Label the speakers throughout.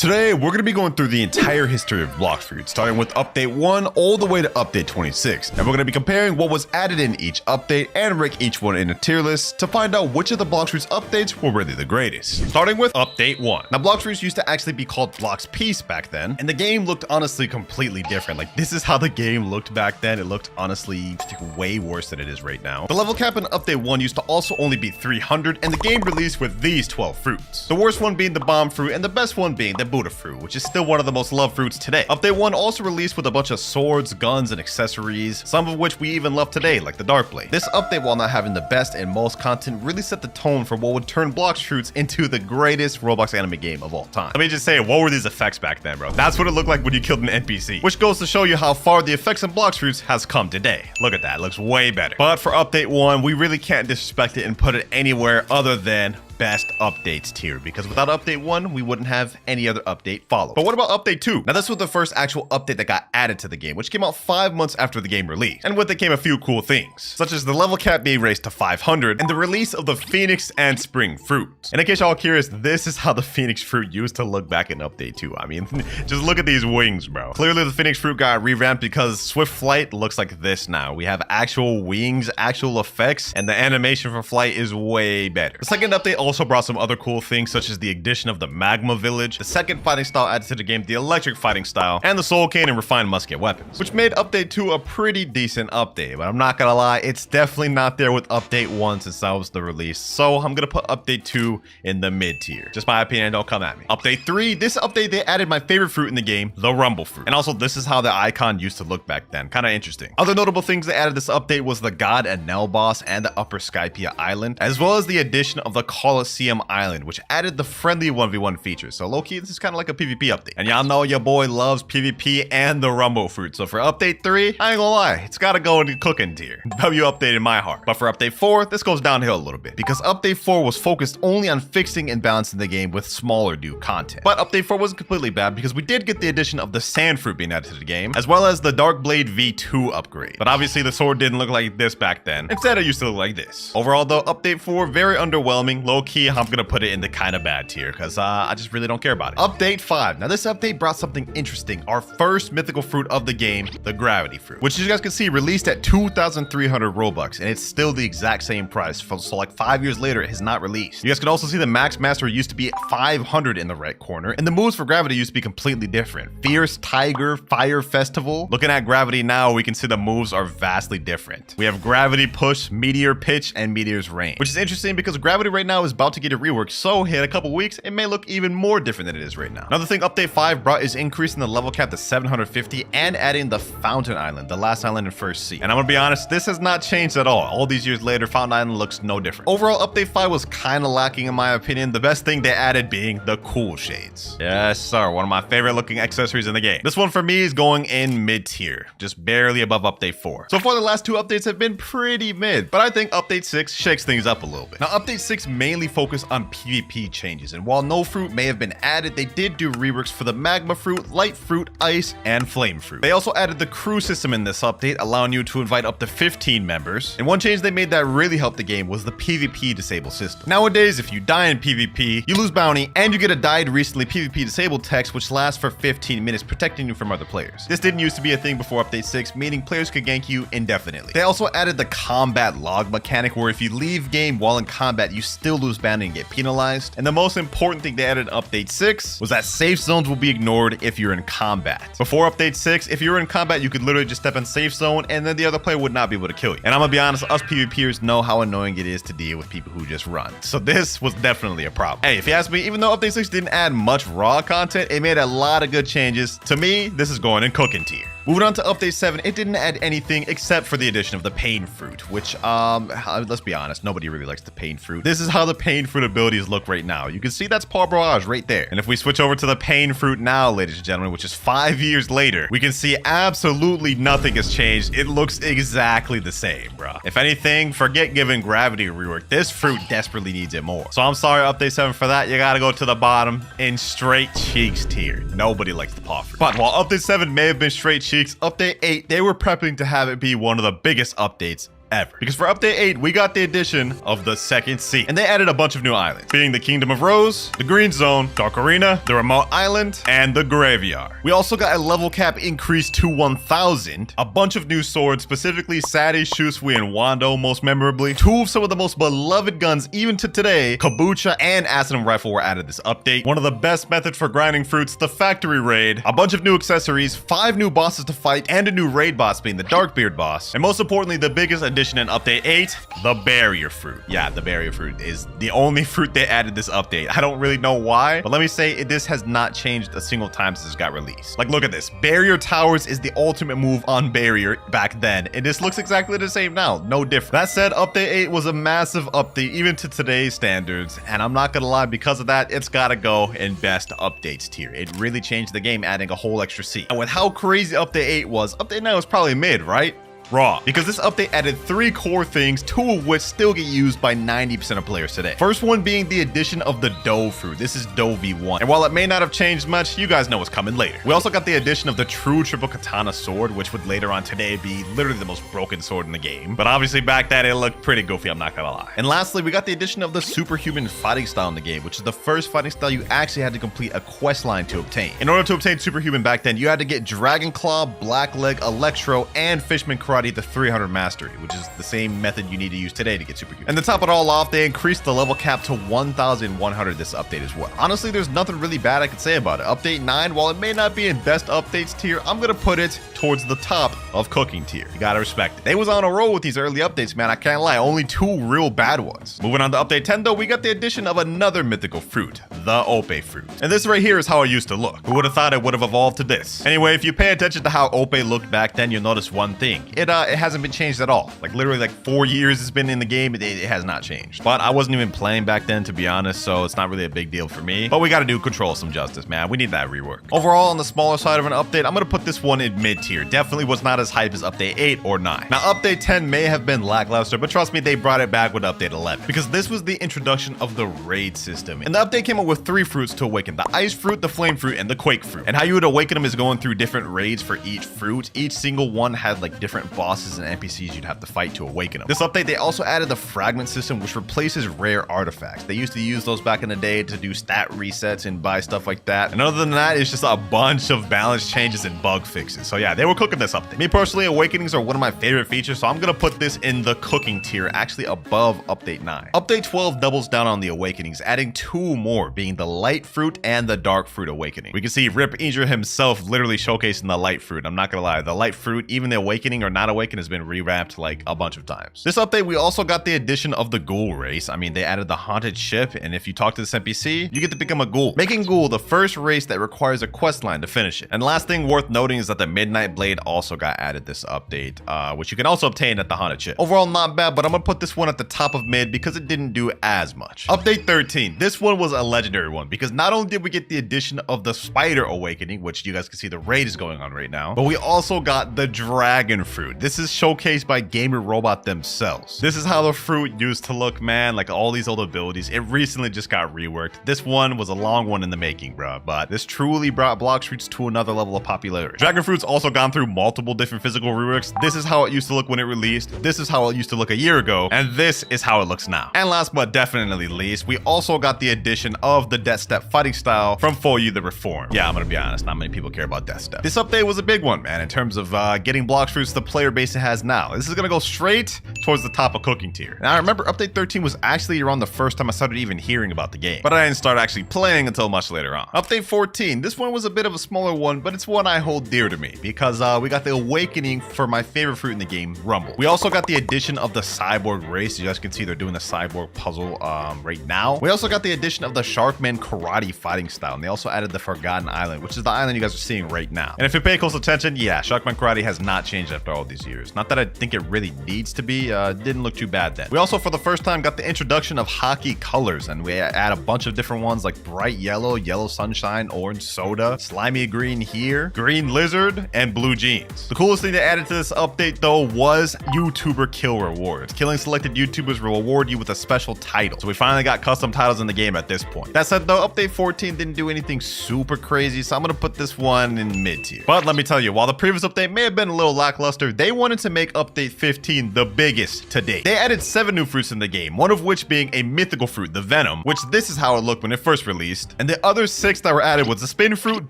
Speaker 1: Today, we're going to be going through the entire history of Blox fruit, starting with update 1 all the way to update 26. And we're going to be comparing what was added in each update and rank each one in a tier list to find out which of the Blox fruits updates were really the greatest. Starting with update 1. Now, Blox fruits used to actually be called Blox Peace back then, and the game looked honestly completely different. Like, this is how the game looked back then. It looked honestly way worse than it is right now. The level cap in update 1 used to also only be 300, and the game released with these 12 fruits. The worst one being the bomb fruit, and the best one being the Buddha fruit, which is still one of the most loved fruits today. Update 1 also released with a bunch of swords, guns, and accessories, some of which we even love today, like the Dark Blade. This update, while not having the best and most content, really set the tone for what would turn Blox fruits into the greatest Roblox anime game of all time. Let me just say, what were these effects back then, bro? That's what it looked like when you killed an NPC, which goes to show you how far the effects in Blox fruits has come today. Look at that, it looks way better. But for update 1, we really can't disrespect it and put it anywhere other than best updates tier, because without update 1 we wouldn't have any other update follow. But what about update 2? Now, this was the first actual update that got added to the game, which came out 5 months after the game released, and with it came a few cool things, such as the level cap being raised to 500 and the release of the Phoenix and Spring fruits. And in case y'all curious, this is how the Phoenix fruit used to look back in update 2. I mean, just look at these wings, bro. Clearly the Phoenix fruit got revamped because Swift Flight looks like this now. We have actual wings, actual effects, and the animation for flight is way better. The second update also brought some other cool things, such as the addition of the Magma Village, the second fighting style added to the game, the electric fighting style, and the Soul Cane and refined musket weapons, which made update 2 a pretty decent update. But I'm not gonna lie, it's definitely not there with update 1 since that was the release, so I'm gonna put update 2 in the mid tier. Just my opinion, don't come at me. Update 3, this update they added my favorite fruit in the game, the Rumble fruit, and also this is how the icon used to look back then. Kind of interesting. Other notable things they added this update was the God and Nell boss and the Upper Skypea Island, as well as the addition of the Colosseum Island, which added the friendly 1v1 feature. So low-key, this is kind of like a PvP update. And y'all know your boy loves PvP and the Rumble fruit. So for update 3, I ain't gonna lie, it's gotta go in the cooking tier. W update in my heart. But for update 4, this goes downhill a little bit, because update 4 was focused only on fixing and balancing the game with smaller new content. But update 4 wasn't completely bad, because we did get the addition of the Sand fruit being added to the game, as well as the Dark Blade V2 upgrade. But obviously the sword didn't look like this back then. Instead, it used to look like this. Overall though, update 4, very underwhelming. Low-key, I'm gonna put it in the kind of bad tier, because I just really don't care about it. Update 5. Now this update brought something interesting. Our first mythical fruit of the game, the Gravity fruit, which as you guys can see released at 2,300 Robux, and it's still the exact same price. So like 5 years later, it has not released. You guys can also see the Max Master used to be at 500 in the right corner, and the moves for Gravity used to be completely different. Fierce, Tiger, Fire Festival. Looking at Gravity now, we can see the moves are vastly different. We have Gravity Push, Meteor Pitch, and Meteor's Rain, which is interesting because Gravity right now is about to get a rework, so in a couple weeks it may look even more different than it is right now. Another thing update 5 brought is increasing the level cap to 750 and adding the Fountain Island, the last island in First Sea. And I'm gonna be honest, this has not changed at all these years later. Fountain Island looks no different. Overall, update 5 was kind of lacking in my opinion, the best thing they added being the cool shades. Yes sir, one of my favorite looking accessories in the game. This one for me is going in mid tier, just barely above update 4. So far the last 2 updates have been pretty mid, but I think update 6 shakes things up a little bit. Now update 6 mainly focused on PvP changes, and while no fruit may have been added, they did do reworks for the Magma fruit, Light fruit, Ice, and Flame fruit. They also added the crew system in this update, allowing you to invite up to 15 members. And one change they made that really helped the game was the PvP disable system. Nowadays, if you die in PvP, you lose bounty, and you get a died recently PvP disabled text, which lasts for 15 minutes, protecting you from other players. This didn't used to be a thing before update 6, meaning players could gank you indefinitely. They also added the combat log mechanic, where if you leave game while in combat, you still lose bounty and get penalized. And the most important thing they added in update 6 was that safe zones will be ignored if you're in combat. Before update 6, if you were in combat, you could literally just step in safe zone and then the other player would not be able to kill you. And I'm gonna be honest, us PvPers know how annoying it is to deal with people who just run. So this was definitely a problem. Hey, if you ask me, even though update 6 didn't add much raw content, it made a lot of good changes. To me, this is going in cooking tier. Moving on to update 7, it didn't add anything except for the addition of the Pain fruit, which, let's be honest, nobody really likes the Pain fruit. This is how the Pain fruit abilities look right now. You can see that's Paul Barrage right there. And if we switch over to the Pain fruit now, ladies and gentlemen, which is 5 years later, we can see absolutely nothing has changed. It looks exactly the same, bro. If anything, forget giving Gravity a rework. This fruit desperately needs it more. So I'm sorry, update 7 for that. You gotta go to the bottom in straight cheeks tier. Nobody likes the paw fruit. But while update 7 may have been straight cheeks, update 8, they were prepping to have it be one of the biggest updates ever. Because for update 8, we got the addition of the second sea. And they added a bunch of new islands, being the Kingdom of Rose, the Green Zone, Dark Arena, the Remote Island, and the Graveyard. We also got a level cap increase to 1,000, a bunch of new swords, specifically Sadi, Shusui, and Wando most memorably. 2 of some of the most beloved guns even to today, Kabucha and Acidum Rifle were added this update. One of the best methods for grinding fruits, the Factory Raid, a bunch of new accessories, 5 new bosses to fight, and a new raid boss being the Darkbeard boss. And most importantly, the biggest addition in update 8, the Barrier Fruit. Yeah, the Barrier Fruit is the only fruit they added this update. I don't really know why, but let me say this has not changed a single time since it got released. Like, look at this. Barrier Towers is the ultimate move on Barrier back then, and this looks exactly the same now. No different. That said, update 8 was a massive update even to today's standards, and I'm not gonna lie, because of that, it's gotta go in best updates tier. It really changed the game, adding a whole extra seat. And with how crazy update 8 was, update 9 was probably mid, right? Wrong, because this update added 3 core things, 2 of which still get used by 90% of players today. First one being the addition of the Dough Fruit. This is Dough V1, and while it may not have changed much, you guys know what's coming later. We also got the addition of the true triple katana sword, which would later on today be literally the most broken sword in the game, but obviously back then it looked pretty goofy, I'm not gonna lie. And lastly, we got the addition of the superhuman fighting style in the game, which is the first fighting style you actually had to complete a quest line to obtain. In order to obtain superhuman back then, you had to get Dragon Claw, Black Leg, Electro, and Fishman Karate the 300 mastery, which is the same method you need to use today to get superhuman. And to top it all off, they increased the level cap to 1,100 this update as well. Honestly, there's nothing really bad I could say about it. Update 9, while it may not be in best updates tier, I'm gonna put it towards the top of cooking tier. You gotta respect it. They was on a roll with these early updates, man. I can't lie. Only 2 real bad ones. Moving on to update 10 though, we got the addition of another mythical fruit, the Ope fruit. And this right here is how it used to look. Who would have thought it would have evolved to this? Anyway, if you pay attention to how Ope looked back then, you'll notice one thing. It hasn't been changed at all. Like literally like 4 years it's been in the game, it has not changed. But I wasn't even playing back then, to be honest, so it's not really a big deal for me. But we gotta do Control some justice, man. We need that rework. Overall, on the smaller side of an update, I'm gonna put this one in mid tier. Definitely was not as hype as update 8 or 9. Now update 10 may have been lackluster, but trust me, they brought it back with update 11, because this was the introduction of the raid system. And the update came up with 3 fruits to awaken: the Ice Fruit, the Flame Fruit, and the Quake Fruit. And how you would awaken them is going through different raids for each fruit. Each single one had like different bosses and NPCs you'd have to fight to awaken them. This update, they also added the fragment system, which replaces rare artifacts. They used to use those back in the day to do stat resets and buy stuff like that. And other than that, it's just a bunch of balance changes and bug fixes. So yeah, they were cooking this update. Me personally, awakenings are one of my favorite features, so I'm gonna put this in the cooking tier, actually above update 9. Update 12 doubles down on the awakenings, adding 2 more, being the Light Fruit and the Dark Fruit awakening. We can see Rip Injure himself literally showcasing the Light Fruit. I'm not gonna lie, the Light Fruit, even the awakening or not awaken, has been revamped like a bunch of times. This update, we also got the addition of the Ghoul race. I mean, they added the haunted ship, and if you talk to this NPC, you get to become a ghoul, making Ghoul the first race that requires a quest line to finish it. And last thing worth noting is that the Midnight Blade also got added this update, which you can also obtain at the haunted ship. Overall, not bad, but I'm gonna put this one at the top of mid because it didn't do as much. Update 13. This one was a legendary one because not only did we get the addition of the Spider awakening, which you guys can see the raid is going on right now, but we also got the Dragon Fruit. This is showcased by Gamer Robot themselves. This is how the fruit used to look, man. Like all these old abilities, it recently just got reworked. This one was a long one in the making, bro, but this truly brought Blox fruits to another level of popularity. Dragon Fruit's also gone through multiple different physical reworks. This is how it used to look when it released. This is how it used to look a year ago, and this is how it looks now. And last but definitely least, we also got the addition of the Death Step fighting style from For You the Reform. Yeah, I'm gonna be honest, not many people care about Death Step. This update was a big one, man, in terms of getting Blox fruits the player base it has now. This is gonna go straight towards the top of cooking tier. And I remember update 13 was actually around the first time I started even hearing about the game, but I didn't start actually playing until much later on. Update 14, this one was a bit of a smaller one, but it's one I hold dear to me because we got the awakening for my favorite fruit in the game, Rumble. We also got the addition of the Cyborg race. You guys can see they're doing the Cyborg puzzle right now. We also got the addition of the Sharkman karate fighting style, and they also added the Forgotten Island, which is the island you guys are seeing right now. And if you pay close attention, yeah, Sharkman karate has not changed after all these years. Not that I think it really needs to be. Didn't look too bad then. We also, for the first time, got the introduction of hockey colors, and we add a bunch of different ones like bright yellow, yellow sunshine, orange soda, slimy green here, green lizard, and blue jeans. The coolest thing they added to this update though was YouTuber kill rewards. Killing selected YouTubers will reward you with a special title. So we finally got custom titles in the game at this point. That said though, update 14 didn't do anything super crazy, so I'm gonna put this one in mid tier. But let me tell you, while the previous update may have been a little lackluster, they wanted to make update 15 the biggest to date. They added 7 new fruits in the game, one of which being a mythical fruit, the Venom, which this is how it looked when it first released. And the other 6 that were added was the Spin Fruit,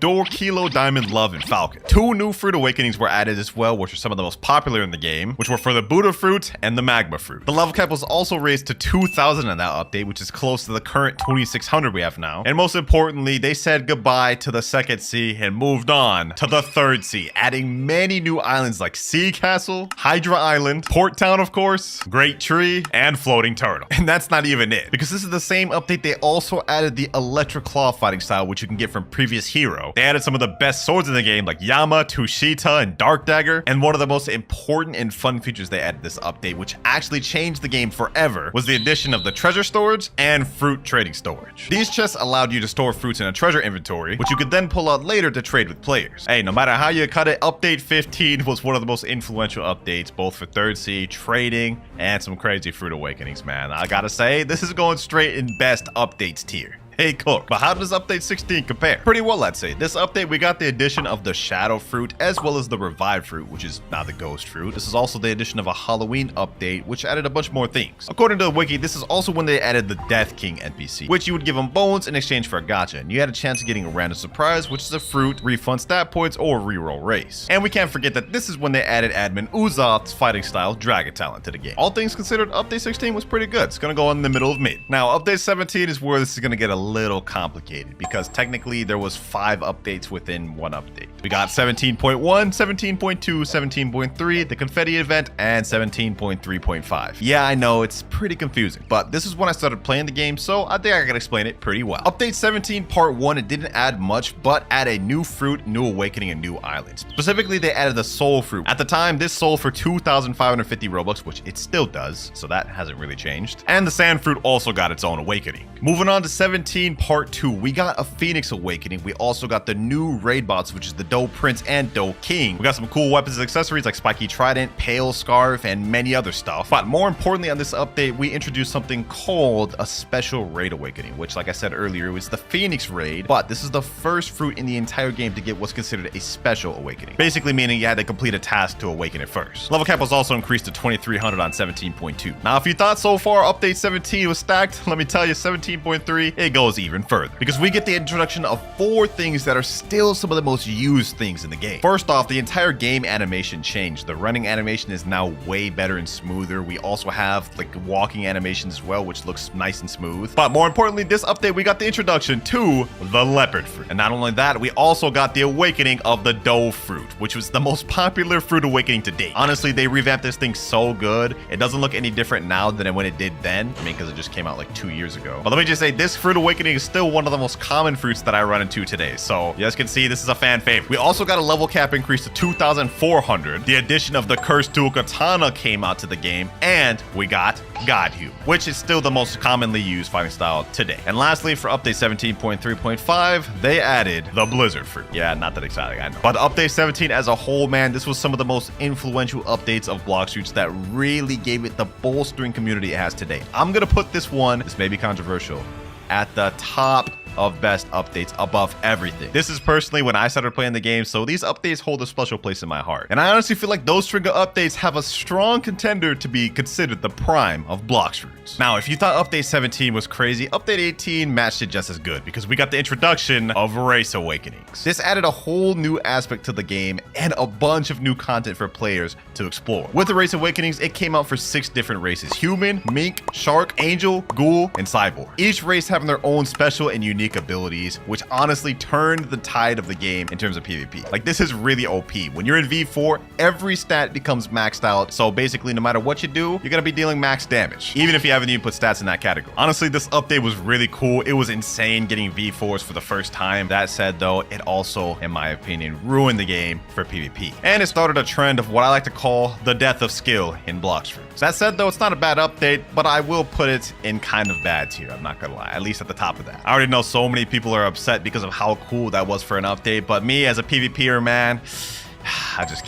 Speaker 1: Door, Kilo, Diamond, Love, and Falcon. 2 new fruit awakenings were added as well, which are some of the most popular in the game, which were for the Buddha fruit and the Magma fruit. The level cap was also raised to 2,000 in that update, which is close to the current 2,600 we have now. And most importantly, they said goodbye to the second sea and moved on to the third sea, adding many new islands like Sea Castle, Hydra Island, Port Town, of course, Great Tree, and Floating Turtle. And that's not even it, because this is the same update. They also added the Electric Claw fighting style, which you can get from previous hero. They added some of the best swords in the game like Yama, Tushita, and Dark Dagger. And one of the most important and fun features they added this update, which actually changed the game forever, was the addition of the treasure storage and fruit trading storage. These chests allowed you to store fruits in a treasure inventory, which you could then pull out later to trade with players. Hey, no matter how you cut it, update 15 was one of the most influential updates, both for third sea, trading, and some crazy fruit awakenings, man. I gotta say, this is going straight in best updates tier. Hey Cook, but how does update 16 compare? Pretty well, I'd say. This update, we got the addition of the Shadow Fruit as well as the Revived Fruit, which is now the Ghost Fruit. This is also the addition of a Halloween update, which added a bunch more things. According to the wiki, this is also when they added the Death King NPC, which you would give him bones in exchange for a gacha, and you had a chance of getting a random surprise, which is a fruit, refund stat points, or reroll race. And we can't forget that this is when they added admin Uzoth's fighting style Dragon Talent to the game. All things considered, update 16 was pretty good. It's gonna go in the middle of mid. Now, update 17 is where this is gonna get a little complicated, because technically there was 5 updates within one update. We got 17.1, 17.2, 17.3, the confetti event, and 17.3.5. Yeah, I know it's pretty confusing, but this is when I started playing the game, so I think I can explain it pretty well. Update 17 part 1, it didn't add much, but add a new fruit, new awakening, and new islands. Specifically, they added the soul fruit. At the time, this sold for 2,550 Robux, which it still does, so that hasn't really changed. And the sand fruit also got its own awakening. Moving on to 17 part 2, we got a Phoenix awakening. We also got the new raid bots, which is the Doe Prince and Doe King. We got some cool weapons and accessories like Spiky Trident, Pale Scarf, and many other stuff. But more importantly on this update, we introduced something called a special raid awakening, which, like I said earlier, was the Phoenix raid, but this is the first fruit in the entire game to get what's considered a special awakening. Basically meaning you had to complete a task to awaken it first. Level cap was also increased to 2,300 on 17.2. Now, if you thought so far update 17 was stacked, let me tell you, 17.3, it goes even further, because we get the introduction of 4 things that are still some of the most used things in the game. First off, the entire game animation changed. The running animation is now way better and smoother. We also have like walking animations as well, which looks nice and smooth. But more importantly, this update, we got the introduction to the leopard fruit. And not only that, we also got the awakening of the Doe fruit, which was the most popular fruit awakening to date. Honestly, they revamped this thing so good. It doesn't look any different now than when it did then. I mean, because it just came out like 2 years ago. But let me just say, this fruit awakening is still one of the most common fruits that I run into today. So you guys can see this is a fan favorite. We also got a level cap increase to 2,400. The addition of the Cursed Dual Katana came out to the game, and we got Godhue, which is still the most commonly used fighting style today. And lastly, for update 17.3.5, they added the Blizzard fruit. Yeah, not that exciting, I know. But update 17 as a whole, man, this was some of the most influential updates of Blox fruits that really gave it the bolstering community it has today. I'm gonna put this one, this may be controversial, at the top of best updates above everything. This is personally when I started playing the game, so these updates hold a special place in my heart. And I honestly feel like those trigger updates have a strong contender to be considered the prime of Blox fruits. Now, if you thought update 17 was crazy, update 18 matched it just as good, because we got the introduction of race awakenings. This added a whole new aspect to the game and a bunch of new content for players to explore. With the race awakenings, it came out for 6 different races: human, mink, shark, angel, ghoul, and cyborg. Each race having their own special and unique abilities, which honestly turned the tide of the game in terms of PvP. Like, this is really OP. When you're in V4, every stat becomes maxed out, so basically no matter what you do, you're gonna be dealing max damage, even if you haven't even put stats in that category. Honestly, this update was really cool. It was insane getting V4s for the first time. That said though, it also, in my opinion, ruined the game for PvP. And it started a trend of what I like to call the death of skill in Blox fruits. That said though, it's not a bad update, but I will put it in kind of bad tier, I'm not gonna lie, at least at the top of that. I already know so many people are upset because of how cool that was for an update, but me as a PvPer, man, I just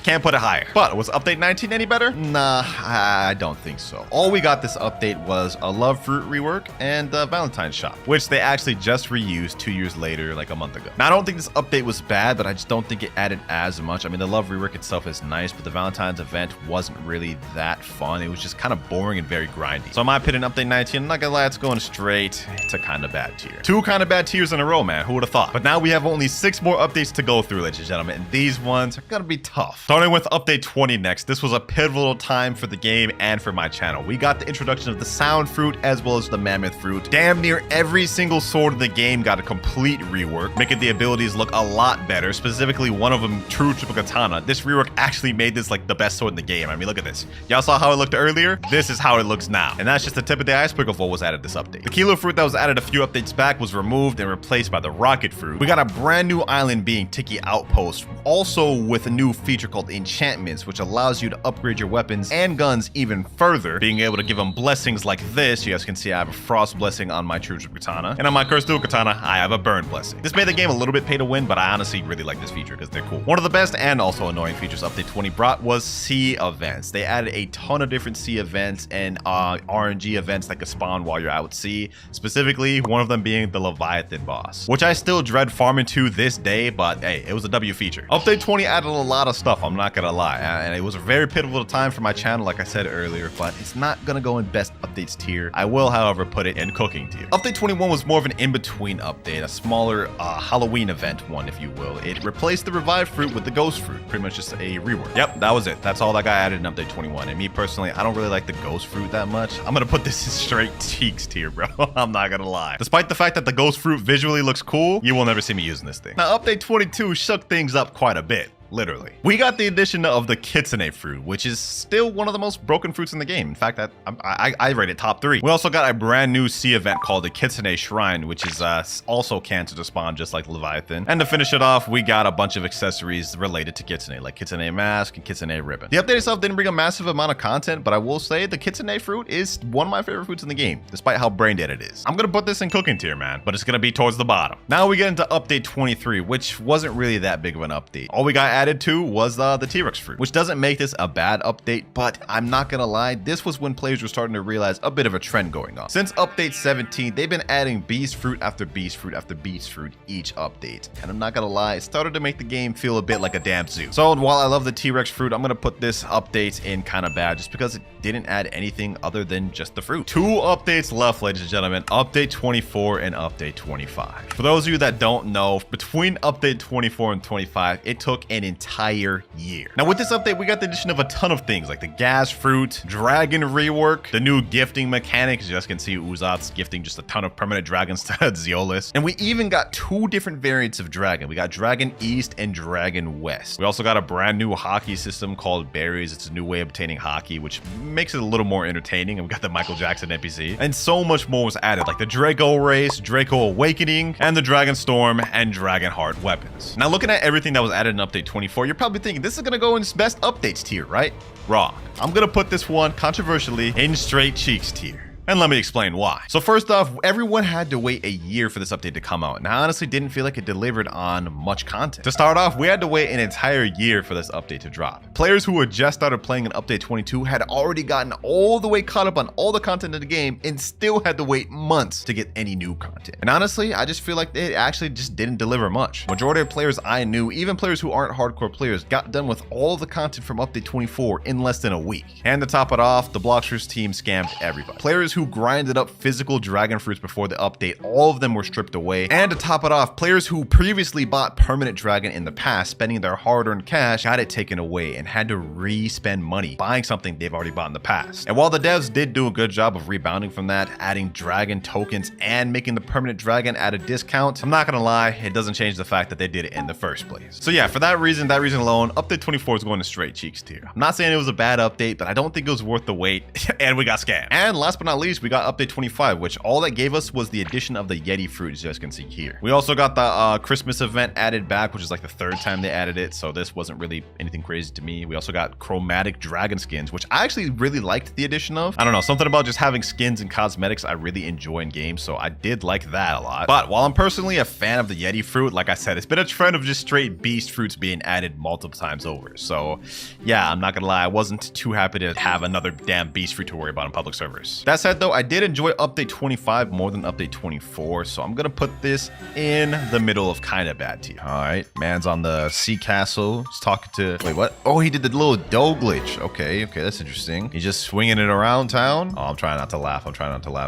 Speaker 1: can't put it higher. But was update 19 any better? Nah, I don't think so. All we got this update was a Love Fruit rework and the Valentine's shop, which they actually just reused 2 years later, like a month ago. Now, I don't think this update was bad, but I just don't think it added as much. I mean, the Love rework itself is nice, but the Valentine's event wasn't really that fun. It was just kind of boring and very grindy. So in my opinion, update 19, I'm not gonna lie, it's going straight to kind of bad tier. 2 kind of bad tiers in a row, man. Who would have thought? But now we have only 6 more updates to go through, ladies and gentlemen, and these ones are gonna be tough. Starting with update 20 next. This was a pivotal time for the game and for my channel. We got the introduction of the Sound Fruit as well as the Mammoth Fruit. Damn near every single sword in the game got a complete rework, making the abilities look a lot better. Specifically, one of them, True Triple Katana. This rework actually made this like the best sword in the game. I mean, look at this. Y'all saw how it looked earlier? This is how it looks now. And that's just the tip of the iceberg of what was added this update. The Kilo Fruit that was added a few updates back was removed and replaced by the Rocket Fruit. We got a brand new island being Tiki Outpost, also with a new feature called Enchantments, which allows you to upgrade your weapons and guns even further, being able to give them blessings like this. You guys can see I have a Frost Blessing on my True Triple Katana, and on my Cursed Dual Katana, I have a Burn Blessing. This made the game a little bit pay to win, but I honestly really like this feature because they're cool. One of the best and also annoying features update 20 brought was sea events. They added a ton of different sea events and RNG events that could spawn while you're out at sea, specifically one of them being the Leviathan boss, which I still dread farming to this day, but hey, it was a W feature. Update 20 added a lot of stuff, I'm not gonna lie, and it was a very pivotal time for my channel, like I said earlier, but it's not gonna go in best updates tier. I will, however, put it in cooking tier. Update 21 was more of an in-between update, a smaller Halloween event one, if you will. It replaced the Revived Fruit with the Ghost Fruit, pretty much just a rework. Yep, that was it. That's all that got added in update 21, and me personally, I don't really like the Ghost Fruit that much. I'm gonna put this in straight cheeks tier, bro. I'm not gonna lie. Despite the fact that the Ghost Fruit visually looks cool, you will never see me using this thing. Now, update 22 shook things up quite a bit. Literally. We got the addition of the Kitsune Fruit, which is still one of the most broken fruits in the game. In fact, I rate it top 3. We also got a brand new sea event called the Kitsune Shrine, which is also cancer to spawn just like Leviathan. And to finish it off, we got a bunch of accessories related to Kitsune, like Kitsune Mask and Kitsune Ribbon. The update itself didn't bring a massive amount of content, but I will say the Kitsune Fruit is one of my favorite fruits in the game, despite how brain dead it is. I'm gonna put this in cooking tier, man, but it's gonna be towards the bottom. Now we get into update 23, which wasn't really that big of an update. All we got added to was the T-Rex fruit, which doesn't make this a bad update, but I'm not gonna lie, this was when players were starting to realize a bit of a trend going on. Since update 17, they've been adding beast fruit after beast fruit after beast fruit each update, and I'm not gonna lie, it started to make the game feel a bit like a damn zoo. So while I love the T-Rex fruit, I'm gonna put this update in kind of bad just because it didn't add anything other than just the fruit. 2 updates left, ladies and gentlemen, update 24 and update 25. For those of you that don't know, between update 24 and 25, it took an entire year. Now with this update, we got the addition of a ton of things like the gas fruit, dragon rework, the new gifting mechanics. You guys can see Uzoth's gifting just a ton of permanent dragons to Zeolus. And we even got 2 different variants of dragon. We got Dragon East and Dragon West. We also got a brand new hockey system called Berries. It's a new way of obtaining hockey, which makes it a little more entertaining. And we got the Michael Jackson NPC. And so much more was added, like the Draco race, Draco Awakening, and the Dragon Storm and Dragon Heart weapons. Now looking at everything that was added in update 24, you're probably thinking this is gonna go in best updates tier, right? Wrong. I'm gonna put this one controversially in straight cheeks tier. And let me explain why. So first off, everyone had to wait a year for this update to come out, and I honestly didn't feel like it delivered on much content. To start off, we had to wait an entire year for this update to drop. Players who had just started playing in update 22 had already gotten all the way caught up on all the content in the game and still had to wait months to get any new content. And honestly, I just feel like it actually just didn't deliver much. Majority of players I knew, even players who aren't hardcore players, got done with all the content from update 24 in less than a week. And to top it off, the Blox team scammed everybody. Players who grinded up physical dragon fruits before the update, all of them were stripped away. And to top it off, players who previously bought permanent dragon in the past, spending their hard-earned cash, got it taken away and had to re-spend money buying something they've already bought in the past. And while the devs did do a good job of rebounding from that, adding dragon tokens and making the permanent dragon at a discount, I'm not gonna lie, it doesn't change the fact that they did it in the first place. So yeah, for that reason alone, update 24 is going to straight cheeks tier. I'm not saying it was a bad update, but I don't think it was worth the wait, and we got scammed. And last but not least, least, we got update 25, which all that gave us was the addition of the Yeti fruit, as you guys can see here. We also got the Christmas event added back, which is like the 3rd time they added it, so this wasn't really anything crazy to me. We also got chromatic dragon skins, which I actually really liked the addition of. I don't know, something about just having skins and cosmetics I really enjoy in games, so I did like that a lot. But while I'm personally a fan of the Yeti fruit, like I said, it's been a trend of just straight beast fruits being added multiple times over. So yeah, I'm not gonna lie, I wasn't too happy to have another damn beast fruit to worry about in public servers. That said though, I did enjoy update 25 more than update 24, so I'm gonna put this in the middle of kind of bad tier. All right, man's on the sea castle. He's talking to, wait, what? Oh, he did the little dough glitch. Okay, that's interesting. He's just swinging it around town. Oh, I'm trying not to laugh.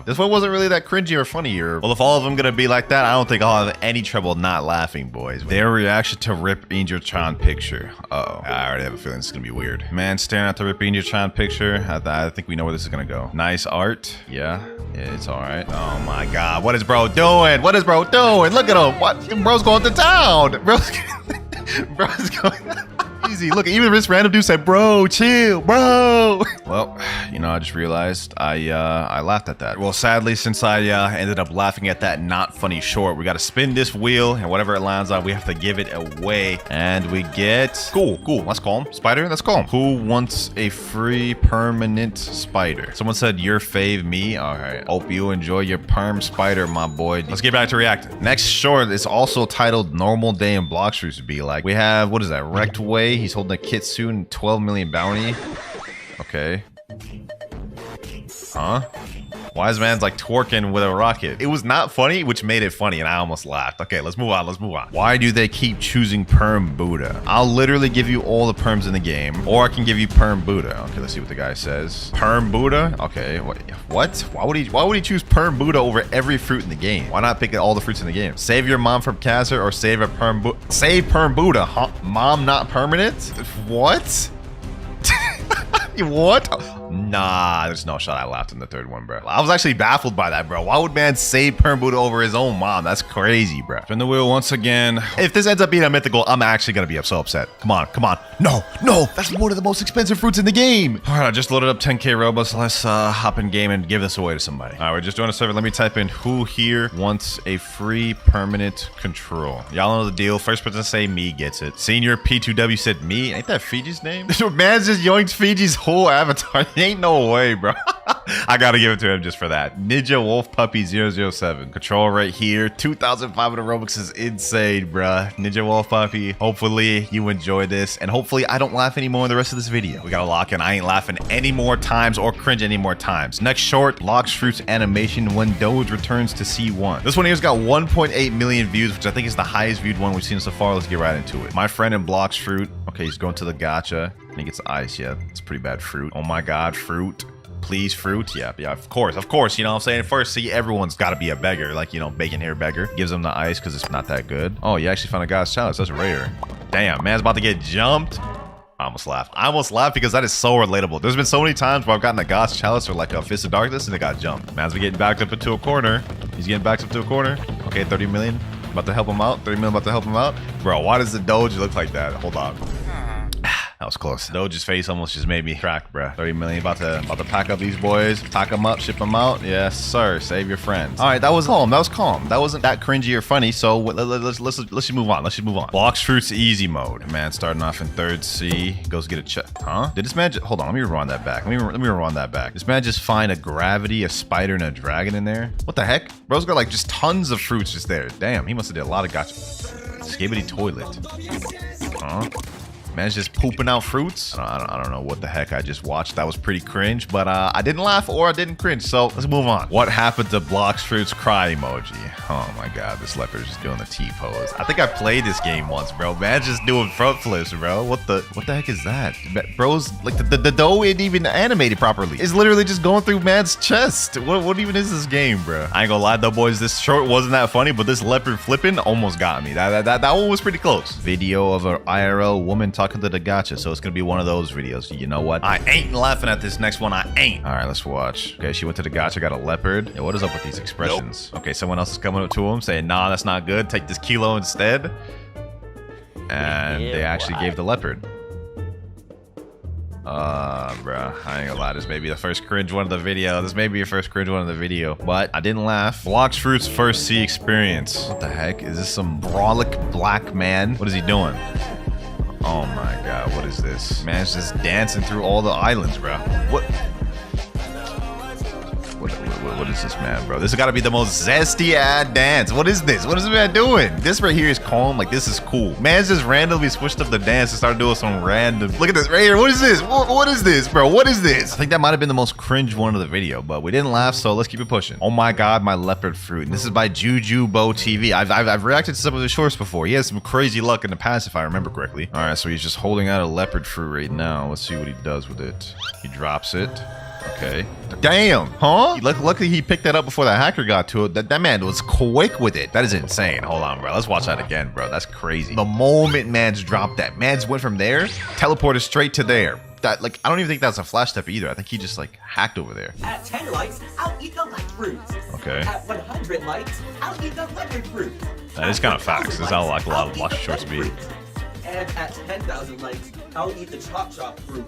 Speaker 1: This one wasn't really that cringy or funny. Well, if all of them gonna be like that, I don't think I'll have any trouble not laughing, boys. Their reaction to Rip Angel-chan picture. Uh-oh. I already have a feeling this is gonna be weird. Man staring at the Rip Angel-chan picture. I think we know where this is gonna go. Nice art. Yeah, it's all right. Oh my God, what is bro doing? Look at him. What? Bro's going to town. Bro's going easy. Look, even this random dude said, bro, chill, bro. Well, you know, I just realized I laughed at that. Well, sadly, since I ended up laughing at that not funny short, we got to spin this wheel, and whatever it lands on, we have to give it away. And we get cool. Let's call him Spider. Let's call him. Who wants a free permanent spider? Someone said your fave, me. All right. Hope you enjoy your perm spider, my boy. Let's get back to reacting. Next short is also titled Normal Day in Blox Fruits. Be like, we have, what is that? Wrecked Way. He's holding a kitsune 12 million bounty. Okay. Huh? Wise man's like twerking with a rocket. It was not funny, which made it funny, and I almost laughed. Okay, let's move on. Why do they keep choosing Perm Buddha? I'll literally give you all the perms in the game, or I can give you Perm Buddha. Okay, let's see what the guy says. Perm Buddha? Okay, what? Why would he choose Perm Buddha over every fruit in the game? Why not pick all the fruits in the game? Save your mom from cancer or save a Perm Buddha? Save Perm Buddha, huh? Mom not permanent? What? What? Nah, there's no shot I laughed in the 3rd one, bro. I was actually baffled by that, bro. Why would man save Perm Buddha over his own mom? That's crazy, bro. Spin the wheel once again. If this ends up being a mythical, I'm actually gonna be so upset. Come on. No, that's one of the most expensive fruits in the game. All right, I just loaded up 10K Robux. Let's hop in game and give this away to somebody. All right, we're just doing a server. Let me type in who here wants a free permanent control. Y'all know the deal. First person to say me gets it. Senior P2W said me. Ain't that Fiji's name? Man's just yoinked Fiji's whole avatar. Ain't no way, bro. I gotta give it to him just for that. Ninja Wolf Puppy 007. Control right here. 2,500 Robux is insane, bruh. Ninja Wolf Puppy. Hopefully you enjoy this, and hopefully I don't laugh anymore in the rest of this video. We gotta lock in. I ain't laughing any more times or cringe any more times. Next short, Blox Fruits animation when Doge returns to C1. This one here's got 1.8 million views, which I think is the highest viewed one we've seen so far. Let's get right into it. My friend in Blox Fruit. Okay, he's going to the gacha. And he gets the ice. Yeah, it's pretty bad fruit. Oh my God, fruit. Please, fruit. Yeah, of course. You know what I'm saying? First, see, everyone's got to be a beggar. Like, you know, bacon hair beggar. Gives them the ice because it's not that good. Oh, you actually found a God's chalice. That's rare. Damn, man's about to get jumped. I almost laughed because that is so relatable. There's been so many times where I've gotten a God's chalice or like a Fist of Darkness and it got jumped. Man's been getting backed up into a corner. He's getting backed up to a corner. Okay, 30 million. About to help him out. 30 million about to help him out. Bro, why does the Doge look like that? Hold on. That was close. Doge's face almost just made me crack, bruh. 30 million about to pack up these boys, pack them up, ship them out. Yes, sir. Save your friends. All right, that was calm. That wasn't that cringy or funny. So let's just move on. Blox Fruits easy mode. Man, starting off in 3rd C, goes get a check. Huh? Did this man hold on? Let me rewind that back. Let me rewind that back. This man just find a gravity, a spider, and a dragon in there. What the heck? Bro's got like just tons of fruits just there. Damn, he must have did a lot of gotcha. Skibbity toilet. Huh? Man's just pooping out fruits. I don't know what the heck I just watched. That was pretty cringe, but I didn't laugh or I didn't cringe, so let's move on. What happened to Blox Fruits cry emoji? Oh my God, this leopard's just doing the T-pose. I think I played this game once, bro. Man's just doing front flips, bro. What the heck is that? Bro's, like, the dough ain't even animated properly. It's literally just going through man's chest. What even is this game, bro? I ain't gonna lie though, boys. This short wasn't that funny, but this leopard flipping almost got me. That one was pretty close. Video of an IRL woman talking to the gacha, so it's gonna be one of those videos. You know what? I ain't laughing at this next one. I ain't. All right, let's watch. Okay, she went to the gacha, got a leopard. Yeah, what is up with these expressions? Nope. Okay, someone else is coming up to him saying, nah, that's not good. Take this kilo instead. And they actually gave the leopard. Bro, I ain't gonna lie. This may be the first cringe one of the video. This may be your first cringe one of the video, but I didn't laugh. Blox Fruit's first sea experience. What the heck? Is this some brolic black man? What is he doing? Oh my god, what is this? Man's just dancing through all the islands, bro. What is this, man, bro? This has got to be the most zesty ass dance. What is this? What is this man doing? This right here is calm. Like, this is cool. Man's just randomly switched up the dance and started doing some random. Look at this right here. What is this? What is this, bro? What is this? I think that might have been the most cringe one of the video, but we didn't laugh, so let's keep it pushing. Oh my god, my leopard fruit. And this is by Juju Bo TV. I've reacted to some of his shorts before. He has some crazy luck in the past, if I remember correctly. All right, so he's just holding out a leopard fruit right now. Let's see what he does with it. He drops it. Okay. Damn, huh? Luckily he picked that up before that hacker got to it. That man was quick with it. That is insane. Hold on, bro. Let's watch that again, bro. That's crazy. The moment Mans dropped that, Mans went from there, teleported straight to there. That, like, I don't even think that's a flash step either. I think he just, like, hacked over there. At 10 likes, I'll eat the light fruit. Okay. At 100 likes, I'll eat the leopard fruit. That is kind of facts. This is how, like, a lot of Blox shorts be. And at 10,000 likes, I'll eat the chop fruit.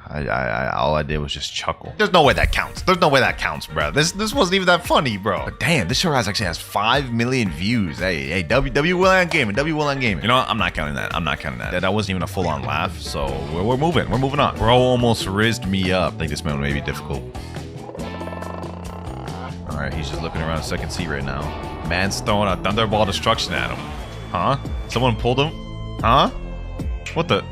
Speaker 1: All I did was just chuckle. There's no way that counts. There's no way that counts, bro. This wasn't even that funny, bro. But damn, this show actually has 5 million views. Hey, W Willan Gaming. You know what? I'm not counting that. I'm not counting that. That wasn't even a full-on laugh. So we're moving. We're moving on. Bro almost rizzed me up. I think this man may be difficult. All right, he's just looking around the second seat right now. Man's throwing a thunderball destruction at him. Huh? Someone pulled him? Huh? What the?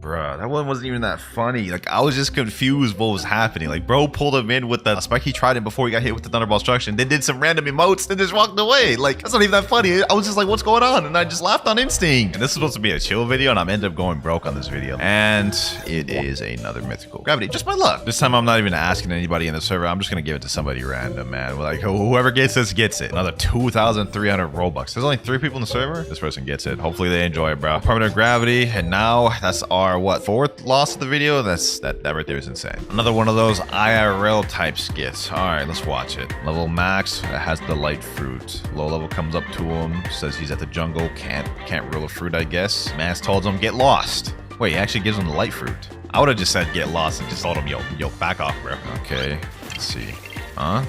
Speaker 1: Bruh, that one wasn't even that funny. Like, I was just confused what was happening. Like, bro pulled him in with the spike. He tried it before he got hit with the thunderball destruction. Then did some random emotes, then just walked away. Like, that's not even that funny. I was just like, what's going on? And I just laughed on instinct. And this is supposed to be a chill video, and I'm ended up going broke on this video. And it is another mythical gravity. Just my luck. This time I'm not even asking anybody in the server. I'm just gonna give it to somebody random, man. Like, whoever gets this gets it. Another 2,300 Robux. There's only 3 people in the server. This person gets it. Hopefully they enjoy it, bro. Permanent gravity, and now that's our what, 4th loss of the video. That right there is insane. Another one of those IRL type skits. All right, let's watch it. Level max has the light fruit. Low level comes up to him, says he's at the jungle, can't rule a fruit, I guess. Mans told him get lost. Wait, he actually gives him the light fruit. I would have just said get lost and just told him yo back off, bro. Okay, let's see. Huh?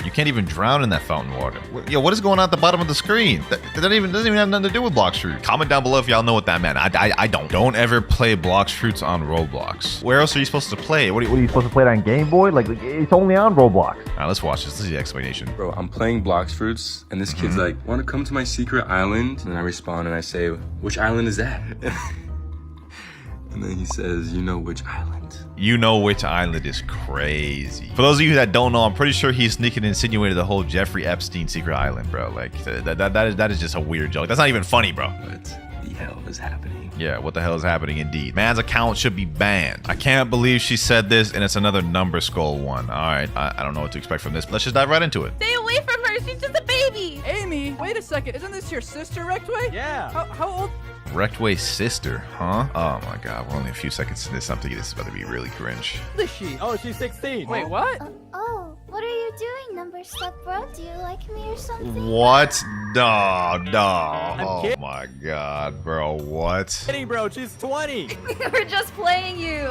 Speaker 1: You can't even drown in that fountain water. Yo, what is going on at the bottom of the screen? That doesn't even have nothing to do with Blox Fruit. Comment down below if y'all know what that meant. I don't. Don't ever play Blox Fruits on Roblox. Where else are you supposed to play? What are you supposed to play it on Game Boy? Like, it's only on Roblox. All right, let's watch this. This is the explanation.
Speaker 2: Bro, I'm playing Blox Fruits, and this kid's like, want to come to my secret island? And I respond and I say, which island is that? And then he says, you know which island.
Speaker 1: You know which island is crazy. For those of you that don't know, I'm pretty sure he sneaking insinuated the whole Jeffrey Epstein secret island, bro. Like, that is just a weird joke. That's not even funny, bro.
Speaker 2: What the hell is happening?
Speaker 1: Yeah, what the hell is happening indeed. Man's account should be banned. I can't believe she said this, and it's another number skull one. All right, I don't know what to expect from this. Let's just dive right into it.
Speaker 3: Stay away from her. She's just a baby.
Speaker 4: Amy, wait a second. Isn't this your sister, Rectway?
Speaker 5: Yeah.
Speaker 4: How old?
Speaker 1: Rectway's sister, huh? Oh my god, we're only a few seconds into this. I'm thinking this is about to be really cringe.
Speaker 4: How old is she?
Speaker 5: Oh, she's 16.
Speaker 4: Wait, what?
Speaker 6: What are you doing, number stuff, bro? Do you like me or something?
Speaker 1: What? No. Oh
Speaker 5: kidding.
Speaker 1: my god, bro, what?
Speaker 5: Kidding, bro. She's 20.
Speaker 3: We're just playing you.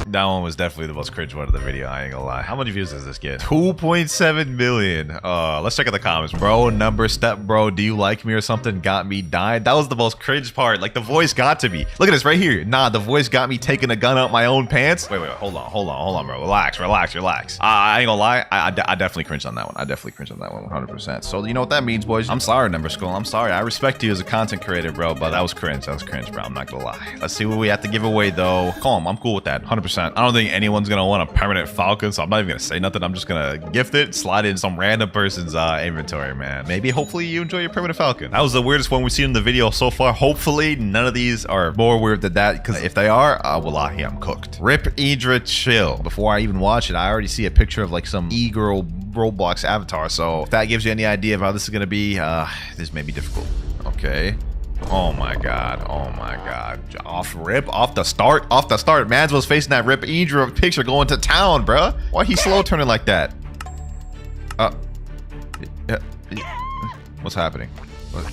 Speaker 1: That one was definitely the most cringe one of the video, I ain't gonna lie. How many views does this get? 2.7 million. Let's check out the comments. Bro, number step, bro, do you like me or something? Got me dying. That was the most cringe part. Like, the voice got to me. Look at this right here. Nah, the voice got me taking a gun out my own pants. Wait, hold on, bro. Relax. I ain't gonna lie. I definitely cringed on that one. 100%. So you know what that means, boys? I'm sorry, number school. I'm sorry. I respect you as a content creator, bro, but that was cringe, bro. I'm not gonna lie. Let's see what we have to give away, though. Calm. I'm cool with that. 100%. I don't think anyone's gonna want a permanent falcon, so I'm not even gonna say nothing. I'm just gonna gift it, slide it in some random person's inventory, man. Maybe, hopefully, you enjoy your permanent falcon. That was the weirdest one we've seen in the video so far. Hopefully, none of these are more weird than that, because if they are, wallahi, I'm cooked. Rip Idra chill. Before I even watch it, I already see a picture of like some e-girl Roblox avatar, so if that gives you any idea of how this is gonna be, this may be difficult. Okay. Oh my god. Off the start. Mans was facing that Rip Idra picture going to town, bruh. Why he slow turning like that? What's happening? What?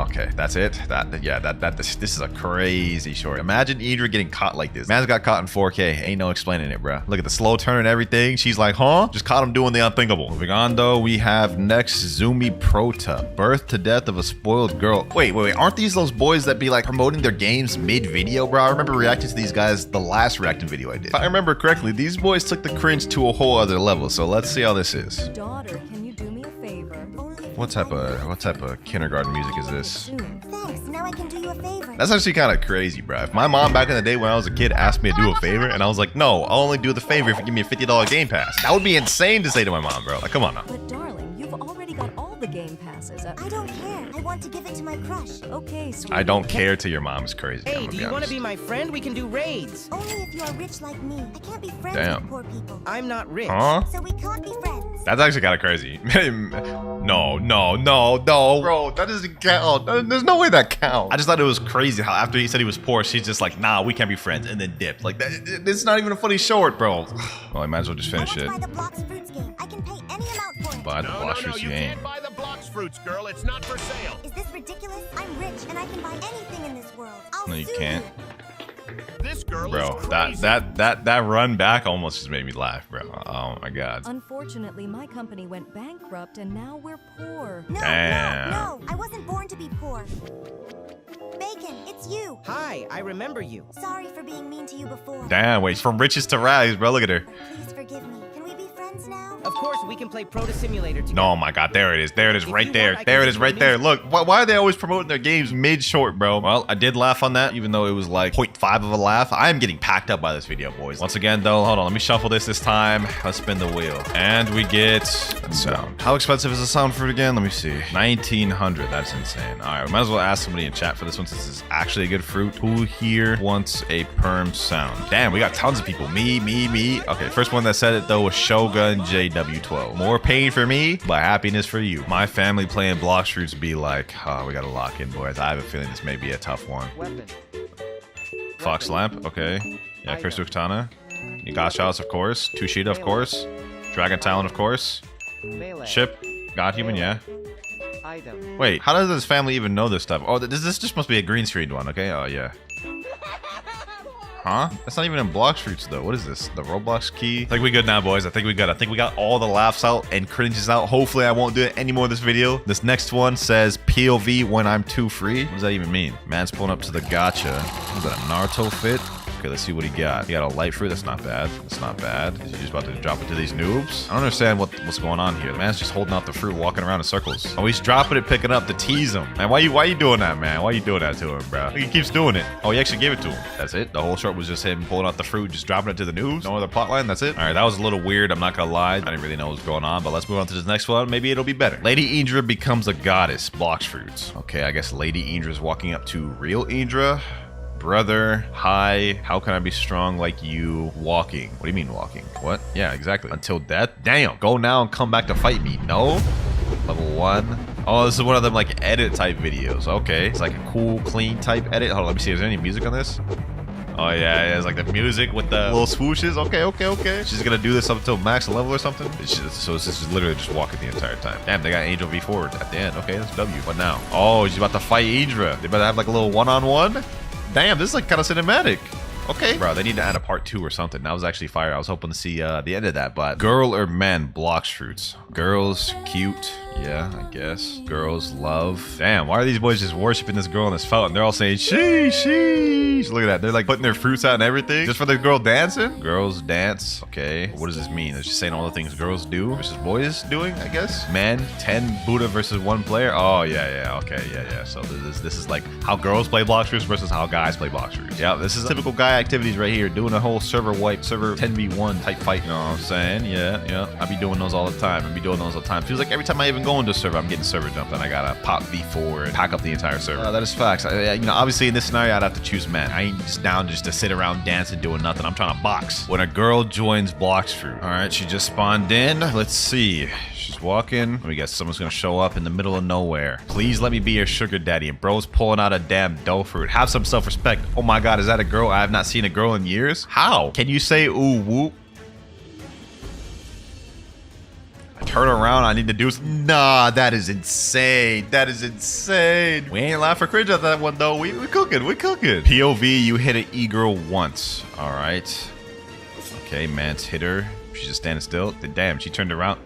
Speaker 1: Okay, that's it. This is a crazy short. Imagine Idra getting caught like this. Man's got caught in 4K. Ain't no explaining it, bro. Look at the slow turn and everything. She's like, huh? Just caught him doing the unthinkable. Moving on, though, we have next Zumi Prota. Birth to death of a spoiled girl. Wait. Aren't these those boys that be like promoting their games mid-video, bro? I remember reacting to these guys the last reacting video I did. If I remember correctly, these boys took the cringe to a whole other level. So let's see how this is.
Speaker 7: Daughter, can you do me a favor?
Speaker 1: What type of kindergarten music is this?
Speaker 6: Thanks, now I can do you a favor.
Speaker 1: That's actually kind of crazy, bro. If my mom back in the day when I was a kid asked me to do a favor and I was like, no, I'll only do the favor if you give me a $50 game pass. That would be insane to say to my mom, bro. Like, come on now.
Speaker 7: But darling, you've already got all the game passes.
Speaker 6: I don't care. I want to give it to my crush.
Speaker 7: Okay, sweetie.
Speaker 1: I don't care to your mom is crazy.
Speaker 8: Hey, do you want to be my friend? We can do raids.
Speaker 6: Only if you are rich like me. I can't be friends
Speaker 1: Damn.
Speaker 6: with poor people.
Speaker 8: I'm not rich.
Speaker 1: Huh?
Speaker 6: So we can't be friends.
Speaker 1: That's actually kind of crazy. No, bro. That doesn't count. There's no way that counts. I just thought it was crazy how after he said he was poor, she's just like, nah, we can't be friends, and then dipped. Like, it's not even a funny short, bro. Well, I might as well just finish it.
Speaker 6: Buy the Blox fruits game. I can pay any amount for it.
Speaker 1: Buy the Blox fruits
Speaker 9: you
Speaker 1: game.
Speaker 9: can't buy the Blox fruits, girl. It's not for sale.
Speaker 6: Is this ridiculous? I'm rich and I can buy anything in this world. I'll
Speaker 1: No, you
Speaker 6: sue
Speaker 1: can't.
Speaker 9: This girl
Speaker 1: Bro,
Speaker 9: is crazy.
Speaker 1: that run back almost just made me laugh, bro. Oh my god.
Speaker 7: Unfortunately, my company went bankrupt and now we're poor.
Speaker 6: No,
Speaker 1: Damn.
Speaker 6: no. I wasn't born to be poor. Bacon, it's you.
Speaker 8: Hi, I remember you.
Speaker 6: Sorry for being mean to you before.
Speaker 1: Damn, wait, from riches to rags, bro. Look at her.
Speaker 6: Please forgive me. Can we be friends now?
Speaker 8: Of course, we can play Proto Simulator together.
Speaker 1: No, my god, there it is. There it is,
Speaker 8: If
Speaker 1: right
Speaker 8: you
Speaker 1: there.
Speaker 8: want, I
Speaker 1: There
Speaker 8: can
Speaker 1: it is,
Speaker 8: give you
Speaker 1: right
Speaker 8: a
Speaker 1: there.
Speaker 8: new-
Speaker 1: Look, why are they always promoting their games mid-short, bro? Well, I did laugh on that, even though it was like 0.5 of a laugh. I am getting packed up by this video, boys. Once again, though, hold on. Let me shuffle this time. Let's spin the wheel. And we get a sound. How expensive is the sound fruit again? Let me see. 1,900. That's insane. All right, we might as well ask somebody in chat for this one since it's actually a good fruit. Who here wants a perm sound? Damn, we got tons of people. Me. Okay, first one that said it, though, was Shogun JW12. More pain for me, but happiness for you. My family playing Blox fruits be like, oh, we gotta lock in, boys. I have a feeling this may be a tough one.
Speaker 5: Weapon.
Speaker 1: Fox Lamp, okay. Yeah, Crystal Katana. Nigashas, of course. Tushita, of course. Dragon Talon, of course.
Speaker 5: Melee.
Speaker 1: Ship. God Human, yeah.
Speaker 5: Item.
Speaker 1: Wait, how does this family even know this stuff? Oh, this just must be a green screen one, okay? Oh, yeah. Huh? That's not even in Blox fruits, though. What is this? The Roblox key? I think we good now, boys. I think we good. I think we got all the laughs out and cringes out. Hopefully, I won't do it anymore this video. This next one says POV when I'm too free. What does that even mean? Man's pulling up to the gotcha. Is that a Naruto fit? Okay, let's see what he got. He got a light fruit. That's not bad. That's not bad. Is he just about to drop it to these noobs? I don't understand what's going on here. The man's just holding out the fruit, walking around in circles. Oh, he's dropping it, picking up to tease him. Man, why you doing that, man? Why you doing that to him, bro? He keeps doing it. Oh, he actually gave it to him. That's it. The whole short was just him pulling out the fruit, just dropping it to the noobs. No other plotline. That's it. All right, that was a little weird. I'm not gonna lie. I didn't really know what was going on, but let's move on to this next one. Maybe it'll be better. Lady Indra becomes a goddess. Blox fruits. Okay, I guess Lady Indra's walking up to real Indra. Brother, hi, how can I be strong like you? Walking. What do you mean walking? What? Yeah, exactly. Until death? Damn. Go now and come back to fight me. No? Level 1. Oh, this is one of them like edit type videos. Okay. It's like a cool, clean type edit. Hold on, let me see. Is there any music on this? Oh, yeah, it's like the music with the little swooshes. Okay. She's gonna do this up until max level or something? So it's just literally just walking the entire time. Damn, they got Angel V forward at the end. Okay, that's W. What now? Oh, she's about to fight Indra. They about to have like a little one-on-one? Damn, this is like kind of cinematic. Okay. Bro, they need to add a part 2 or something. That was actually fire. I was hoping to see the end of that, but girl or man, Blox fruits. Girls, cute. Yeah, I guess. Girls, love. Damn, why are these boys just worshiping this girl in this fountain? They're all saying, sheesh. Look at that. They're like putting their fruits out and everything just for the girl dancing. Girls dance. Okay. What does this mean? It's just saying all the things girls do versus boys doing, I guess. Man, 10 Buddha versus 1 player. Oh, yeah. Okay, yeah. So this is like how girls play Blox fruits versus how guys play Blox fruits. Yeah, this is typical guy activities right here. Doing a whole server wipe, server 10v1 type fight. You know what I'm saying? Yeah. I be doing those all the time. Feels like every time I even go into a server, I'm getting server jumped and I gotta pop V4 and pack up the entire server. That is facts. Obviously in this scenario, I'd have to choose men. I ain't just down just to sit around dancing doing nothing. I'm trying to box. When a girl joins Blox fruit. All right, she just spawned in. Let's see. She's walking. Let me guess, someone's gonna show up in the middle of nowhere. Please let me be your sugar daddy. And bro's pulling out a damn dough fruit. Have some self-respect. Oh my god, is that a girl? I have not seen a girl in years. How? Can you say ooh whoop? turn around. I need to do. Nah, that is insane. That is insane. We ain't laugh or cringe at that one though. We cooking. We cooking. POV, you hit an e-girl once. All right. Okay, man's hit her. She's just standing still. Damn, she turned around.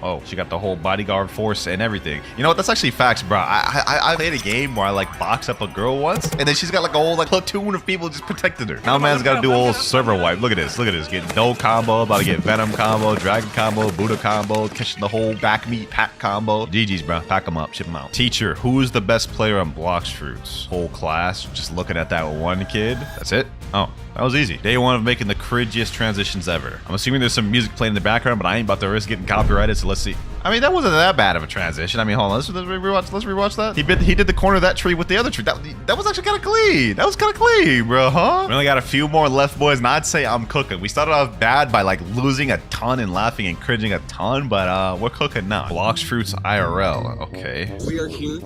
Speaker 1: Oh, she got the whole bodyguard force and everything. You know what? That's actually facts, bro. I played a game where I like boxed up a girl once, and then she's got like a whole like platoon of people just protecting her. Now man's got to do a whole server wipe. Look at this. Look at this. Getting dough combo, about to get venom combo, dragon combo, Buddha combo, catching the whole back meat pack combo. GG's, bro. Pack them up, ship them out. Teacher, who's the best player on Blox Fruits? Whole class just looking at that one kid. That's it. Oh, that was easy. Day one of making the cringiest transitions ever. I'm assuming there's some music playing in the background, but I ain't about to risk getting copyrighted, so let's see. I mean, that wasn't that bad of a transition. I mean, hold on. Let's rewatch that. He did the corner of that tree with the other tree. That was actually kind of clean. That was kind of clean, bro, huh? We only got a few more left, boys, and I'd say I'm cooking. We started off bad by like losing a ton and laughing and cringing a ton, but we're cooking now. Blox Fruits IRL. Okay.
Speaker 10: We are here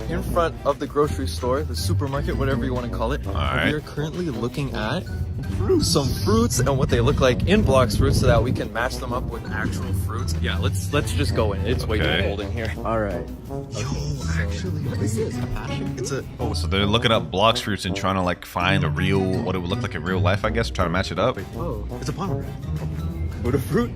Speaker 10: in front of the grocery store, the supermarket, whatever you want to call it.
Speaker 1: All right.
Speaker 10: We are currently looking at some fruits and what they look like in Blox Fruits so that we can match them up with actual fruits. Yeah, let's just go in. It's way too cold in here. All right. Actually, what is this? A passion? It's a...
Speaker 1: Oh, so they're looking up Blox Fruits and trying to like find a real, what it would look like in real life, I guess, trying to match it up.
Speaker 10: Whoa, it's a pomegranate. Buddha fruit?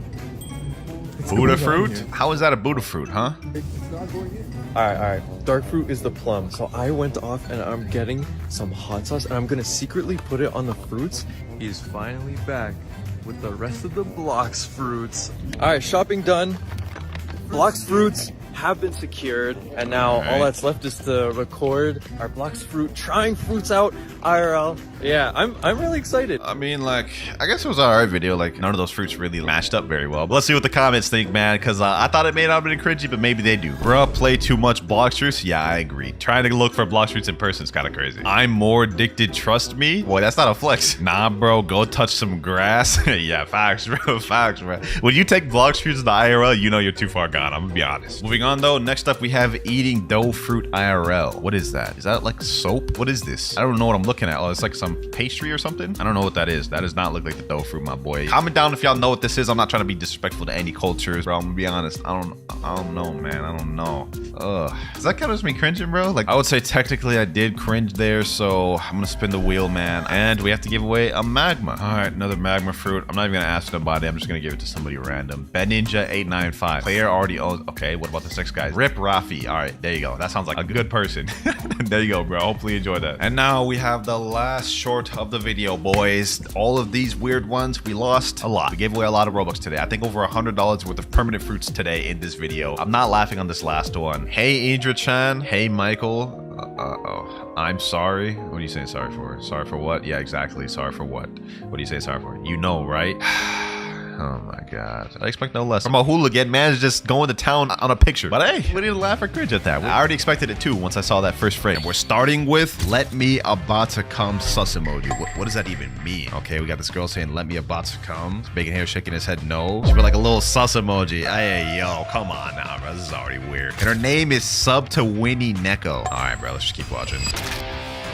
Speaker 1: Buddha fruit? How is that a Buddha fruit, huh?
Speaker 10: It's not going in. All right. Dark fruit is the plum. So I went off and I'm getting some hot sauce and I'm gonna secretly put it on the fruits. He's finally back with the rest of the Blox Fruits. All right, shopping done. Blox Fruits have been secured, and now all that's left is to record our Blox Fruit trying fruits out IRL. Yeah, I'm really excited.
Speaker 1: I mean, like, I guess it was an alright video. Like, none of those fruits really matched up very well. But let's see what the comments think, man, because I thought it may not have been cringy, but maybe they do. Bruh, play too much Blox Fruits? Yeah, I agree. Trying to look for Blox Fruits in person is kind of crazy. I'm more addicted, trust me. Boy, that's not a flex. Nah, bro, go touch some grass. Yeah, facts, bro, facts, bro. When you take Blox Fruits to the IRL, you know you're too far gone. I'm gonna be honest. Moving on, though, next up we have eating dough fruit IRL. What is that? Is that like soap? What is this? I don't know what I'm looking at. Oh, it's like some pastry or something. I don't know what that is. That does not look like the dough fruit, my boy. Comment down if y'all know what this is. I'm not trying to be disrespectful to any cultures, bro. I'm gonna be honest. I don't know, man. I don't know. Ugh. Does that count as me cringing, bro? Like, I would say technically I did cringe there, so I'm gonna spin the wheel, man. And we have to give away a magma. All right, another magma fruit. I'm not even gonna ask nobody. I'm just gonna give it to somebody random. BedNinja895. Player already owns. Okay, what about this next guy? Rip Rafi. All right, there you go. That sounds like a good person. There you go, bro. Hopefully you enjoyed that. And now we have the last short of the video, boys. All of these weird ones, we lost a lot. We gave away a lot of Robux today. I think over $100 worth of permanent fruits today in this video. I'm not laughing on this last one. Hey, Indra Chan. Hey, Michael. I'm sorry. What are you saying sorry for? Sorry for what? Yeah, exactly. Sorry for what? What are you saying sorry for? You know, right? Oh my god. I expect no less from a hooligan. Man's just going to town on a picture. But hey, we didn't laugh or cringe at that. I already expected it too once I saw that first frame. And we're starting with let me about to come sus emoji. What does that even mean? Okay, we got this girl saying let me about to come. Bacon hair shaking his head no. She's like a little sus emoji. Hey, yo, come on now, bro. This is already weird. And her name is sub to Winnie Neko. All right, bro. Let's just keep watching.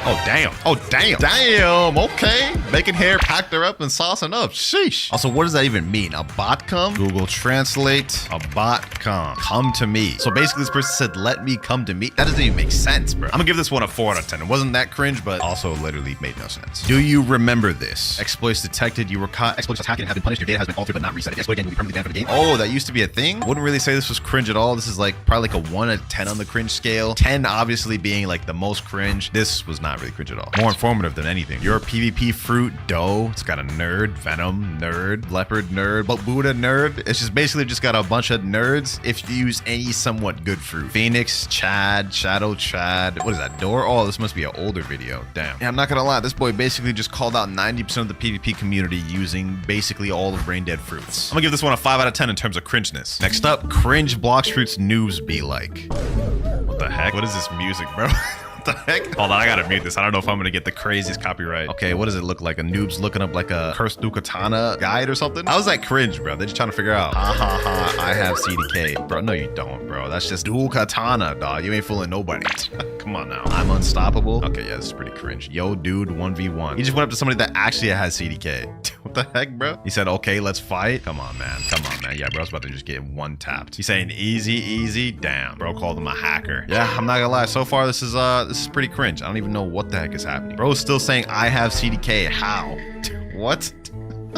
Speaker 1: Oh, damn. Oh, damn. Damn. Okay. Bacon hair packed her up and saucing up. Sheesh. Also, what does that even mean? A bot come? Google Translate. A bot come. Come to me. So basically, this person said, let me come to me. That doesn't even make sense, bro. I'm gonna give this one a 4 out of 10. It wasn't that cringe, but also literally made no sense. Do you remember this? Exploits detected. You were caught. Exploits attacking and have been punished. Your data has been altered but not reset. Exploit again will be permanently banned from the game. Oh, that used to be a thing? Wouldn't really say this was cringe at all. This is like probably like a 1 out of 10 on the cringe scale. 10 obviously being like the most cringe. This was not really cringe at all. More informative than anything. Your PvP fruit dough. It's got a nerd, venom, nerd, leopard, nerd, but Buddha nerd. It's just basically just got a bunch of nerds if you use any somewhat good fruit. Phoenix, Chad, Shadow Chad. What is that, door? Oh, this must be an older video. Damn. Yeah, I'm not gonna lie. This boy basically just called out 90% of the PvP community using basically all of brain dead fruits. I'm gonna give this one a 5 out of 10 in terms of cringeness. Next up, cringe Blox Fruits noobs be like. What the heck? What is this music, bro? What the heck? Hold on, I gotta mute this. I don't know if I'm gonna get the craziest copyright. Okay, what does it look like? A noob's looking up like a Cursed through Katana guide or something? How was that cringe, bro? They're just trying to figure out. Ha ha ha, I have CDK. Bro, no you don't, bro. That's just dual katana, dog. You ain't fooling nobody. Come on now. I'm unstoppable. Okay, yeah, this is pretty cringe. Yo, dude, 1v1. He just went up to somebody that actually has CDK. What the heck, bro? He said, okay, let's fight. Come on, man. Come on, man. Yeah, bro's about to just get one tapped. He's saying easy, easy. Damn, bro called him a hacker. Yeah, I'm not gonna lie. So far, this is pretty cringe. I don't even know what the heck is happening. Bro's still saying I have CDK. How? What?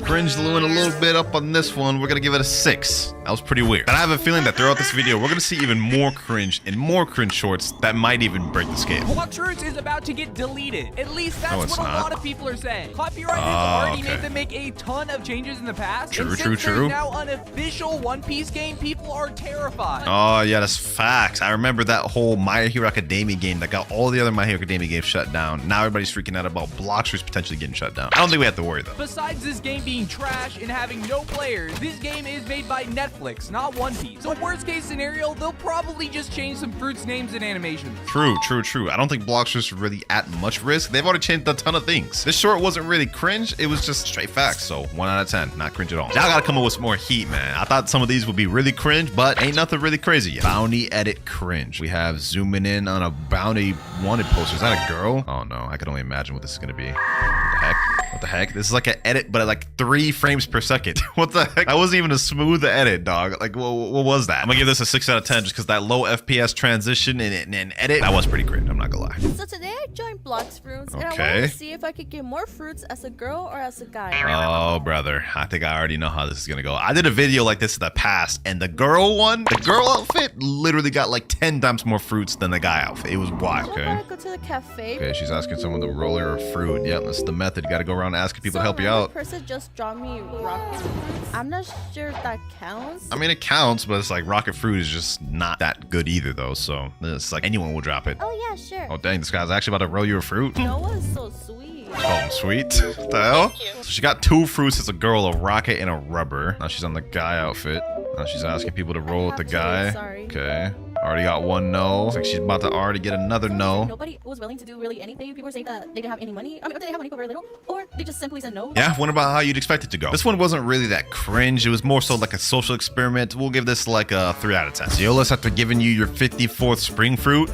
Speaker 1: Cringe Lewin a little bit up on this one. We're gonna give it a 6. That was pretty weird. And I have a feeling that throughout this video, we're gonna see even more cringe and more cringe shorts that might even break the scale.
Speaker 4: Blox is about to get deleted. At least that's what a lot of people are saying. Copyright has already made them make a ton of changes in the past.
Speaker 1: True,
Speaker 4: and
Speaker 1: true,
Speaker 4: since
Speaker 1: true.
Speaker 4: there's now an official One Piece game, people are terrified.
Speaker 1: Oh, yeah, that's facts. I remember that whole My Hero Academia game that got all the other My Hero Academia games shut down. Now everybody's freaking out about Blox potentially getting shut down. I don't think we have to worry, though.
Speaker 4: Besides this game being trash and having no players, this game is made by Netflix, not One Piece. So worst case scenario, they'll probably just change some fruits names and animations.
Speaker 1: True, true, true. I don't think Blox is really at much risk. They've already changed a ton of things. This short wasn't really cringe. It was just straight facts. So 1 out of 10, not cringe at all. Y'all gotta come up with some more heat, man. I thought some of these would be really cringe, but ain't nothing really crazy yet. Bounty edit cringe. We have zooming in on a bounty wanted poster. Is that a girl? Oh no, I can only imagine what this is gonna be. What the heck? What the heck? This is like an edit, but at like 3 frames per second. What the heck? That wasn't even a smooth edit, dog. Like, what was that? I'm gonna give this a 6 out of 10 just because that low FPS transition and edit, that was pretty cringe. I'm not gonna lie.
Speaker 3: So today I joined Blox Fruits and I
Speaker 1: Okay.
Speaker 3: wanted to see if I could get more fruits as a girl or as a guy.
Speaker 1: Oh, brother. I think I already know how this is gonna go. I did a video like this in the past, and the girl outfit literally got like 10 times more fruits than the guy outfit. It was wild.
Speaker 3: So
Speaker 1: Okay.
Speaker 3: I go to the cafe.
Speaker 1: Okay, she's asking someone to roll her a fruit. Yep, that's the method. You gotta go around asking people to help you
Speaker 3: another
Speaker 1: out.
Speaker 3: person just dropped me rocket fruits. I'm not sure if that counts.
Speaker 1: I mean, it counts, but it's like rocket fruit is just not that good either, though. So it's like anyone will drop it.
Speaker 6: Oh yeah, sure.
Speaker 1: Oh, dang, this guy's actually about to roll you a fruit.
Speaker 3: No one's so sweet.
Speaker 1: Oh, sweet. What the hell? So she got 2 fruits as a girl, a rocket and a rubber. Now she's on the guy outfit. Now she's asking people to roll with the guy.
Speaker 3: Sorry.
Speaker 1: Okay. Already got 1 no. Looks like she's about to already get another no.
Speaker 3: Nobody was willing to do really anything. People were saying that they didn't have any money. I mean, they have money but very little, or they just simply said no.
Speaker 1: Yeah, wonder about how you'd expect it to go. This one wasn't really that cringe. It was more so like a social experiment. We'll give this like a 3 out of 10. Zeolus, after giving you your 54th spring fruit,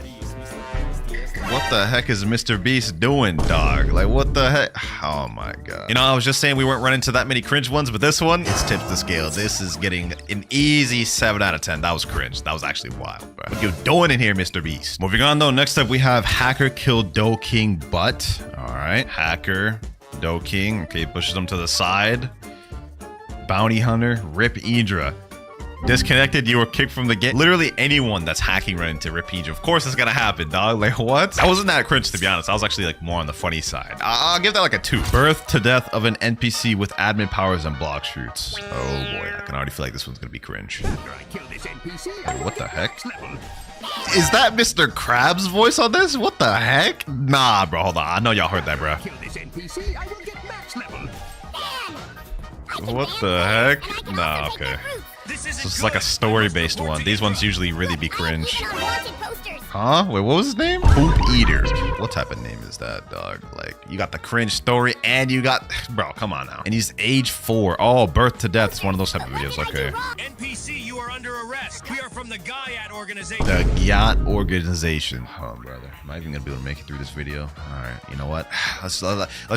Speaker 1: what the heck is Mr. Beast doing, dog? Like, what the heck? Oh my god. You know, I was just saying we weren't running into that many cringe ones, but this one, it's tipped the scale. This is getting an easy 7 out of 10. That was cringe. That was actually wild, bro. What you doing in here, Mr. Beast? Moving on, though. Next up, we have Hacker Kill Do King Butt. All right. Hacker, Do King. Okay, pushes him to the side. Bounty Hunter, Rip Idra. Disconnected, you were kicked from the game. Literally anyone that's hacking right into Rip Idra. Of course it's gonna happen, dog. Like, what? I wasn't that cringe, to be honest. I was actually like more on the funny side. I'll give that like a 2. Birth to death of an NPC with admin powers and block shoots. Oh boy, I can already feel like this one's gonna be cringe. What the heck? Is that Mr. Krabs' voice on this? What the heck? Nah, bro, hold on. I know y'all heard that, bro. What the heck? Nah, okay. So it's like a story-based one. These ones usually really be cringe. Huh? Wait, what was his name? Poop Eater. What type of name is that, dog? Like, you got the cringe story and you got... Bro, come on now. And he's age 4. Oh, birth to death. It's one of those type of videos. Okay.
Speaker 9: NPC, you are under arrest. We are from the Gaiat organization.
Speaker 1: The Gaiat organization. Oh, brother. Am I even gonna be able to make it through this video? All right. You know what? Let's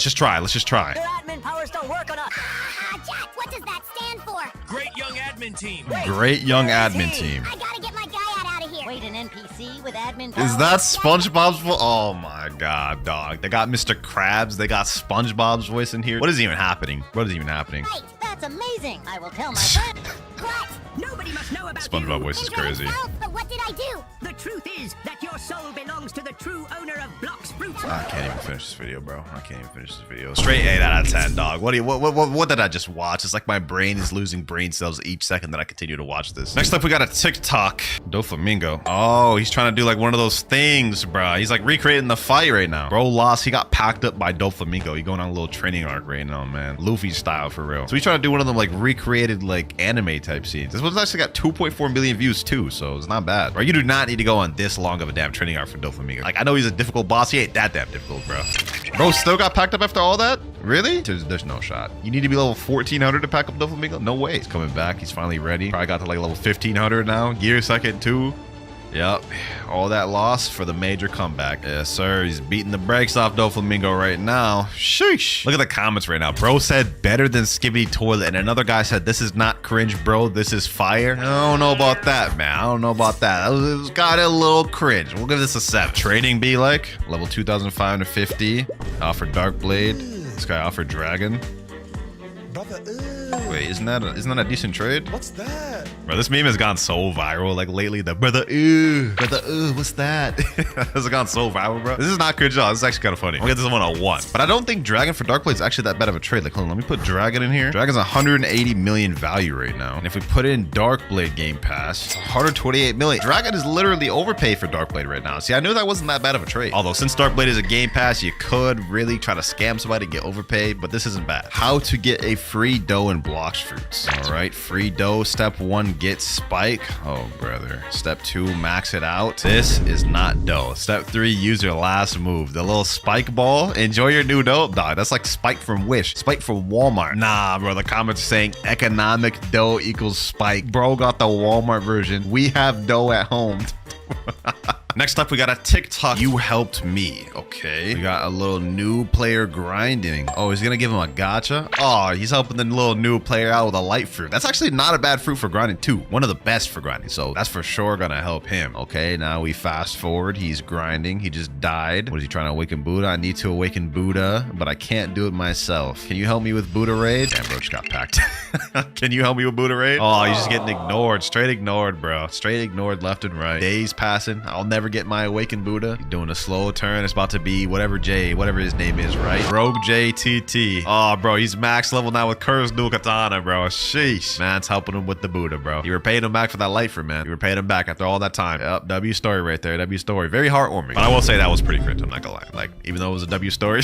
Speaker 1: just try. Let's just try.
Speaker 8: Your admin powers don't work on us.
Speaker 6: Jack, what does that stand for?
Speaker 9: Great young admin team.
Speaker 1: Great young admin team.
Speaker 6: I gotta get my guy out of here.
Speaker 8: Wait, an NPC with admin
Speaker 1: Is
Speaker 8: powers?
Speaker 1: that SpongeBob's voice? Oh my god, dog. They got Mr. Krabs. They got SpongeBob's voice in here. What is even happening? What is even happening?
Speaker 6: Great, that's amazing. I will tell my friend. What?
Speaker 8: Nobody must know about
Speaker 1: SpongeBob voice is crazy.
Speaker 6: But what did I do?
Speaker 8: The truth is that your soul belongs to the true owner of Blox Fruit.
Speaker 1: I can't even finish this video, bro. I can't even finish this video. Straight 8 out of 10, dog. What did I just watch? It's like my brain is losing brain cells each second that I continue to watch this. Next up, we got a TikTok. Doflamingo. Oh, he's trying to do like one of those things, bro. He's like recreating the fight right now. Bro lost. He got packed up by Doflamingo. He going on a little training arc right now, man. Luffy style for real. So he's trying to do one of them like recreated like anime type scenes. This one's actually got 2.4 million views too, so it's not bad. Bro, you do not need to go go on this long of a damn training arc for Doflamingo. Like, I know he's a difficult boss. He ain't that damn difficult, bro. Bro still got packed up after all that? Really? There's no shot. You need to be level 1400 to pack up Doflamingo? No way. He's coming back. He's finally ready. Probably got to like level 1500 now. Gear second too. Yep, all that loss for the major comeback. Yes, sir. He's beating the brakes off Doflamingo right now. Sheesh. Look at the comments right now. Bro said better than Skibbity Toilet, and another guy said this is not cringe, bro. This is fire. I don't know about that, man. I don't know about that. It got a little cringe. We'll give this a 7. Trading be like level 2,550. Offered Dark Blade. This guy offered Dragon. Wait, isn't that a decent trade?
Speaker 10: What's that?
Speaker 1: Bro, this meme has gone so viral like lately. The brother, what's that? This has gone so viral, bro. This is not cringe at all. This is actually kind of funny. I'll get this one on 1. But I don't think Dragon for Dark Blade is actually that bad of a trade. Like, hold on, let me put Dragon in here. Dragon's 180 million value right now. And if we put in Dark Blade Game Pass, it's 128 million. Dragon is literally overpaid for Dark Blade right now. See, I knew that wasn't that bad of a trade. Although since Dark Blade is a Game Pass, you could really try to scam somebody to get overpaid, but this isn't bad. How to get a free dough and Blox fruits. All right, free dough. Step 1, get spike. Oh, brother. Step 2, max it out. This is not dough. Step 3, use your last move. The little spike ball. Enjoy your new dough. Dog, that's like spike from Wish. Spike from Walmart. Nah, bro. The comments saying economic dough equals spike. Bro got the Walmart version. We have dough at home. Next up, we got a TikTok. You helped me. Okay. We got a little new player grinding. Oh, he's gonna give him a gacha. Oh, he's helping the little new player out with a light fruit. That's actually not a bad fruit for grinding too. One of the best for grinding. So that's for sure gonna help him. Okay, now we fast forward. He's grinding. He just died. What is he trying to awaken Buddha? I need to awaken Buddha, but I can't do it myself. Can you help me with Buddha raid? Damn, bro, just got packed. Can you help me with Buddha raid? Oh, he's just getting ignored. Straight ignored, bro. Straight ignored left and right. Days passing. I'll never get my awakened Buddha. He's doing a slow turn. It's about to be whatever his name is, right? Rogue JTT. Oh, bro, he's max level now with Cursed Dual Katana, bro. Sheesh. Man's helping him with the Buddha, bro. You were paying him back for that light fruit, man. You were paying him back after all that time. Yep, W story right there. W story. Very heartwarming. But I will say that was pretty cringe. I'm not gonna lie. Like, even though it was a W story.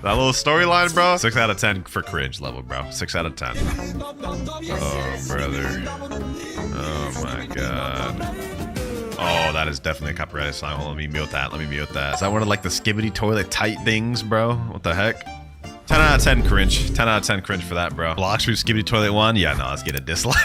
Speaker 1: That little storyline, bro. 6 out of 10 for cringe level, bro. 6 out of 10. Oh, brother. Oh, my God. Oh, that is definitely a copyrighted song. Hold on, let me mute that. Let me mute that. Is that one of like the Skibbity Toilet tight things, bro? What the heck? 10 out of 10 cringe. 10 out of 10 cringe for that, bro. Blox Fruits Skibbity Toilet 1? Yeah, no, let's get a dislike.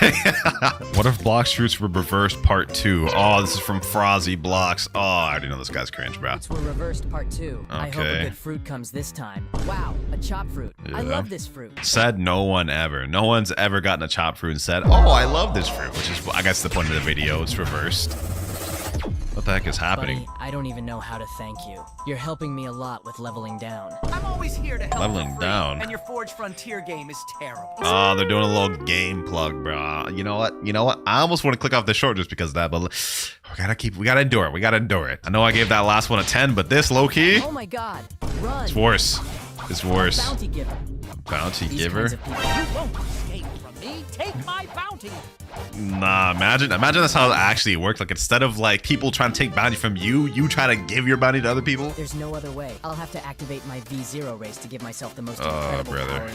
Speaker 1: What if Blox Fruits were reversed part 2? Oh, this is from Frozzy Blox. Oh, I already know this guy's cringe, bro.
Speaker 11: Fruits were reversed part 2. I hope a good fruit comes this time. Wow, a chop fruit. Yeah. I love this fruit.
Speaker 1: Said no one ever. No one's ever gotten a chop fruit and said, oh, I love this fruit, which is, I guess, the point of the video. It's reversed. What the heck is happening?
Speaker 11: Buddy, I don't even know how to thank you. You're helping me a lot with leveling down.
Speaker 8: I'm always here to help.
Speaker 1: Leveling down?
Speaker 8: And your Forge Frontier game is terrible.
Speaker 1: Oh, they're doing a little game plug, bro. You know what? I almost want to click off the short just because of that, but we gotta endure it. We gotta endure it. I know I gave that last one a 10, but this low key.
Speaker 11: Oh my God! Run.
Speaker 1: It's worse. It's worse.
Speaker 11: Bounty giver.
Speaker 1: Bounty giver.
Speaker 8: You won't escape from me. Take my bounty.
Speaker 1: Nah, imagine that's how it actually works. Like, instead of like people trying to take bounty from you, you try to give your bounty to other people.
Speaker 11: There's no other way. I'll have to activate my V0 race to give myself the most incredible power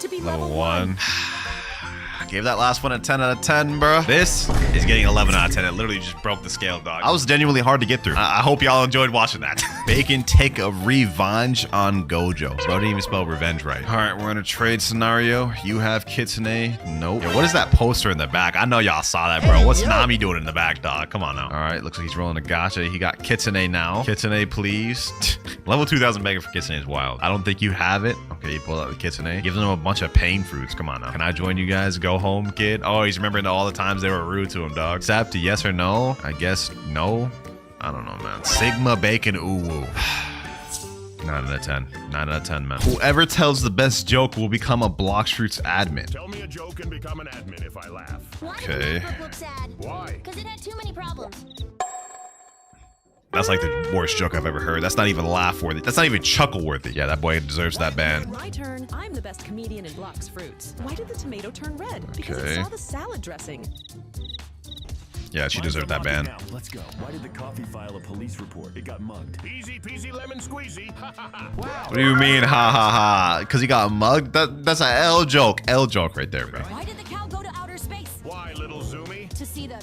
Speaker 11: to be level 1.
Speaker 1: I gave that last one a 10 out of 10, bro. This is getting 11 out of 10. It literally just broke the scale, dog. I was genuinely hard to get through. I hope y'all enjoyed watching that. Bacon take a revenge on Gojo. Bro didn't even spell revenge right. All right, we're in a trade scenario. You have Kitsune. Nope. Yo, what is that poster in the back? I know y'all saw that, bro. What's Nami doing in the back, dog? Come on now. All right, looks like he's rolling a gacha. He got Kitsune now. Kitsune, please. Level 2,000 mega for Kitsune is wild. I don't think you have it. Okay, you pull out the Kitsune. Gives them a bunch of pain fruits. Come on now. Can I join you guys? Go home, kid. Oh, he's remembering all the times they were rude to him, dog. Accept, yes or no? I guess no. I don't know, man. Sigma Bacon Uwu. 9 out of 10. 9 out of 10, man. Whoever tells the best joke will become a Blox Fruits admin.
Speaker 9: Tell me a joke and become an admin if I laugh.
Speaker 1: Okay.
Speaker 9: Why?
Speaker 6: Because it had too many problems.
Speaker 1: That's like the worst joke I've ever heard. That's not even laugh worthy. That's not even chuckle worthy. Yeah, that boy deserves that ban.
Speaker 12: My turn. I'm the best comedian in Blox Fruits. Why did the tomato turn red? Because it saw the salad dressing.
Speaker 1: Yeah, she deserved that ban.
Speaker 13: Let's go. Why did the coffee file a police report? It got mugged.
Speaker 9: Easy peasy lemon squeezy.
Speaker 1: Wow. What do you mean, ha ha ha? Because he got mugged? That's an L joke. L joke right there, bro.
Speaker 6: Why did the cow go to outer space?
Speaker 9: Why, little Zoomy?
Speaker 6: To see the...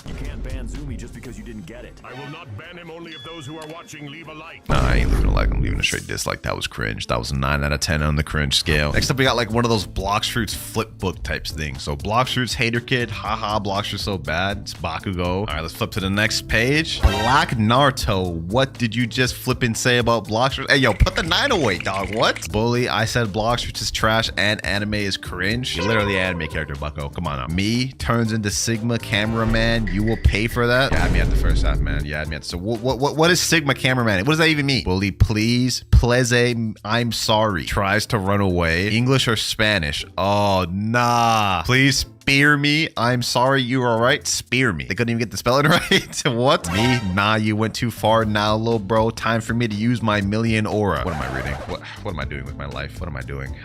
Speaker 13: You can't ban Zumi just because you didn't get it.
Speaker 9: I will not ban him. Only if those who are watching leave a like.
Speaker 1: Nah, I ain't leaving a like. I'm leaving a straight dislike. That was cringe. That was a 9 out of 10 on the cringe scale. Next up, we got like one of those Blox Fruits flip book types things. So Blox Fruits hater kid. Haha, Blox are so bad. It's Bakugo. All right, let's flip to the next page. Black Naruto. What did you just flip and say about Blox Fruits? Hey, yo, put the 9 away, dog. What? Bully, I said Blox Fruits is trash and anime is cringe. You're literally an anime character, Bucko. Come on now. Me turns into Sigma cameraman. You will pay for that? Yeah, me at the first half, man. Yeah, me at the... So what is Sigma cameraman? What does that even mean? Bully, please. Pleze, I'm sorry. Tries to run away. English or Spanish? Oh, nah. Please spear me. I'm sorry. You are right. Spear me. They couldn't even get the spelling right. What? Me? Nah, you went too far now, little bro. Time for me to use my million aura. What am I reading? What am I doing with my life? What am I doing?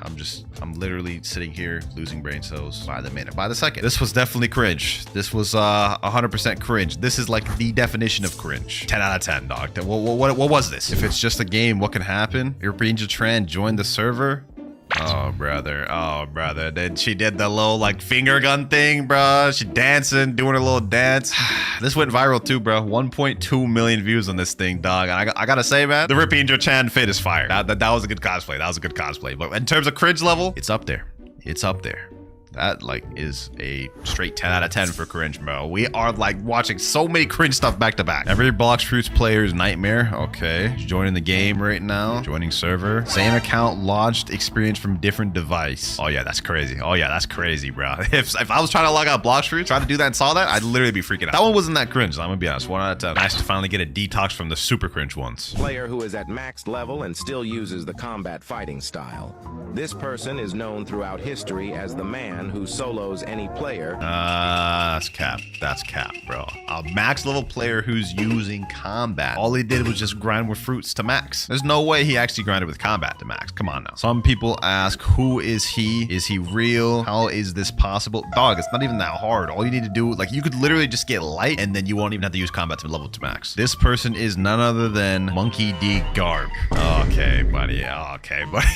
Speaker 1: I'm literally sitting here losing brain cells by the minute, by the second. This was definitely cringe. This was 100% cringe. This is like the definition of cringe. 10 out of 10, dog. What was this? If it's just a game, what can happen? European Jatran joined the server. Oh, brother. Oh, brother. Then she did the little, like, finger gun thing, bro. She dancing, doing her little dance. This went viral, too, bro. 1.2 million views on this thing, dog. And I gotta say, man, the Ripinjo Chan fit is fire. That was a good cosplay. That was a good cosplay. But in terms of cringe level, it's up there. It's up there. That, like, is a straight 10 out of 10 for cringe, bro. We are, like, watching so many cringe stuff back to back. Every Blox Fruits player's nightmare. Okay. Joining the game right now. Joining server. Same account launched experience from different device. Oh, yeah, that's crazy. Oh, yeah, that's crazy, bro. If I was trying to log out Blox Fruits, trying to do that and saw that, I'd literally be freaking out. That one wasn't that cringe, I'm gonna be honest. 1 out of 10. Nice to finally get a detox from the super cringe ones.
Speaker 14: Player who is at max level and still uses the combat fighting style. This person is known throughout history as the man who solos any player.
Speaker 1: That's cap. That's cap, bro. A max level player who's using combat. All he did was just grind with fruits to max. There's no way he actually grinded with combat to max. Come on now. Some people ask, who is he? Is he real? How is this possible? Dog, it's not even that hard. All you need to do, like, you could literally just get light and then you won't even have to use combat to level to max. This person is none other than Monkey D. Garb. Okay, buddy. Okay, buddy.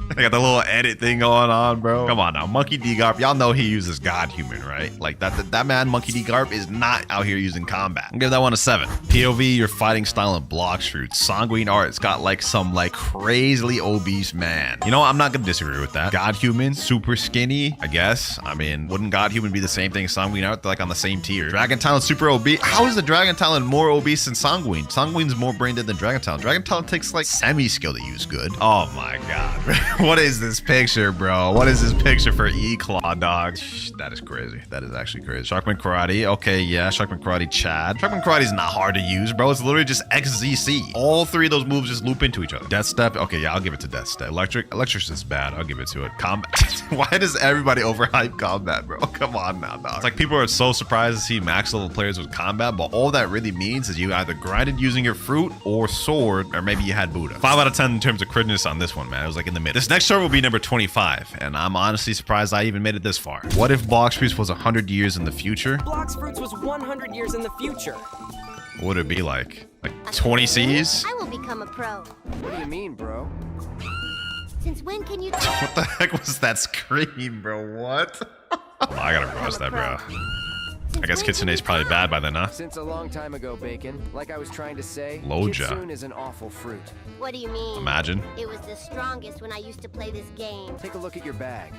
Speaker 1: I got the little edit thing going on, bro. Come on now. Monkey D. Garb. Y'all know he uses God Human, right? Like that man, Monkey D. Garb, is not out here using combat. I'll give that one a 7. POV, your fighting style in Blox Fruits. Sanguine art. It's got like some like crazily obese man. You know what? I'm not gonna disagree with that. God Human, super skinny, I guess. I mean, wouldn't God Human be the same thing as Sanguine art? They're like on the same tier. Dragon Talon, super obese. How is the Dragon Talon more obese than Sanguine? Sanguine's more brain dead than Dragon Talon. Dragon Talon takes like semi-skill to use good. Oh my god. What is this picture, bro? What is this picture for E-Claw, dog? That is crazy. That is actually crazy. Sharkman Karate. Okay, yeah. Sharkman Karate Chad. Sharkman Karate is not hard to use, bro. It's literally just XZC. All 3 of those moves just loop into each other. Death Step. Okay, yeah, I'll give it to Death Step. Electric's is bad. I'll give it to it. Combat. Why does everybody overhype combat, bro? Come on now, dog. It's like people are so surprised to see max level players with combat, but all that really means is you either grinded using your fruit or sword, or maybe you had Buddha. 5 out of 10 in terms of cringeness on this one, man. It was like in the mid. This next server will be number 25, and I'm honestly surprised I even made it this far. What if Blox Fruits was 100 years in the future?
Speaker 11: Blox Fruits was 100 years in the future.
Speaker 1: What would it be like? Like 20 Cs?
Speaker 6: I will become a pro.
Speaker 5: What do you mean, bro?
Speaker 6: Since when can you...
Speaker 1: What the heck was that scream, bro? What? I gotta roast that, bro. I guess Kitsune's probably bad by then, huh?
Speaker 5: Since a long time ago, Bacon. Like I was trying to say,
Speaker 1: Loja.
Speaker 5: Kitsune is an awful fruit.
Speaker 6: What do you mean?
Speaker 1: Imagine.
Speaker 6: It was the strongest when I used to play this game.
Speaker 5: Take a look at your bag.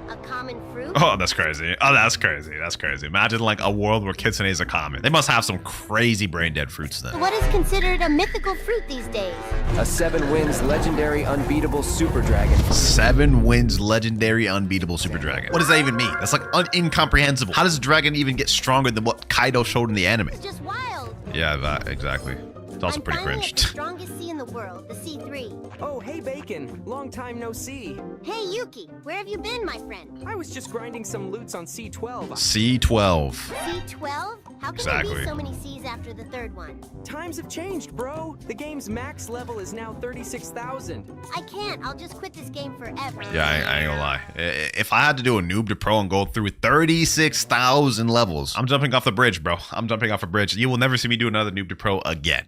Speaker 6: A common fruit?
Speaker 1: Oh, that's crazy. Oh, that's crazy. That's crazy. Imagine like a world where Kitsune's are common. They must have some crazy brain dead fruits then.
Speaker 6: What is considered a mythical fruit these days?
Speaker 5: A 7 wins legendary unbeatable super dragon.
Speaker 1: 7 wins legendary unbeatable super dragon. What does that even mean? That's like incomprehensible. How does a dragon even get stronger than what Kaido showed in the anime?
Speaker 6: It's just wild.
Speaker 1: Yeah, that exactly. It's also pretty cringe.
Speaker 6: The strongest sea in the world, the C3.
Speaker 11: Oh, hey, Bacon. Long time no see.
Speaker 6: Hey, Yuki. Where have you been, my friend?
Speaker 11: I was just grinding some loots on C12.
Speaker 1: C12.
Speaker 6: C12? How can there be so many C's after the 3rd one?
Speaker 11: Times have changed, bro. The game's max level is now 36,000.
Speaker 6: I can't. I'll just quit this game forever.
Speaker 1: Yeah, I ain't gonna lie. If I had to do a noob to pro and go through 36,000 levels, I'm jumping off the bridge, bro. I'm jumping off a bridge. You will never see me do another noob to pro again.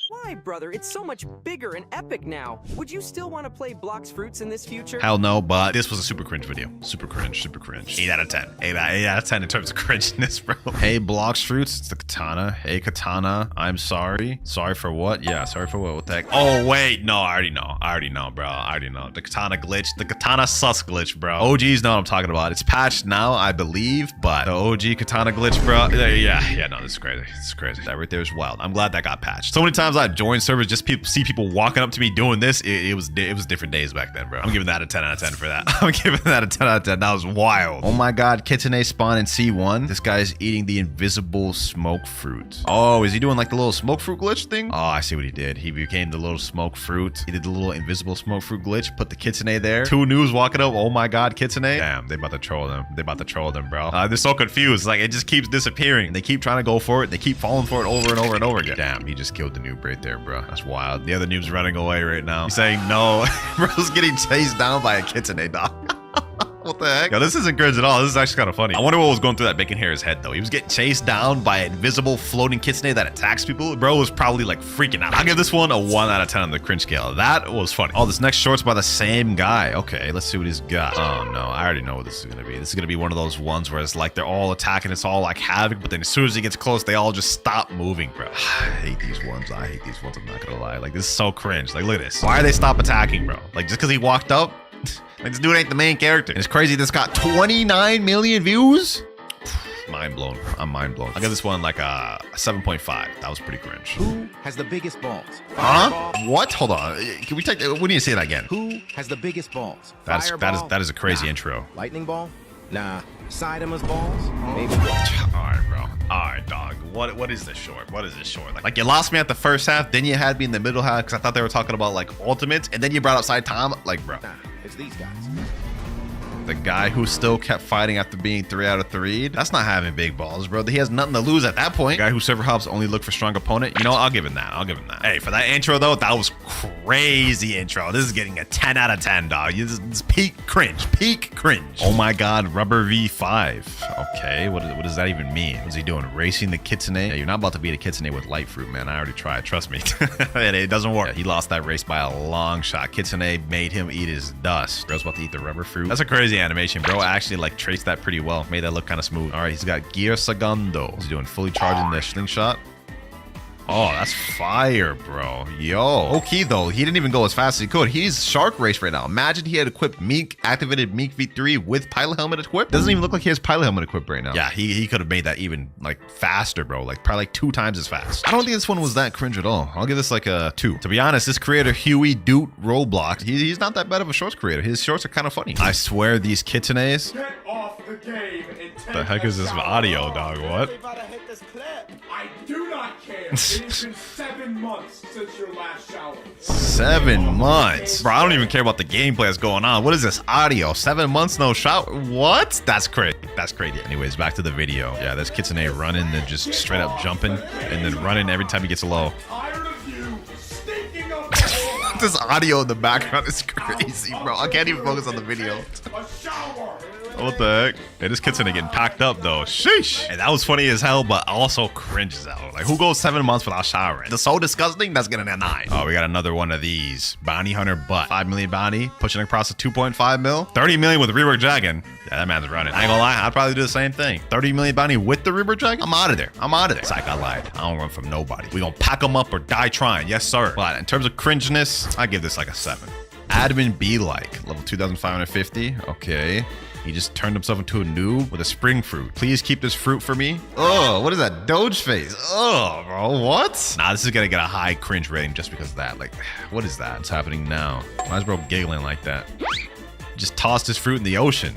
Speaker 11: Why,
Speaker 15: why, brother? It's so much bigger and epic now. Would you still want to play Blox Fruits in this future?
Speaker 1: Hell no, but this was a super cringe video. Super cringe, super cringe. 8 out of 10. 8 out of 10 in terms of cringeness, bro. Hey, Blox Fruits, it's the Katana. Hey, Katana, I'm sorry. Sorry for what? Yeah, sorry for what? What the heck? Oh, wait, no, I already know, bro. I already know. The Katana glitch, the Katana sus glitch, bro. OGs know what I'm talking about. It's patched now, I believe, but the OG Katana glitch, bro. Yeah, no, this is crazy. This is crazy. That right there is wild. I'm glad that got patched. So many times I joined servers, just see people walking up to me doing this. It was different days back then, bro. I'm giving that a 10 out of 10 for that. I'm giving that a 10 out of 10. That was wild. Oh my God, Kitsune spawn in C1. This guy's eating the invisible smoke fruit. Oh, is he doing like the little smoke fruit glitch thing? Oh, I see what he did. He became the little smoke fruit. He did the little invisible smoke fruit glitch. Put the Kitsune there. 2 news walking up. Oh my God, Kitsune. Damn, they about to troll them. They about to troll them, bro. They're so confused. Like, it just keeps disappearing. They keep trying to go for it. They keep falling for it over and over and over again. Damn, he just killed the noob right there, bro. That's wild. The other noob's running away right now. He's saying no. Bro's getting chased down by a Kitsune, dog. What the heck? Yo, this isn't cringe at all. This is actually kind of funny. I wonder what was going through that bacon hair's head, though. He was getting chased down by an invisible floating Kitsune that attacks people. Bro was probably like freaking out. I'll give this one a 1 out of 10 on the cringe scale. That was funny. Oh, this next short's by the same guy. Okay, let's see what he's got. Oh, no. I already know what this is going to be. This is going to be one of those ones where it's like they're all attacking. It's all like havoc, but then as soon as he gets close, they all just stop moving, bro. I hate these ones. I hate these ones. I'm not going to lie. Like, this is so cringe. Like, look at this. Why are they stop attacking, bro? Like, just because he walked up? Like, this dude ain't the main character. It's crazy. This got 29 million views. Mind blown. I'm mind blown. I'll give this one like a 7.5. That was pretty cringe.
Speaker 14: Who has the biggest balls?
Speaker 1: Huh? What? Hold on. Can we take? We need to say that again.
Speaker 14: Who has the biggest balls?
Speaker 1: That is a crazy intro.
Speaker 14: Lightning ball? Nah. Sidema's balls? Maybe.
Speaker 1: All right, bro. All right, dog. What is this short? What is this short? Like you lost me at the first half, then you had me in the middle half because I thought they were talking about like ultimates, and then you brought up Side Tom. Like, bro.
Speaker 14: Nah, it's these guys.
Speaker 1: The guy who still kept fighting after being 3 out of 3. That's not having big balls, bro. He has nothing to lose at that point. The guy who server hops only look for strong opponent. You know, I'll give him that. I'll give him that. Hey, for that intro though, that was crazy intro. This is getting a 10 out of 10, dog. This is peak cringe. Peak cringe. Oh my God, Rubber V5. Okay, what does that even mean? What's he doing? Racing the Kitsune? Yeah, you're not about to beat a Kitsune with light fruit, man. I already tried. Trust me. It doesn't work. Yeah, he lost that race by a long shot. Kitsune made him eat his dust. Bro's about to eat the rubber fruit. That's a crazy animation, bro. Actually like traced that pretty well. Made that look kind of smooth. All right, he's got Gear Segundo. He's doing fully charging the slingshot. Oh, that's fire, bro. Yo. Okay, though. He didn't even go as fast as he could. He's Shark Race right now. Imagine he had equipped Meek, activated Meek V3 with pilot helmet equipped. Doesn't even look like he has pilot helmet equipped right now. Yeah, he could have made that even like faster, bro. Like probably like 2 times as fast. I don't think this one was that cringe at all. I'll give this like a 2. To be honest, this creator, Huey Doot Roblox, he's not that bad of a shorts creator. His shorts are kind of funny. I swear these Kitsunes.
Speaker 16: Get off the game in 10
Speaker 1: The heck is this audio, dog? What?
Speaker 16: I do not care. It has been 7 months since your last shower.
Speaker 1: 7 months? Bro, I don't even care about the gameplay that's going on. What is this audio? 7 months, no shower? What? That's crazy. That's crazy. Anyways, back to the video. Yeah, there's Kitsune running, then just straight up jumping, and then running every time he gets low.
Speaker 16: Tired of you stinking up.
Speaker 1: This audio in the background is crazy, bro. I can't even focus on the video.
Speaker 16: A shower.
Speaker 1: What the heck? Hey, this Kitsune getting packed up though. Sheesh. And that was funny as hell, but also cringe as hell. Like, who goes 7 months without showering? That's so disgusting. That's getting a 9. Oh, we got another one of these. Bounty Hunter butt. 5 million bounty. Pushing across the 2.5 mil. 30 million with Rework Dragon. Yeah, that man's running. I ain't gonna lie. I'd probably do the same thing. 30 million bounty with the Rework Dragon. I'm out of there. I'm out of there. Psych, I lied. I don't run from nobody. We gonna pack them up or die trying. Yes, sir. But in terms of cringeness, I give this like a 7. Admin be like. Level 2,550. Okay. He just turned himself into a noob with a spring fruit. Please keep this fruit for me. Oh, what is that? Doge face. Oh, bro, what? Nah, this is gonna get a high cringe rating just because of that. Like, what is that? What's happening now? Why is bro giggling like that? Just tossed his fruit in the ocean.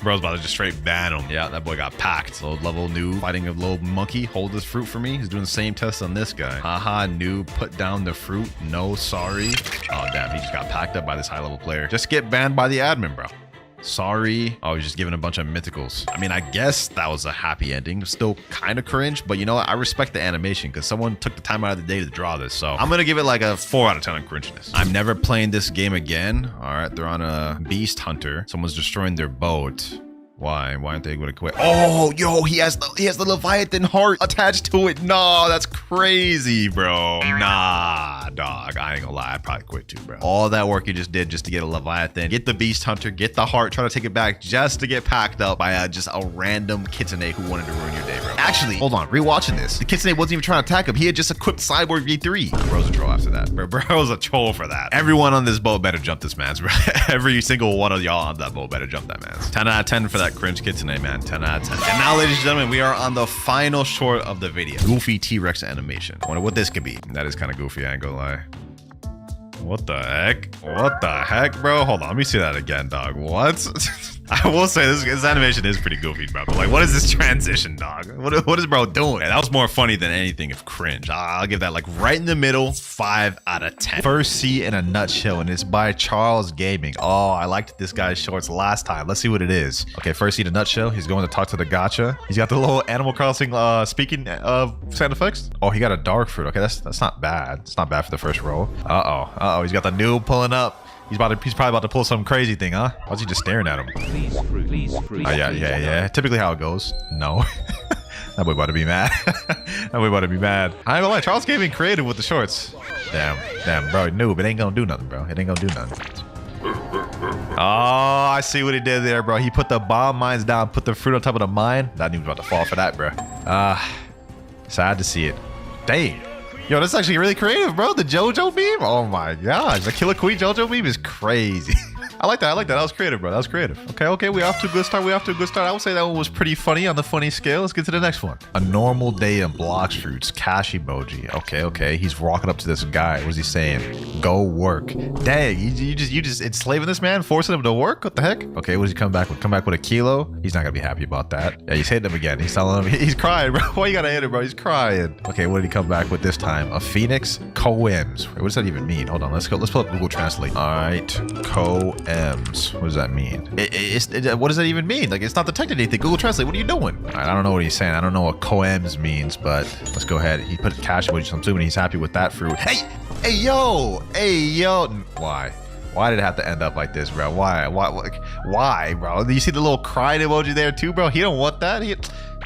Speaker 1: Bro's about to just straight ban him. Yeah, that boy got packed. Low level noob fighting a little monkey. Hold this fruit for me. He's doing the same test on this guy. Haha, noob. Put down the fruit. No, sorry. Oh, damn. He just got packed up by this high level player. Just get banned by the admin, bro. Sorry. Oh, he's just giving a bunch of mythicals. I mean, I guess that was a happy ending. Still kind of cringe, but you know what? I respect the animation because someone took the time out of the day to draw this. So I'm going to give it like a 4 out of 10 on cringeness. I'm never playing this game again. All right. They're on a beast hunter. Someone's destroying their boat. Why aren't they able to quit? Oh, yo, he has the Leviathan heart attached to it. No, that's crazy, bro. Nah, dog. I ain't gonna lie. I'd probably quit too, bro. All that work you just did just to get a Leviathan, get the Beast Hunter, get the heart, try to take it back just to get packed up by just a random Kitsune who wanted to ruin your day, bro. Actually, hold on. Rewatching this, the Kitsune wasn't even trying to attack him. He had just equipped Cyborg V3. Bro's a troll after that. Bro's a troll for that. Everyone on this boat better jump this man's, bro. Every single one of y'all on that boat better jump that man's. 10 out of 10 for that cringe Kitsune, man. 10 out of 10. And now, ladies and gentlemen, we are on the final short of the video. Goofy T-Rex animation. I wonder what this could be. That is kind of goofy, I ain't gonna lie. What the heck? What the heck, bro? Hold on, let me see that again, dog. What? I will say this animation is pretty goofy, bro. But like, what is this transition, dog? What is bro doing? Yeah, that was more funny than anything of cringe. I'll give that like right in the middle, 5 out of 10. First C in a nutshell, and it's by Charles Gaming. Oh, I liked this guy's shorts last time. Let's see what it is. Okay, first C in a nutshell. He's going to talk to the gacha. He's got the little Animal Crossing speaking sound effects. Oh, he got a dark fruit. Okay, that's not bad. It's not bad for the first roll. Uh-oh. He's got the noob pulling up. He's probably about to pull some crazy thing, huh? Why's he just staring at him?
Speaker 17: Please,
Speaker 1: Oh, yeah. Typically how it goes. No. That boy about to be mad. That boy about to be mad. I ain't gonna lie, Charles Gaming creative with the shorts. Damn, bro, noob. It ain't gonna do nothing, bro. It ain't gonna do nothing. Oh, I see what he did there, bro. He put the bomb mines down, put the fruit on top of the mine. That noob's about to fall for that, bro. Sad to see it. Dang. Yo, that's actually really creative, bro. The JoJo meme? Oh my gosh. The Killer Queen JoJo meme is crazy. I like that. That was creative, bro. That was creative. Okay. We off to a good start. I would say that one was pretty funny on the funny scale. Let's get to the next one. A normal day in Blox Fruits. Cash emoji. Okay. He's walking up to this guy. What's he saying? Go work. Dang, you just enslaving this man, forcing him to work? What the heck? Okay, what does he come back with? Come back with a kilo? He's not gonna be happy about that. Yeah, he's hitting him again. He's telling him he's crying, bro. Why you gotta hit him, bro? He's crying. Okay, what did he come back with this time? A phoenix? Coems. Wait, what does that even mean? Hold on, let's pull up Google Translate. All right, coems. What does that mean? What does that even mean? Like, it's not detecting anything. Google Translate, what are you doing? All right, I don't know what he's saying. I don't know what coems means, but let's go ahead. He put cash emoji, so I'm assuming he's happy with that fruit. Hey, yo. Why did it have to end up like this, bro? Why, bro? Do you see the little crying emoji there too, bro? He don't want that.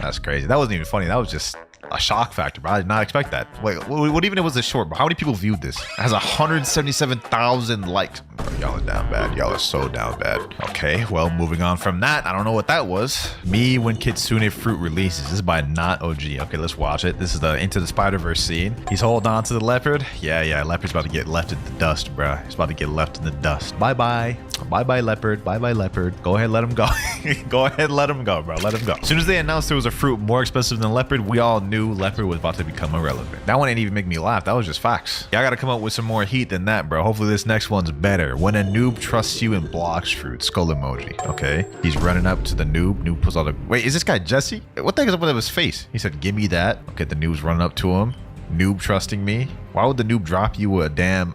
Speaker 1: That's crazy. That wasn't even funny. That was just a shock factor, bro. I did not expect that. Wait, what even was this short, bro? How many people viewed this? It has 177,000 likes. Bro, y'all are down bad. Y'all are so down bad. Okay, well, moving on from that. I don't know what that was. Me when Kitsune Fruit releases. This is by Not OG. Okay, let's watch it. This is the Into the Spider-Verse scene. He's holding on to the leopard. Yeah, leopard's about to get left in the dust, bro. He's about to get left in the dust. Bye-bye. Bye-bye, leopard. Bye-bye, leopard. Go ahead, let him go. Go ahead, let him go, bro. Let him go. As soon as they announced there was a fruit more expensive than leopard, we all knew leopard was about to become irrelevant. That one ain't even make me laugh. That was just facts. Yeah, I gotta come up with some more heat than that, bro. Hopefully this next one's better. When a noob trusts you in Blox Fruit. Skull emoji. Okay. He's running up to the noob. Noob pulls out a... Wait, is this guy Jesse? What the heck is up with his face? He said, give me that. Okay, the noob's running up to him. Noob trusting me. Why would the noob drop you a damn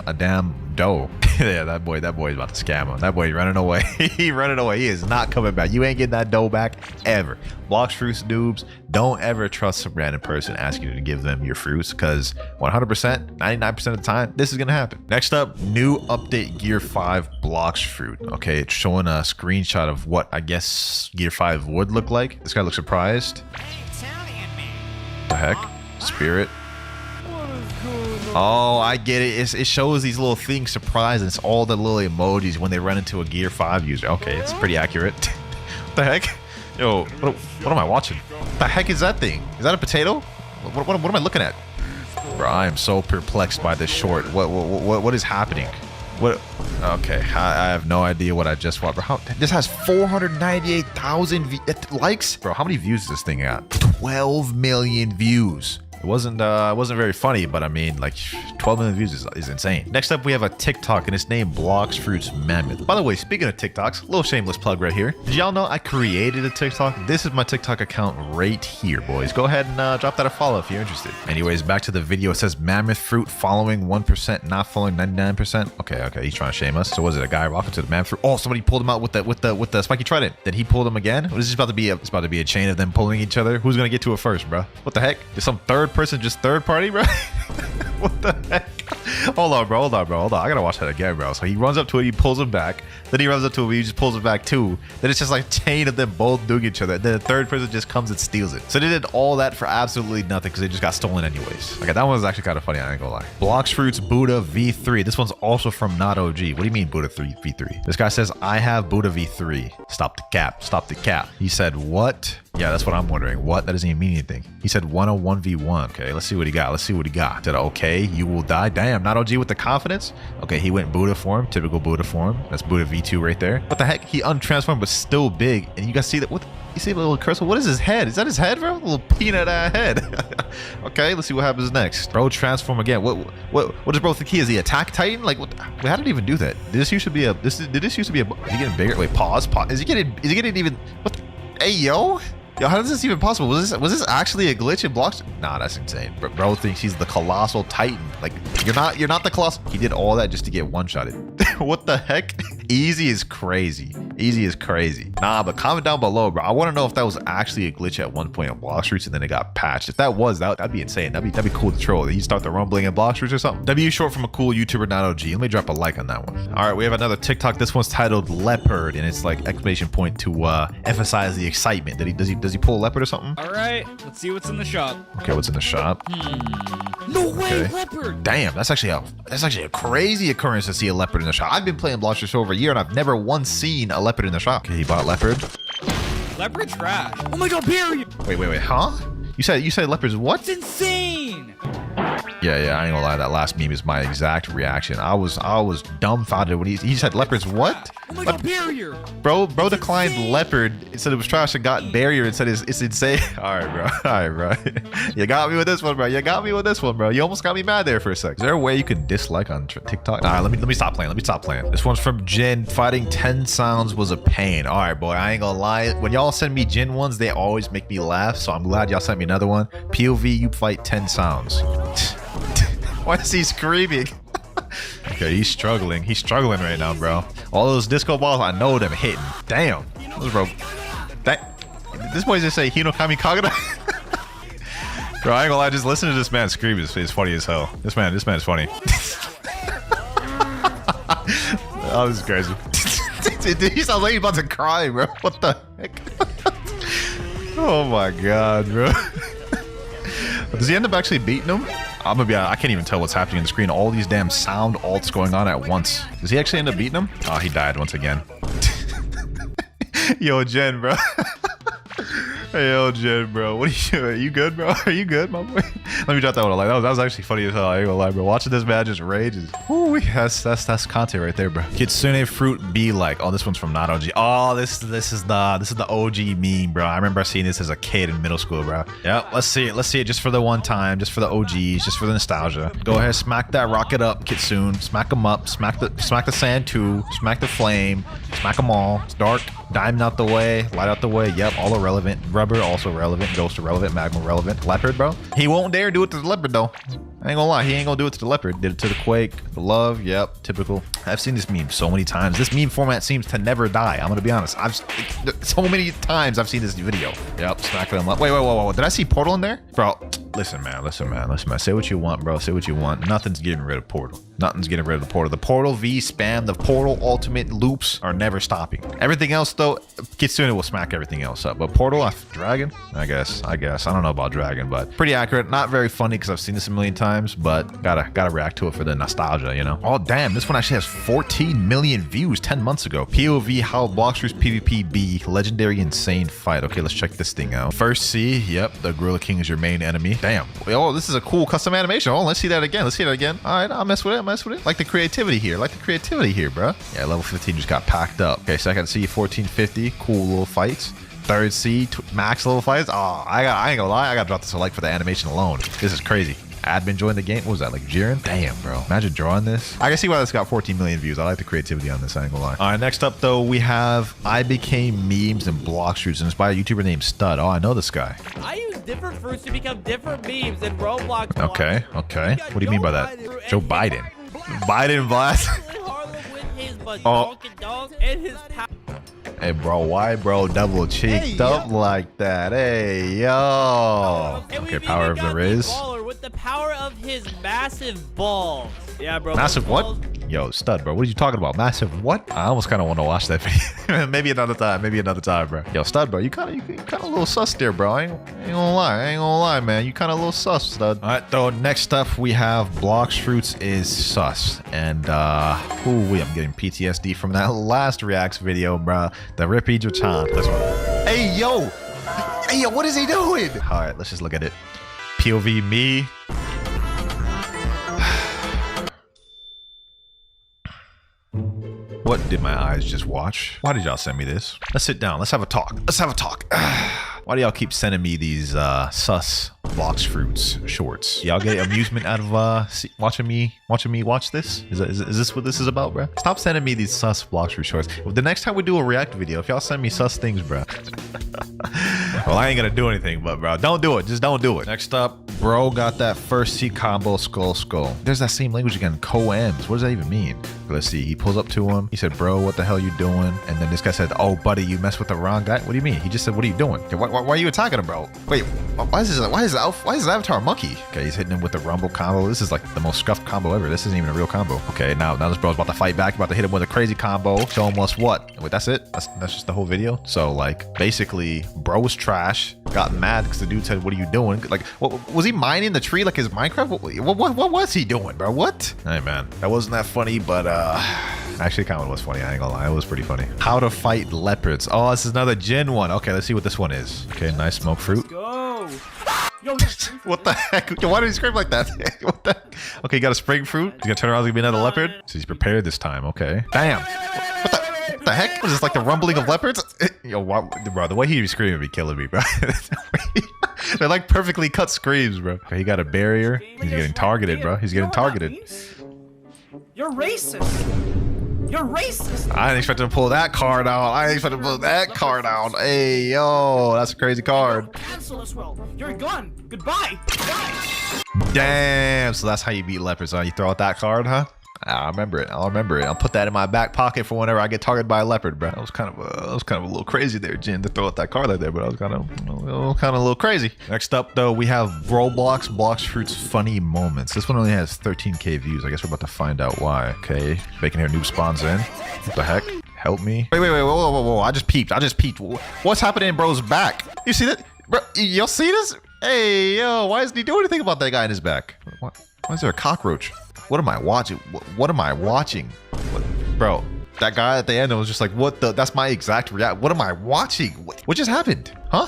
Speaker 1: dough? Yeah, that boy's about to scam him. That boy running away. He running away. He is not coming back. You ain't getting that dough back ever. Blox Fruits noobs, don't ever trust some random person asking you to give them your fruits, because 100%, 99% of the time, this is gonna happen. Next up, new update Gear 5 Blox Fruit. Okay, it's showing a screenshot of what I guess Gear 5 would look like. This guy looks surprised. The heck? Spirit. Oh, I get it. It shows these little things surprised, and it's all the little emojis when they run into a Gear 5 user. Okay, it's pretty accurate. What the heck? Yo, what am I watching? What the heck is that thing? Is that a potato? What am I looking at? Bro, I am so perplexed by this short. What is happening? What? Okay, I have no idea what I just watched. Bro, this has 498,000 likes? Bro, how many views does this thing got? 12 million views. It wasn't very funny, but I mean, like, 12 million views is insane. Next up, we have a TikTok, and it's named Blox Fruits Mammoth. By the way, speaking of TikToks, a little shameless plug right here. Did y'all know I created a TikTok? This is my TikTok account right here, boys. Go ahead and drop that a follow if you're interested. Anyways, back to the video. It says Mammoth Fruit following 1%, not following 99%. Okay, he's trying to shame us. So was it a guy walking to the Mammoth Fruit? Oh, somebody pulled him out with the spiky trident. Then he pulled him again. What is this about to be? It's about to be a chain of them pulling each other. Who's gonna get to it first, bro? What the heck? Is some third person just third party, bro? What the heck? Hold on, bro. I gotta watch that again, bro. So he runs up to it, he pulls him back. Then he runs up to it, he just pulls it back too. Then it's just like chain of them both doing each other. Then the third person just comes and steals it. So they did all that for absolutely nothing because they just got stolen anyways. Okay, that one was actually kind of funny, I ain't gonna lie. Blox Fruits Buddha V3. This one's also from Not OG. What do you mean Buddha V3? This guy says, I have Buddha V3. Stop the cap. Stop the cap. He said, what? Yeah, that's what I'm wondering. What? That doesn't even mean anything. He said 101v1. Okay, let's see what he got. Let's see what he got. Said, okay, you will die. Damn, Not OG with the confidence. Okay, he went Buddha form. Typical Buddha form. That's Buddha V2 right there. What the heck? He untransformed, but still big. And you guys see that? What? You see the little cursor? What is his head? Is that his head, bro? A little peanut head. Okay, let's see what happens next. Bro, transform again. What does bro think he is? The attack titan? Like, what? Wait, how did he even do that? Did this used to be a? Is he getting bigger? Wait, pause. Is he getting even? What? Hey, yo, how is this even possible? Was this actually a glitch in Blox? Nah, that's insane. Bro thinks he's the colossal titan. Like, you're not the colossal. He did all that just to get one-shotted. What the heck? Easy is crazy. Easy is crazy. Nah, but comment down below, bro. I want to know if that was actually a glitch at one point in Blox Fruits and then it got patched. If that was, that'd be insane. That'd be cool to troll. You start the rumbling in Blox Fruits or something. W short from a cool YouTuber, Not OG. Let me drop a like on that one. All right, we have another TikTok. This one's titled Leopard, and it's like exclamation point to emphasize the excitement. Does he pull a leopard or something?
Speaker 17: All right, let's see what's in the shop.
Speaker 1: Okay, what's in the shop?
Speaker 17: No way, leopard!
Speaker 1: Damn, that's actually a crazy occurrence to see a leopard in the shop. I've been playing Blox Fruits for over a year and I've never once seen a leopard in the shop. Okay, he bought leopard.
Speaker 17: Leopard trash. Oh my god, Barry!
Speaker 1: Wait, huh? You said leopard's what?
Speaker 17: It's insane!
Speaker 1: Yeah, I ain't gonna lie. That last meme is my exact reaction. I was dumbfounded when he said leopard's what?
Speaker 17: Oh my god, barrier!
Speaker 1: Bro declined insane. Leopard. It said it was trash and got barrier and said it's insane. All right, bro. You got me with this one, bro. You almost got me mad there for a sec. Is there a way you can dislike on TikTok? All right, let me stop playing. This one's from Jin. Fighting 10 sounds was a pain. All right, boy. I ain't gonna lie. When y'all send me Jin ones, they always make me laugh. So I'm glad y'all sent me another one. POV, you fight 10 sounds. Why is he screaming? Okay, he's struggling. He's struggling right now, bro. All those disco balls, I know them hitting. Damn. Bro. This boy just say Hino Kami Kagura. Bro, I ain't gonna lie, just listen to this man scream. It's funny as hell. This man is funny. Oh, this is crazy. He sounds like he's about to cry, bro. What the heck? Oh my god, bro. Does he end up actually beating him? I'm gonna be honest, I can't even tell what's happening on the screen. All these damn sound alts going on at once. Does he actually end up beating him? Oh, he died once again. Yo, Jen, bro. Yo, Jen, bro. What are you doing? Are you good, bro? Are you good, my boy? Let me drop that one. Like that was actually funny as hell. I ain't gonna lie, bro. Watching this man just rages. Ooh, that's content right there, bro. Kitsune fruit be like. Oh, this one's from Not OG. Oh, this is the OG meme, bro. I remember seeing this as a kid in middle school, bro. Yep. Let's see it just for the one time, just for the OGs, just for the nostalgia. Go ahead, smack that rocket up, Kitsune. Smack them up. Smack the sand too. Smack the flame. Smack them all. It's dark. Diamond out the way, light out the way. Yep, all irrelevant. Rubber also relevant. Ghost irrelevant. Magma relevant. Leopard, bro. He won't dare do it to the leopard though. I ain't gonna lie, he ain't gonna do it to the leopard. Did it to the Quake, the Love. Yep, typical. I've seen this meme so many times. This meme format seems to never die. I'm gonna be honest. So many times I've seen this video. Yep, smacking him up. Wait. Did I see Portal in there, bro? Listen, man. Say what you want, bro. Say what you want. Nothing's getting rid of Portal. The Portal V spam, the Portal ultimate loops are never stopping. Everything else though, Kitsune will smack everything else up. But Portal, Dragon, I guess. I don't know about Dragon, but pretty accurate. Not very funny because I've seen this a million times, but gotta react to it for the nostalgia, you know. Oh damn, this one actually has 14 million views 10 months ago. POV how Blox Fruits PvP B legendary insane fight. Okay, let's check this thing out. First C, yep, the Gorilla King is your main enemy. Damn. Oh, this is a cool custom animation. Oh, let's see that again. All right, I'll mess with it. Like the creativity here. Bro. Yeah, level 15 just got packed up. Okay, second C, 1450. Cool little fights. Third C, max level fights. Oh, I ain't gonna lie. I gotta drop this a like for the animation alone. This is crazy. Admin joined the game. What was that, like Jiren? Damn, bro. Imagine drawing this. I can see why this got 14 million views. I like the creativity on this, I ain't gonna lie. All right, next up, though, we have I Became Memes and Blox Fruits, and it's by a YouTuber named Stud. Oh, I know this guy.
Speaker 17: I use different fruits to become different memes in Roblox.
Speaker 1: Okay. What do you mean by that? Joe Biden. Biden blast. Oh. Hey, bro, why, bro, double cheeked up like that? Hey, yo. Okay, power of the Riz.
Speaker 17: With the power of his massive balls. Yeah, bro.
Speaker 18: Massive what? Yo, stud, bro. What are you talking about? Massive what? I almost kind of want to watch that video. Maybe another time. Maybe another time, bro. Yo, stud, bro. You kind of a little sus there, bro. I ain't gonna lie, man. You kind of a little sus, stud. All right, though. Next up, we have Blox Fruits is sus, and I'm getting PTSD from that last reacts video, bro. The Rippy Jachan. This one. Hey, yo. Hey, yo. What is he doing? All right, let's just look at it. POV me. What did my eyes just watch? Why did y'all send me this? Let's sit down. Let's have a talk. Let's have a talk. Why do y'all keep sending me these sus Blox Fruits shorts? Y'all get amusement out of watching me watch this? Is this what this is about, bro? Stop sending me these sus Blox Fruit shorts. The next time we do a react video, if y'all send me sus things, bro. Well, I ain't gonna do anything, but bro, don't do it. Just don't do it. Next up, bro got that first C combo skull. There's that same language again, co-ams. What does that even mean? Let's see. He pulls up to him. He said, bro, what the hell you doing? And then this guy said, oh, buddy, you messed with the wrong guy. What do you mean? He just said, what are you doing? Okay, why are you attacking him, bro? Wait, why is his avatar a monkey? Okay, he's hitting him with the rumble combo. This is like the most scuffed combo ever. This isn't even a real combo. Okay, now this bro's about to fight back. About to hit him with a crazy combo. Show him what's what. Wait, that's it? That's just the whole video? So, like, basically, bro was trash. Got mad because the dude said, what are you doing? Like, what, was he mining the tree like his Minecraft? What was he doing, bro? What? Hey, man, that wasn't that funny, but actually kind of was funny. I ain't gonna lie, it was pretty funny. How to fight leopards. Oh, this is another Jin one. Okay, let's see what this one is. Okay, nice smoke fruit.
Speaker 17: Go. Yo,
Speaker 18: what the heck? Yo, why did he scream like that? What the heck? Okay, you got a spring fruit. He's gonna turn around, he's gonna be another leopard. So he's prepared this time. Okay. Damn. What the heck? Was this like the rumbling of leopards? Yo, bro, the way he was screaming would be killing me, bro. They're like perfectly cut screams, bro. Okay, he got a barrier. He's getting targeted, bro. He's getting targeted.
Speaker 17: You're racist. You're racist.
Speaker 18: I didn't expect him to pull that card out. Hey, yo, that's a crazy card.
Speaker 17: Cancel as well. You're gone. Goodbye.
Speaker 18: Damn. So that's how you beat leopards, huh? You throw out that card, huh? I'll remember it. I'll put that in my back pocket for whenever I get targeted by a leopard, bro. That was kind of a little crazy there, Jin, to throw out that card like that, but I was kind of a little crazy. Next up, though, we have Roblox Blox Fruits funny moments. This one only has 13k views. I guess we're about to find out why. Okay, bacon hair noob spawns in. What the heck? Help me. Wait, whoa. I just peeped. What's happening in bro's back? You see that? Bro, y'all see this? Hey, yo, why isn't he doing anything about that guy in his back? Why is there a cockroach? What am I watching? What am I watching? Bro, that guy at the end was just like, what the? That's my exact react. What am I watching? What just happened? Huh?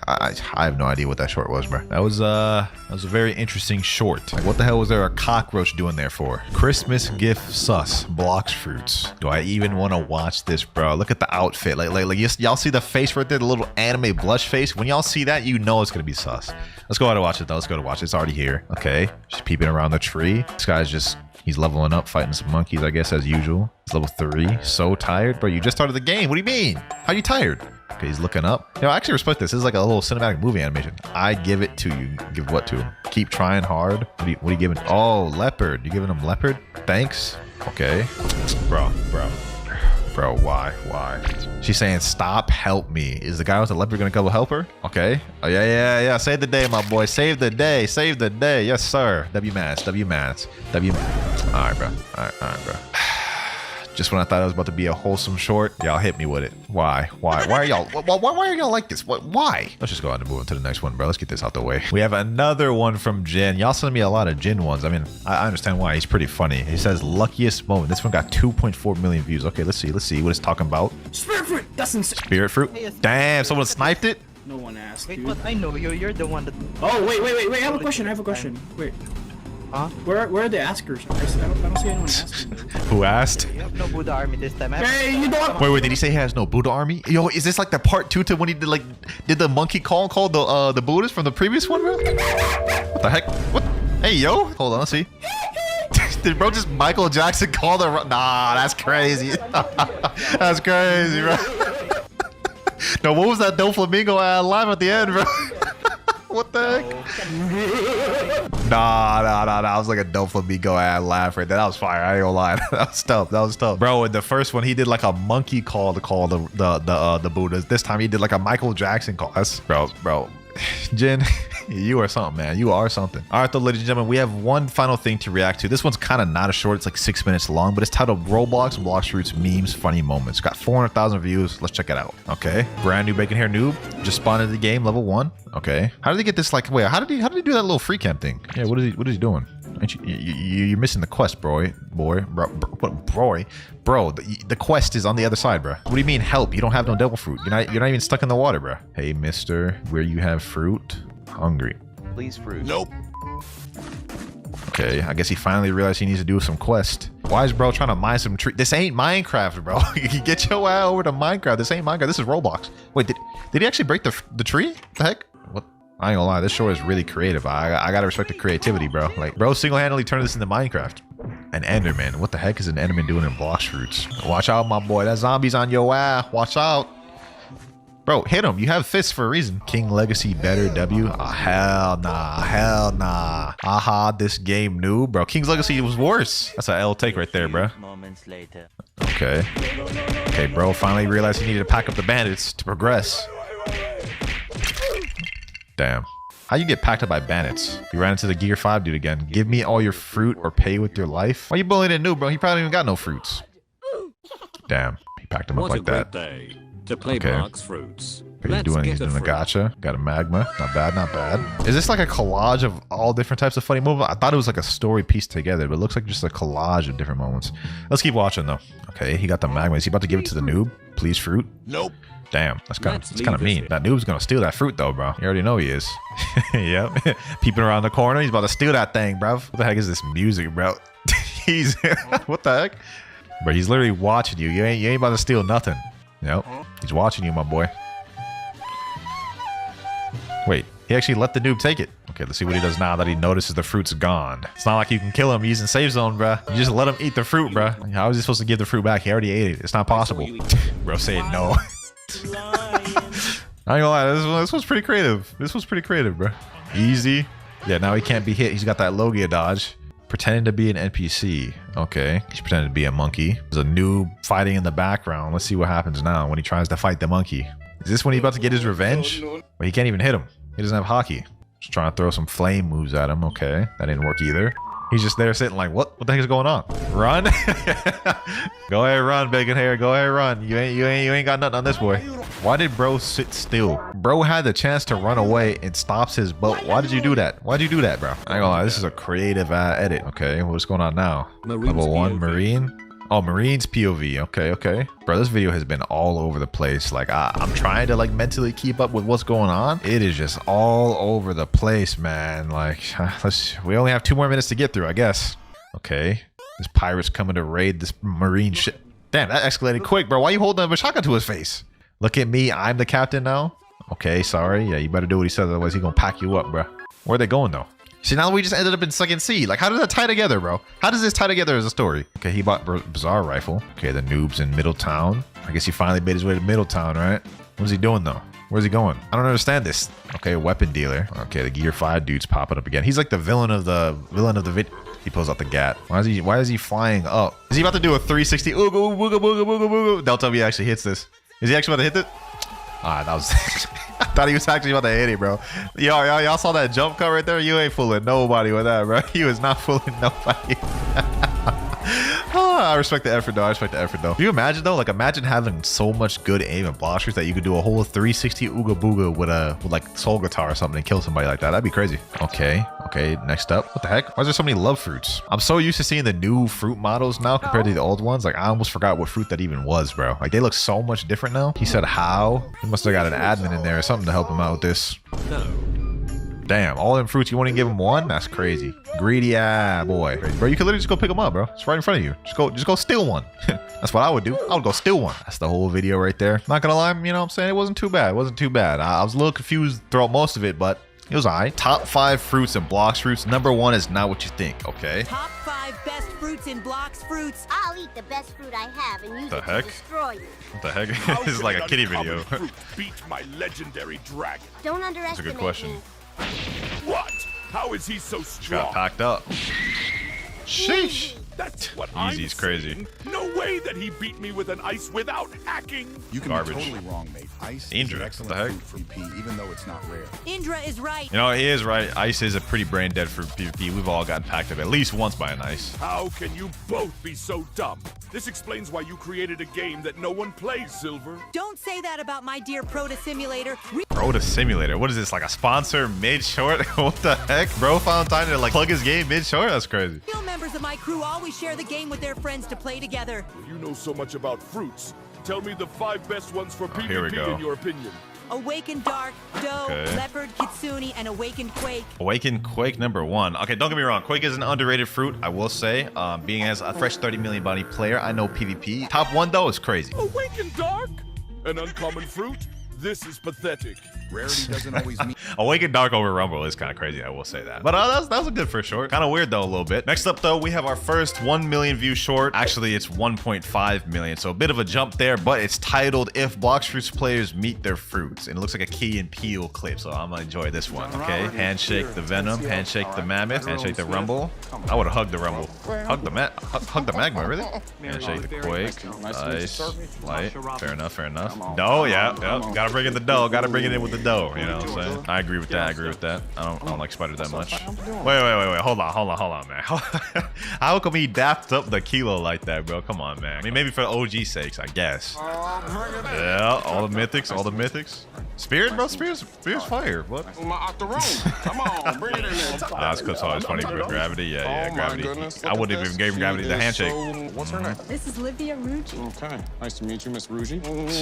Speaker 18: I have no idea what that short was, bro. That was a very interesting short. Like, what the hell was there a cockroach doing there for? Christmas gift sus Blox Fruits. Do I even want to watch this, bro? Look at the outfit. Like y'all see the face right there, the little anime blush face. When y'all see that, you know it's gonna be sus. Let's go ahead and watch it though. Let's go to watch it. It's already here. Okay, just peeping around the tree. This guy's just. He's leveling up, fighting some monkeys, I guess, as usual. He's level 3. So tired. Bro, you just started the game. What do you mean? How are you tired? Okay, he's looking up. You know, I actually respect this. This is like a little cinematic movie animation. I give it to you. Give what to him? Keep trying hard. What are you giving? Oh, leopard. You giving him leopard? Thanks. Okay. Bro, why? She's saying, stop, help me. Is the guy with the leopard gonna come help her? Okay. Oh, yeah. Save the day, my boy. Save the day. Yes, sir. W-Mats. All right, bro. Just when I thought it was about to be a wholesome short, y'all hit me with it. Why are y'all like this? Why? Let's just go ahead and move on to the next one, bro. Let's get this out the way. We have another one from Jin. Y'all send me a lot of Jin ones. I mean, I understand why. He's pretty funny. He says luckiest moment. This one got 2.4 million views. Okay, let's see what it's talking about.
Speaker 17: Spirit fruit. That's insane.
Speaker 18: Spirit fruit. Damn, someone sniped it.
Speaker 17: No one asked.
Speaker 19: Wait, but I know you're the one that.
Speaker 17: Oh wait. I have a question. Wait. Huh? Where are the askers? I don't see anyone asking.
Speaker 18: Who asked?
Speaker 19: You have no Buddha army this time.
Speaker 17: Hey, you don't.
Speaker 18: Wait, did he say he has no Buddha army? Yo, is this like the part 2 to when he did the monkey call the Buddhas from the previous one, bro? What the heck? What? Hey, yo. Hold on, let's see. Did bro just Michael Jackson call the? Nah, that's crazy. That's crazy, bro. No, what was that Doflamingo live at the end, bro? What the heck? Nah. That was like a Doflamingo laugh right there. That was fire. I ain't gonna lie. That was tough. Bro, in the first one, he did like a monkey call to call the Buddhas. This time he did like a Michael Jackson call. That's bro. Jin, You are something, man. You are something. All right, though, ladies and gentlemen, we have one final thing to react to. This one's kind of not a short. It's like 6 minutes long, but it's titled Roblox and Blox Fruits Memes Funny Moments. Got 400,000 views. Let's check it out. Okay. Brand new bacon hair noob. Just spawned in the game, level 1. Okay. How did he get this? Like, wait, how did he do that little free camp thing? Yeah, what is he doing? You're missing the quest, bro. The quest is on the other side, bro. What do you mean help? You don't have no devil fruit. You're not even stuck in the water, bro. Hey, mister, where you have fruit? Hungry.
Speaker 5: Please fruit.
Speaker 9: Nope.
Speaker 18: Okay, I guess he finally realized he needs to do some quest. Why is bro trying to mine some tree? This ain't Minecraft, bro. You get your ass over to Minecraft. This ain't Minecraft. This is Roblox. Wait, did he actually break the tree? What the heck? What? I ain't gonna lie. This show is really creative. I gotta respect the creativity, bro. Like, bro single-handedly turned this into Minecraft. An Enderman. What the heck is an Enderman doing in Blox Fruits? Watch out, my boy. That zombie's on your ass. Watch out. Bro, hit him. You have fists for a reason. King Legacy better W? Oh, hell nah. Hell nah. Aha, this game new. Bro, King's Legacy was worse. That's an L take right there, bro.
Speaker 19: Moments later.
Speaker 18: Okay. Okay, bro finally realized he needed to pack up the bandits to progress. Damn. How you get packed up by bandits? You ran into the Gear 5 dude again. Give me all your fruit or pay with your life. Why you bullying a noob, bro? He probably even got no fruits. Damn. He packed him up like that.
Speaker 13: Day to play
Speaker 18: okay.
Speaker 13: Blox Fruits.
Speaker 18: He's doing a gacha. Got a magma. Not bad, not bad. Is this like a collage of all different types of funny moments? I thought it was like a story pieced together, but it looks like just a collage of different moments. Let's keep watching though. Okay, he got the magma. Is he about to give it to the noob? Please fruit?
Speaker 9: Nope.
Speaker 18: Damn, that's kind of mean. That noob's gonna steal that fruit though, bro. You already know he is. Yep. Peeping around the corner. He's about to steal that thing, bro. What the heck is this music, bro? He's what the heck? Bro, he's literally watching you. You ain't about to steal nothing. Yep. He's watching you, my boy. Wait, he actually let the noob take it. Okay, let's see what he does now that he notices the fruit's gone. It's not like you can kill him using save zone, bruh. You just let him eat the fruit, bruh. How is he supposed to give the fruit back? He already ate it. It's not possible. Bro saying no. I ain't gonna lie, this was pretty creative. This was pretty creative, bro. Easy. Yeah, now he can't be hit. He's got that Logia dodge. Pretending to be an NPC. Okay, he's pretending to be a monkey. There's a noob fighting in the background. Let's see what happens now when he tries to fight the monkey. Is this when he's about to get his revenge? Well, he can't even hit him. He doesn't have hockey. Just trying to throw some flame moves at him. Okay, that didn't work either. He's just there sitting like, what the heck is going on? Run. Go ahead, run, bacon hair. Go ahead, run. You ain't got nothing on this boy. Why did bro sit still? Bro had the chance to run away and stops his boat. Why did you do that? Why'd you do that, bro? I ain't gonna lie, this is a creative edit. Okay, what's going on now? Level 1, Marine. Oh, Marine's POV. Okay. Bro, this video has been all over the place. Like, I'm trying to like mentally keep up with what's going on. It is just all over the place, man. Like, we only have 2 more minutes to get through, I guess. Okay. This pirate's coming to raid this Marine shit. Damn, that escalated quick, bro. Why you holding a shotgun to his face? Look at me. I'm the captain now. Okay, sorry. Yeah, you better do what he says. Otherwise, he's gonna pack you up, bro. Where are they going, though? See, now we just ended up in second C. Like, how does that tie together, bro? How does this tie together as a story? Okay, he bought Bizarre Rifle. Okay, the noob's in Middletown. I guess he finally made his way to Middletown, right? What is he doing, though? Where's he going? I don't understand this. Okay, weapon dealer. Okay, the Gear 5 dude's popping up again. He's like the villain of the video. He pulls out the gat. Why is he flying up? Is he about to do a 360? Ooga, booga, booga, booga, booga. Don't tell me he actually hits this. Is he actually about to hit it? Ah, that was... I thought he was actually about to hit it, bro. Y'all saw that jump cut right there? You ain't fooling nobody with that, bro. He was not fooling nobody. Oh, I respect the effort, though. Can you imagine, though? Like, imagine having so much good aim and Blox Fruits that you could do a whole 360 Ooga Booga with like soul guitar or something and kill somebody like that. That'd be crazy. Okay, next up. What the heck? Why is there so many love fruits? I'm so used to seeing the new fruit models now compared to the old ones. Like, I almost forgot what fruit that even was, bro. Like, they look so much different now. He said how? He must have got an admin in there or something to help him out with this. Damn, all them fruits, you won't even give him one? That's crazy. Greedy boy. Bro, you could literally just go pick them up, bro. It's right in front of you. Just go steal one. That's what I would do. I would go steal one. That's the whole video right there. Not gonna lie, you know what I'm saying? It wasn't too bad. I was a little confused throughout most of it, but it was alright. Top 5 fruits and Blox Fruits. Number 1 is not what you think, okay?
Speaker 8: Top 5 best fruits in Blox Fruits. I'll eat the best fruit I have and use it to destroy you.
Speaker 18: What the heck? This is like a kiddie video.
Speaker 9: Beat my legendary dragon.
Speaker 8: Don't underestimate
Speaker 18: That's a good question.
Speaker 8: me.
Speaker 9: What? How is he so strong?
Speaker 18: Got packed up. Sheesh.
Speaker 13: That's what
Speaker 1: Easy's crazy.
Speaker 13: No way that he beat me with an ice without hacking.
Speaker 20: You can
Speaker 1: Garbage.
Speaker 20: be totally wrong, mate. Ice
Speaker 1: Indra,
Speaker 20: is an
Speaker 1: what
Speaker 20: excellent
Speaker 1: the heck?
Speaker 20: food for PvP, even though it's not rare.
Speaker 8: Indra is right.
Speaker 1: You know, he is right. Ice is a pretty brain dead for PvP. We've all gotten packed up at least once by an ice.
Speaker 13: How can you both be so dumb? This explains why you created a game that no one plays, Silver.
Speaker 8: Don't say that about my dear Proto Simulator.
Speaker 1: Rota Simulator. What is this, like a sponsor mid-short? What the heck? Bro found time to like plug his game mid-short? That's crazy.
Speaker 8: Real members of my crew always share the game with their friends to play together.
Speaker 13: If you know so much about fruits, tell me the 5 best ones for PvP
Speaker 1: here we go.
Speaker 13: in your opinion.
Speaker 8: Awakened Dark, Doe,
Speaker 1: Okay.
Speaker 8: Leopard, Kitsune, and Awakened Quake.
Speaker 1: Awakened Quake #1. Okay, don't get me wrong. Quake is an underrated fruit, I will say. Being as a fresh 30 million body player, I know PvP. Top 1 though is crazy.
Speaker 13: Awakened Dark? An uncommon fruit? This is pathetic.
Speaker 20: Rarity doesn't always mean...
Speaker 1: Awakened Dark over Rumble is kind of crazy, I will say that. But that was a good first short. Kind of weird though, a little bit. Next up though, we have our first 1 million view short. Actually, it's 1.5 million, so a bit of a jump there, but it's titled If Blox Fruits Players Meet Their Fruits. And it looks like a Key and Peele clip, so I'm gonna enjoy this one, okay? Handshake the Venom, handshake the Mammoth, handshake the Rumble. I would have hugged the Rumble. Hug the Magma, really? Handshake the Quake. Nice. Light. Fair enough, fair enough. Dough, yeah. Gotta bring in the dough. Gotta bring it in with the dough, you know what I'm saying? I agree with that. I don't like Spider that much. Wait. Hold on, man. How come he dapped up the kilo like that, bro? Come on, man. I mean, maybe for the OG sakes, I guess. Yeah, all the mythics. Spirit, bro? Spirit's fire. What?
Speaker 21: Come on, bring it in there.
Speaker 1: That's because always funny with Gravity. Yeah, Gravity. I wouldn't even give Gravity the handshake.
Speaker 21: What's her name?
Speaker 22: This is Livia Ruggi.
Speaker 21: Okay, nice to meet you, Miss Ruggi.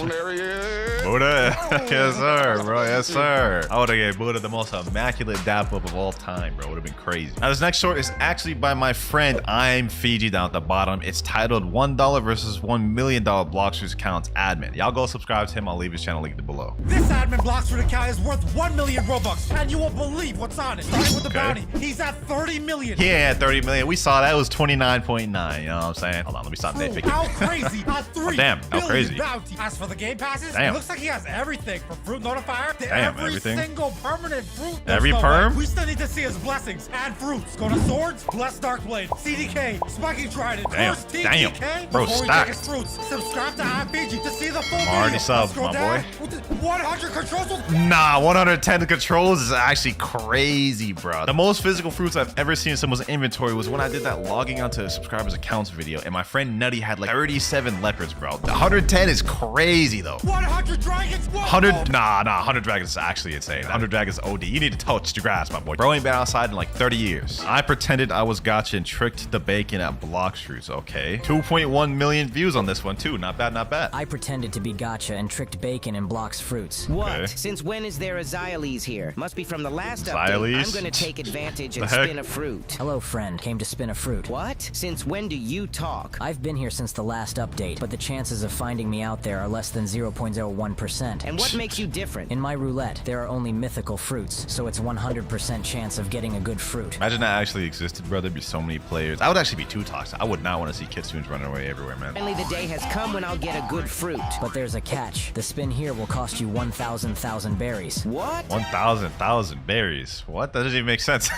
Speaker 21: There he is.
Speaker 1: Buddha. Yes, sir, bro. Yes, sir. I would have gave Buddha the most immaculate dap up of all time, bro. Would have been crazy. Now, this next short is actually by my friend I'm Fiji down at the bottom. It's titled $1 versus $1 million Blox Fruits accounts admin. Y'all go subscribe to him. I'll leave his channel linked below.
Speaker 23: This admin Blox Fruit account is worth 1 million Robux, and you won't believe what's on it. Starting with the bounty, he's at 30 million.
Speaker 1: He ain't at 30 million. We saw that. It was 29.9. You know what I'm saying? Hold on, let me stop nitpicking.
Speaker 23: How crazy! At 3
Speaker 1: how crazy.
Speaker 23: bounty. As for the game passes,
Speaker 1: Damn.
Speaker 23: it looks like he has everything from Fruit Notifier to
Speaker 1: Damn,
Speaker 23: every
Speaker 1: everything.
Speaker 23: single permanent fruit.
Speaker 1: Every
Speaker 23: There's
Speaker 1: perm?
Speaker 23: way. We still need to see his blessings and fruits. Go to Swords, Bless Darkblade, CDK, Spiking Trident,
Speaker 1: Damn,
Speaker 23: Curse
Speaker 1: damn.
Speaker 23: TDK.
Speaker 1: Bro,
Speaker 23: Before we check his
Speaker 1: stacked.
Speaker 23: fruits, subscribe to IFBG to see the full
Speaker 1: I'm
Speaker 23: video.
Speaker 1: already subbed,
Speaker 23: Let's go
Speaker 1: my
Speaker 23: down
Speaker 1: boy.
Speaker 23: with the 100 controls.
Speaker 1: Nah, 110 controls is actually crazy, bro. The most physical fruits I've ever seen in someone's inventory was when I did that logging onto subscribers' accounts video, and my friend Nutty had like 37 leopards, bro. The 110 is crazy, though.
Speaker 23: 100 dragons.
Speaker 1: 100 dragons is actually insane. 100 dragons OD. You need to touch the grass, my boy. Bro ain't been outside in like 30 years. I pretended I was gotcha and tricked the bacon at Blox Fruits, okay? 2.1 million views on this one, too. Not bad, not bad.
Speaker 11: I pretended to be gotcha and tricked bacon in Blox Fruits.
Speaker 24: What?
Speaker 1: Okay.
Speaker 24: Since when is there a Xyles here? Must be from the last update.
Speaker 1: Xyles?
Speaker 24: I'm gonna take advantage and
Speaker 1: The heck?
Speaker 24: spin a fruit.
Speaker 11: Hello, friend. Came to spin a fruit.
Speaker 24: What? Since when do you talk?
Speaker 11: I've been here since the last update, but the chances of finding me out there are less than 0.01%.
Speaker 24: And what makes you different?
Speaker 11: In my roulette, there are only mythical fruits, so it's 100% chance of getting a good fruit.
Speaker 1: Imagine that actually existed, bro. There'd be so many players. I would actually be too toxic. I would not want to see kitsunes running away everywhere, man.
Speaker 24: Finally, the day has come when I'll get a good fruit.
Speaker 11: But there's a catch. The spin here will cost you 1,000 berries.
Speaker 24: What?
Speaker 1: 1,000 berries. What? That doesn't even make sense.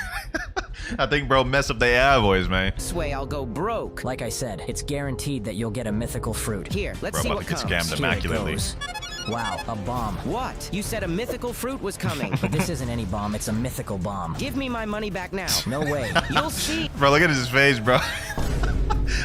Speaker 1: I think bro messed up the AI voice, man.
Speaker 24: This way I'll go broke.
Speaker 11: Like I said, it's guaranteed that you'll get a mythical fruit.
Speaker 24: Here, let's
Speaker 1: Bro,
Speaker 24: see
Speaker 1: about
Speaker 24: what
Speaker 1: to get
Speaker 24: comes.
Speaker 1: scammed
Speaker 11: Here it
Speaker 1: immaculately.
Speaker 11: goes. Wow, a bomb.
Speaker 24: What? You said a mythical fruit was coming.
Speaker 11: But this isn't any bomb, it's a mythical bomb.
Speaker 24: Give me my money back now.
Speaker 11: No way.
Speaker 24: You'll see.
Speaker 1: Bro, look at his face, bro.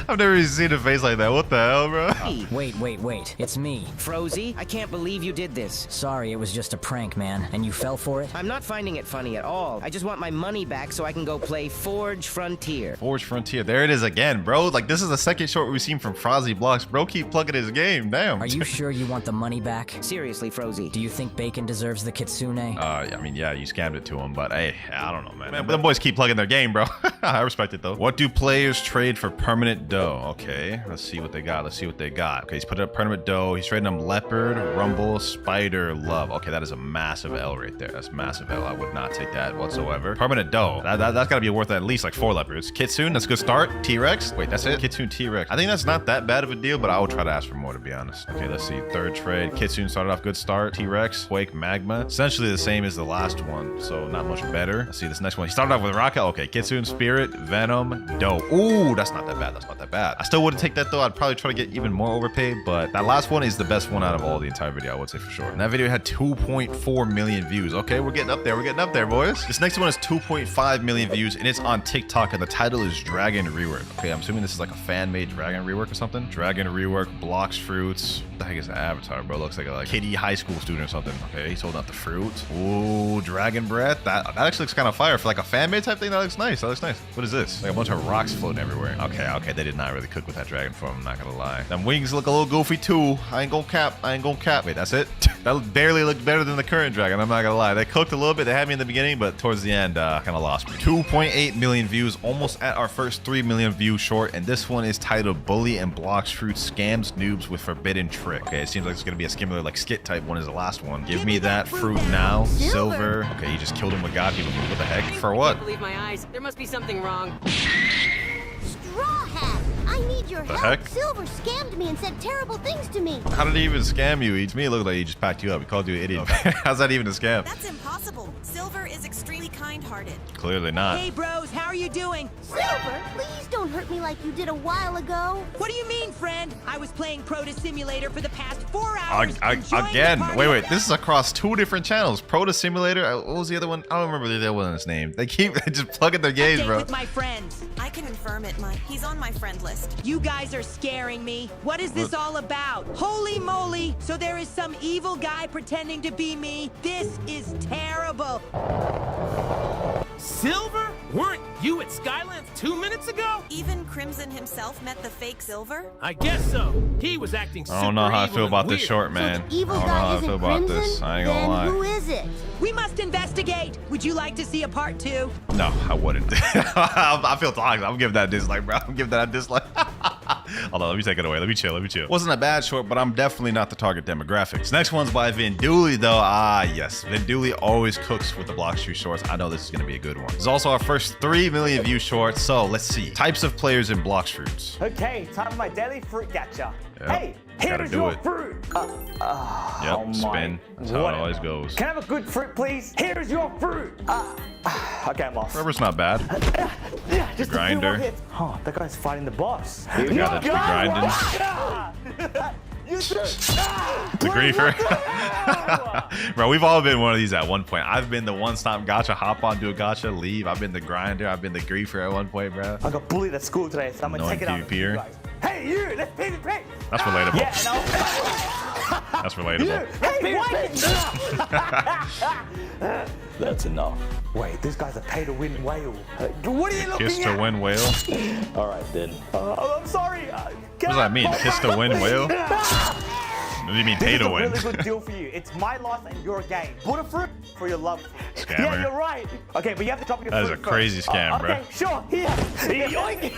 Speaker 1: I've never even seen a face like that. What the hell, bro?
Speaker 11: Wait. It's me.
Speaker 24: Frozy, I can't believe you did this.
Speaker 11: Sorry, it was just a prank, man. And you fell for it?
Speaker 24: I'm not finding it funny at all. I just want my money back so I can go play Forge Frontier.
Speaker 1: Forge Frontier. There it is again, bro. Like, this is the second short we've seen from Frozzy Blox. Bro, keep plugging his game. Damn.
Speaker 11: Are you sure you want the money back?
Speaker 24: Seriously, Frozy.
Speaker 11: Do you think Bacon deserves the Kitsune?
Speaker 1: I mean, yeah, you scammed it to him, but hey, I don't know, man. But them boys keep plugging their game, bro. I respect it, though. What do players trade for permanent dough. Okay, let's see what they got. Let's see what they got. Okay, he's put up permanent dough. He's trading them leopard, rumble, spider, love. Okay, that is a massive L right there. That's massive L. I would not take that whatsoever. Permanent dough. That's gotta be worth at least like 4 leopards. Kitsune, that's a good start. T-Rex. Wait, that's it? Kitsune, T-Rex. I think that's not that bad of a deal, but I will try to ask for more, to be honest. Okay, let's see. Third trade. Kitsune started off good start. T-Rex, Quake, Magma. Essentially the same as the last one, so not much better. Let's see this next one. He started off with Rocket. Okay, Kitsune, Spirit, Venom, dough. Ooh, that's not that bad. That's not that bad. I still wouldn't take that though. I'd probably try to get even more overpaid, but that last one is the best one out of all the entire video, I would say for sure. And that video had 2.4 million views. Okay, we're getting up there. We're getting up there, boys. This next one has 2.5 million views, and it's on TikTok, and the title is Dragon Rework. Okay, I'm assuming this is like a fan-made Dragon Rework or something. Dragon Rework, Blox fruits. What the heck is the avatar, bro? Looks like a kiddie high school student or something. Okay, he's holding out the fruit. Ooh, Dragon Breath. That actually looks kind of fire. For like a fan-made type thing, that looks nice. That looks nice. What is this? Like a bunch of rocks floating everywhere. Okay, they did not really cook with that dragon form, I'm not gonna lie. Them wings look a little goofy too. I ain't gonna cap. Wait, that's it? That barely looked better than the current dragon, I'm not gonna lie. They cooked a little bit. They had me in the beginning, but towards the end, kind of lost me. 2.8 million views, almost at our first 3 million view short, and this one is titled Bully and Blox Fruit Scams Noobs with Forbidden Trick. Okay, it seems like it's gonna be a similar like skit type one as the last one. Give me that fruit now. Silver. Okay, you just killed him with God. What the heck? For what?
Speaker 8: I can't believe my eyes. There must be something wrong. Straw Hat! I need your help.
Speaker 1: Heck?
Speaker 8: Silver scammed me and said terrible things to me.
Speaker 1: How did he even scam you? To me, it looked like he just packed you up. He called you an idiot. How's that even a scam?
Speaker 12: That's impossible. Silver is extremely kind-hearted.
Speaker 1: Clearly not.
Speaker 8: Hey, bros, how are you doing? Silver, please don't hurt me like you did a while ago.
Speaker 2: What do you mean, friend? I was playing Proto Simulator for the past 4 hours.
Speaker 1: Again, wait. This is across 2 different channels. Proto Simulator. What was the other one? I don't remember the other one's name. They keep just plugging their games, bro.
Speaker 2: With my friends.
Speaker 12: I can confirm it, Mike. He's on my friend list.
Speaker 2: You guys are scaring me. What is this all about? Holy moly! So there is some evil guy pretending to be me. This is terrible.
Speaker 4: Silver? Weren't you at Skylands 2 minutes ago?
Speaker 12: Even Crimson himself met the fake Silver?
Speaker 4: I guess so. He was acting super
Speaker 1: I don't know how I feel about this short, man. I don't know how I feel about this. I ain't gonna lie.
Speaker 8: Who is it?
Speaker 2: We must investigate. Would you like to see a part 2?
Speaker 1: No, I wouldn't. I feel toxic. I'm giving that a dislike, bro. I'm giving that a dislike. Hold on, let me take it away. Let me chill. Wasn't a bad short, but I'm definitely not the target demographics. Next one's by Vinduli, though. Ah, yes. Vinduli always cooks with the Blox Fruit shorts. I know this is going to be a good one. This is also our first 3 million view short. So let's see. Types of players in Blox Fruits.
Speaker 7: Okay, time for my daily fruit gacha.
Speaker 1: Yep.
Speaker 7: Hey, here's your fruit.
Speaker 1: Yep, spin. That's how it always goes.
Speaker 7: Can I have a good fruit, please? Here's your fruit. Okay, I'm off.
Speaker 1: Rubber's not bad.
Speaker 7: The
Speaker 1: grinder.
Speaker 7: Oh, that guy's fighting the boss.
Speaker 1: The guy that's grinding. The griefer. Bro, we've all been one of these at one point. I've been the one-stop gacha, hop on, do a gacha, leave. I've been the grinder. I've been the griefer at one point, bro.
Speaker 7: I got bullied at school today, so I'm gonna take it out.
Speaker 1: PvPer.
Speaker 7: Hey, you! Let's PvP!
Speaker 1: That's relatable.
Speaker 7: Yeah, no.
Speaker 1: That's relatable.
Speaker 7: Hey, that's enough. Wait, this guy's a pay-to-win whale. What are you looking at?
Speaker 1: Kiss to win whale?
Speaker 7: All right, then. I'm sorry.
Speaker 1: What does that mean? Kiss to win whale? What do you mean pay to win?
Speaker 7: This is a really good deal for you. It's my loss and your gain. Put a fruit for your love.
Speaker 1: Scammer.
Speaker 7: Yeah, you're right. Okay, but you have to top your fruit.
Speaker 1: That is a crazy scam, bro.
Speaker 7: Okay, sure. Here. Yoink.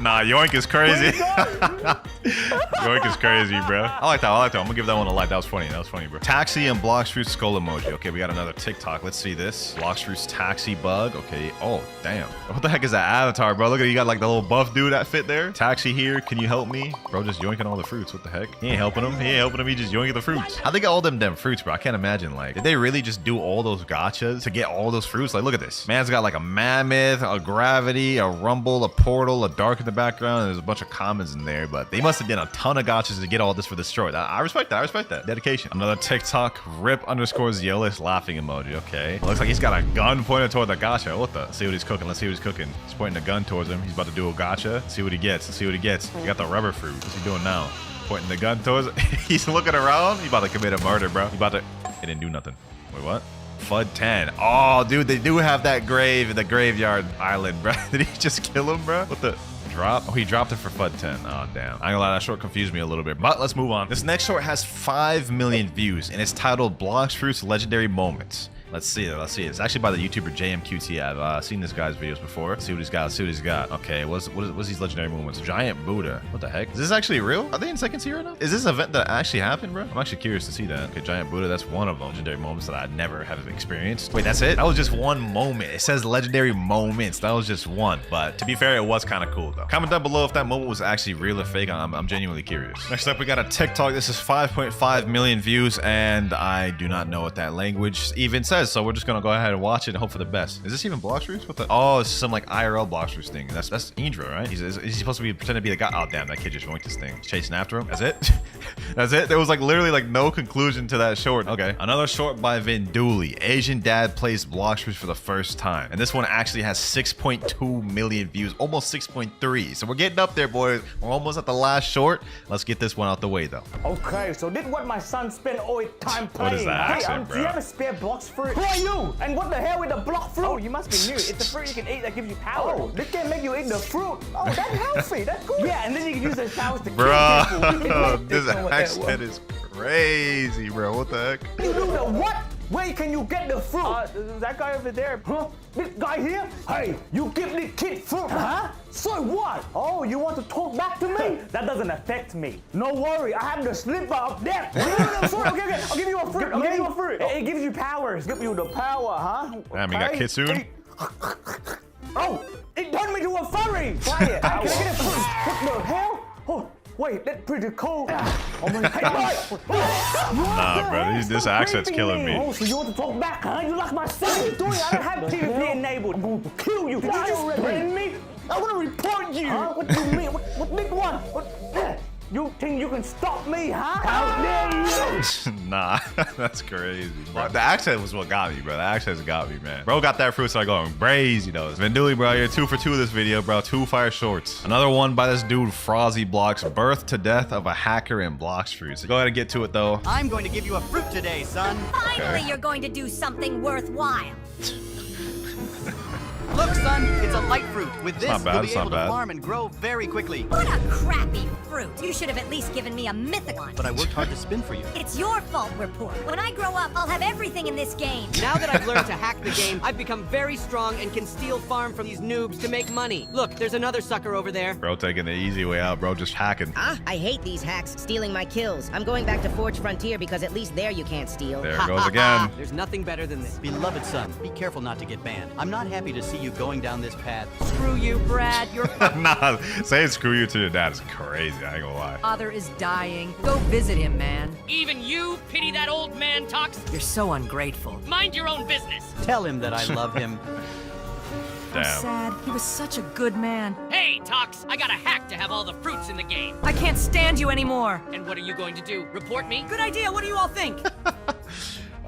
Speaker 1: Nah, yoink is crazy. Yoink is crazy, bro. I like that. I'm gonna give that one a like. That was funny, bro. Taxi and Blox Fruit skull emoji. Okay, we got another TikTok. Let's see this. Blox Fruit's taxi bug. Okay. Oh, damn. What the heck is that avatar, bro? Look at you got like the little buff dude that fit there. Taxi here. Can you help me? Bro, just yoinking all the fruits. What the heck? He ain't helping him. He just yoinking the fruits. How they get all them fruits, bro? I can't imagine. Like, did they really just do all those gachas to get all those fruits? Like, look at this. Man's got like a mammoth, a gravity, a rumble, a portal, a dark in the background. And there's a bunch of commons in there, but they must have done a ton of gachas to get all this for this short. I respect that. I respect that. Dedication. Another TikTok. Rip_Zealous laughing emoji. Okay. Looks like he's got a gun pointed toward the gacha. What the? Let's see what he's cooking. Let's see what he's cooking. He's pointing a gun towards him. He's about to do a gacha. Let's see what he gets. Let's see what he gets. He got the rubber fruit. What's he doing now? Pointing the gun towards it. He's looking around. He's about to commit a murder, bro. He about to. It didn't do nothing. Wait, what? FUD 10. Oh, dude, they do have that grave in the graveyard island, bro. Did he just kill him, bro? What the? Drop? Oh, he dropped it for FUD 10. Oh, damn. I ain't gonna lie, that short confused me a little bit, but let's move on. This next short has 5 million views, and it's titled Blox Fruit's Legendary Moments.
Speaker 18: Let's see. It's actually by the YouTuber JMQT. I've seen this guy's videos before. Let's see what he's got. Okay, what's these legendary movements? Giant Buddha. What the heck? Is this actually real? Are they in second tier right now? Is this an event that actually happened, bro? I'm actually curious to see that. Okay, Giant Buddha, that's one of them. Legendary moments that I never have experienced. Wait, that's it? That was just one moment. It says legendary moments. That was just one. But to be fair, it was kind of cool though. Comment down below if that moment was actually real or fake. I'm genuinely curious. Next up, we got a TikTok. This is 5.5 million views, and I do not know what that language even says. So we're just gonna go ahead and watch it and hope for the best. Is this even Blox Fruits? What the? Oh, it's some like IRL Blox Fruits thing. That's Indra, right? He's supposed to be pretending to be the guy. Oh damn, that kid just joined this thing. He's chasing after him. That's it. That's it. There was like literally like no conclusion to that short. Okay, another short by Vinduli. Asian dad plays Blox Fruits for the first time, and this one actually has 6.2 million views, almost 6.3. So we're getting up there, boys. We're almost at the last short. Let's get this one out the way though.
Speaker 7: Okay, so this is what my son spent all his time playing.
Speaker 18: What is that accent,
Speaker 7: do you have a spare Blox fruit? Who are you? And what the hell with the Blox fruit? Oh, you must be new. It's a fruit you can eat that gives you power. Oh, this can make you eat the fruit. Oh, that's healthy. That's good. Yeah, and then you can use those powers to kill people.
Speaker 18: This accent is crazy, bro. What the heck?
Speaker 7: You do the what? Where can you get the fruit? That guy over there. Huh? This guy here? Hey, you give this kid fruit, huh? So what? Oh, you want to talk back to me? That doesn't affect me. No worry, I have the slipper up there. No, fruit. Okay, I'll give you a fruit. I'll give you a fruit. It gives you powers. Give you the power, huh?
Speaker 18: Damn, you got Kitsune?
Speaker 7: Oh, it turned me to a furry. Try it. Can I get a fruit? What the hell? Oh. Wait, that's pretty cool. Oh my God.
Speaker 18: Nah, bro, this accent's killing me.
Speaker 7: Oh, so you want to talk back, huh? You like my son? What are you doing? I don't have PvP enabled. I'm going to kill you. Did you just threaten me? I want to report you. Huh? What do you mean? What big one? What? You think you can stop me, huh? How dare you?
Speaker 18: Nah, that's crazy. Bro, the accent was what got me, bro. The accent's got me, man. Bro got that fruit, started going crazy, though. Vinduli, bro, you're 2 for 2 this video, bro. 2 fire shorts. Another one by this dude, Frozzy Blocks. Birth to death of a hacker in Blox Fruits. Go ahead and get to it, though.
Speaker 3: I'm going to give you a fruit today, son.
Speaker 8: Finally, you're going to do something worthwhile.
Speaker 3: Look, son, it's a light fruit. With this,
Speaker 18: not bad,
Speaker 3: you'll be able to farm and grow very quickly.
Speaker 8: What a crappy fruit. You should have at least given me a mythic one.
Speaker 3: But I worked hard to spin for you.
Speaker 8: It's your fault we're poor. When I grow up, I'll have everything in this game.
Speaker 15: Now that I've learned to hack the game, I've become very strong and can steal farm from these noobs to make money. Look, there's another sucker over there.
Speaker 18: Bro taking the easy way out, bro. Just hacking.
Speaker 24: I hate these hacks stealing my kills. I'm going back to Forge Frontier because at least there you can't steal.
Speaker 18: There it goes again.
Speaker 3: There's nothing better than this. Beloved son, be careful not to get banned. I'm not happy to see you going down this path.
Speaker 11: Screw you, Brad. You're
Speaker 18: Nah, saying screw you to your dad is crazy. I ain't gonna lie.
Speaker 11: father is dying. Go visit him, man.
Speaker 4: Even you pity that old man, Tox?
Speaker 11: You're so ungrateful.
Speaker 4: Mind your own business.
Speaker 3: Tell him that I love him.
Speaker 11: I'm sad. He was such a good man.
Speaker 4: Hey, Tox, I got a hack to have all the fruits in the game.
Speaker 11: I can't stand you anymore.
Speaker 4: And what are you going to do? Report me?
Speaker 11: Good idea. What do you all think?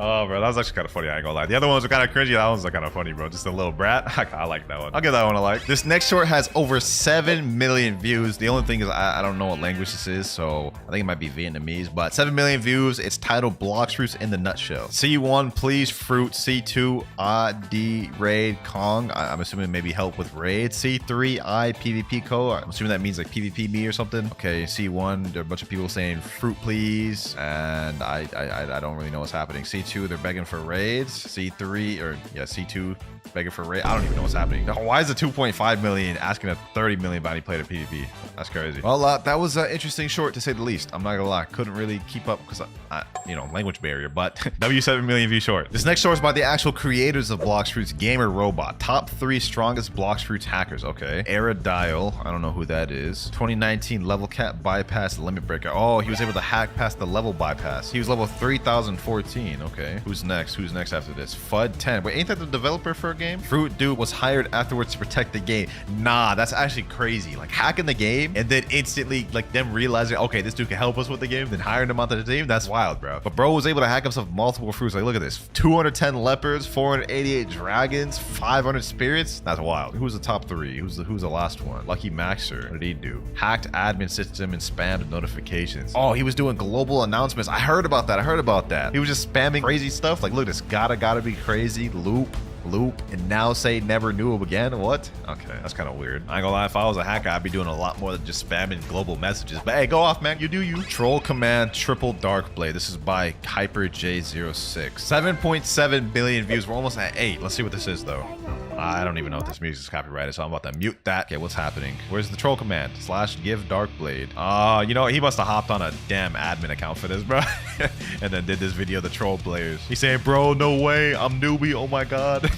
Speaker 18: Oh, bro, that was actually kind of funny. I ain't gonna lie. The other ones were kind of cringy. That one's kind of funny, bro. Just a little brat. I like that one. I'll give that one a like. This next short has over 7 million views. The only thing is I don't know what language this is, so I think it might be Vietnamese, but 7 million views. It's titled Blox Fruits in the Nutshell. C1, please fruit. C2, D raid Kong. I'm assuming maybe help with raid. C3, I PvP co. I'm assuming that means like PvP me or something. Okay, C1, there are a bunch of people saying fruit please, and I don't really know what's happening. C2, they're begging for raids. C3, or yeah, C2 begging for raid. I don't even know what's happening. Why is the 2.5 million asking a 30 million bounty player to PvP? That's crazy. Well, that was an interesting short to say the least. I'm not gonna lie. Couldn't really keep up because you know, language barrier, but W7 million view short. This next short is by the actual creators of Blox Fruits, Gamer Robot. Top 3 strongest Blox Fruits hackers. Okay. Aerodile. I don't know who that is. 2019 level cap bypass limit breaker. Oh, he was able to hack past the level bypass. He was level 3014. Okay. Who's next? Who's next after this? FUD 10. Wait, ain't that the developer for a game? Fruit Dude was hired afterwards to protect the game. Nah, that's actually crazy. Like hacking the game and then instantly like them realizing, okay, this dude can help us with the game, then hiring him onto the team. That's wild, bro. But bro was able to hack himself multiple fruits. Like look at this. 210 leopards, 488 dragons, 500 spirits. That's wild. Who's the top 3? Who's the last one? Lucky Maxer. What did he do? Hacked admin system and spammed notifications. Oh, he was doing global announcements. I heard about that. He was just spamming crazy stuff. Like, look, this gotta be crazy. Loop, and now say never knew him again. What? Okay, that's kind of weird. I ain't gonna lie, if I was a hacker, I'd be doing a lot more than just spamming global messages. But hey, go off, man. You do you. Troll command triple dark blade. This is by HyperJ06. 7.7 billion views. We're almost at 8. Let's see what this is though. I don't even know if this music is copyrighted, so I'm about to mute that. Okay, what's happening? Where's the troll command? / give dark blade. You know, he must have hopped on a damn admin account for this, bro. And then did this video of the troll players. He's saying, bro, no way, I'm newbie, oh my god.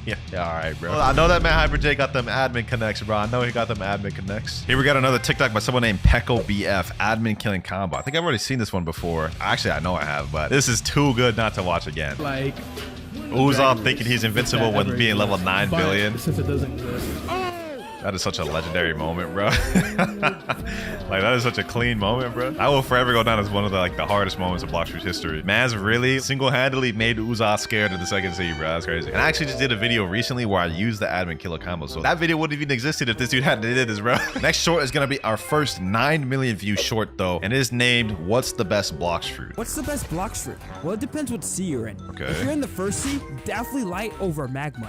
Speaker 18: yeah, all right, bro. Well, I know that man HyperJ got them admin connects, bro. I know he got them admin connects. Here we got another TikTok by someone named PekoBF, admin killing combo. I think I've already seen this one before. Actually, I know I have, but this is too good not to watch again.
Speaker 17: Like,
Speaker 18: Uzoth thinking he's invincible when being level 9 billion.
Speaker 17: Since it doesn't exist.
Speaker 18: That is such a legendary moment, bro. Like, that is such a clean moment, bro. I will forever go down as one of the hardest moments of Blox Fruits history. Man's really single-handedly made Uzoth scared of the second C, bro. That's crazy. And I actually just did a video recently where I used the admin killer combo. So that video wouldn't even existed if this dude hadn't did this, bro. Next short is gonna be our first 9 million view short though, and it is named "What's the best Blox Fruit?"
Speaker 6: What's the best Blox Fruit? Well, it depends what C you're in.
Speaker 18: Okay.
Speaker 6: If you're in the first C, definitely light over magma.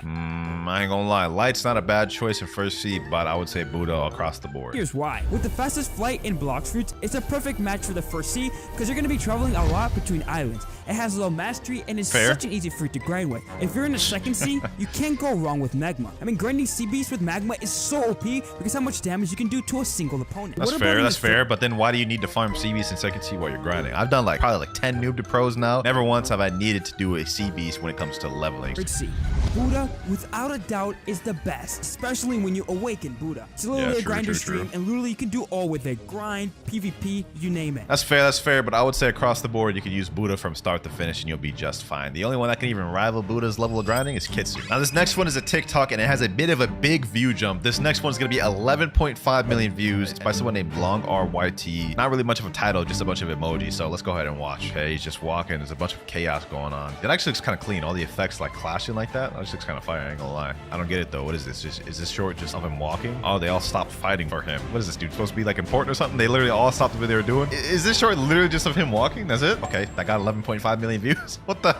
Speaker 18: I ain't gonna lie, light's not a bad choice in first C, but I would say Buddha across the board.
Speaker 6: Here's why. With the fastest flight in Blox Fruits, it's a perfect match for the first C because you're going to be traveling a lot between islands. It has low mastery and is such an easy fruit to grind with. If you're in the second C, you can't go wrong with magma. I mean, grinding C beasts with magma is so OP because how much damage you can do to a single opponent.
Speaker 18: That's fair, but then why do you need to farm C beast in second C while you're grinding? I've done probably 10 noob to pros now. Never once have I needed to do a C beast when it comes to leveling.
Speaker 6: Third C. Buddha, without a doubt, is the best, especially when you awaken Buddha. It's literally a grinder stream, and literally you can do all with it. Grind, PvP, you name it.
Speaker 18: That's fair, but I would say across the board, you can use Buddha from start to finish and you'll be just fine. The only one that can even rival Buddha's level of grinding is Kitsu. Now, this next one is a TikTok, and it has a bit of a big view jump. This next one is going to be 11.5 million views. It's by someone named LongRYT. Not really much of a title, just a bunch of emojis, so let's go ahead and watch. Okay, he's just walking. There's a bunch of chaos going on. It actually looks kind of clean. All the effects like clashing like that. That just looks kind of fire, I ain't gonna lie. I don't get it though. What is this? Is this short just of him walking? Oh, they all stopped fighting for him. What is this dude supposed to be like important or something? They literally all stopped what they were doing. Is this short literally just of him walking? That's it? Okay, that got 11.5 million views. What the?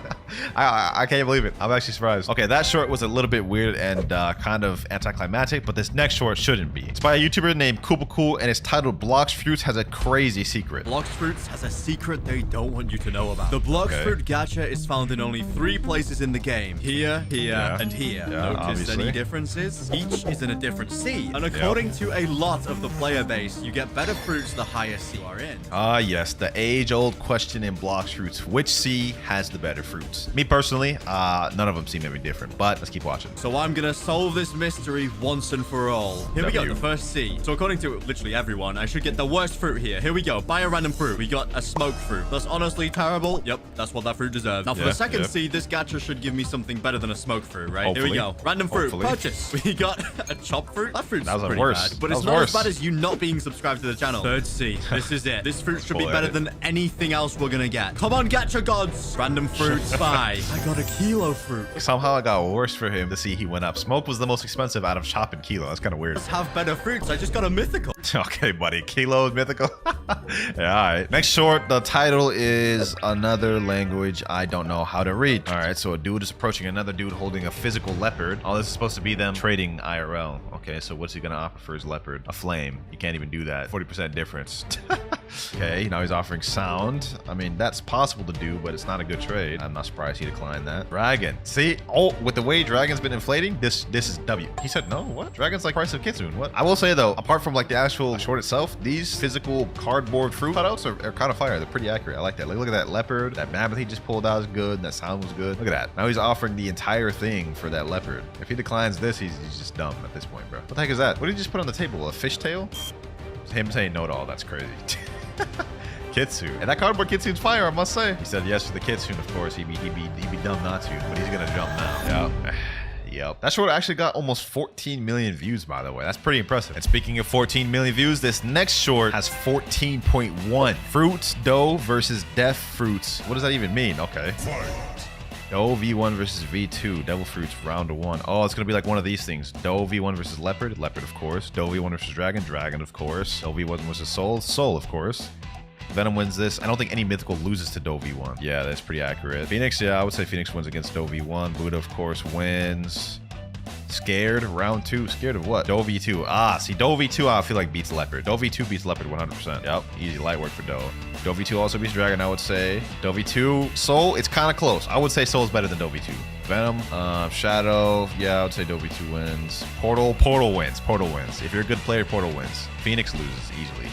Speaker 18: I can't believe it. I'm actually surprised. Okay, that short was a little bit weird and kind of anticlimactic, but this next short shouldn't be. It's by a YouTuber named Cool, and it's titled "Blox Fruits Has a Crazy Secret."
Speaker 10: Blox Fruits has a secret they don't want you to know about. The Blox Fruit gacha is found in only 3 places in the game. Here, and here. Notice
Speaker 18: obviously.
Speaker 10: Any differences? Each is in a different sea. And according to a lot of the player base, you get better fruits the higher sea you are in.
Speaker 18: Yes, the age-old question in Blox Fruits. Which sea has the better fruits? Me personally, none of them seem any different, but let's keep watching.
Speaker 10: So I'm gonna solve this mystery once and for all. Here we go, the first sea. So according to literally everyone, I should get the worst fruit here. Here we go, buy a random fruit. We got a smoke fruit. That's honestly terrible. Yep, that's what that fruit deserves. Now for the second sea, this gacha should give me something better than a smoke fruit, right?
Speaker 18: Hopefully.
Speaker 10: Here we go, random fruit, purchase. We got a chop fruit. That fruit's pretty
Speaker 18: worse.
Speaker 10: bad, but it's not as bad as you not being subscribed to the channel. Third sea, this is it. This fruit should be better than anything else we're gonna get. Come on, gacha gods. Random fruits, buy. I got a kilo fruit.
Speaker 18: Somehow it got worse for him to see he went up. Smoke was the most expensive out of chop and kilo. That's kind of weird.
Speaker 10: Let's have better fruits. I just got a mythical.
Speaker 18: Okay, buddy. Kilo is mythical. Yeah, all right. Next short, the title is another language I don't know how to read. All right, so a dude is approaching another dude holding a physical leopard. Oh, this is supposed to be them trading IRL. Okay, so what's he gonna offer for his leopard? A flame. You can't even do that. 40% difference. Okay, now he's offering sound. I mean, that's possible to do, but it's not a good trade. I'm not surprised he declined that. Dragon. See? Oh, with the way Dragon's been inflating, this is W. He said no? What? Dragon's like price of Kitsune. What? I will say though, apart from like the actual short itself, these physical cardboard fruit cutouts are kind of fire. They're pretty accurate. I like that. Like, look at that leopard. That mammoth he just pulled out is good. That sound was good. Look at that. Now he's offering the entire thing for that leopard. If he declines this, he's just dumb at this point, bro. What the heck is that? What did he just put on the table? A fishtail? Him saying no to all that's crazy. Kitsune. And that cardboard Kitsune's fire, I must say. He said yes to the Kitsune, of course. He'd be dumb not to, but he's gonna jump now. Yeah. Yep. That short actually got almost 14 million views, by the way. That's pretty impressive. And speaking of 14 million views, this next short has 14.1. Fruits, dough versus deaf fruits. What does that even mean? Okay. Dough V1 versus V2. Devil fruits round 1. Oh, it's gonna be like one of these things. Dough V1 versus leopard. Leopard, of course. Dough V1 versus dragon. Dragon, of course. Dough V1 versus soul. Soul, of course. Venom wins this. I don't think any mythical loses to Doe V1. Yeah, that's pretty accurate. Phoenix, yeah, I would say Phoenix wins against Doe V1. Buddha, of course, wins. Scared, round 2. Scared of what? Doe V2. Ah, see, Doe V2, I feel like beats Leopard. Doe V2 beats Leopard 100%. Yep, easy, light work for Doe. Doe V2 also beats Dragon, I would say. Doe V2, Soul, it's kind of close. I would say Soul is better than Doe V2. Venom, Shadow, yeah, I would say Doe V2 wins. Portal wins. Portal wins. If you're a good player, Portal wins. Phoenix loses easily.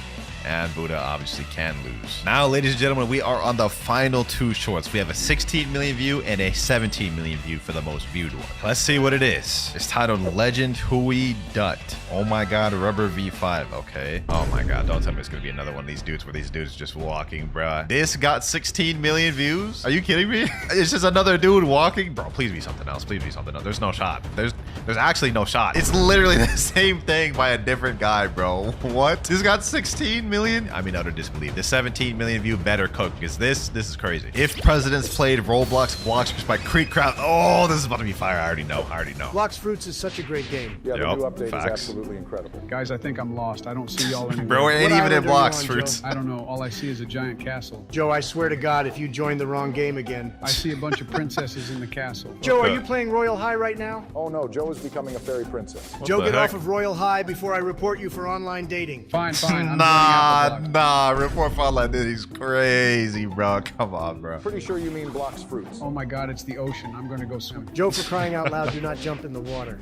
Speaker 18: And Buddha obviously can lose. Now, ladies and gentlemen, we are on the final 2 shorts. We have a 16 million view and a 17 million view for the most viewed one. Let's see what it is. It's titled Legend Hui Dut. Oh my god, Rubber V5. Okay. Oh my god, don't tell me it's gonna be another one of these dudes where these dudes just walking, bruh. This got 16 million views? Are you kidding me? It's just another dude walking? Bro, please be something else. Please be something else. There's no shot. There's actually no shot. It's literally the same thing by a different guy, bro. What? This got 16 million? I'm in utter disbelief. The 17 million view better cook because this is crazy. If Presidents played Roblox, Blox by Creek Crowd. Oh, this is about to be fire. I already know.
Speaker 5: Blox Fruits is such a great game.
Speaker 21: Yeah, the new update
Speaker 18: facts.
Speaker 21: is absolutely incredible.
Speaker 14: Guys, I think I'm lost. I don't see y'all anymore.
Speaker 18: Bro, we ain't even in Blox Fruits.
Speaker 14: I don't know. All I see is a giant castle.
Speaker 5: Joe, I swear to God, if you joined the wrong game again.
Speaker 14: I see a bunch of princesses in the castle.
Speaker 5: Joe, are you playing Royal High right now?
Speaker 21: Oh no, Joe is becoming a fairy princess.
Speaker 5: Joe, get off of Royal High before I report you for online dating.
Speaker 14: Fine. I'm
Speaker 18: Nah. Report file like this. He's crazy, bro. Come on, bro.
Speaker 21: Pretty sure you mean Blox Fruits.
Speaker 14: Oh my god, it's the ocean. I'm gonna go swim.
Speaker 5: Joe, for crying out loud, do not jump in the water.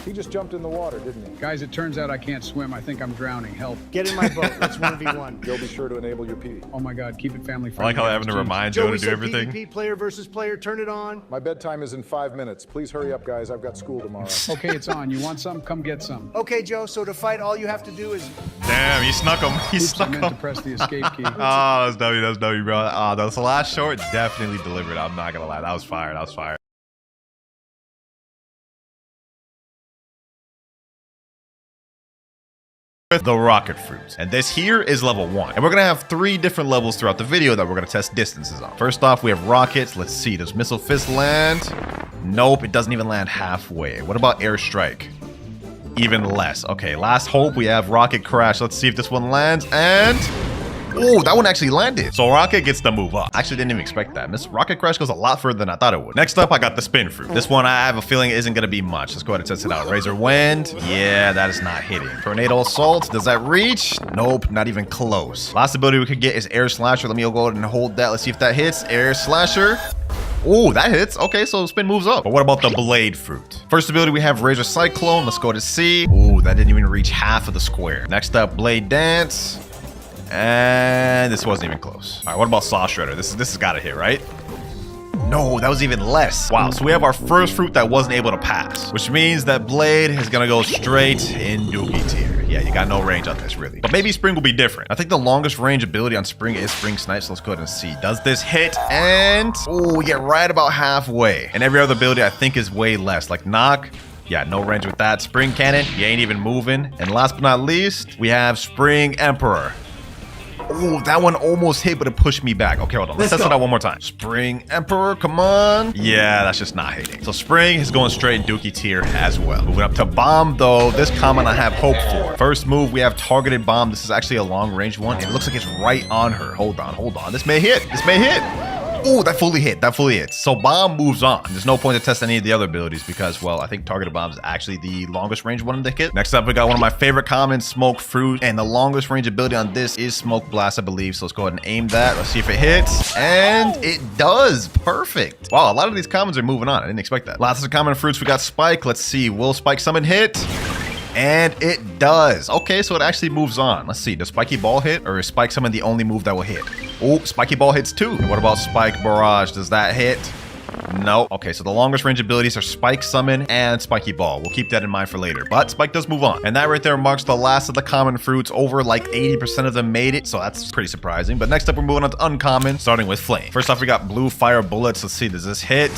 Speaker 21: He just jumped in the water, didn't he?
Speaker 14: Guys, it turns out I can't swim. I think I'm drowning. Help.
Speaker 5: Get in my boat. Let's 1v1.
Speaker 21: Joe, be sure to enable your P.
Speaker 14: Oh my god, keep it family friendly.
Speaker 18: I like how they're having to remind Joe to do everything.
Speaker 5: PvP, player versus player, turn it on.
Speaker 21: My bedtime is in 5 minutes. Please hurry up, guys. I've got school tomorrow.
Speaker 14: Okay, it's on. You want some? Come get some.
Speaker 5: Okay, Joe, so to fight, all you have to do is...
Speaker 18: Damn, he snuck him. He snuck him.
Speaker 14: I meant to press the escape key.
Speaker 18: Oh, that's W, bro. Oh, the last short definitely delivered. I'm not gonna lie. That was fire. The rocket fruit, and this here is level 1, and we're gonna have 3 different levels throughout the video that we're gonna test distances on. First off, we have rockets. Let's see, does missile fist land? Nope, it doesn't even land halfway. What about airstrike? Even less. Okay, last hope, we have rocket crash. Let's see if this one lands, and oh, that one actually landed. So rocket gets to move up. I actually didn't even expect that. This rocket crash goes a lot further than I thought it would. Next up, I got the spin fruit. This one I have a feeling isn't gonna be much. Let's go ahead and test it out. Razor wind. Yeah, that is not hitting. Tornado assault. Does that reach? Nope, not even close. Last ability we could get is air slasher. Let me go ahead and hold that. Let's see if that hits. Air slasher. Oh, that hits. Okay, so spin moves up. But what about the blade fruit? First ability, we have Razor Cyclone. Let's go to C. Oh, that didn't even reach half of the square. Next up, Blade Dance. And this wasn't even close. All right, what about Saw Shredder? This has got to hit, right? No, that was even less. Wow, so we have our first fruit that wasn't able to pass, which means that Blade is gonna go straight in Dookie tier. Yeah, you got no range on this, really. But maybe Spring will be different. I think the longest range ability on Spring is Spring Snipe, so let's go ahead and see. Does this hit? And, oh, we get right about halfway. And every other ability I think is way less, like Knock. Yeah, no range with that. Spring Cannon, you ain't even moving. And last but not least, we have Spring Emperor. Oh, that one almost hit, but it pushed me back. Okay, hold on. Let's test it out one more time. Spring Emperor, come on. Yeah, that's just not hitting. So Spring is going straight in Dookie tier as well. Moving up to Bomb, though. This comment I have hope for. First move, we have Targeted Bomb. This is actually a long-range one. It looks like it's right on her. Hold on. This may hit. Oh, that fully hit. So Bomb moves on. There's no point to test any of the other abilities because, well, I think Targeted Bomb is actually the longest range one in the kit. Next up, we got one of my favorite commons, Smoke Fruit. And the longest range ability on this is Smoke Blast, I believe. So let's go ahead and aim that. Let's see if it hits. And it does. Perfect. Wow, a lot of these commons are moving on. I didn't expect that. Lots of common fruits. We got Spike. Let's see. Will Spike Summon hit? And it does. Okay, so it actually moves on. Let's see. Does Spiky Ball hit? Or is Spike Summon the only move that will hit? Oh, Spiky Ball hits too. And what about Spike Barrage? Does that hit? No. Okay, so the longest range abilities are Spike Summon and Spiky Ball. We'll keep that in mind for later. But Spike does move on. And that right there marks the last of the common fruits. Over like 80% of them made it. So that's pretty surprising. But next up, we're moving on to uncommon, starting with Flame. First off, we got Blue Fire Bullets. Let's see. Does this hit?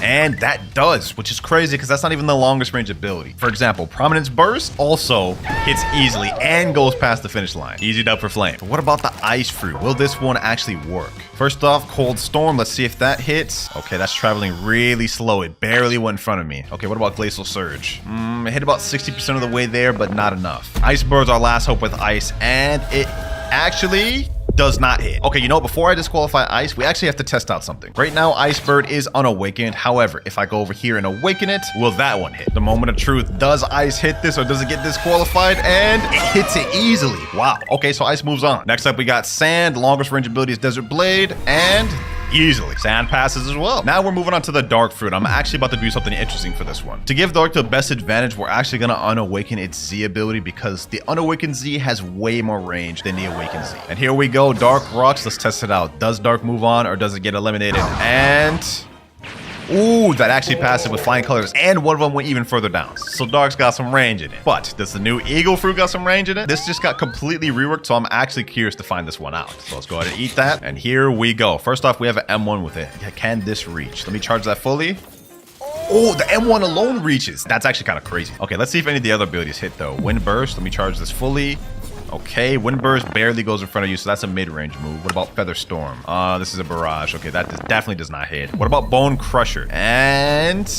Speaker 18: And that does, which is crazy because that's not even the longest range ability. For example, Prominence Burst also hits easily and goes past the finish line. Easy dub for Flame. But what about the Ice Fruit? Will this one actually work? First off, Cold Storm. Let's see if that hits. Okay, that's traveling really slow. It barely went in front of me. Okay, what about Glacial Surge? It hit about 60% of the way there, but not enough. Icebird's our last hope with Ice, and it actually
Speaker 1: does not hit. Okay, you know, before I disqualify Ice, we actually have to test out something. Right now, Icebird is unawakened. However, if I go over here and awaken it, will that one hit? The moment of truth. Does Ice hit this or does it get disqualified? And it hits it easily. Wow. Okay, so Ice moves on. Next up, we got Sand. Longest range ability is Desert Blade. And easily. Sand passes as well. Now we're moving on to the Dark Fruit. I'm actually about to do something interesting for this one. To give Dark the best advantage, we're actually going to unawaken its Z ability because the unawakened Z has way more range than the awakened Z. And here we go. Dark rocks. Let's test it out. Does Dark move on or does it get eliminated? And... ooh, that actually passed it with flying colors, and one of them went even further down. So Dark's got some range in it. But does the new Eagle Fruit got some range in it? This just got completely reworked, so I'm actually curious to find this one out. So let's go ahead and eat that. And here we go. First off, we have an M1 with it. Can this reach? Let me charge that fully. Oh, the M1 alone reaches. That's actually kind of crazy. Okay, let's see if any of the other abilities hit though. Wind Burst. Let me charge this fully. Okay, Wind Burst barely goes in front of you, so that's a mid-range move. What about Feather Storm? This is a barrage. Okay, that definitely does not hit. What about Bone Crusher? And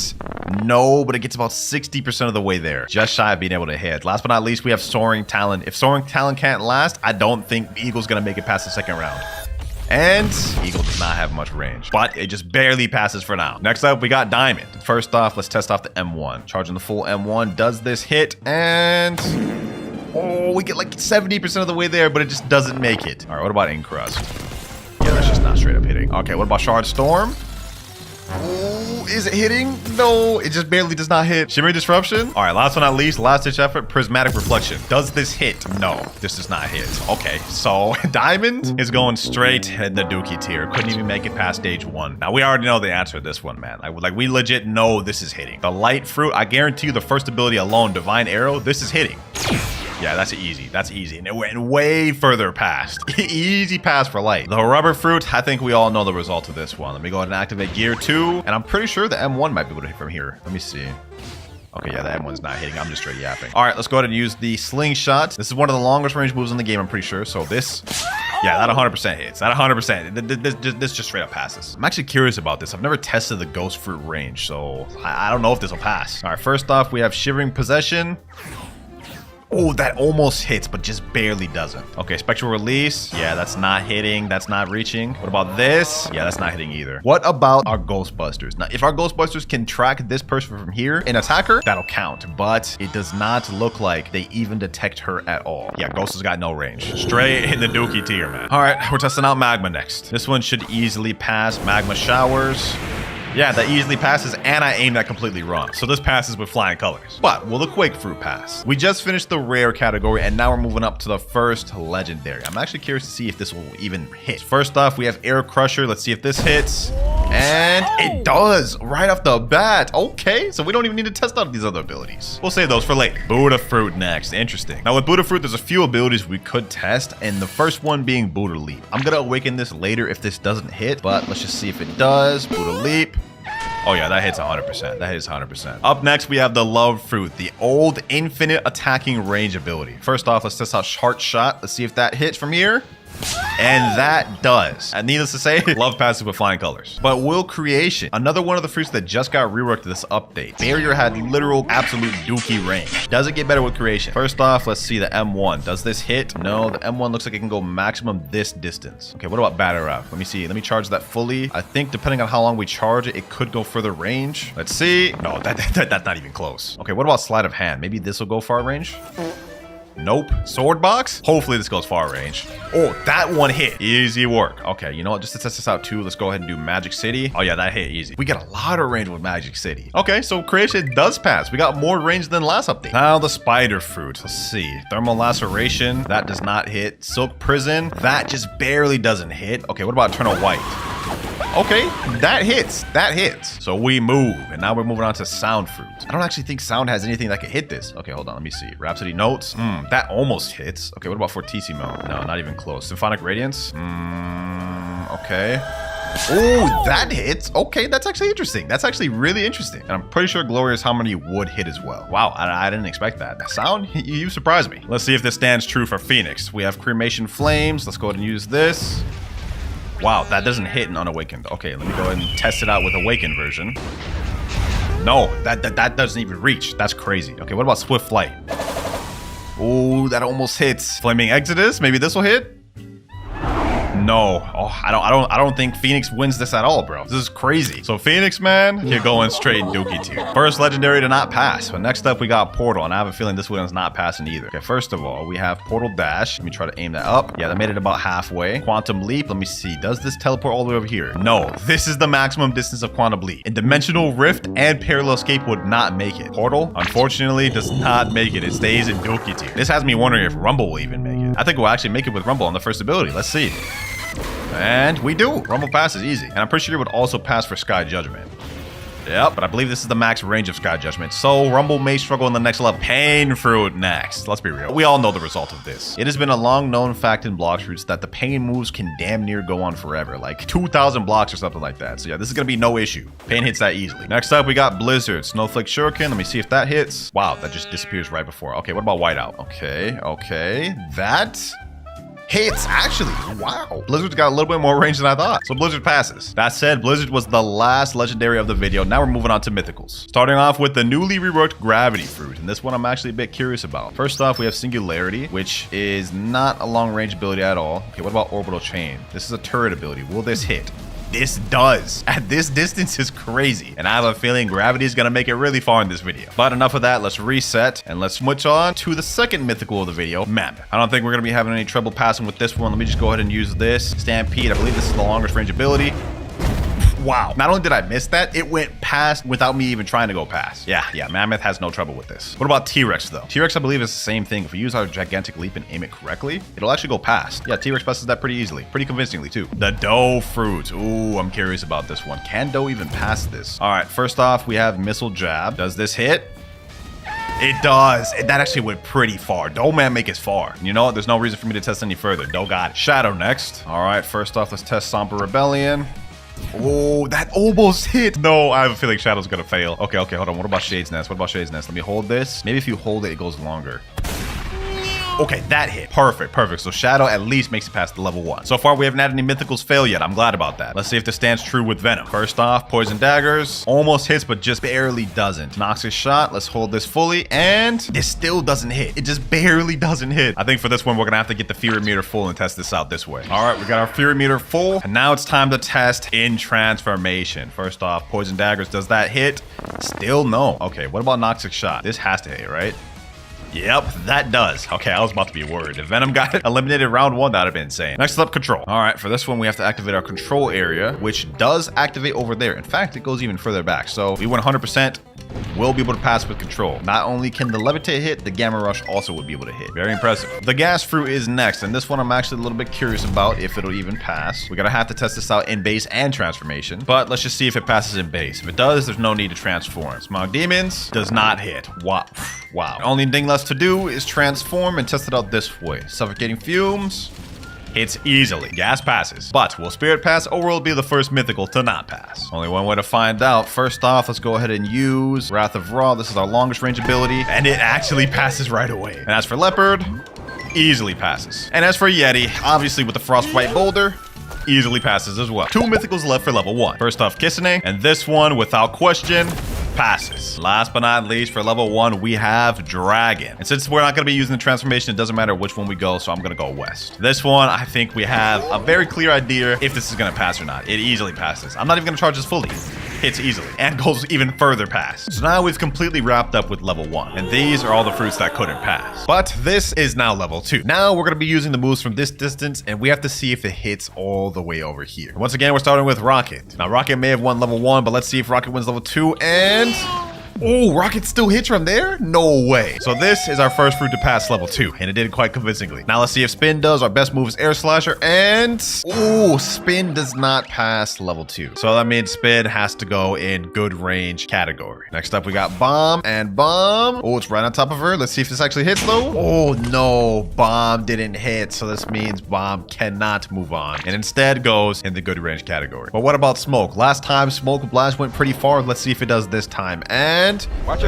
Speaker 1: no, but it gets about 60% of the way there. Just shy of being able to hit. Last but not least, we have Soaring Talon. If Soaring Talon can't last, I don't think Eagle's gonna make it past the second round. And Eagle does not have much range, but it just barely passes for now. Next up, we got Diamond. First off, let's test off the M1. Charging the full M1. Does this hit? And... oh, we get like 70% of the way there, but it just doesn't make it. All right, what about Encrust? Yeah, that's just not straight up hitting. Okay, what about Shard Storm? Oh, is it hitting? No, it just barely does not hit. Shimmery Disruption? All right, last but not least, last ditch effort, Prismatic Reflection. Does this hit? No, this does not hit. Okay, so Diamond is going straight in the Dookie tier. Couldn't even make it past stage 1. Now, we already know the answer to this one, man. We legit know this is hitting. The Light Fruit, I guarantee you the first ability alone, Divine Arrow, this is hitting. Yeah, that's easy. That's easy. And it went way further past. Easy pass for Light. The Rubber Fruit, I think we all know the result of this one. Let me go ahead and activate Gear 2. And I'm pretty sure the M1 might be able to hit from here. Let me see. Okay, yeah, the M1's not hitting. I'm just straight yapping. All right, let's go ahead and use the Slingshot. This is one of the longest range moves in the game, I'm pretty sure. So this... yeah, that 100% hits. That 100%. This just straight up passes. I'm actually curious about this. I've never tested the Ghost Fruit range, so I don't know if this will pass. All right, first off, we have Shivering Possession. Oh, that almost hits, but just barely doesn't. Okay, Spectral Release. Yeah, that's not hitting. That's not reaching. What about this? Yeah, that's not hitting either. What about our Ghostbusters? Now, if our Ghostbusters can track this person from here and attack her, that'll count. But it does not look like they even detect her at all. Yeah, Ghost has got no range. Straight in the Dookie tier, man. All right, we're testing out Magma next. This one should easily pass. Magma Showers. Yeah, that easily passes, and I aimed that completely wrong. So this passes with flying colors. But will the Quake Fruit pass? We just finished the rare category, and now we're moving up to the first legendary. I'm actually curious to see if this will even hit. First off, we have Air Crusher. Let's see if this hits. And it does, right off the bat. Okay, so we don't even need to test out these other abilities. We'll save those for later. Buddha Fruit next. Interesting. Now with Buddha Fruit, there's a few abilities we could test, and the first one being Buddha Leap. I'm gonna awaken this later if this doesn't hit, but let's just see if it does. Buddha Leap. Oh yeah, that hits 100%. That hits 100%. Up next, we have the Love Fruit, the old infinite attacking range ability. First off, let's test out Heart Shot. Let's see if that hits from here. And that does. And needless to say, Love passes with flying colors. But will Creation, another one of the fruits that just got reworked this update. Barrier had literal absolute dookie range. Does it get better with Creation? First off, let's see the M1. Does this hit? No, the M1 looks like it can go maximum this distance. Okay, what about Batter Up? Let me see. Let me charge that fully. I think depending on how long we charge it, it could go further range. Let's see. No, that's not even close. Okay, what about Sleight of Hand? Maybe this will go far range? Nope. Sword Box? Hopefully this goes far range. Oh, that one hit. Easy work. Okay, you know what? Just to test this out too, let's go ahead and do Magic City. Oh yeah, that hit easy. We got a lot of range with Magic City. Okay, so Creation does pass. We got more range than last update. Now the Spider Fruit. Let's see. Thermal Laceration. That does not hit. Silk Prison. That just barely doesn't hit. Okay, what about Eternal White? Okay, that hits. That hits. So we move, and now we're moving on to Sound Fruit. I don't actually think Sound has anything that can hit this. Okay, hold on. Let me see. Rhapsody Notes. That almost hits. Okay, what about Fortissimo? No, not even close. Symphonic Radiance. Okay. Oh, that hits. Okay, that's actually interesting. That's actually really interesting. And I'm pretty sure Glorious Harmony would hit as well. Wow, I didn't expect that. Sound, you surprised me. Let's see if this stands true for Phoenix. We have Cremation Flames. Let's go ahead and use this. Wow, that doesn't hit in Unawakened. Okay, let me go ahead and test it out with Awakened version. No, that doesn't even reach. That's crazy. Okay, what about Swift Flight? Oh, that almost hits. Flaming Exodus, maybe this will hit? no. Oh, I don't think Phoenix wins this at all, bro. This is crazy. So Phoenix, man, you're going straight Dookie tier. First legendary to not pass. But next up, we got Portal, and I have a feeling this one's not passing either. Okay, first of all, we have Portal Dash. Let me try to aim that up. Yeah, that made it about halfway. Quantum Leap. Let me see. Does this teleport all the way over here? No. This is the maximum distance of Quantum Leap. And Dimensional Rift and Parallel Escape would not make it. Portal, unfortunately, does not make it. It stays in Dookie tier. This has me wondering if Rumble will even make it. I think we'll actually make it with Rumble on the first ability. Let's see. And we do. Rumble passes easy. And I'm pretty sure it would also pass for Sky Judgment. Yep, but I believe this is the max range of Sky Judgment, so Rumble may struggle in the next level. Pain Fruit next. Let's be real. We all know the result of this. It has been a long-known fact in Blox Fruits that the Pain moves can damn near go on forever, like 2,000 blocks or something like that. So yeah, this is gonna be no issue. Pain hits that easily. Next up, we got Blizzard. Snowflake Shuriken. Let me see if that hits. Wow, that just disappears right before. Okay, what about Whiteout? Okay. That hits, actually. Wow. Blizzard's got a little bit more range than I thought. So Blizzard passes. That said, Blizzard was the last legendary of the video. Now we're moving on to mythicals. Starting off with the newly reworked Gravity Fruit. And this one I'm actually a bit curious about. First off, we have Singularity, which is not a long range ability at all. Okay, what about Orbital Chain? This is a turret ability. Will this hit? This does. At this distance is crazy. And I have a feeling Gravity is going to make it really far in this video. But enough of that. Let's reset and let's switch on to the second mythical of the video, Mammoth. I don't think we're going to be having any trouble passing with this one. Let me just go ahead and use this. Stampede. I believe this is the longest range ability. Wow. Not only did I miss that, it went past without me even trying to go past. Yeah, Mammoth has no trouble with this. What about T-Rex though? T-Rex, I believe, is the same thing. If we use our gigantic leap and aim it correctly, it'll actually go past. Yeah, T-Rex passes that pretty easily, pretty convincingly too. The Dough Fruit. Ooh, I'm curious about this one. Can Dough even pass this? All right, first off, we have Missile Jab. Does this hit? It does. That actually went pretty far. Dough man make it far. You know what? There's no reason for me to test any further. Dough got it. Shadow next. All right, first off, let's test Somber Rebellion. Oh, that almost hit. No, I have a feeling Shadow's gonna fail. Okay, hold on. What about Shade's Nest? Let me hold this. Maybe if you hold it, it goes longer. Okay, that hit. Perfect. So Shadow at least makes it past the level 1. So far, we haven't had any mythicals fail yet. I'm glad about that. Let's see if this stands true with Venom. First off, Poison Daggers. Almost hits, but just barely doesn't. Noxious Shot. Let's hold this fully. And this still doesn't hit. It just barely doesn't hit. I think for this one, we're gonna have to get the Fury Meter full and test this out this way. All right, we got our Fury Meter full. And now it's time to test in transformation. First off, Poison Daggers. Does that hit? Still no. Okay, what about Noxious Shot? This has to hit, right? Yep, that does. Okay, I was about to be worried. If Venom got eliminated round 1, that would have been insane. Next up, Control. All right, for this one, we have to activate our Control area, which does activate over there. In fact, it goes even further back. So we went 100%. We'll be able to pass with Control. Not only can the Levitate hit, the Gamma Rush also would be able to hit. Very impressive. The Gas Fruit is next, and this one I'm actually a little bit curious about if it'll even pass. We're gonna have to test this out in base and transformation, but let's just see if it passes in base. If it does, there's no need to transform. Smog Demons does not hit. Wow. The only thing left to do is transform and test it out this way. Suffocating Fumes hits easily. Gas passes. But will Spirit pass, or will it be the first mythical to not pass? Only one way to find out. First off, let's go ahead and use Wrath of Ra. This is our longest range ability, and it actually passes right away. And as for Leopard, easily passes. And as for Yeti, obviously with the Frostbite Boulder, easily passes as well. 2 mythicals left for level 1. First off, Kissening, and this one, without question, passes. Last but not least, for level 1, we have Dragon. And since we're not going to be using the transformation, it doesn't matter which one we go, so I'm going to go west. This one, I think we have a very clear idea if this is going to pass or not. It easily passes. I'm not even going to charge this fully. Hits easily and goes even further past. So now we've completely wrapped up with level 1, and these are all the fruits that couldn't pass. But this is now level 2. Now we're going to be using the moves from this distance, and we have to see if it hits all the way over here. Once again, we're starting with Rocket. Now Rocket may have won level 1, but let's see if Rocket wins level 2, and oh, Rocket still hits from there? No way. So this is our first fruit to pass level 2, and it did quite convincingly. Now let's see if Spin does. Our best move is Air Slasher, and oh, Spin does not pass level 2. So that means Spin has to go in good range category. Next up, we got Bomb, and Bomb. Oh, it's right on top of her. Let's see if this actually hits though. Oh no, Bomb didn't hit. So this means Bomb cannot move on, and instead goes in the good range category. But what about Smoke? Last time Smoke Blast went pretty far. Let's see if it does this time. And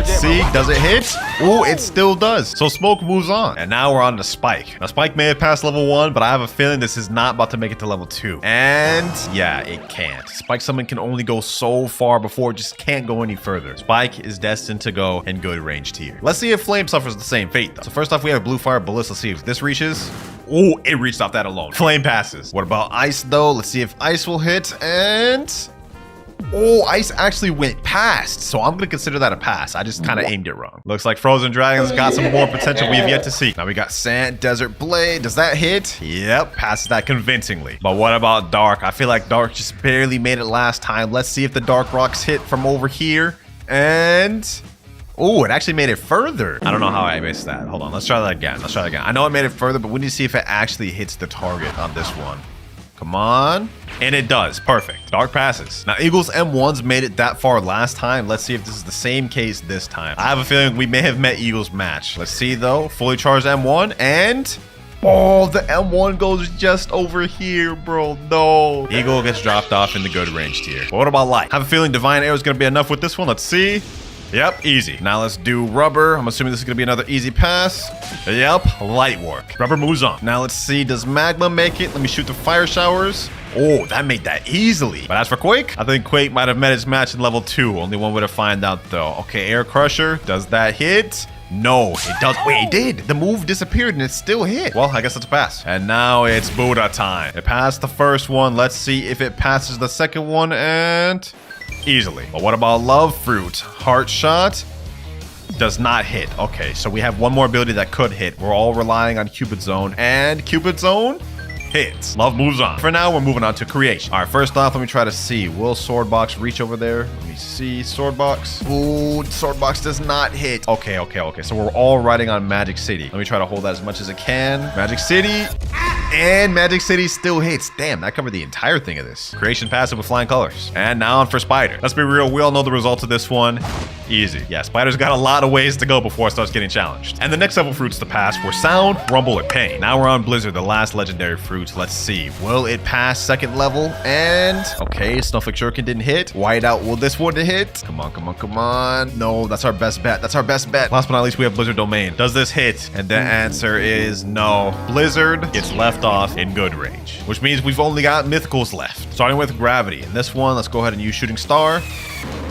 Speaker 1: see, does it hit? Oh, it still does. So Smoke moves on. And now we're on to Spike. Now Spike may have passed level 1, but I have a feeling this is not about to make it to level 2. And yeah, it can't. Spike Summon can only go so far before it just can't go any further. Spike is destined to go in good range tier. Let's see if Flame suffers the same fate though. So first off, we have Blue Fire Bullets. Let's see if this reaches. Oh, it reached off that alone. Flame passes. What about ice though? Let's see if ice will hit. And oh, ice actually went past. So I'm gonna consider that a pass. I just kind of aimed it wrong. Looks like Frozen Dragons got some more potential we've yet to see. Now we got Sand, Desert Blade. Does that hit? Yep, passes that convincingly. But what about Dark? I feel like Dark just barely made it last time. Let's see if the Dark Rocks hit from over here. And oh, it actually made it further. I don't know how I missed that. Hold on, let's try that again. Let's try that again. I know it made it further, but we need to see if it actually hits the target on this one. Come on. And it does. Perfect. Dark passes. Now, Eagles M1s made it that far last time. Let's see if this is the same case this time. I have a feeling we may have met Eagles match. Let's see, though. Fully charged M1. And oh, the M1 goes just over here, bro. No. Eagle gets dropped off in the good range tier. But what about Light? I have a feeling Divine Arrow is going to be enough with this one. Let's see. Yep, easy. Now let's do Rubber. I'm assuming this is going to be another easy pass. Yep, light work. Rubber moves on. Now let's see, does Magma make it? Let me shoot the fire showers. Oh, that made that easily. But as for Quake, I think Quake might have met his match in level 2. Only one way to find out though. Okay, Air Crusher, does that hit? No, it does. Wait, it did. The move disappeared and it still hit. Well, I guess it's a pass. And now it's Buddha time. It passed the first one. Let's see if it passes the second one and easily. But what about Love Fruit? Heart Shot does not hit. Okay, so we have one more ability that could hit. We're all relying on Cupid Zone, and Cupid Zone hits. Love moves on. For now, we're moving on to Creation. All right, first off, let me try to see. Will Sword Box reach over there? Let me see. Sword Box. Ooh, Sword Box does not hit. Okay. So we're all riding on Magic City. Let me try to hold that as much as I can. Magic City. And Magic City still hits. Damn, that covered the entire thing of this. Creation passive with Flying Colors. And now on for Spider. Let's be real, we all know the results of this one. Easy. Yeah, Spider's got a lot of ways to go before it starts getting challenged. And the next several fruits to pass were Sound, Rumble, and Pain. Now we're on Blizzard, the last legendary fruit. Let's see. Will it pass second level? And okay, Snowflake Shuriken didn't hit. Whiteout, will this one hit? Come on. No, that's our best bet. Last but not least, we have Blizzard Domain. Does this hit? And the answer is no. Blizzard gets left off in good range, which means we've only got mythicals left, starting with Gravity. In this one, let's go ahead and use Shooting Star.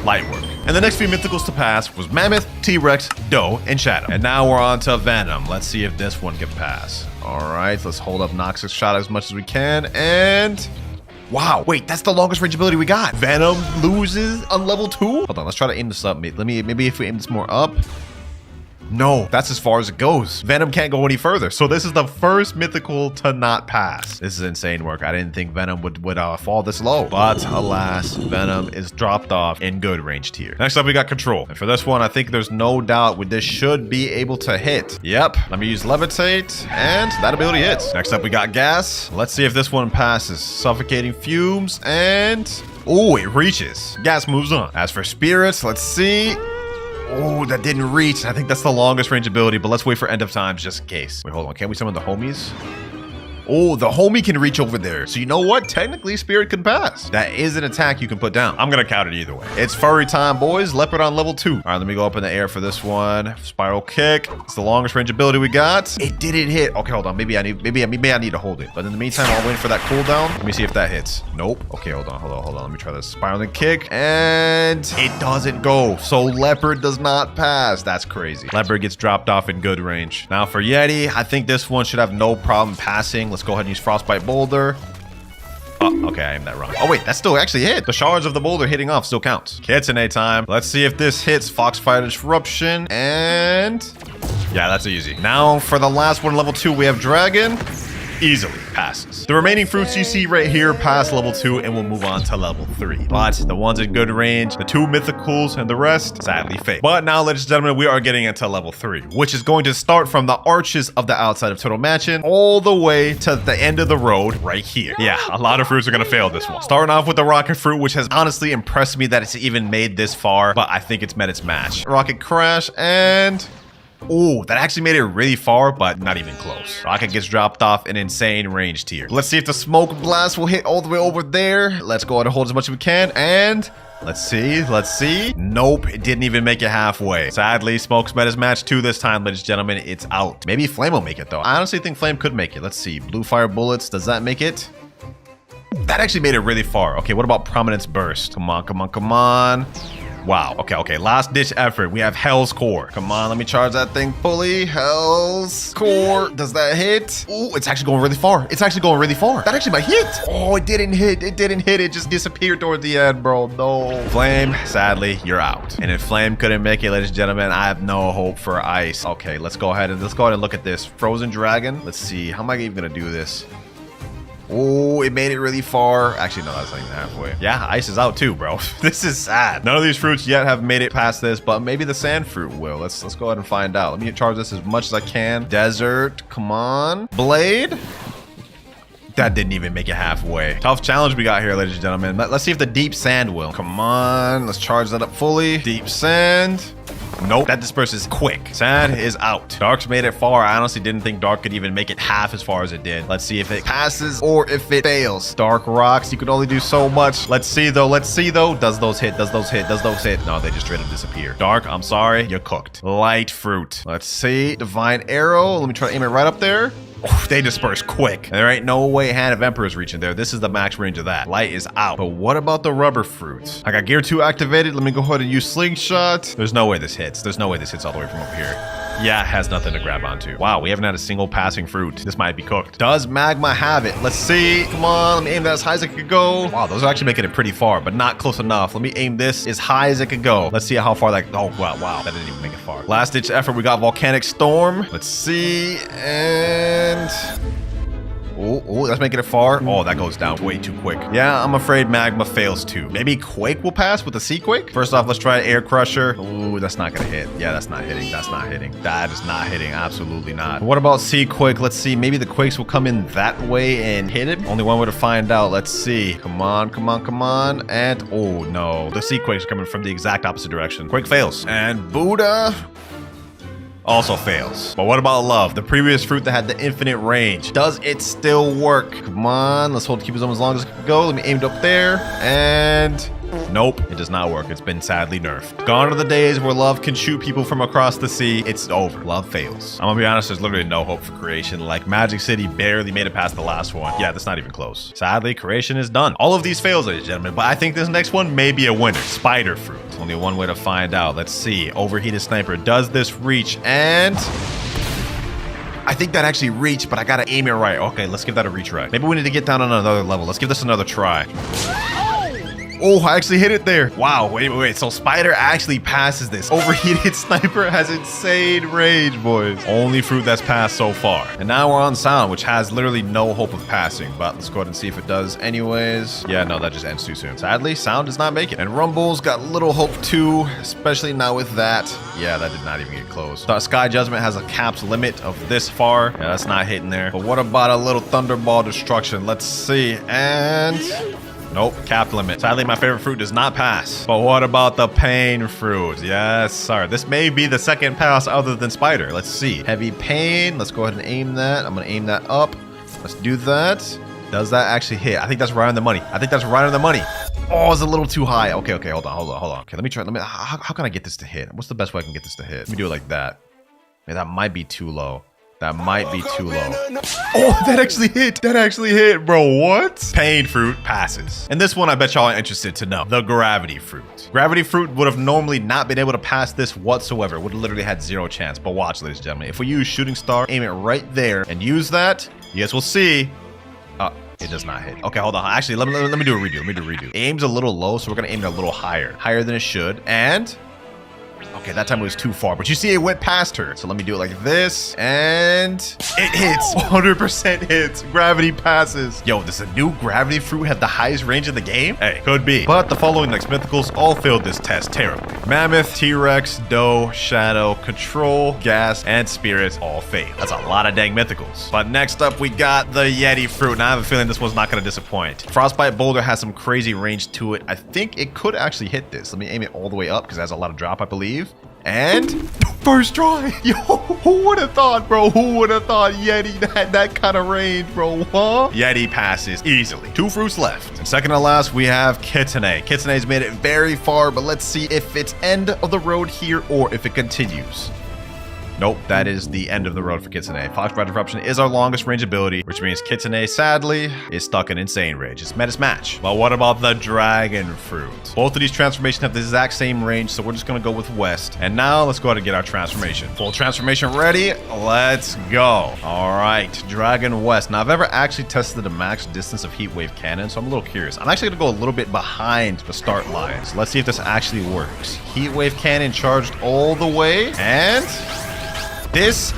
Speaker 1: Light work. And the next few mythicals to pass was Mammoth, T-Rex, Doe, and Shadow. And now we're on to Venom. Let's see if this one can pass. All right, let's hold up Noxus Shot as much as we can. And wow, wait, that's the longest range ability we got. Venom loses on level 2. Hold on, let's try to aim this up. Maybe if we aim this more up. No, that's as far as it goes. Venom can't go any further. So this is the first mythical to not pass. This is insane work. I didn't think Venom would fall this low. But alas, Venom is dropped off in good range tier. Next up, we got Control. And for this one, I think there's no doubt this should be able to hit. Yep, let me use Levitate, and that ability hits. Next up, we got Gas. Let's see if this one passes. Suffocating Fumes, and oh, it reaches. Gas moves on. As for Spirits, let's see. Oh, that didn't reach. I think that's the longest range ability, but let's wait for End of Times just in case. Wait, hold on. Can't we summon the homies? Oh, the homie can reach over there. So you know what? Technically, Spirit can pass. That is an attack you can put down. I'm going to count it either way. It's furry time, boys. Leopard on level 2. All right, let me go up in the air for this one. Spiral Kick. It's the longest range ability we got. It didn't hit. Okay, hold on. Maybe I need to hold it. But in the meantime, I'll wait for that cooldown. Let me see if that hits. Nope. Okay, hold on. Let me try this. Spiraling Kick. And it doesn't go. So Leopard does not pass. That's crazy. Leopard gets dropped off in good range. Now for Yeti, I think this one should have no problem passing. Let's go ahead and use Frostbite Boulder. Oh, okay, I aimed that wrong. Oh, wait, that still actually hit. The shards of the boulder hitting off still counts. Kitsune time. Let's see if this hits. Foxfire Disruption. And yeah, that's easy. Now for the last one, level 2, we have Dragon. Easily passes. The remaining fruits you see right here pass level 2 and we'll move on to level 3. But the ones in good range, the 2 mythicals and the rest, sadly fake. But now, ladies and gentlemen, we are getting into level 3, which is going to start from the arches of the outside of Turtle Mansion all the way to the end of the road right here. Yeah, a lot of fruits are going to fail this one. Starting off with the Rocket Fruit, which has honestly impressed me that it's even made this far, but I think it's met its match. Rocket Crash and oh, that actually made it really far, but not even close. Rocket gets dropped off an insane range tier. Let's see if the Smoke Blast will hit all the way over there. Let's go ahead and hold as much as we can. And let's see. Nope, it didn't even make it halfway. Sadly, Smoke's met his match 2 this time, ladies and gentlemen. It's out. Maybe Flame will make it, though. I honestly think Flame could make it. Let's see. Blue Fire Bullets. Does that make it? That actually made it really far. Okay, what about Prominence Burst? Come on. Wow. Okay. Last ditch effort. We have Hell's Core. Come on, let me charge that thing fully. Hell's Core. Does that hit? Oh, it's actually going really far. It's actually going really far. That actually might hit. Oh, it didn't hit. It didn't hit. It just disappeared toward the end, bro. No. Flame, sadly, you're out. And if Flame couldn't make it, ladies and gentlemen, I have no hope for Ice. Okay, let's go ahead and look at this. Frozen Dragon. Let's see. How am I even gonna do this? Oh, it made it really far. Actually, no, that's not even halfway. Yeah, Ice is out too, bro. This is sad. None of these fruits yet have made it past this, but maybe the sand fruit will. Let's go ahead and find out. Let me charge this as much as I can. Desert, come on. Blade. That didn't even make it halfway. Tough challenge we got here, ladies and gentlemen. Let's see if the deep sand will. Come on, let's charge that up fully. Deep sand. Nope, that disperses quick. Sand is out. Dark's made it far. I honestly didn't think Dark could even make it half as far as it did. Let's see if it passes or if it fails. Dark rocks, you can only do so much. Let's see though. Does those hit? Does those hit? No, they just straight up disappear. Dark, I'm sorry, you're cooked. Light fruit. Let's see. Divine arrow. Let me try to aim it right up there. Oh, they disperse quick. There ain't no way Hand of Emperor is reaching there. This is the max range of that. Light is out. But what about the rubber fruit? I got Gear 2 activated. Let me go ahead and use Slingshot. There's no way this hits. There's no way this hits all the way from up here. Yeah, it has nothing to grab onto. Wow, we haven't had a single passing fruit. This might be cooked. Does Magma have it? Let's see. Come on, let me aim that as high as it could go. Wow, those are actually making it pretty far, but not close enough. Let me aim this as high as it could go. Let's see how far that... Oh, wow, that didn't even make it far. Last ditch effort, we got Volcanic Storm. Let's see, and... Oh, that's making it far. Oh, that goes down way too quick. Yeah, I'm afraid Magma fails too. Maybe Quake will pass with the Sea Quake? First off, let's try Air Crusher. Ooh, that's not gonna hit. Yeah, that's not hitting. That's not hitting. That is not hitting. Absolutely not. What about Sea Quake? Let's see. Maybe the Quakes will come in that way and hit it. Only one way to find out. Let's see. Come on. And oh no, the Sea Quake's coming from the exact opposite direction. Quake fails. And Buddha also fails. But what about love? The previous fruit that had the infinite range. Does it still work? Come on, let's hold Cubism as long as it can go. Let me aim it up there. And nope, it does not work. It's been sadly nerfed. Gone are the days where love can shoot people from across the sea. It's over. Love fails. I'm gonna be honest, there's literally no hope for creation. Like Magic City barely made it past the last one. Yeah, that's not even close. Sadly, creation is done. All of these fails, ladies and gentlemen, but I think this next one may be a winner. Spider fruit. Only one way to find out. Let's see. Overheated Sniper. Does this reach? And I think that actually reached, but I gotta aim it right. Okay, let's give that a retry. Maybe we need to get down on another level. Let's give this another try. Oh, I actually hit it there. Wow, wait. So Spider actually passes this. Overheated Sniper has insane range, boys. Only fruit that's passed so far. And now we're on Sound, which has literally no hope of passing. But let's go ahead and see if it does anyways. Yeah, no, that just ends too soon. Sadly, Sound does not make it. And Rumble's got little hope too, especially now with that. Yeah, that did not even get close. The Sky Judgment has a capped limit of this far. Yeah, that's not hitting there. But what about a little Thunderball Destruction? Let's see. And nope, capped limit. Sadly, my favorite fruit does not pass. But what about the pain fruit? Yes, sorry. This may be the second pass other than Spider. Let's see. Heavy pain. Let's go ahead and aim that. I'm going to aim that up. Let's do that. Does that actually hit? I think that's right on the money. Oh, it's a little too high. Okay, hold on. Okay, let me try. How can I get this to hit? What's the best way I can get this to hit? Let me do it like that. Man, that might be too low. That might be too low. Oh, that actually hit, bro. What? Pain fruit passes. And this one, I bet y'all are interested to know. The gravity fruit. Gravity fruit would have normally not been able to pass this whatsoever. Would have literally had zero chance. But watch, ladies and gentlemen. If we use Shooting Star, aim it right there, and use that, you guys will see. It does not hit. Okay, hold on. Actually, let me do a redo. Aim's a little low, so we're gonna aim it a little higher. Higher than it should. And okay, that time it was too far, but you see it went past her. So let me do it like this, and it hits. 100% hits. Gravity passes. Yo, does the new gravity fruit have the highest range in the game? Hey, could be. But the following next mythicals all failed this test terribly. Mammoth, T-Rex, Doe, Shadow, Control, Gas, and Spirit all failed. That's a lot of dang mythicals. But next up, we got the Yeti fruit, and I have a feeling this one's not gonna disappoint. Frostbite Boulder has some crazy range to it. I think it could actually hit this. Let me aim it all the way up, because it has a lot of drop, I believe. And first try. Yo, who would have thought, bro? Who would have thought Yeti had that kind of range, bro? Huh? Yeti passes easily. 2 fruits left. And second to last, we have Kitsune. Kitsune's made it very far, but let's see if it's end of the road here or if it continues.
Speaker 18: Nope, that is the end of the road for Kitsune. Fox Breath Eruption is our longest range ability, which means Kitsune, sadly, is stuck in Insane Rage. It's met its match. But what about the Dragon Fruit? Both of these transformations have the exact same range, so we're just gonna go with West. And now let's go ahead and get our transformation. Full transformation ready? Let's go. All right, Dragon West. Now, I've never actually tested the max distance of Heat Wave Cannon, so I'm a little curious. I'm actually gonna go a little bit behind the start line. So let's see if this actually works. Heat Wave Cannon charged all the way, and this...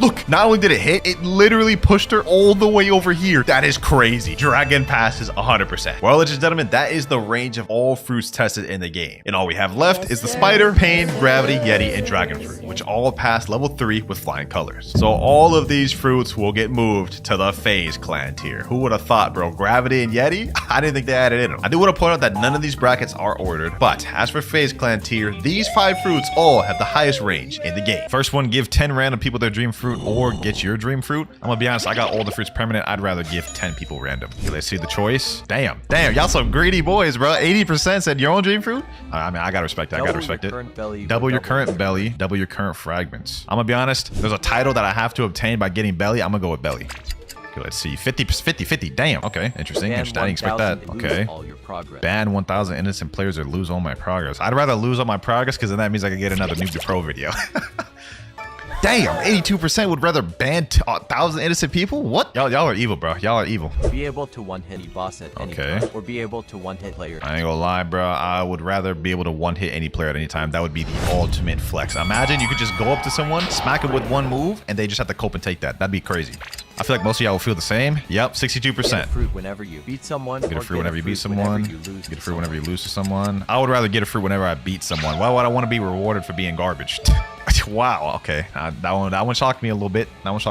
Speaker 18: Look, not only did it hit, it literally pushed her all the way over here. That is crazy. Dragon passes 100%. Well, ladies and gentlemen, that is the range of all fruits tested in the game. And all we have left is the Spider, Pain, Gravity, Yeti, and Dragon Fruit, which all pass level 3 with flying colors. So all of these fruits will get moved to the FaZe Clan tier. Who would have thought, bro? Gravity and Yeti? I didn't think they added in them. I do want to point out that none of these brackets are ordered, but as for FaZe Clan tier, these 5 fruits all have the highest range in the game. First one, give 10 random people their dream fruit or get your dream fruit. I'm gonna be honest, I got all the fruits permanent. I'd rather give 10 people random. Okay, let's see the choice. Damn, y'all some greedy boys, bro. 80% said your own dream fruit. I mean, I gotta respect that. I gotta respect it. Double your current belly, double your current fragments. I'm gonna be honest, there's a title that I have to obtain by getting belly. I'm gonna go with belly. Okay, let's see. 50. Damn. Okay, interesting. I didn't expect that. Okay. Ban 1,000 innocent players or lose all my progress. I'd rather lose all my progress because then that means I can get another Noob to Pro video. Damn, 82% would rather ban 1,000 innocent people? What? Y'all are evil, bro. Y'all are evil.
Speaker 9: Be able to one-hit any boss at any time, or be able to one-hit player.
Speaker 18: I ain't gonna lie, bro. I would rather be able to one-hit any player at any time. That would be the ultimate flex. Imagine you could just go up to someone, smack them with one move, and they just have to cope and take that. That'd be crazy. I feel like most of y'all will feel the same. Yep, 62%.
Speaker 9: Get a fruit whenever you beat someone.
Speaker 18: Get a fruit whenever you beat someone. Get a fruit whenever you lose to someone. I would rather get a fruit whenever I beat someone. Why would I want to be rewarded for being garbage? Wow, okay. That one shocked me a little bit. I must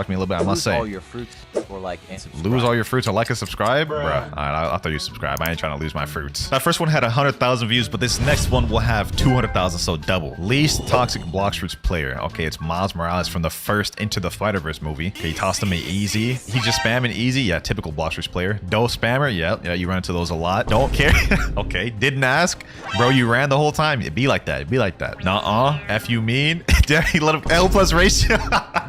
Speaker 18: say.
Speaker 9: Lose all your fruits or like and subscribe.
Speaker 18: Lose all your fruits or like and subscribe? Bruh. Alright, I thought you subscribe. I ain't trying to lose my fruits. That first one had 100,000 views, but this next one will have 200,000, so double. Least toxic Blox Fruits player. Okay, it's Miles Morales from the first Into the Spider-Verse movie. Okay, he tossed him in easy. He just spamming easy. Yeah, typical Blox Fruits player. Dose spammer. Yeah, you run into those a lot. Don't care. Okay, didn't ask. Bro, you ran the whole time. It'd be like that. Nuh-uh. F you mean? He let him L plus ratio.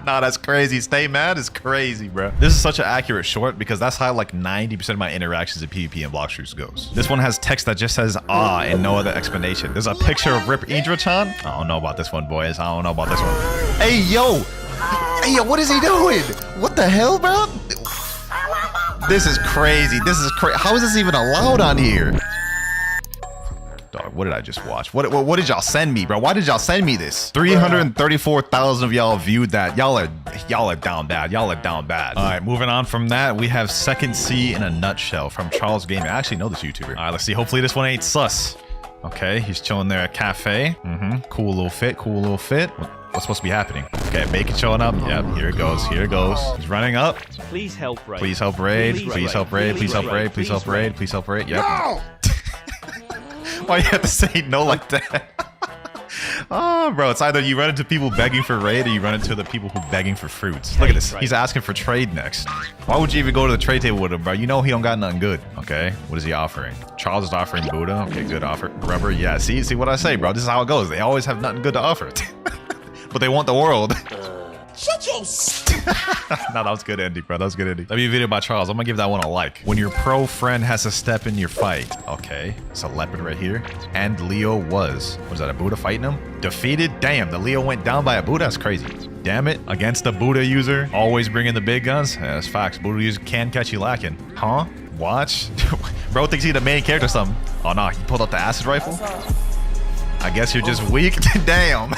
Speaker 18: Nah, that's crazy. Stay mad is crazy, bro. This is such an accurate short because that's how like 90% of my interactions in PvP and Blox Fruits goes. This one has text that just says ah and no other explanation. There's a picture of Rip Idra-chan. I don't know about this one, boys. I don't know about this one. Hey, yo, what is he doing? What the hell, bro? This is crazy. How is this even allowed on here? Dog, what did I just watch? What did y'all send me, bro? Why did y'all send me this? 334,000 of y'all viewed that. Y'all are down bad. All right, moving on from that, we have Second C in a Nutshell from Charles Gaming. I actually know this YouTuber. All right, let's see. Hopefully this one ain't sus. Okay, he's chilling there at cafe. Cool little fit. What's supposed to be happening? Okay, Bacon showing up. Yep, here it goes. He's running up.
Speaker 4: Please help raid.
Speaker 18: Please help raid. Yep.
Speaker 13: No!
Speaker 18: Why you have to say no like that? Oh, bro, it's either you run into people begging for raid or you run into the people who begging for fruits. Look at this. He's asking for trade next. Why would you even go to the trade table with him, bro? You know he don't got nothing good. Okay, what is he offering? Charles is offering Buddha. Okay, good offer. Rubber, yeah. See what I say, bro? This is how it goes. They always have nothing good to offer. But they want the world.
Speaker 13: Shut your
Speaker 18: No, that was good, Andy, bro. That was good, Andy. That'd be a video by Charles. I'm gonna give that one a like. When your pro friend has to step in your fight. Okay, it's a leopard right here. And Leo was that a Buddha fighting him? Defeated? Damn, the Leo went down by a Buddha? That's crazy. Damn it. Against the Buddha user, always bringing the big guns? Yeah, that's facts. Buddha user can catch you lacking. Huh? Watch. Bro thinks he's the main character or something. Oh, no. He pulled out the acid rifle? I guess you're just weak. Damn.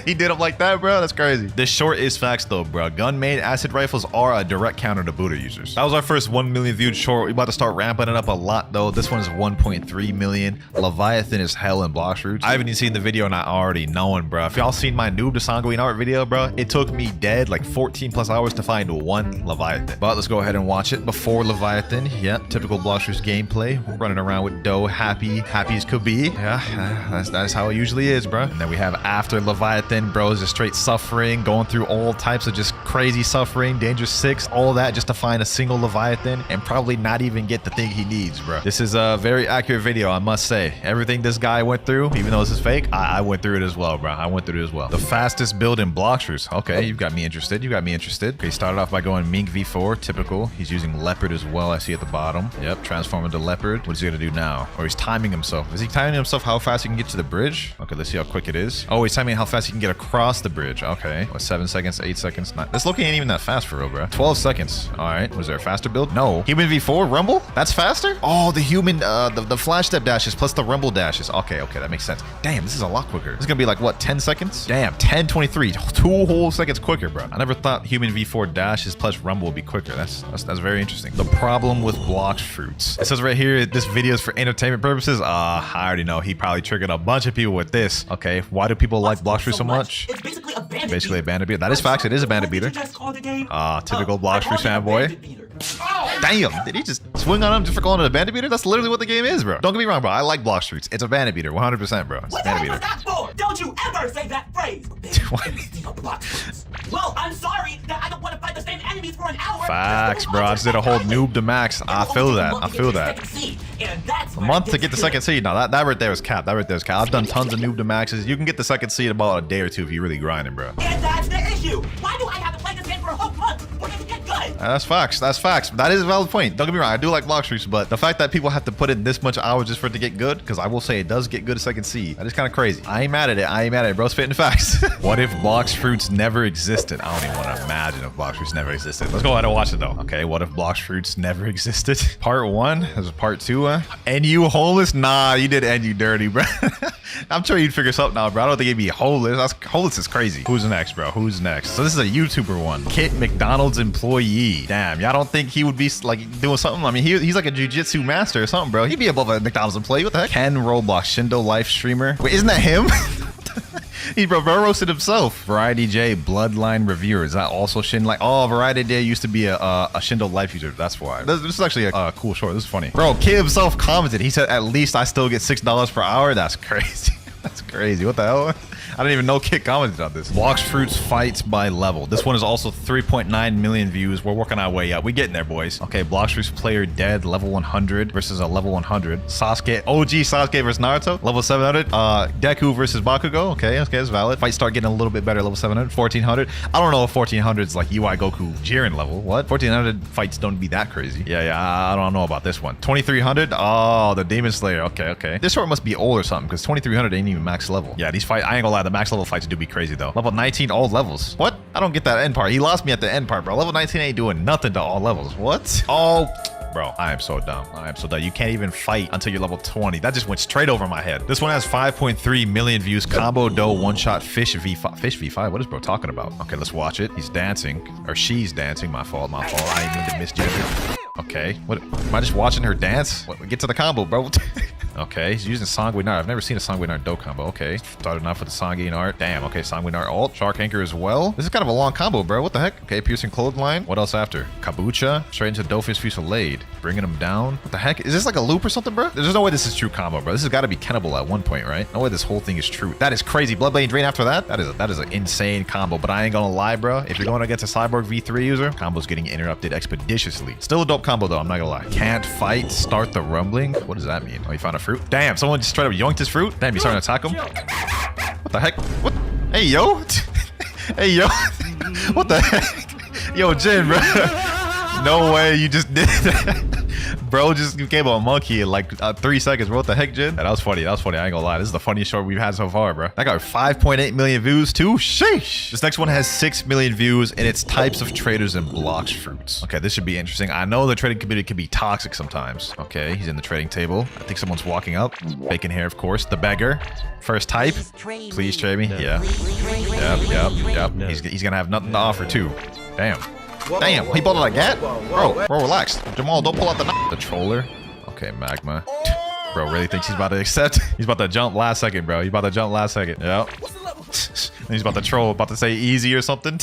Speaker 18: He did him like that, bro. That's crazy. This short is facts, though, bro. Gun-made acid rifles are a direct counter to Buddha users. That was our first 1 million viewed short. We're about to start ramping it up a lot, though. This one is 1.3 million. Leviathan is hell in Blox Fruits. I haven't even seen the video, and I already knowing, bro. If y'all seen my Noob to Sanguine art video, bro, it took me dead like 14 plus hours to find one Leviathan. But let's go ahead and watch it. Before Leviathan, yep, typical Blox Fruits gameplay. We're running around with Doe, happy as could be. Yeah, that's how it usually is, bro. And then we have after Leviathan. Leviathan, bro, is just straight suffering, going through all types of just crazy suffering, Danger 6, all that just to find a single Leviathan and probably not even get the thing he needs, bro. This is a very accurate video, I must say. Everything this guy went through, even though this is fake, I went through it as well, bro. I went through it as well. The fastest build in Blox. Okay, you've got me interested. You got me interested. Okay, he started off by going Mink V4, typical. He's using Leopard as well, I see at the bottom. Yep, transform into Leopard. What is he gonna do now? Or he's timing himself. Is he timing himself how fast he can get to the bridge? Okay, let's see how quick it is. Oh, he's timing how fast he can get across the bridge. Okay, what, 7 seconds, 8 seconds? This looking ain't even that fast for real, bro. 12 seconds. All right, was there a faster build? No. Human V4 Rumble? That's faster? Oh, the human, the flash step dashes plus the Rumble dashes. Okay, that makes sense. Damn, this is a lot quicker. This is gonna be like, what, 10 seconds? Damn, 10:23. 2 whole seconds quicker, bro. I never thought human V4 dashes plus Rumble would be quicker. That's very interesting. The problem with Blox fruits. It says right here, this video is for entertainment purposes. I already know. He probably triggered a bunch of people with this. Okay, why do people like Blox fruit so much? It's basically a bandit beater. That is facts. It is a bandit beater. Typical Blox fruit fanboy. Damn, did he just swing on him just for calling it a bandit beater? That's literally what the game is, bro. Don't get me wrong, bro. I like Blox fruits. It's a bandit beater, 100%, bro. It's a bandit beater.
Speaker 16: Don't you ever say that phrase. Well, I'm sorry that I don't want to fight the same enemies for an hour.
Speaker 18: Facts, bro. I just did a whole noob to max. I feel that. I feel that. A month to get the second seed. No, that right there is cap. That right there is cap. I've done tons of noob to maxes. You can get the second seed about a day or two if you really grinding, bro.
Speaker 16: And that's the issue. Why do I have to play this game for a whole month for it to get good?
Speaker 18: That's facts. That's facts. That is a valid point. Don't get me wrong. I do like Blox fruits, but the fact that people have to put in this much hours just for it to get good, because I will say it does get good a second seed. That is kind of crazy. I ain't mad at it. Bro, spitting facts. What if Blox fruits never existed? I don't even want to imagine if Blox fruits never existed. Let's go ahead and watch it though. Okay, what if Blox fruits never existed? Part 1. There's a part 2. And you homeless? Nah, you did end you dirty, bro. I'm sure you'd figure something out, bro. I don't think it'd be homeless. Homeless is crazy. Who's next, bro? Who's next? So this is a YouTuber one. Kit McDonald's employee. Damn, y'all don't think he would be like doing something? I mean, he's like a jiu-jitsu master or something, bro. He'd be above a McDonald's employee. What the heck? Ken Roblox, Shindo life streamer. Wait, isn't that him? He bro roasted himself. Variety J Bloodline Reviewer. Is that also Shin? Like, oh, Variety J used to be a Shindo life user. That's why. This is actually a cool short. This is funny. Bro, Kid himself commented. He said, at least I still get $6 per hour. That's crazy. That's crazy. What the hell? I didn't even know Kit commented on this. Blox fruits fights by level. This one is also 3.9 million views. We're working our way up. We getting there, boys. Okay, Blox fruits player dead, level 100 versus a level 100. Sasuke, OG Sasuke versus Naruto, level 700. Deku versus Bakugo. Okay, it's valid. Fight start getting a little bit better, level 700. 1400. I don't know if 1400 is like UI Goku Jiren level. What? 1400 fights don't be that crazy. Yeah, I don't know about this one. 2300. Oh, the Demon Slayer. Okay. This short must be old or something because 2300 ain't even max level. Yeah, these fights, I ain't gonna lie, the max level fights do be crazy though. Level 19 all levels. What? I don't get that end part. He lost me at the end part, bro. Level 19 ain't doing nothing to all levels. What? Oh, bro, I am so dumb. You can't even fight until you're level 20. That just went straight over my head. This one has 5.3 million views. Combo dough one-shot fish V5. Fish V5? What is bro talking about? Okay, let's watch it. He's dancing. Or she's dancing. My fault. I didn't mean to misgender. Okay. What? Am I just watching her dance? What? Get to the combo, bro. Okay, he's using Sanguinar. I've never seen a Sanguinar dough combo. Okay, started off with the Sanguinar. Damn, okay, Sanguinar ult. Shark Anchor as well. This is kind of a long combo, bro. What the heck? Okay, Piercing Clothesline. What else after? Kabucha. Straight into Doughfish Fusillade. Bringing him down. What the heck? Is this like a loop or something, bro? There's no way this is true combo, bro. This has got to be Kennable at one point, right? No way this whole thing is true. That is crazy. Bloodblade Drain after that? That is an insane combo, but I ain't gonna lie, bro. If you're going against a Cyborg V3 user, combo's getting interrupted expeditiously. Still a dope combo, though. I'm not gonna lie. Can't fight. Start the rumbling. What does that mean? Oh, you found a fruit? Damn, someone just straight up yoinked his fruit. Damn, you starting to attack him? What the heck? What? Hey, yo. Hey, yo. What the heck? Yo, Jin, bro. No way you just did that. Bro just became a monkey in like 3 seconds, bro. What the heck, Jin? That was funny. I ain't gonna lie. This is the funniest short we've had so far, bro. That got 5.8 million views too. Sheesh. This next one has 6 million views and it's types of traders and Blox fruits. Okay, this should be interesting. I know the trading community can be toxic sometimes. Okay, he's in the trading table. I think someone's walking up. Bacon hair, of course. The beggar. First type. Please trade me. Yeah. Yep. He's gonna have nothing to offer too. Damn. Damn, he pulled out a gat? Bro, relax. Jamal, don't pull out the troller. Okay, Magma. Bro really thinks he's about to accept. He's about to jump last second, bro. Yep. He's about to troll, about to say easy or something.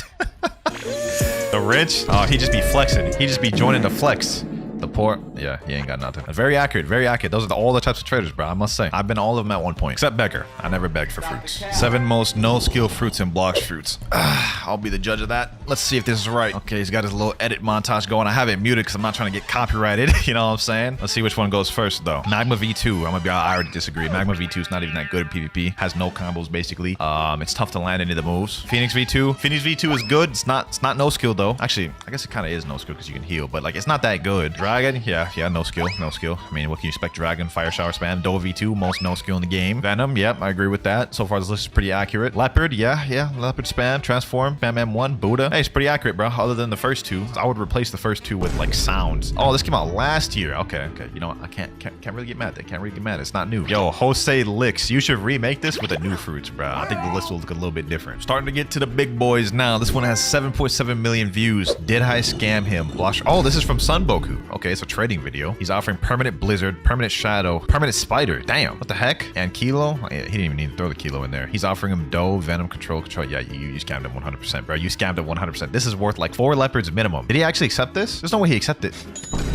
Speaker 18: The rich? Oh, he just be flexing. He just be joining the flex. The Teleport. Yeah, he ain't got nothing. Very accurate, very accurate. Those are all the types of traders, bro. I must say. I've been all of them at one point. Except beggar. I never begged for fruits. 7 most no-skill fruits in Blox fruits. I'll be the judge of that. Let's see if this is right. Okay, he's got his little edit montage going. I have it muted because I'm not trying to get copyrighted. You know what I'm saying? Let's see which one goes first, though. Magma V2. I already disagree. Magma V2 is not even that good in PvP. Has no combos, basically. It's tough to land any of the moves. Phoenix V2. Phoenix V2 is good. It's not no skill, though. Actually, I guess it kind of is no skill because you can heal, but like it's not that good. Dragon, yeah, no skill. I mean, what can you expect? Dragon, fire shower spam. Doe V2, most no skill in the game. Venom, yep, I agree with that. So far, this list is pretty accurate. Leopard, yeah, leopard spam, transform, spam M1, Buddha. Hey, it's pretty accurate, bro. Other than the first two, I would replace the first two with like sounds. Oh, this came out last year. Okay. You know what? I can't really get mad. Can't really get mad. It's not new. Yo, Jose Licks, you should remake this with the new fruits, bro. I think the list will look a little bit different. Starting to get to the big boys now. This one has 7.7 million views. Did I scam him? Blush. Oh, this is from Sunboku. Okay, it's a trading video. He's offering permanent blizzard, permanent shadow, permanent spider. Damn, what the heck? And kilo? He didn't even need to throw the kilo in there. He's offering him doe, venom, control. Yeah, you scammed him 100%, bro. You scammed him 100%. This is worth like 4 leopards minimum. Did he actually accept this? There's no way he accepted.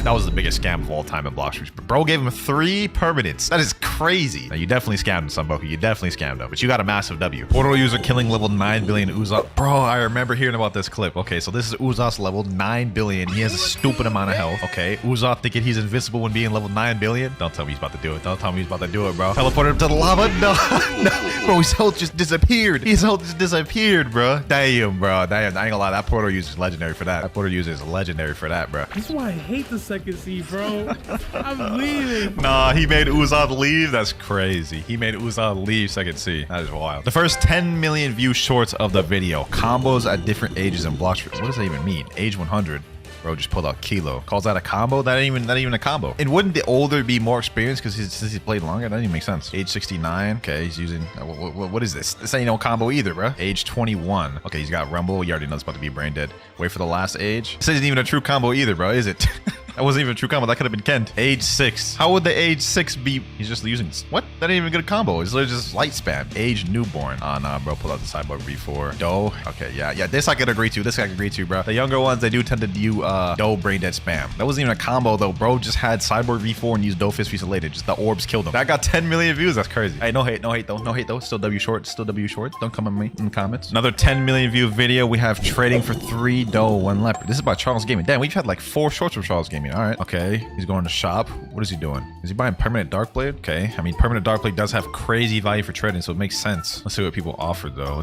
Speaker 18: That was the biggest scam of all time in Blox fruits. Bro gave him 3 permanents. That is crazy. Now, you definitely scammed him, Sunboku. You definitely scammed him. But you got a massive W. Portal user killing level 9 billion uzoth. Bro, I remember hearing about this clip. Okay, so this is uzoth's level 9 billion. He has a stupid amount of health. Okay, uzoth thinking he's invincible when being level 9 billion. Don't tell me he's about to do it. Don't tell me he's about to do it, bro. Teleported him to the lava. No. Bro, his health just disappeared. His health just disappeared, bro. Damn, bro. Damn, I ain't gonna lie. That portal user is legendary for that. That portal user is legendary for that, bro.
Speaker 4: That's why I hate the second C, bro. I'm leaving.
Speaker 18: Nah, he made uzoth leave. That's crazy. He made uzoth leave second C. That is wild. The first 10 million view shorts of the video. Combos at different ages in Blox fruits. What does that even mean? Age 100. Bro just pulled out kilo. Calls that a combo? That ain't even a combo. And wouldn't the older be more experienced because since he played longer? That doesn't even make sense. Age 69. Okay, he's using... what is this? This ain't no combo either, bro. Age 21. Okay, he's got Rumble. You already know it's about to be brain dead. Wait for the last age. This isn't even a true combo either, bro, is it? That wasn't even a true combo. That could have been Kent. Age 6. How would the age 6 be? He's just using... What? That ain't even a good combo. It's literally just light spam. Age newborn. Nah, bro. Pull out the sideboard before. Doe. Okay, yeah. This I could agree to. This I could agree to, bro. The younger ones, they do tend to do Doe brain dead spam. That wasn't even a combo, though. Bro just had sideboard V4 and used Doe fist feast later. Just the orbs killed him. That got 10 million views. That's crazy. Hey, no hate, though. No hate, though. Still W short. Don't come at me in the comments. Another 10 million view video. We have trading for 3 Doe, 1 leopard. This is by Charles Gaming. Damn, we've had like 4 shorts from Charles Gaming. All right. Okay. He's going to shop. What is he doing? Is he buying permanent dark blade? Okay. I mean, permanent dark blade does have crazy value for trading, so it makes sense. Let's see what people offer, though.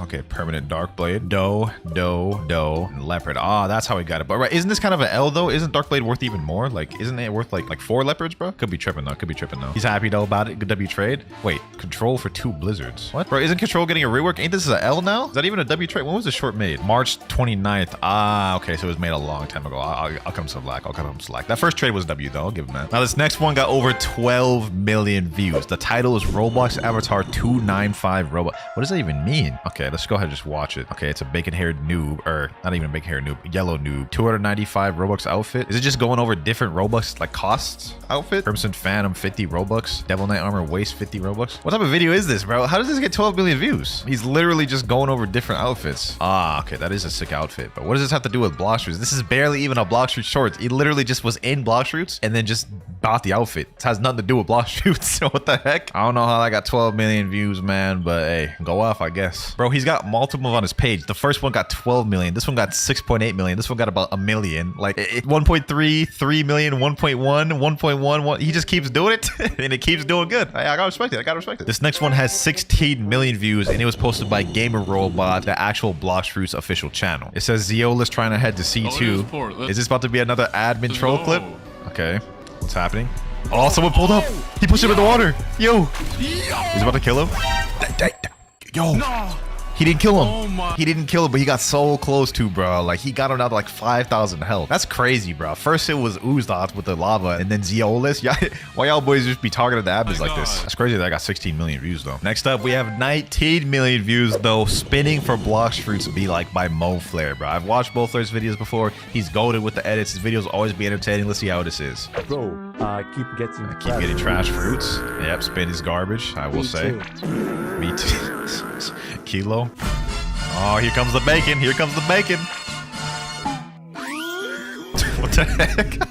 Speaker 18: Okay, permanent dark blade. Doe, and leopard. Ah, that's how he got it. But right, isn't this kind of an L, though? Isn't dark blade worth even more? Like, isn't it worth like 4 leopards, bro? Could be tripping, though. He's happy, though, about it. Good W trade. Wait, control for 2 blizzards. What? Bro, isn't control getting a rework? Ain't this an L now? Is that even a W trade? When was the short made? March 29th. Ah, okay, so it was made a long time ago. I'll cut him some slack. That first trade was W, though. I'll give him that. Now, this next one got over 12 million views. The title is Roblox Avatar 295 Roblox. What does that even mean? Okay, let's go ahead and just watch it. Okay, it's a bacon-haired noob, or not even a bacon-haired noob, yellow noob. 295 Robux outfit. Is it just going over different Robux, like, costs outfit? Crimson Phantom, 50 Robux. Devil Knight Armor, waist, 50 Robux. What type of video is this, bro? How does this get 12 million views? He's literally just going over different outfits. Ah, okay, that is a sick outfit. But what does this have to do with Blox fruits? This is barely even a Blox fruits short. He literally just was in Blox fruits and then just bought the outfit. It has nothing to do with Blox fruits. What the heck? I don't know how I got 12 million views, man, but hey, go off, I guess. Bro, he's got multiple on his page. The first one got 12 million. This one got 6.8 million. This one got about a million. Like 1.3, 3 million, 1.1, 1.1. He just keeps doing it and it keeps doing good. I gotta respect it. This next one has 16 million views and it was posted by Gamer Robot, the actual Blox fruits official channel. It says Zeola's trying to head to C2. Is this about to be another admin troll clip? Okay. What's happening? Oh, someone pulled up. He pushed him in the water. Yo. He's about to kill him. Yo. He didn't kill him. He didn't kill him, but he got so close to, bro. Like, he got him down to like 5,000 health. That's crazy, bro. First, it was uzoth with the lava, and then Zeolus. Yeah, why y'all boys just be targeting the admins like this? That's crazy that I got 16 million views, though. Next up, we have 19 million views, though. Spinning for Blox fruits be like by MoFlare, bro. I've watched both those videos before. He's goated with the edits. His videos always be entertaining. Let's see how this is.
Speaker 19: Bro, keep getting
Speaker 18: trash fruits. Yep, spin is garbage, I will say. Me too. Kilo. Oh, here comes the bacon. What the heck?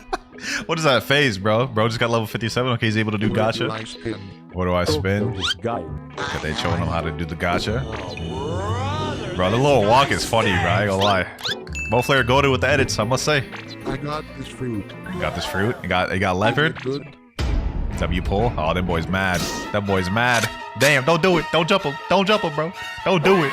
Speaker 18: What is that phase, bro? Bro just got level 57. Okay, he's able to do gotcha. What do I spin? Okay, they showing him how to do the gotcha. Bro, the little walk is funny, bro. I ain't gonna lie. MoFlair goated with the edits, I must say.
Speaker 19: I got this fruit.
Speaker 18: You got this fruit? You got leopard? W pull? Oh, that boy's mad. That boy's mad. Damn, don't do it. Don't jump him. Don't jump him, bro. Don't do it.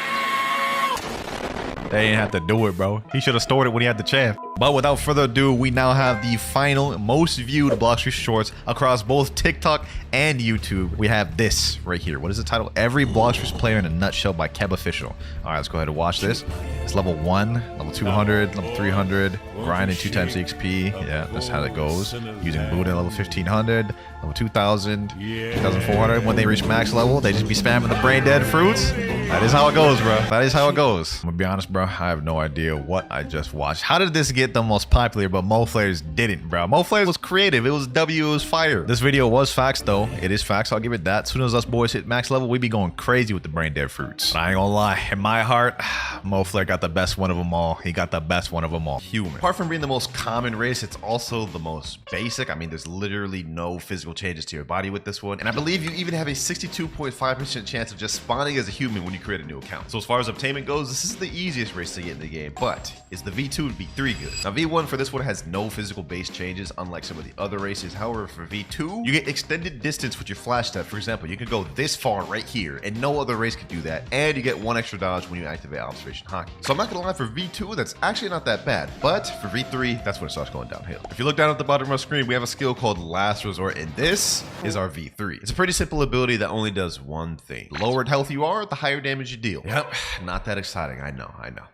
Speaker 18: They ain't have to do it, bro. He should have stored it when he had the chance. But without further ado, we now have the final most viewed Blox Fruits shorts across both TikTok and YouTube. We have this right here. What is the title? Every Blox Fruits player in a nutshell by Keb Official. All right, let's go ahead and watch this. It's level 1, level 200, level 300, grinding 2 times XP. Yeah, that's how it goes. Using Buddha level 1500, level 2000, 2400. When they reach max level, they just be spamming the brain dead fruits. That is how it goes, bro. That is how it goes. I'm gonna be honest, bro. I have no idea what I just watched. How did this get the most popular, but MoFlair's didn't, bro? MoFlair was creative. It was W, it was fire. This video was facts, though. It is facts. I'll give it that. As soon as us boys hit max level, we be going crazy with the brain dead fruits. But I ain't gonna lie. In my heart, MoFlair got the best one of them all. He got the best one of them all. Human. Apart from being the most common race, it's also the most basic. I mean, there's literally no physical changes to your body with this one. And I believe you even have a 62.5% chance of just spawning as a human when you create a new account. So as far as obtainment goes, this is the easiest race to get in the game. But is the V2 and V3 good? Now, V1 for this one has no physical base changes, unlike some of the other races. However, for V2, you get extended distance with your flash step. For example, you can go this far right here, and no other race can do that. And you get 1 extra dodge when you activate observation hockey. So I'm not gonna lie, for V2, that's actually not that bad. But for V3, that's when it starts going downhill. If you look down at the bottom of our screen, we have a skill called Last Resort, and this is our V3. It's a pretty simple ability that only does one thing. The lower in health you are, the higher damage you deal. Yep, not that exciting. I know.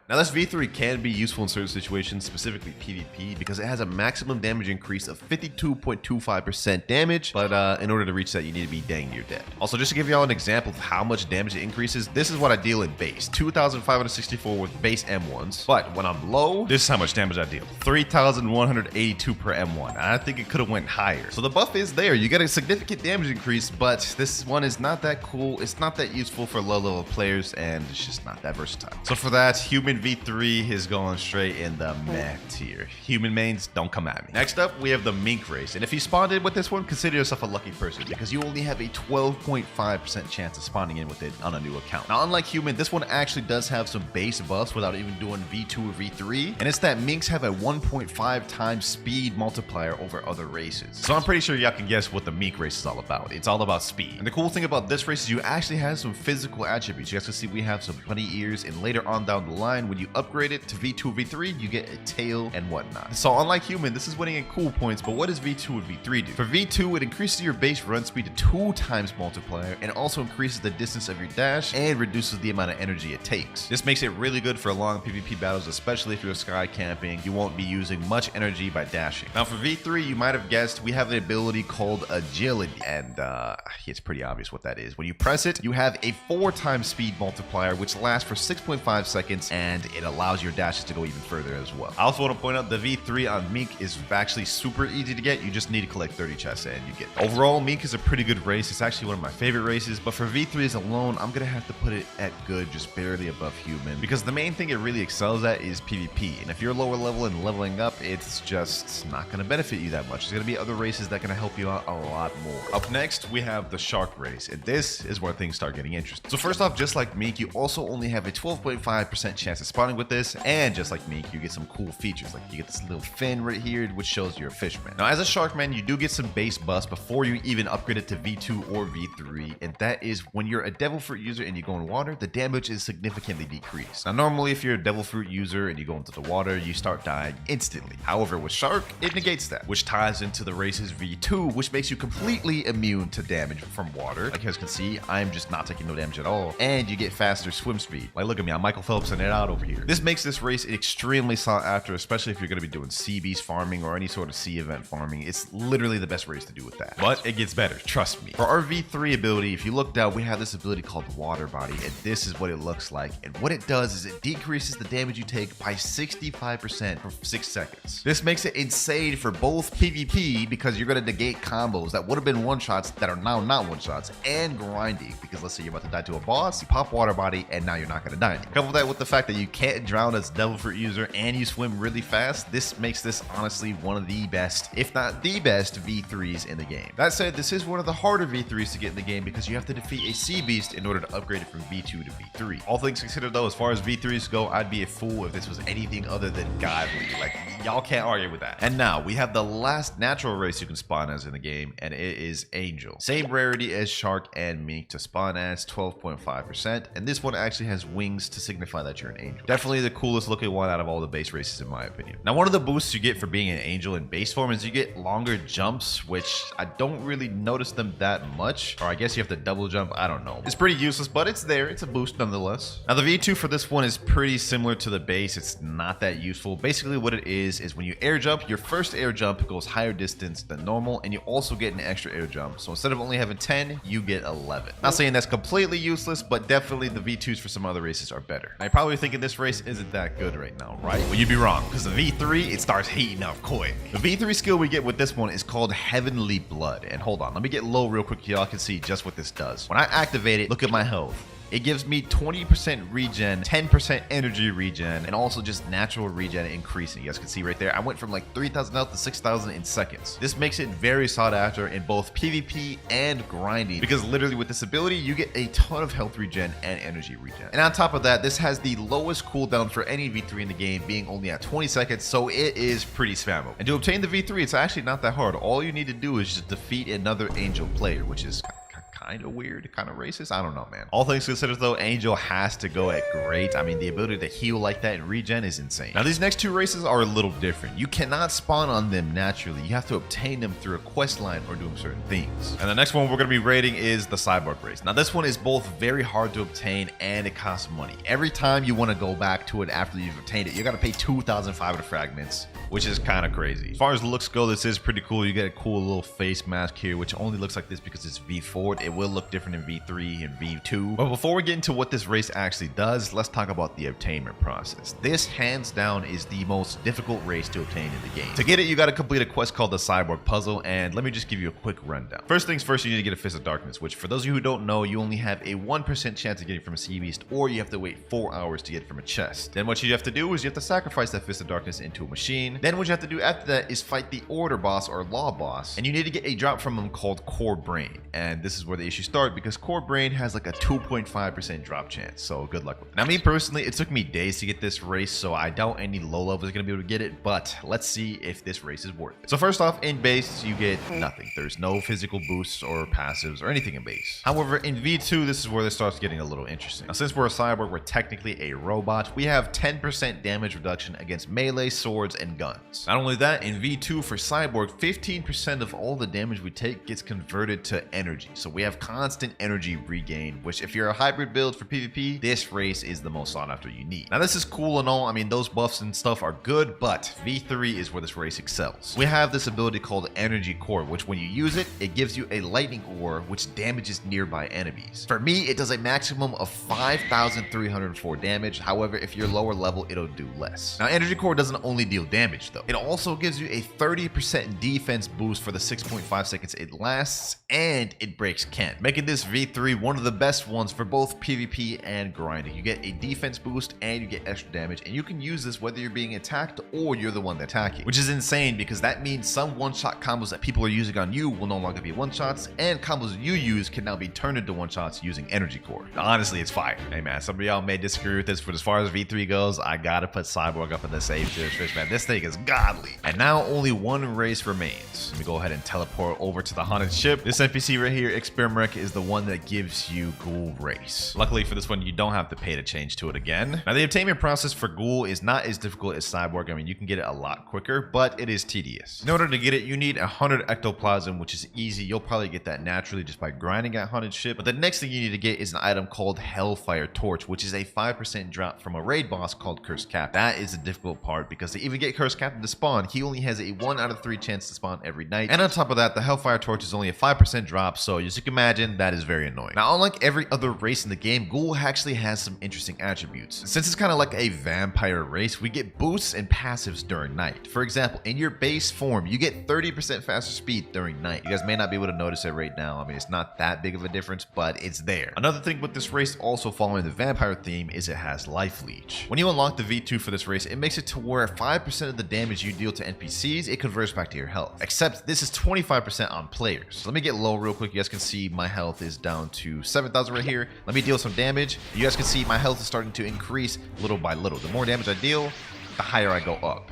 Speaker 18: Now, this V3 can be useful in certain situations, specifically PvP, because it has a maximum damage increase of 52.25% damage, but in order to reach that, you need to be dang near dead. Also, just to give y'all an example of how much damage it increases, this is what I deal in base. 2,564 with base M1s, but when I'm low, this is how much damage I deal. 3,182 per M1. And I think it could have went higher. So the buff is there. You get a significant damage increase, but this one is not that cool. It's not that useful for low level players, and it's just not that versatile. So for that, human V3 is going straight in the meh tier. Human mains, don't come at me. Next up, we have the mink race. And if you spawned in with this one, consider yourself a lucky person, because you only have a 12.5% chance of spawning in with it on a new account. Now, unlike human, this one actually does have some base buffs without even doing V2 or V3. And it's that minks have a 1.5 times speed multiplier over other races. So I'm pretty sure y'all can guess what the mink race is all about. It's all about speed. And the cool thing about this race is you actually have some physical attributes. You guys can see we have some bunny ears, and later on down the line, when you upgrade it to V2 or V3, you get a tail and whatnot. So unlike human, this is winning in cool points, but what does V2 and V3 do? For V2, it increases your base run speed to 2 times multiplier, and also increases the distance of your dash and reduces the amount of energy it takes. This makes it really good for long PvP battles, especially if you're sky camping. You won't be using much energy by dashing. Now for V3, you might have guessed, we have an ability called agility, and it's pretty obvious what that is. When you press it, you have a 4 times speed multiplier, which lasts for 6.5 seconds, and it allows your dashes to go even further as well. I also want to point out the V3 on Meek is actually super easy to get. You just need to collect 30 chests and you get it. Overall, Meek is a pretty good race. It's actually one of my favorite races, but for V3s alone, I'm gonna have to put it at good, just barely above human, because the main thing it really excels at is PvP. And if you're lower level and leveling up, it's just not gonna benefit you that much. There's gonna be other races that are gonna help you out a lot more. Up next, we have the shark race, and this is where things start getting interesting. So first off, just like Meek, you also only have a 12.5% chance of spawning with this, and just like Meek, you get some cool features, like you get this little fin right here, which shows you're a fishman. Now, as a sharkman, you do get some base buffs before you even upgrade it to V2 or V3, and that is when you're a devil fruit user and you go in water, the damage is significantly decreased. Now, normally, if you're a devil fruit user and you go into the water, you start dying instantly. However, with shark, it negates that, which ties into the race's V2, which makes you completely immune to damage from water. Like you guys can see, I'm just not taking no damage at all, and you get faster swim speed. Like, look at me, I'm Michael Phelps and it out over here. This makes this race extremely sought after, especially if you're going to be doing sea beast farming or any sort of sea event farming. It's literally the best race to do with that. But it gets better, trust me. For our V3 ability, if you look down, we have this ability called Water Body, and this is what it looks like. And what it does is it decreases the damage you take by 65% for 6 seconds. This makes it insane for both PvP, because you're going to negate combos that would have been one-shots that are now not one-shots, and grinding, because let's say you're about to die to a boss, pop water body, and now you're not going to die. Couple that with the fact that you can't drown as Devil Fruit user and you swim really fast, this makes this honestly one of the best, if not the best, V3s in the game. That said, this is one of the harder V3s to get in the game because you have to defeat a Sea Beast in order to upgrade it from V2 to V3. All things considered though, as far as V3s go, I'd be a fool if this was anything other than godly. Like, y'all can't argue with that. And now, we have the last natural race you can spawn as in the game, and it is Angel. Same rarity as Shark and Mink to spawn as, 12.5%, and this one actually has wings to signify that you're an Angel. Definitely the coolest looking one out of all the base races in my opinion. Now, one of the boosts you get for being an Angel in base form is you get longer jumps, which I don't really notice them that much, or I guess you have to double jump, I don't know. It's pretty useless, but it's there, it's a boost nonetheless. Now the V2 for this one is pretty similar to the base, it's not that useful. Basically what it is when you air jump, your first air jump goes higher distance than normal, and you also get an extra air jump. So instead of only having 10, you get 11. Not saying that's completely useless, but definitely the V2s for some other races are better. Now, you're probably thinking this race isn't that good right now, right? Well, you'd be wrong, because the V3, it starts heating up quick. The V3 skill we get with this one is called Heavenly Blood. And hold on, let me get low real quick so y'all can see just what this does. When I activate it, look at my health. It gives me 20% regen, 10% energy regen, and also just natural regen increasing. You guys can see right there, I went from like 3,000 health to 6,000 in seconds. This makes it very sought after in both PvP and grinding, because literally with this ability, you get a ton of health regen and energy regen. And on top of that, this has the lowest cooldown for any V3 in the game, being only at 20 seconds, so it is pretty spammable. And to obtain the V3, it's actually not that hard. All you need to do is just defeat another Angel player, which is kind of weird, kind of racist. I don't know, man. All things considered though, Angel has to go at great. I mean, the ability to heal like that and regen is insane. Now these next two races are a little different. You cannot spawn on them naturally. You have to obtain them through a quest line or doing certain things. And the next one we're going to be rating is the Cyborg race. Now this one is both very hard to obtain and it costs money. Every time you want to go back to it after you've obtained it, you got to pay 2,500 fragments, which is kind of crazy. As far as looks go, this is pretty cool. You get a cool little face mask here, which only looks like this because it's V4. It will look different in V3 and V2. But before we get into what this race actually does, let's talk about the obtainment process. This hands down is the most difficult race to obtain in the game. To get it, you got to complete a quest called the Cyborg Puzzle, and let me just give you a quick rundown. First things first, you need to get a Fist of Darkness, which for those of you who don't know, you only have a 1% chance of getting from a Sea Beast, or you have to wait 4 hours to get it from a chest. Then what you have to do is you have to sacrifice that Fist of Darkness into a machine. Then what you have to do after that is fight the Order boss or Law boss, and you need to get a drop from him called Core Brain. And this is where the issues start, because Core Brain has like a 2.5% drop chance, so good luck with it. Now me personally, it took me days to get this race, so I doubt any low level is going to be able to get it, but let's see if this race is worth it. So first off, in base, you get nothing. There's no physical boosts or passives or anything in base. However, in V2, this is where this starts getting a little interesting. Now since we're a cyborg, we're technically a robot. We have 10% damage reduction against melee, swords, and guns. Not only that, in V2 for cyborg, 15% of all the damage we take gets converted to energy. So we have constant energy regain, which if you're a hybrid build for PvP, this race is the most sought after you need. Now this is cool and all, I mean those buffs and stuff are good, but V3 is where this race excels. We have this ability called Energy Core, which when you use it, it gives you a lightning ore which damages nearby enemies. For me, it does a maximum of 5,304 damage. However, if you're lower level, it'll do less. Now Energy Core doesn't only deal damage though. It also gives you a 30% defense boost for the 6.5 seconds it lasts, and it breaks Kent, making this V3 one of the best ones for both PvP and grinding. You get a defense boost and you get extra damage, and you can use this whether you're being attacked or you're the one attacking, which is insane because that means some one-shot combos that people are using on you will no longer be one-shots, and combos you use can now be turned into one-shots using Energy Core. Honestly, it's fire. Hey man, some of y'all may disagree with this, but as far as V3 goes, I gotta put Cyborg up in the same tier. Man, this thing is godly. And now only one race remains. Let me go ahead and teleport over to the haunted ship. This NPC right here, Experiment, is the one that gives you Ghoul Race. Luckily for this one, you don't have to pay to change to it again. Now the obtainment process for Ghoul is not as difficult as Cyborg. I mean, you can get it a lot quicker, but it is tedious. In order to get it, you need 100 ectoplasm, which is easy. You'll probably get that naturally just by grinding at haunted ship. But the next thing you need to get is an item called Hellfire Torch, which is a 5% drop from a raid boss called Cursed Cap. That is the difficult part, because to even get Cursed first captain to spawn, he only has a 1 out of 3 chance to spawn every night. And on top of that, the Hellfire Torch is only a 5% drop, so as you can imagine, that is very annoying. Now, unlike every other race in the game, Ghoul actually has some interesting attributes. Since it's kind of like a vampire race, we get boosts and passives during night. For example, in your base form, you get 30% faster speed during night. You guys may not be able to notice it right now. I mean, it's not that big of a difference, but it's there. Another thing with this race, also following the vampire theme, is it has life leech. When you unlock the V2 for this race, it makes it to where 5% of the damage you deal to NPCs, it converts back to your health. Except this is 25% on players. So let me get low real quick. You guys can see my health is down to 7,000 right here. Let me deal some damage. You guys can see my health is starting to increase little by little. The more damage I deal, the higher I go up.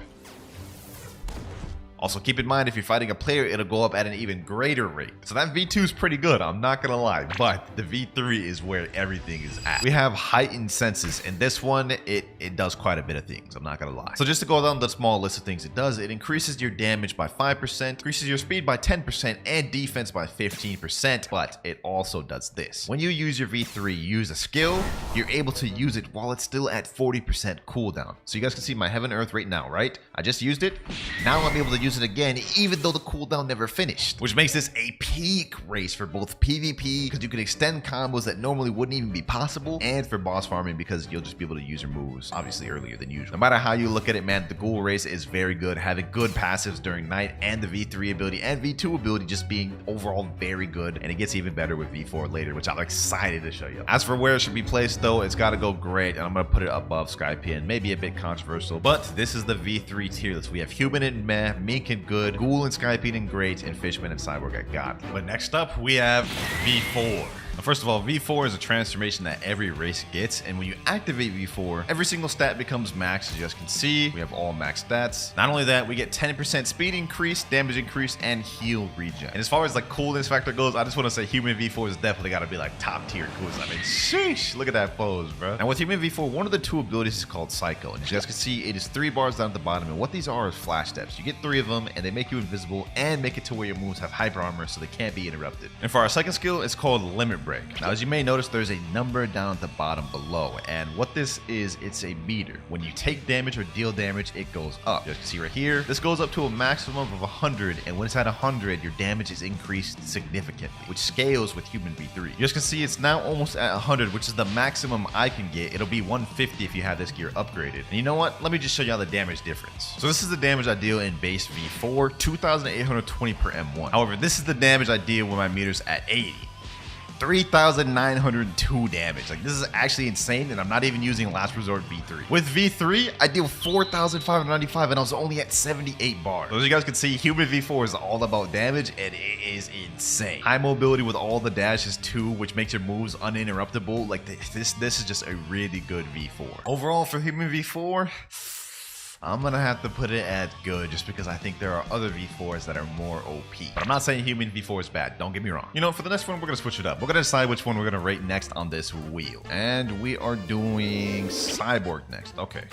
Speaker 18: Also, keep in mind, if you're fighting a player, it'll go up at an even greater rate. So that V2 is pretty good, I'm not gonna lie, but the V3 is where everything is at. We have heightened senses, and this one, it does quite a bit of things, I'm not gonna lie. So just to go down the small list of things it does, it increases your damage by 5%, increases your speed by 10%, and defense by 15%, but it also does this. When you use your V3, use a skill, you're able to use it while it's still at 40% cooldown. So you guys can see my Heaven Earth right now, right? I just used it, now I'm able to use it again, even though the cooldown never finished, which makes this a peak race for both PvP, because you can extend combos that normally wouldn't even be possible, and for boss farming, because you'll just be able to use your moves obviously earlier than usual. No matter how you look at it, man, the Ghoul race is very good, having good passives during night, and the V3 ability and V2 ability just being overall very good, and it gets even better with V4 later, which I'm excited to show you. As for where it should be placed though, it's got to go great, and I'm going to put it above Skypiea, maybe a bit controversial, but this is the V3 tier list. We have Human and Meh, Mink and Good, Ghoul and Skypiea and Great, and Fishman and Cyborg at God. But next up, we have V4. Now, first of all, V4 is a transformation that every race gets, and when you activate V4, every single stat becomes max. As you guys can see, we have all max stats. Not only that, we get 10% speed increase, damage increase, and heal regen. And as far as like coolness factor goes, I just want to say Human V4 is definitely got to be like top tier coolness. I mean, sheesh, look at that pose, bro. And with Human V4, one of the 2 abilities is called Psycho. And as you guys can see, it is 3 bars down at the bottom, and what these are is flash steps. You get 3 of them, and they make you invisible and make it to where your moves have hyper armor so they can't be interrupted. And for our second skill, it's called Limit Break. Now, as you may notice, there's a number down at the bottom below, and what this is, it's a meter. When you take damage or deal damage, it goes up. You can see right here, this goes up to a maximum of 100, and when it's at 100, your damage is increased significantly, which scales with Human V3. You guys can see it's now almost at 100, which is the maximum I can get. It'll be 150 if you have this gear upgraded. And you know what? Let me just show y'all the damage difference. So this is the damage I deal in base V4, 2,820 per M1. However, this is the damage I deal when my meter's at 80. 3,902 damage. Like, this is actually insane, and I'm not even using Last Resort V3. With V3, I deal 4,595, and I was only at 78 bars. So as you guys can see, Human V4 is all about damage, and it is insane. High mobility with all the dashes too, which makes your moves uninterruptible. Like, this is just a really good V4. Overall, for Human V4, I'm gonna have to put it at good, just because I think there are other V4s that are more OP. But I'm not saying Human V4 is bad, don't get me wrong. You know, for the next one, we're gonna switch it up. We're gonna decide which one we're gonna rate next on this wheel. And we are doing Cyborg next. Okay.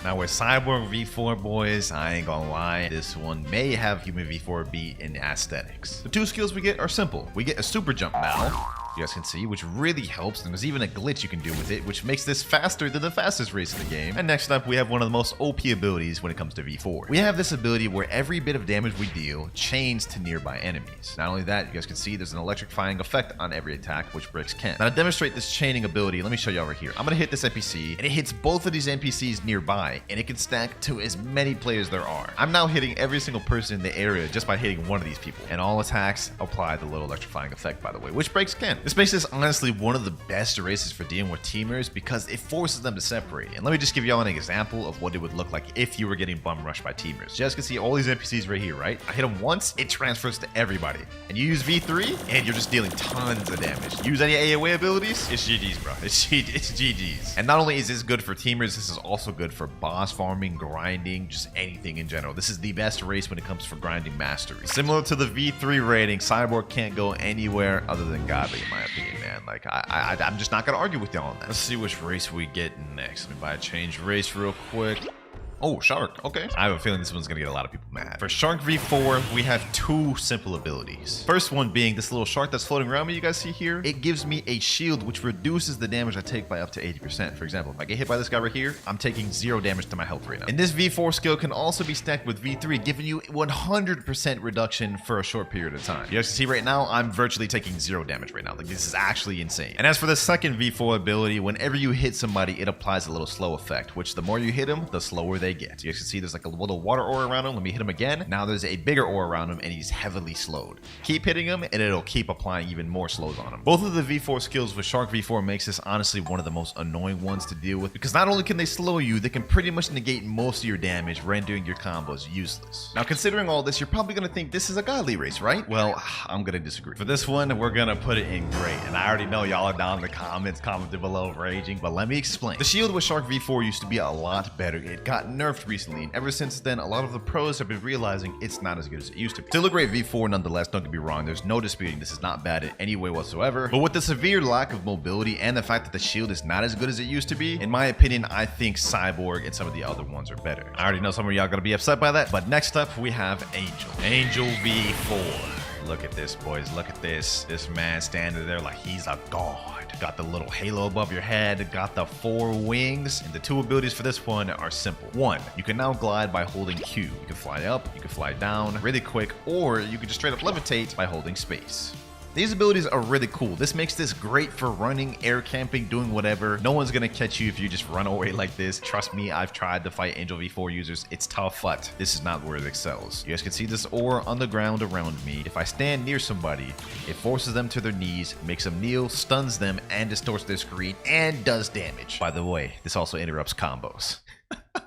Speaker 18: Now with Cyborg V4, boys, I ain't gonna lie, this one may have Human V4 beat in aesthetics. The 2 skills we get are simple. We get a super jump now, you guys can see, which really helps, and there's even a glitch you can do with it, which makes this faster than the fastest race in the game. And next up, we have one of the most OP abilities when it comes to V4. We have this ability where every bit of damage we deal chains to nearby enemies. Not only that, you guys can see there's an electrifying effect on every attack, which bricks can't. Now to demonstrate this chaining ability, let me show y'all right here. I'm gonna hit this NPC, and it hits both of these NPCs nearby, and it can stack to as many players there are. I'm now hitting every single person in the area just by hitting one of these people. And all attacks apply the little electrifying effect, by the way, which breaks can't. This makes this honestly one of the best races for dealing with teamers because it forces them to separate. And let me just give y'all an example of what it would look like if you were getting bum rushed by teamers. You guys can see all these NPCs right here, right? I hit them once, it transfers to everybody. And you use V3, and you're just dealing tons of damage. Use any AoE abilities, it's GG's, bro. It's GG's. And not only is this good for teamers, this is also good for boss farming, grinding, just anything in general. This is the best race when it comes for grinding mastery. Similar to the V3 rating, Cyborg can't go anywhere other than godly, in my opinion. Man, like I'm just not gonna argue with y'all on that. Let's see which race we get next. Let me buy a change race real quick. Oh, Shark. Okay. I have a feeling this one's gonna get a lot of people mad. For Shark V4, we have two simple abilities. First one being this little shark that's floating around me, you guys see here. It gives me a shield which reduces the damage I take by up to 80%. For example, if I get hit by this guy right here, I'm taking 0 damage to my health right now. And this V4 skill can also be stacked with V3, giving you 100% reduction for a short period of time. You guys can see right now, I'm virtually taking 0 damage right now. Like, this is actually insane. And as for the second V4 ability, whenever you hit somebody, it applies a little slow effect, which the more you hit them, the slower they get. You guys can see there's like a little water aura around him. Let me hit him again. Now there's a bigger aura around him and he's heavily slowed. Keep hitting him and it'll keep applying even more slows on him. Both of the V4 skills with Shark V4 makes this honestly one of the most annoying ones to deal with, because not only can they slow you, they can pretty much negate most of your damage, rendering your combos useless. Now, considering all this, you're probably going to think this is a godly race, right? Well, I'm going to disagree. For this one, we're going to put it in great. And I already know y'all are down in the comments, commenting below raging, but let me explain. The shield with Shark V4 used to be a lot better. It got nerfed recently, and ever since then, a lot of the pros have been realizing it's not as good as it used to be. Still a great V4 nonetheless, don't get me wrong. There's no disputing this is not bad in any way whatsoever. But with the severe lack of mobility and the fact that the shield is not as good as it used to be, in my opinion, I think Cyborg and some of the other ones are better. I already know some of y'all gonna be upset by that, but next up we have Angel. Angel V4. Look at this, boys. Look at this. This man standing there like he's a god. Got the little halo above your head, got the 4 wings, and the 2 abilities for this one are simple. 1, you can now glide by holding Q. You can fly up, you can fly down really quick, or you can just straight up levitate by holding space. These abilities are really cool. This makes this great for running, air camping, doing whatever. No one's gonna catch you if you just run away like this. Trust me, I've tried to fight Angel V4 users. It's tough, but this is not where it excels. You guys can see this aura on the ground around me. If I stand near somebody, it forces them to their knees, makes them kneel, stuns them, and distorts their screen, and does damage. By the way, this also interrupts combos.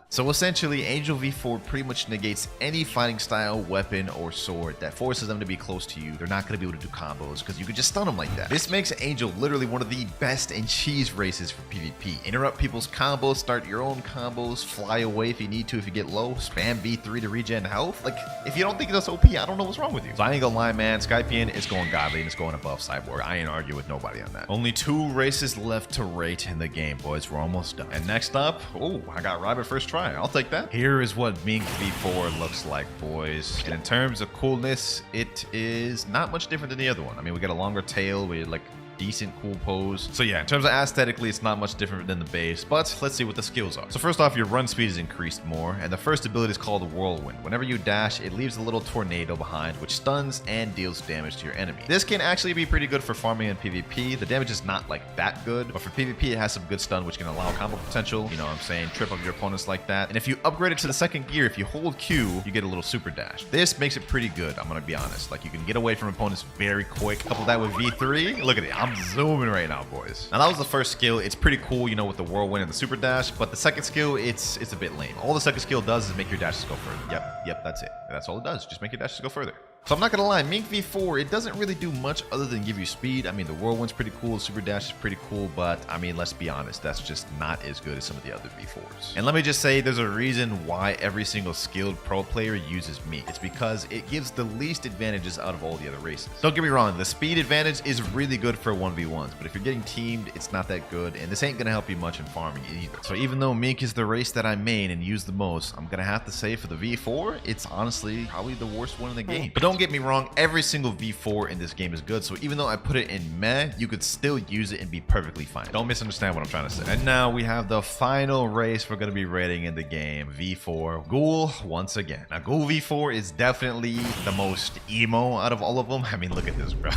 Speaker 18: So essentially, Angel V4 pretty much negates any fighting style, weapon, or sword that forces them to be close to you. They're not going to be able to do combos because you could just stun them like that. This makes Angel literally one of the best in cheese races for PvP. Interrupt people's combos, start your own combos, fly away if you need to if you get low, spam V3 to regen health. Like, if you don't think that's OP, I don't know what's wrong with you. So I ain't gonna lie, man, Skypian is going godly and it's going above Cyborg. I ain't arguing with nobody on that. Only 2 races left to rate in the game, boys. We're almost done. And next up, oh, I got Rabbit first try. I'll take that. Here is what Mink V4 looks like, boys. And in terms of coolness, it is not much different than the other one. I mean, we got a longer tail, we like decent cool pose. So yeah, in terms of aesthetically, it's not much different than the base, but let's see what the skills are. So first off, your run speed is increased more, and the first ability is called Whirlwind. Whenever you dash, it leaves a little tornado behind, which stuns and deals damage to your enemy. This can actually be pretty good for farming and PvP. The damage is not like that good, but for PvP, it has some good stun, which can allow combo potential. You know what I'm saying? Trip up your opponents like that. And if you upgrade it to the second gear, if you hold Q, you get a little super dash. This makes it pretty good, I'm gonna be honest. Like, you can get away from opponents very quick. Couple that with V3, look at it. I'm zooming right now, boys. Now that was the first skill. It's pretty cool, you know, with the whirlwind and the super dash, but the second skill, it's a bit lame. All the second skill does is make your dashes go further. Yep, that's it. That's all it does. Just make your dashes go further. So I'm not gonna lie, Mink V4, it doesn't really do much other than give you speed. I mean, the whirlwind's pretty cool, the super dash is pretty cool, but I mean, let's be honest, that's just not as good as some of the other V4s. And let me just say, there's a reason why every single skilled pro player uses Mink. It's because it gives the least advantages out of all the other races. Don't get me wrong, the speed advantage is really good for 1v1s, but if you're getting teamed, it's not that good, and this ain't gonna help you much in farming either. So even though Mink is the race that I main and use the most, I'm gonna have to say for the V4, it's honestly probably the worst one in the game. But don't get me wrong, every single V4 in this game is good, so even though I put it in meh, you could still use it and be perfectly fine. Don't misunderstand what I'm trying to say. And now we have the final race we're going to be rating in the game, V4 Ghoul once again. Now Ghoul V4 is definitely the most emo out of all of them. I mean, look at this, bro.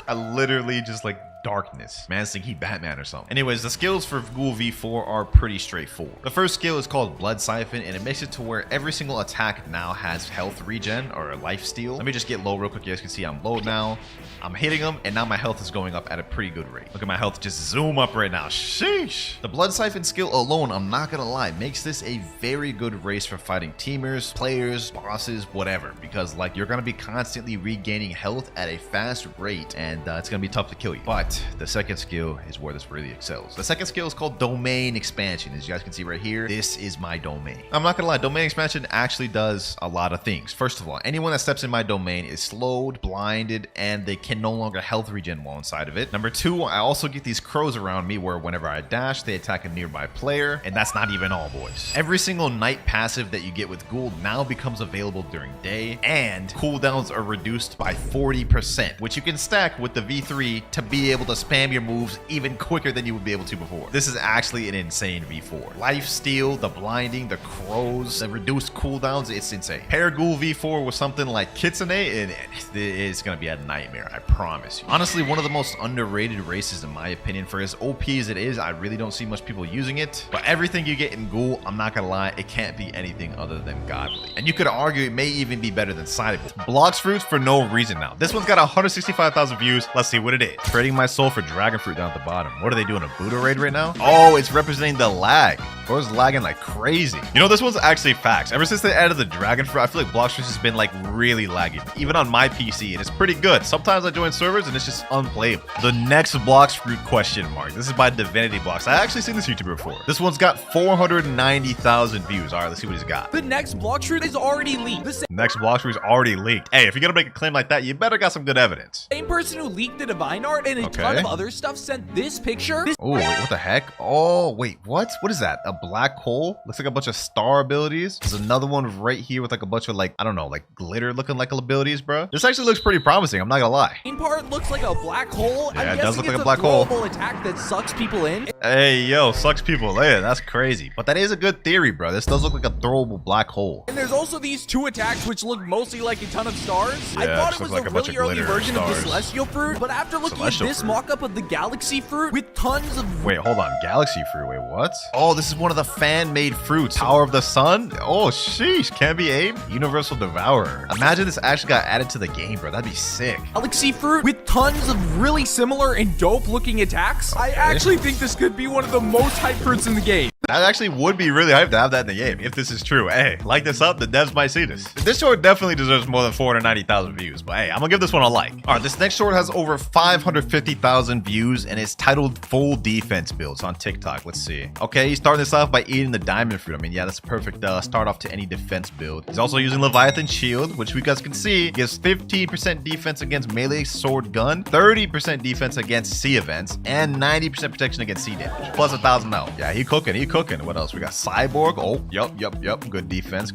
Speaker 18: I literally just like darkness. Man, I think he Batman or something. Anyways, the skills for Ghoul V4 are pretty straightforward. The first skill is called Blood Siphon, and it makes it to where every single attack now has health regen or life steal. Let me just get low real quick. You guys can see I'm low now. I'm hitting them, and now my health is going up at a pretty good rate. Look at my health just zoom up right now. Sheesh. The Blood Siphon skill alone, I'm not gonna lie, makes this a very good race for fighting teamers, players, bosses, whatever, because like you're gonna be constantly regaining health at a fast rate, and it's gonna be tough to kill you. But But the second skill is where this really excels. The second skill is called domain expansion. As you guys can see right here, this is my domain. I'm not gonna lie, domain expansion actually does a lot of things. First of all, anyone that steps in my domain is slowed, blinded, and they can no longer health regen while inside of it. Number 2, I also get these crows around me where whenever I dash, they attack a nearby player. And that's not even all, boys. Every single night passive that you get with Ghoul now becomes available during day, and cooldowns are reduced by 40%, which you can stack with the V3 to be able to spam your moves even quicker than you would be able to before. This is actually an insane V4. Lifesteal, the blinding, the crows, the reduced cooldowns, it's insane. Pair Ghoul V4 with something like Kitsune, and it's gonna be a nightmare, I promise you. Honestly, one of the most underrated races in my opinion. For as OP as it is, I really don't see much people using it. But everything you get in Ghoul, I'm not gonna lie, it can't be anything other than godly. And you could argue it may even be better than Sidable. Blox fruits for no reason now. This one's got 165,000 views. Let's see what it is. Trading my soul for dragon fruit down at the bottom. What are they doing, a Buddha raid right now? Oh, it's representing the lag. Bro's lagging like crazy. You know, this one's actually facts. Ever since they added the dragon fruit, I feel like Blox fruit has been like really laggy. Even on my PC, and it's pretty good. Sometimes I join servers and it's just unplayable. The next Blox fruit question mark. This is by Divinity Blox. I actually seen this YouTuber before. This one's got 490,000 views. All right, let's see what he's got.
Speaker 4: The next Blox fruit is already leaked. The
Speaker 18: next Blox fruit is already leaked. Hey, if you're gonna make a claim like that, you better got some good evidence.
Speaker 4: same person who leaked the divine art and a ton of other stuff sent this picture.
Speaker 18: Oh, wait, what the heck? Oh, wait, what? What is that? A black hole? Looks like a bunch of star abilities. There's another one right here with like a bunch of like, I don't know, like glitter looking like abilities, bro. This actually looks pretty promising. I'm not gonna lie.
Speaker 4: Main part looks like a black hole.
Speaker 18: Yeah,
Speaker 4: I'm
Speaker 18: it does
Speaker 4: guessing
Speaker 18: look like
Speaker 4: it's
Speaker 18: a black hole.
Speaker 4: throwable attack that sucks people in.
Speaker 18: Hey, yo, sucks people in. That's crazy. But that is a good theory, bro. This does look like a throwable black hole.
Speaker 4: And there's also these 2 attacks which look mostly like a ton of stars.
Speaker 18: Yeah,
Speaker 4: I thought it
Speaker 18: looks
Speaker 4: was
Speaker 18: like
Speaker 4: a
Speaker 18: a bunch
Speaker 4: really
Speaker 18: of
Speaker 4: early
Speaker 18: glitter
Speaker 4: version of the
Speaker 18: stars.
Speaker 4: celestial fruit, but after looking
Speaker 18: Celestial
Speaker 4: at this
Speaker 18: fruit.
Speaker 4: mock-up of the galaxy fruit with tons of...
Speaker 18: Wait, hold on. Galaxy fruit. Wait, what? Oh, this is one of the fan-made fruits. Power of the sun? Oh, sheesh. Can't be aimed. Universal Devourer. Imagine this actually got added to the game, bro. That'd be sick.
Speaker 4: Galaxy fruit with tons of really similar and dope looking attacks. I actually think this could be one of the most hyped fruits in the game.
Speaker 18: That actually would be really hyped to have that in the game, if this is true. Hey, like this up, the devs might see this. This short definitely deserves more than 490,000 views, but hey, I'm gonna give this one a like. All right, this next short has over 550,000 views, and it's titled Full Defense Builds on TikTok. Let's see. Okay, he's starting this off by eating the diamond fruit. I mean, yeah, that's a perfect start off to any defense build. He's also using Leviathan Shield, which we guys can see gives 15% defense against melee sword gun, 30% defense against sea events, and 90% protection against sea damage, plus 1,000 health. Yeah, he cooking. What else? We got Cyborg. Oh, yep. Good defense,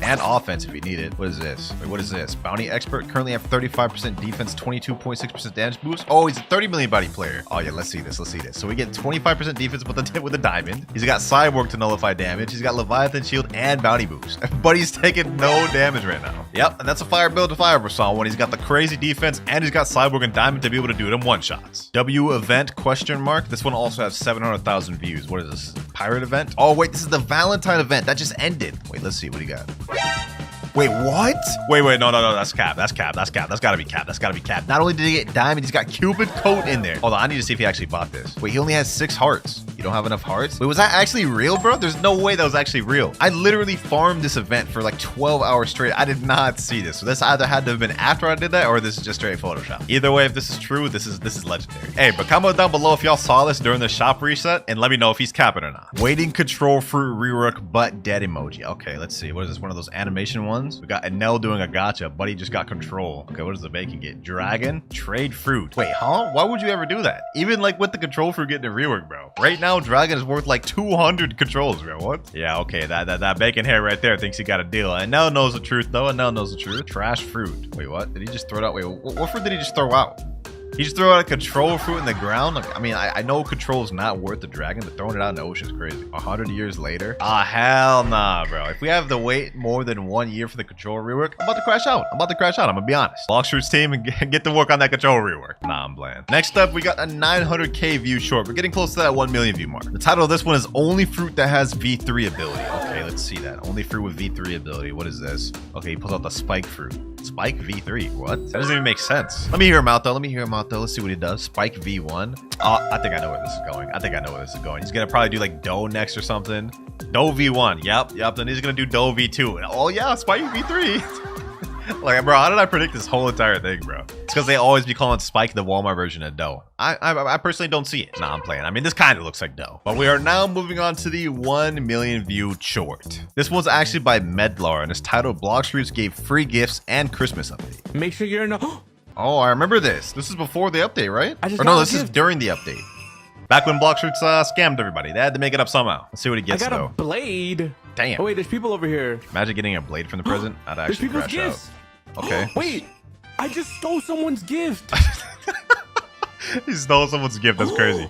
Speaker 18: and offense if you need it. What is this? Wait, what is this? Bounty Expert currently have 35% defense, 22.6% damage boost. Oh, he's a 30 million body player. Oh yeah, let's see this. So we get 25% defense with the diamond. He's got Cyborg to nullify damage. He's got Leviathan Shield and bounty boost, but he's taking no damage right now. Yep, and that's a fire build to fire persona when he's got the crazy defense and he's got Cyborg and diamond to be able to do them one shots. W event question mark. This one also has 700,000 views. What is this? Pirate event? Oh wait, this is the Valentine event that just ended. Wait, let's see what he got. Wait, what? Wait, no, that's cap. That's gotta be cap. Not only did he get diamond, he's got Cupid coat in there. Hold on, I need to see if he actually bought this. Wait, he only has 6 hearts. You don't have enough hearts? Wait, was that actually real, bro? There's no way that was actually real. I literally farmed this event for like 12 hours straight. I did not see this. So this either had to have been after I did that, or this is just straight Photoshop. Either way, if this is true, this is legendary. Hey, but comment down below if y'all saw this during the shop reset, and let me know if he's capping or not. Waiting control fruit rework, but dead emoji. Okay, let's see. What is this? One of those animation ones? We got Enel doing a gotcha. Buddy just got control. Okay, what does the bacon get? Dragon, trade fruit. Wait, huh? Why would you ever do that? Even like with the control fruit getting a rework, bro. Right now, Dragon is worth like 200 controls, bro. What? Yeah, okay, that bacon hair right there thinks he got a deal. Enel knows the truth, though. Enel knows the truth. Trash fruit. Wait, what? Did he just throw it out? Wait, what fruit did he just throw out? He just threw out a control fruit in the ground. Like, I mean, I know control is not worth the dragon, but throwing it out in the ocean is crazy. 100 years later? Ah, hell nah, bro. If we have to wait more than 1 year for the control rework, I'm about to crash out. I'm gonna be honest. Blox fruit's team and get to work on that control rework. Nah, I'm bland. Next up, we got a 900k view short. We're getting close to that 1 million view mark. The title of this one is Only Fruit That Has V3 Ability. Okay, let's see that. Only fruit with V3 ability. What is this? Okay, he pulls out the spike fruit. Spike V3. What? That doesn't even make sense. Let me hear him out though. Let's see what he does. Spike V1. I think I know where this is going. He's gonna probably do like Doe next or something. Doe V1. Yep. Then he's gonna do Doe V2. Oh yeah, Spike V3. Like, bro, how did I predict this whole entire thing, bro? It's because they always be calling Spike the Walmart version of dough. I personally don't see it. Nah, I'm playing. I mean, this kind of looks like dough. But we are now moving on to the 1 million view short. This one's actually by Medlar, and it's titled Blox Fruits gave free gifts and Christmas update.
Speaker 12: Make sure you're in a...
Speaker 18: Oh, I remember this. This is before the update, right? Or no, this is during the update. Back when Blox Fruits scammed everybody. They had to make it up somehow. Let's see what he gets,
Speaker 12: I got
Speaker 18: though.
Speaker 12: a blade.
Speaker 18: Damn.
Speaker 12: Oh, wait, there's people over here.
Speaker 18: Imagine getting a blade from the present. I'd actually crash out. Okay.
Speaker 12: Wait, I just stole someone's gift.
Speaker 18: He stole someone's gift. That's crazy.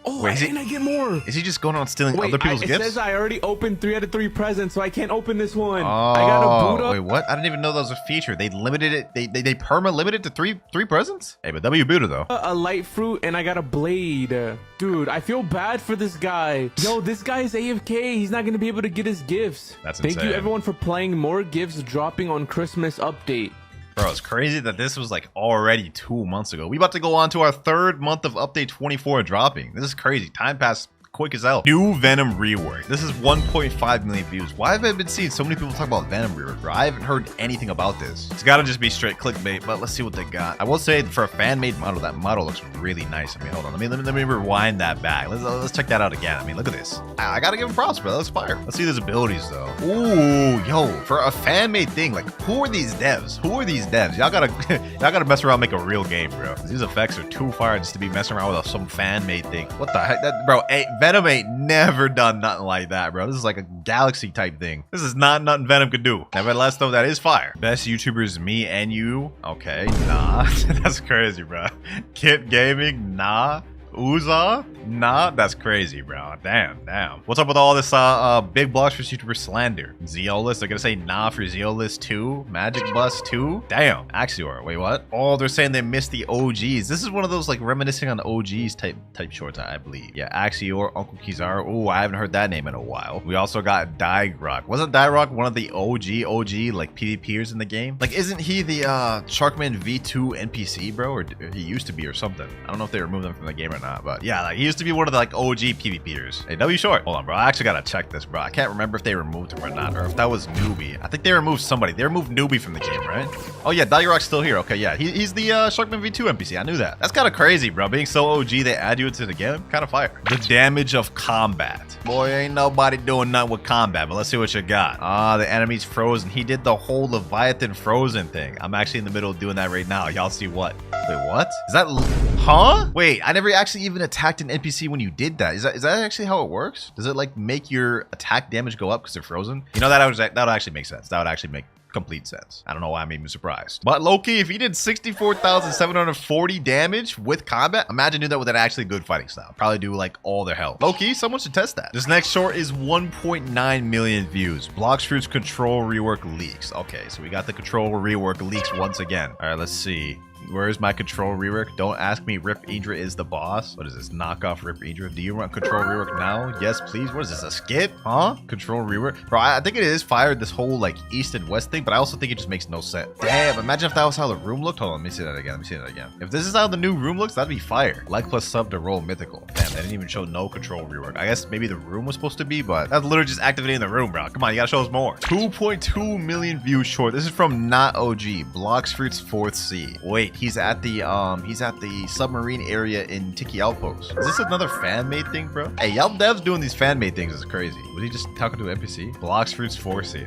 Speaker 12: Oh,
Speaker 18: wait,
Speaker 12: and I get more.
Speaker 18: Is he just going on stealing other people's gifts?
Speaker 12: It says I already opened 3 out of 3 presents, so I can't open this one.
Speaker 18: Oh,
Speaker 12: I got a boot up.
Speaker 18: Wait, what? I didn't even know that was a feature. They limited it. They perma limited to three presents? Hey, but W booted though.
Speaker 12: A light fruit, and I got a blade. Dude, I feel bad for this guy. Yo, this guy is AFK. He's not going to be able to get his gifts.
Speaker 18: That's insane.
Speaker 12: Thank you, everyone, for playing. More gifts dropping on Christmas update.
Speaker 18: Bro, it's crazy that this was like already 2 months ago. We about to go on to our 3rd month of update 24 dropping. This is crazy. Time passed quick as hell. New Venom rework. This is 1.5 million views. Why have I been seeing so many people talk about Venom rework, bro? I haven't heard anything about this. It's gotta just be straight clickbait, but let's see what they got. I will say for a fan-made model, that model looks really nice. I mean, hold on. Let me rewind that back. Let's check that out again. I mean, look at this. I gotta give him props, bro. That looks fire. Let's see his abilities though. Ooh, yo, for a fan-made thing, like who are these devs? Who are these devs? Y'all gotta mess around and make a real game, bro. These effects are too fire just to be messing around with some fan-made thing. What the heck? Bro, Venom ain't never done nothing like that, bro. This is like a galaxy type thing. This is not nothing Venom could do. Nevertheless, though, that is fire. Best YouTubers, me and you. Okay, nah. That's crazy, bro. Kit Gaming, nah. Uzoth? Nah, that's crazy, bro. Damn. What's up with all this big Blox Fruits YouTuber slander? Zeolus, they're gonna say nah for Zeolus 2. Magic Bus 2. Damn. Axior, wait, what? Oh, they're saying they missed the OGs. This is one of those like reminiscing on OGs type shorts, I believe. Yeah, Axior, Uncle Kizaru. Oh, I haven't heard that name in a while. We also got Digrock. Wasn't Digrock one of the OG like PvPers in the game? Like, isn't he the Sharkman V2 NPC, bro? Or he used to be or something. I don't know if they removed him from the game or not, but yeah, like he used to be one of the like OG PvPers. Hey, W Short, hold on, bro. I actually gotta check this, bro. I can't remember if they removed him or not, or if that was Newbie. I think they removed somebody. They removed Newbie from the game, right? Oh yeah, Digrock's still here. Okay, yeah, he's the Sharkman V2 NPC. I knew that. That's kind of crazy, bro. Being so OG, they add you into the game. Kind of fire. The damage of combat. Boy, ain't nobody doing nothing with combat, but let's see what you got. The enemy's frozen. He did the whole Leviathan frozen thing. I'm actually in the middle of doing that right now. Y'all see what? Wait, what? Is that... Huh? Wait, I never actually even attacked an NPC when you did that. Is that actually how it works? Does it like make your attack damage go up because they're frozen? You know, that would actually make sense. That would actually make complete sense. I don't know why I'm even surprised. But low-key, if he did 64,740 damage with combat, imagine doing that with an actually good fighting style. Probably do like all their health. Low-key, someone should test that. This next short is 1.9 million views. Blox Fruits control rework leaks. Okay, so we got the control rework leaks once again. All right, let's see. Where's my control rework? Don't ask me. Rip Idra is the boss. What is this? Knockoff Rip Idra. Do you want control rework now? Yes, please. What is this? A skip? Huh? Control rework? Bro, I think it is fired, this whole like east and west thing, but I also think it just makes no sense. Damn, imagine if that was how the room looked. Hold on, let me see that again. If this is how the new room looks, that'd be fire. Like plus sub to roll mythical. Damn, they didn't even show no control rework. I guess maybe the room was supposed to be, but that's literally just activating the room, bro. Come on, you gotta show us more. 2.2 million views short. This is from Not OG. Blox Fruits 4th Sea. Wait, he's at the submarine area in Tiki Outpost. Is this another fan-made thing, bro? Hey, y'all devs doing these fan-made things is crazy. Was he just talking to an NPC? Blox Fruits 4th Sea.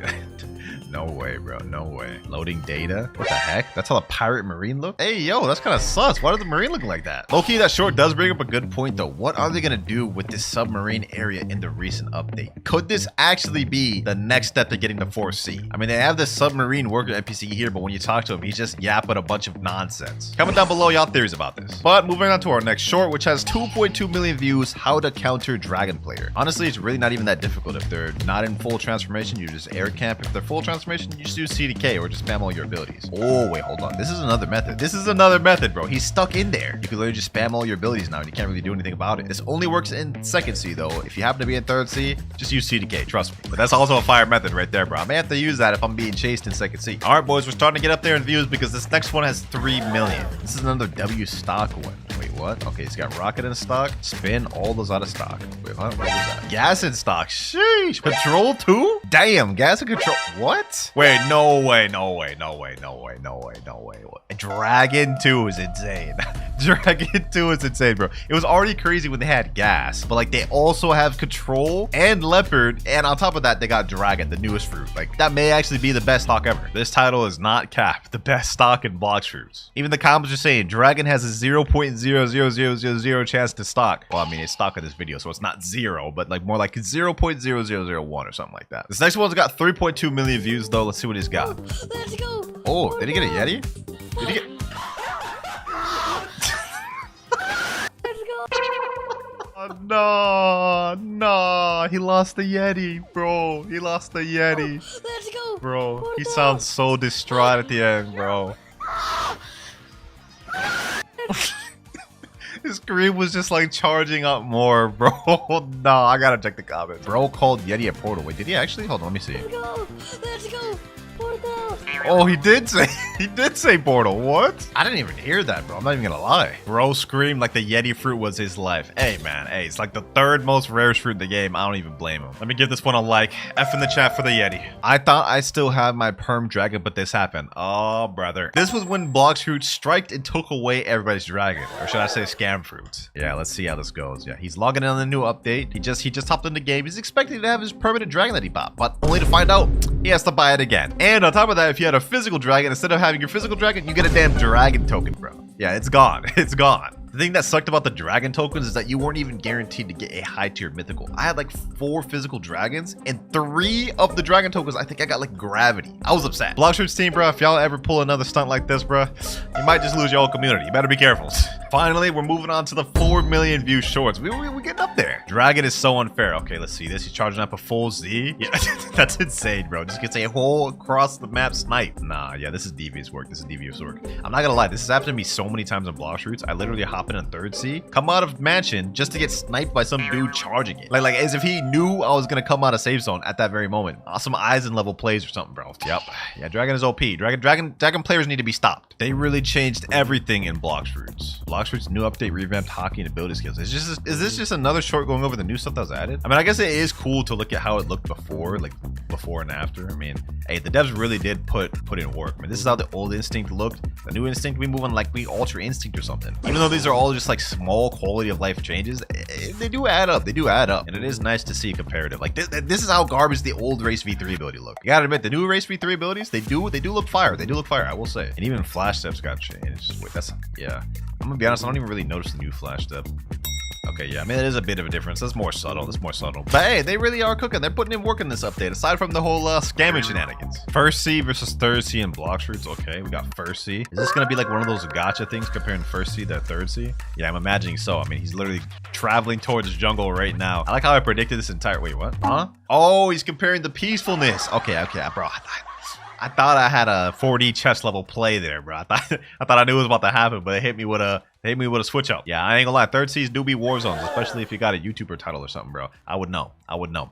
Speaker 18: No way, bro. No way. Loading data? What the heck? That's how the pirate marine look? Hey, yo, that's kind of sus. Why does the marine look like that? Low-key, that short does bring up a good point, though. What are they going to do with this submarine area in the recent update? Could this actually be the next step to getting to 4th Sea? I mean, they have this submarine worker NPC here, but when you talk to him, he's just yapping a bunch of nonsense. Comment down below y'all theories about this. But moving on to our next short, which has 2.2 million views, how to counter dragon player. Honestly, it's really not even that difficult. If they're not in full transformation, you just air camp. If they're full transformation, you just use CDK or just spam all your abilities. Oh, wait, hold on. This is another method. This is another method, bro. He's stuck in there. You can literally just spam all your abilities now and you can't really do anything about it. This only works in 2nd Sea, though. If you happen to be in 3rd Sea, just use CDK. Trust me. But that's also a fire method right there, bro. I may have to use that if I'm being chased in 2nd Sea. All right, boys, we're starting to get up there in views because this next one has 3 million. This is another W stock one. Wait, what? Okay, he's got rocket in stock. Spin, all those out of stock. Wait, what was that? Gas in stock. Sheesh. Control 2? Damn, gas and control. What? Wait, no way. Dragon 2 is insane. Dragon 2 is insane, bro. It was already crazy when they had gas, but like they also have control and leopard, and on top of that, they got dragon, the newest fruit. Like that may actually be the best stock ever. This title is not capped. The best stock in Blox fruits. Even the comments are saying dragon has a 0.00000 chance to stock. Well, I mean, it's stock in this video, so it's not zero, but like more like 0.0001 or something like that. This next one's got 3.2 million views though. Let's see what he's got.
Speaker 8: Let's go.
Speaker 18: Oh, did he get a Yeti? Did he get? Oh, no, he lost the Yeti, bro. He lost the Yeti.
Speaker 8: Let's go.
Speaker 18: Bro, he sounds so distraught at the end, bro. His screen was just like charging up more, bro. No, I gotta check the comments. Bro called Yeti a portal. Wait, did he actually? Hold on, let me see.
Speaker 8: Let's go. Let's go. Portal.
Speaker 18: Oh, he did say portal. What? I didn't even hear that, bro. I'm not even gonna lie. Bro screamed like the Yeti fruit was his life. Hey, man. Hey, it's like the third most rarest fruit in the game. I don't even blame him. Let me give this one a like. F in the chat for the Yeti. I thought I still had my perm dragon, but this happened. Oh, brother. This was when Blox fruit striked and took away everybody's dragon. Or should I say scam fruits? Yeah, let's see how this goes. Yeah, he's logging in on the new update. He just hopped in the game. He's expecting to have his permanent dragon that he bought, but only to find out he has to buy it again. And on top of that, if you had a physical dragon, instead of having your physical dragon, you get a damn dragon token, bro. Yeah, it's gone. It's gone. The thing that sucked about the dragon tokens is that you weren't even guaranteed to get a high tier mythical. I had like 4 physical dragons, and 3 of the dragon tokens, I think I got like gravity. I was upset. Blox fruits team, bro, if y'all ever pull another stunt like this, bro, you might just lose your whole community. You better be careful. Finally, we're moving on to the 4 million view shorts. We're getting up there. Dragon is so unfair. Okay, let's see this. He's charging up a full Z. Yeah, that's insane, bro. Just gets a whole across the map snipe. Nah, yeah, this is devious work. This is devious work. I'm not gonna lie. This has happened to me so many times in Blox fruits. I literally hop in 3rd C, come out of mansion just to get sniped by some dude charging it. Like as if he knew I was gonna come out of safe zone at that very moment. Some Eisen level plays or something, bro. Yep. Yeah, dragon is OP. Dragon players need to be stopped. They really changed everything in Blox fruits. Blox fruits new update revamped hockey and ability skills. Is this just another short going over the new stuff that was added? I mean, I guess it is cool to look at how it looked before, like before and after. I mean, hey, the devs really did put in work. I mean, this is how the old instinct looked. The new instinct, we move on like we ultra instinct or something. Even though these are all just like small quality of life changes, they do add up. They do add up, and it is nice to see comparative. Like this is how garbage the old race v3 ability looked. You gotta admit, the new race v3 abilities, they do look fire. They do look fire, I will say. And even flash steps got changed. Wait, that's, yeah. I'm gonna be honest, I don't even really notice the new flash step. Okay, yeah, I mean, it is a bit of a difference. That's more subtle. But hey, they really are cooking. They're putting in work in this update, aside from the whole scamming shenanigans. 1st C versus 3rd C in Blox fruits. Okay, we got 1st C. Is this going to be like one of those gacha things comparing 1st C to 3rd C? Yeah, I'm imagining so. I mean, he's literally traveling towards the jungle right now. I like how I predicted this entire... Wait, what? Huh? Oh, he's comparing the peacefulness. Okay, bro. I thought I had a 4D chess level play there, bro. I thought I knew it was about to happen, but it hit me with a switch up. Yeah, I ain't gonna lie. 3rd C's do be war zones, especially if you got a YouTuber title or something, bro. I would know.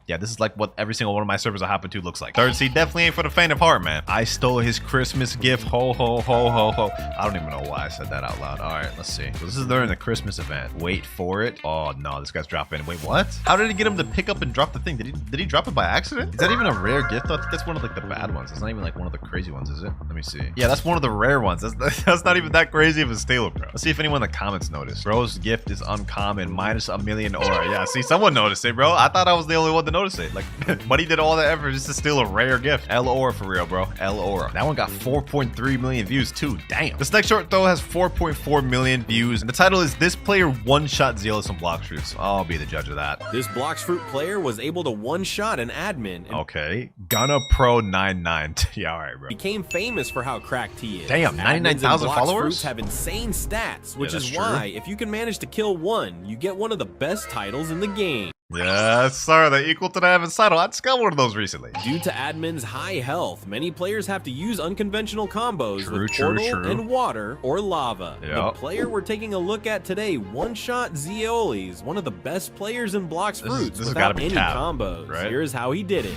Speaker 18: Yeah, this is like what every single one of my servers I happen to looks like. 3rd C definitely ain't for the faint of heart, man. I stole his Christmas gift. Ho, ho, ho, ho, ho. I don't even know why I said that out loud. All right, let's see. So this is during the Christmas event. Wait for it. Oh, no, this guy's dropping. Wait, what? How did he get him to pick up and drop the thing? Did he drop it by accident? Is that even a rare gift? I think that's one of like the bad ones. It's not even like one of the crazy ones, is it? Let me see. Yeah, that's one of the rare ones. That's not even that crazy of a steal, bro. Let's see if anyone in the comments noticed. Bro's gift is uncommon, minus a million aura. Yeah, see, someone noticed it, bro. I thought I was the only one to notice it. Like, Buddy did all that effort just to steal a rare gift. L aura for real, bro. L aura. That one got 4.3 million views too. Damn. This next short though has 4.4 million views, and the title is "This Player One-Shot Zealous on Blox fruits." I'll be the judge of that.
Speaker 2: This Blox fruit player was able to one-shot an admin.
Speaker 18: Okay. Gunna Pro 99. Yeah, all right, bro.
Speaker 2: Became famous for how cracked he is.
Speaker 18: Damn, 99,000 followers.
Speaker 2: Fruits have insane stats, which is why if you can manage to kill one, you get one of the best titles in the game.
Speaker 18: Yes, sir. They're equal to the Evans title. I just got one of those recently.
Speaker 2: Due to admin's high health, many players have to use unconventional combos with portal and water or lava.
Speaker 18: Yep.
Speaker 2: The player we're taking a look at today, One-Shot Zeolis, one of the best players in Blox fruits without any combos.
Speaker 18: Right?
Speaker 2: Here's how he did it.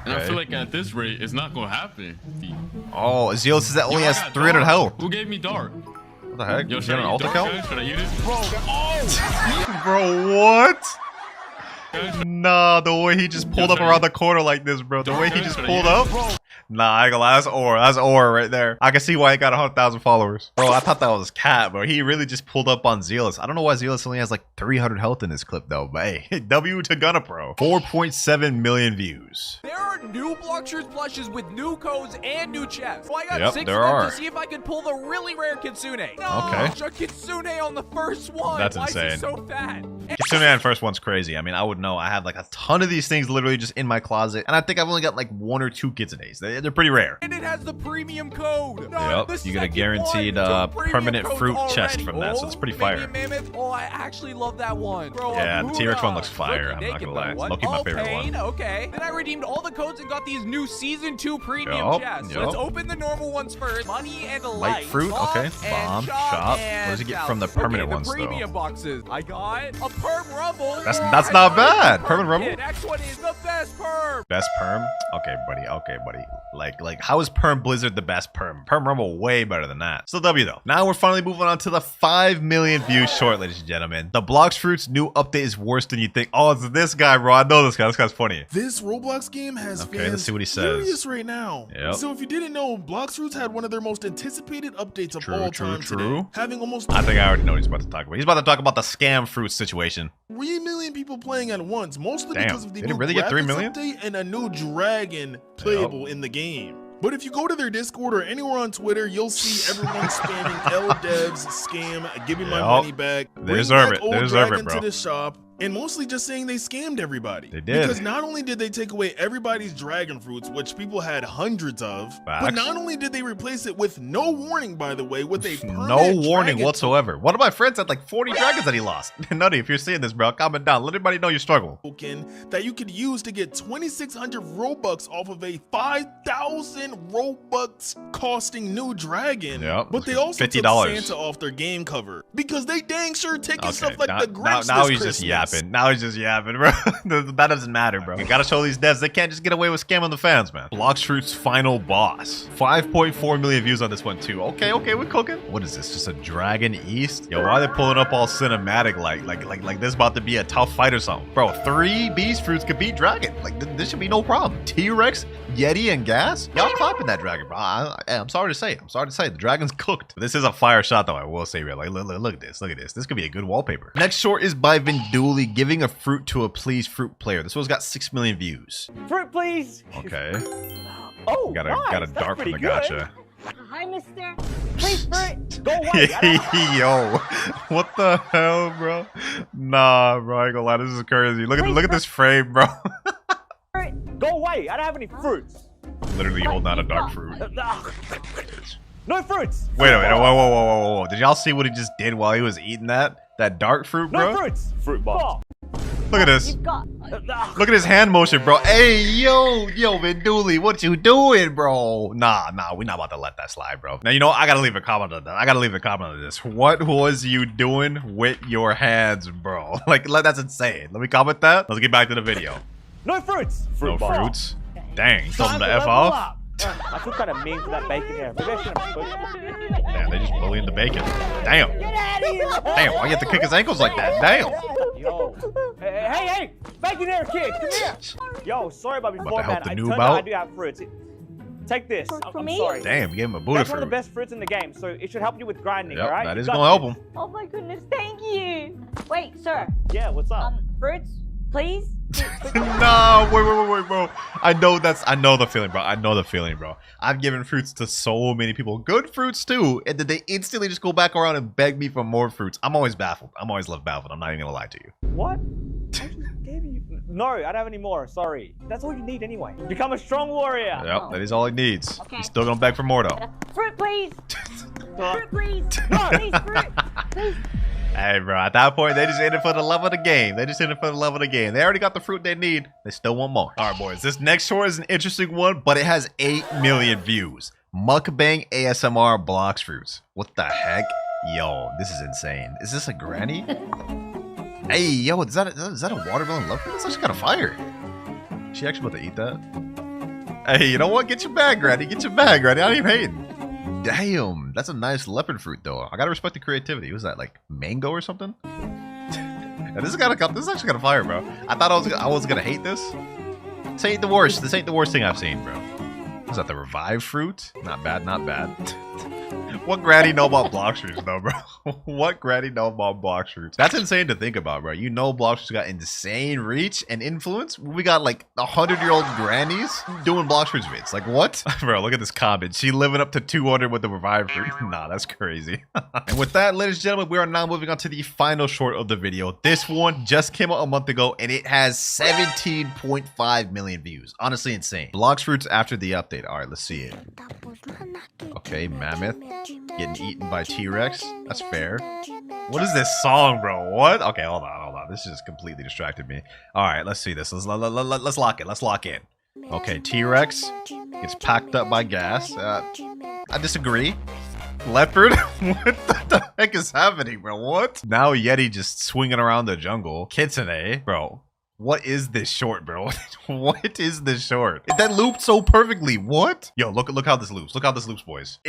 Speaker 20: And I feel like at this rate, it's not gonna happen.
Speaker 18: Oh, Zeolis is that only has 300 health.
Speaker 20: Who gave me dark?
Speaker 18: What the heck?
Speaker 20: Yo,
Speaker 18: Is he on an alt account?
Speaker 20: Should I eat it?
Speaker 18: Bro, what? Nah, the way he just pulled up around the corner like this, bro. The way he just pulled up. Nah, I ain't gonna lie. That's Aura. That's Aura right there. I can see why he got 100,000 followers. Bro, I thought that was cat, bro. He really just pulled up on Zealous. I don't know why Zealous only has like 300 health in this clip, though. But hey, W to Gunna Pro. 4.7 million views.
Speaker 4: There are new Bloxers plushes with new codes and new chests. So I got
Speaker 18: Yep,
Speaker 4: 6
Speaker 18: there
Speaker 4: of them
Speaker 18: are.
Speaker 4: to see if I could pull the really rare Kitsune. No,
Speaker 18: Okay.
Speaker 4: a Kitsune on the first one.
Speaker 18: That's
Speaker 4: Why
Speaker 18: insane.
Speaker 4: is he so fat?
Speaker 18: Kitsune Man first one's crazy. I mean, I would know. I have like a ton of these things literally just in my closet. And I think I've only got like 1 or 2 Kitsunes. They're pretty rare.
Speaker 4: And it has the premium code.
Speaker 18: Yep, you get a guaranteed permanent fruit chest from that, so it's pretty fire.
Speaker 4: Mammoth. Oh, I actually love that one. Bro,
Speaker 18: Yeah, the T-Rex one looks
Speaker 4: Look
Speaker 18: fire. I'm not
Speaker 4: naked,
Speaker 18: gonna lie.
Speaker 4: though.
Speaker 18: It's
Speaker 4: What?
Speaker 18: low-key my
Speaker 4: Oh,
Speaker 18: favorite
Speaker 4: pain?
Speaker 18: one.
Speaker 4: Okay. Then I redeemed all the codes and got these new Season 2 premium
Speaker 18: Yup,
Speaker 4: chests. So
Speaker 18: yup.
Speaker 4: let's open the normal ones first. Money and
Speaker 18: Light
Speaker 4: light.
Speaker 18: fruit, okay.
Speaker 4: Bomb,
Speaker 18: Bomb, shop. What does he get from the permanent
Speaker 4: the
Speaker 18: ones, though?
Speaker 4: premium boxes. I got a perm rumble.
Speaker 18: That's
Speaker 4: Oh,
Speaker 18: not
Speaker 4: I got
Speaker 18: bad.
Speaker 4: a
Speaker 18: Permanent rumble?
Speaker 4: kit. Next one is the best perm.
Speaker 18: Best perm? Okay, buddy. Okay, buddy. Like, how is Perm Blizzard the best perm? Perm Rumble way better than that. Still W though. Now we're finally moving on to the 5 million views short, ladies and gentlemen. The Blox Fruits new update is worse than you think. Oh, it's this guy, bro. I know this guy. This guy's funny.
Speaker 7: This Roblox game has
Speaker 18: Okay, let's see what he says.
Speaker 7: furious right now.
Speaker 18: Yep.
Speaker 7: So if you didn't know, Blox Fruits had one of their most anticipated updates of all time today, having almost
Speaker 18: I think I already know what he's about to talk about. He's about to talk about the scam fruits situation.
Speaker 7: 3 million people playing at once, mostly
Speaker 18: Damn,
Speaker 7: because of the
Speaker 18: did it
Speaker 7: new
Speaker 18: really get 3
Speaker 7: graphics
Speaker 18: million?
Speaker 7: update and a new dragon playable in the game. But if you go to their Discord or anywhere on Twitter, you'll see everyone spamming LDevs scam, giving my money back,
Speaker 18: They deserve
Speaker 7: back
Speaker 18: it.
Speaker 7: old
Speaker 18: They deserve
Speaker 7: dragon
Speaker 18: it, bro.
Speaker 7: to the shop, and mostly just saying they scammed everybody.
Speaker 18: They did.
Speaker 7: Because not only did they take away everybody's dragon fruits, which people had hundreds of, but
Speaker 18: Facts.
Speaker 7: not only did they replace it with no warning, by the way, with a permanent
Speaker 18: No warning
Speaker 7: dragon
Speaker 18: whatsoever. One of my friends had like 40 dragons that he lost. Nutty, if you're seeing this, bro, comment down. Let everybody know your struggle.
Speaker 7: token that you could use to get 2,600 Robux off of a 5,000 Robux costing new dragon.
Speaker 18: Yep,
Speaker 7: But they also took
Speaker 18: $50.
Speaker 7: Santa off their game cover because they dang sure taking
Speaker 18: Okay,
Speaker 7: stuff like the Grinch
Speaker 18: now
Speaker 7: this
Speaker 18: he's
Speaker 7: Christmas.
Speaker 18: just yapping. Now he's just yapping, bro. That doesn't matter, bro. You gotta show these devs they can't just get away with scamming the fans, man. Blox Fruit's final boss. 5.4 million views on this one too. Okay, we're cooking. What is this? Just a Dragon East? Yo, why are they pulling up all cinematic like this about to be a tough fight or something? Bro, 3 beast fruits could beat Dragon. Like this should be no problem. T-Rex, Yeti, and Gas? Y'all clapping that dragon, bro. I'm sorry to say. The dragon's cooked. This is a fire shot though, I will say, real. Like, look at this. Look at this. This could be a good wallpaper. Next short is by Vinduli, giving a fruit to a please fruit player. This one's got 6 million views.
Speaker 15: Fruit, please.
Speaker 18: Okay.
Speaker 15: Oh,
Speaker 18: got a
Speaker 15: nice.
Speaker 18: dart from the
Speaker 15: That's pretty
Speaker 18: gotcha.
Speaker 8: Hi, mister.
Speaker 15: Please, fruit. Go away.
Speaker 18: Yo, what the hell, bro? Nah, bro, I ain't gonna lie, this is crazy. Look at this frame, bro.
Speaker 15: Go away. I don't have any fruits.
Speaker 18: Literally holding out a dark fruit.
Speaker 15: No fruits.
Speaker 18: Wait a minute, whoa. Did y'all see what he just did while he was eating that dark fruit, bro?
Speaker 15: No fruits. Fruit ball.
Speaker 18: Look at this. Look at his hand motion, bro. Hey, yo, Vinduli, what you doing, bro? Nah, we're not about to let that slide, bro. Now, you know, I gotta leave a comment on this. What was you doing with your hands, bro? Like, that's insane. Let me comment that. Let's get back to the video.
Speaker 15: No fruits.
Speaker 18: No
Speaker 15: ball.
Speaker 18: fruits? Dang, told him
Speaker 15: Time
Speaker 18: to
Speaker 15: to
Speaker 18: F
Speaker 15: level
Speaker 18: off?
Speaker 15: up. I feel kind of mean for that bacon here. Maybe I shouldn't.
Speaker 18: Damn, they just bullying the bacon. Damn.
Speaker 15: Get out of here.
Speaker 18: Damn, why you have to kick his ankles like that? Damn.
Speaker 15: Yo. Hey, bacon here, kid. Come here. Yo, sorry about before,
Speaker 18: to help
Speaker 15: man.
Speaker 18: the
Speaker 15: I
Speaker 18: noob
Speaker 15: turned
Speaker 18: out?
Speaker 15: out I do have fruits. Take this. I'm sorry.
Speaker 18: Damn, you gave him a Buddha
Speaker 15: That's one of
Speaker 18: fruit.
Speaker 15: the best fruits in the game, so it should help you with grinding,
Speaker 18: Yep,
Speaker 15: alright?
Speaker 18: that
Speaker 15: You
Speaker 18: is
Speaker 15: got
Speaker 18: gonna help
Speaker 15: this.
Speaker 18: him.
Speaker 8: Oh my goodness, thank you. Wait, sir.
Speaker 15: Yeah, what's up?
Speaker 8: Fruits, please.
Speaker 18: No, wait, bro. I know the feeling, bro. I've given fruits to so many people, good fruits too, and then they instantly just go back around and beg me for more fruits. I'm always baffled. I'm always left baffled. I'm not even gonna lie to you.
Speaker 15: What? I just gave you... No, I don't have any more. Sorry. That's all you need anyway. Become a strong warrior.
Speaker 18: Yep, that is all he needs. He's still gonna beg for more though.
Speaker 8: Fruit, please. Fruit, please.
Speaker 15: No.
Speaker 8: Please, fruit. Please.
Speaker 18: Hey, bro, at that point, they just in it for the love of the game. They already got the fruit they need. They still want more. All right, boys, this next short is an interesting one, but it has 8 million views. Mukbang ASMR Blox Fruits. What the heck? Yo, this is insane. Is this a granny? Hey, yo, is that a watermelon love? That's actually kind of fire. Is she actually about to eat that? Hey, you know what? Get your bag, granny. I ain't even hating. Damn, that's a nice leopard fruit though. I gotta respect the creativity. Was that like mango or something? Yeah, this is actually kind of fire, bro. I thought I was gonna hate this. This ain't the worst. This ain't the worst thing I've seen, bro. Was that the revived fruit? Not bad, not bad. What Granny know about Blox fruits though, bro? What Granny know about Blox fruits? That's insane to think about, bro. You know Blox fruits got insane reach and influence. We got like 100-year-old grannies doing Blox fruits vids. Like what? Bro, look at this comment. She living up to 200 with the revived fruit. Nah, that's crazy. And with that, ladies and gentlemen, we are now moving on to the final short of the video. This one just came out a month ago and it has 17.5 million views. Honestly insane. Blox fruits after the update. All right, let's see it. Okay, mammoth getting eaten by T-Rex. That's fair. What is this song, bro? What? Okay, hold on. This just completely distracted me. All right, let's see this. Let's lock it. Let's lock in. Okay, T-Rex gets packed up by gas. I disagree. Leopard? What the heck is happening, bro? What? Now Yeti just swinging around the jungle. Kitsune, bro. What is this short, bro? What is this short? That looped so perfectly. What? Yo, look how this loops. Look how this loops, boys.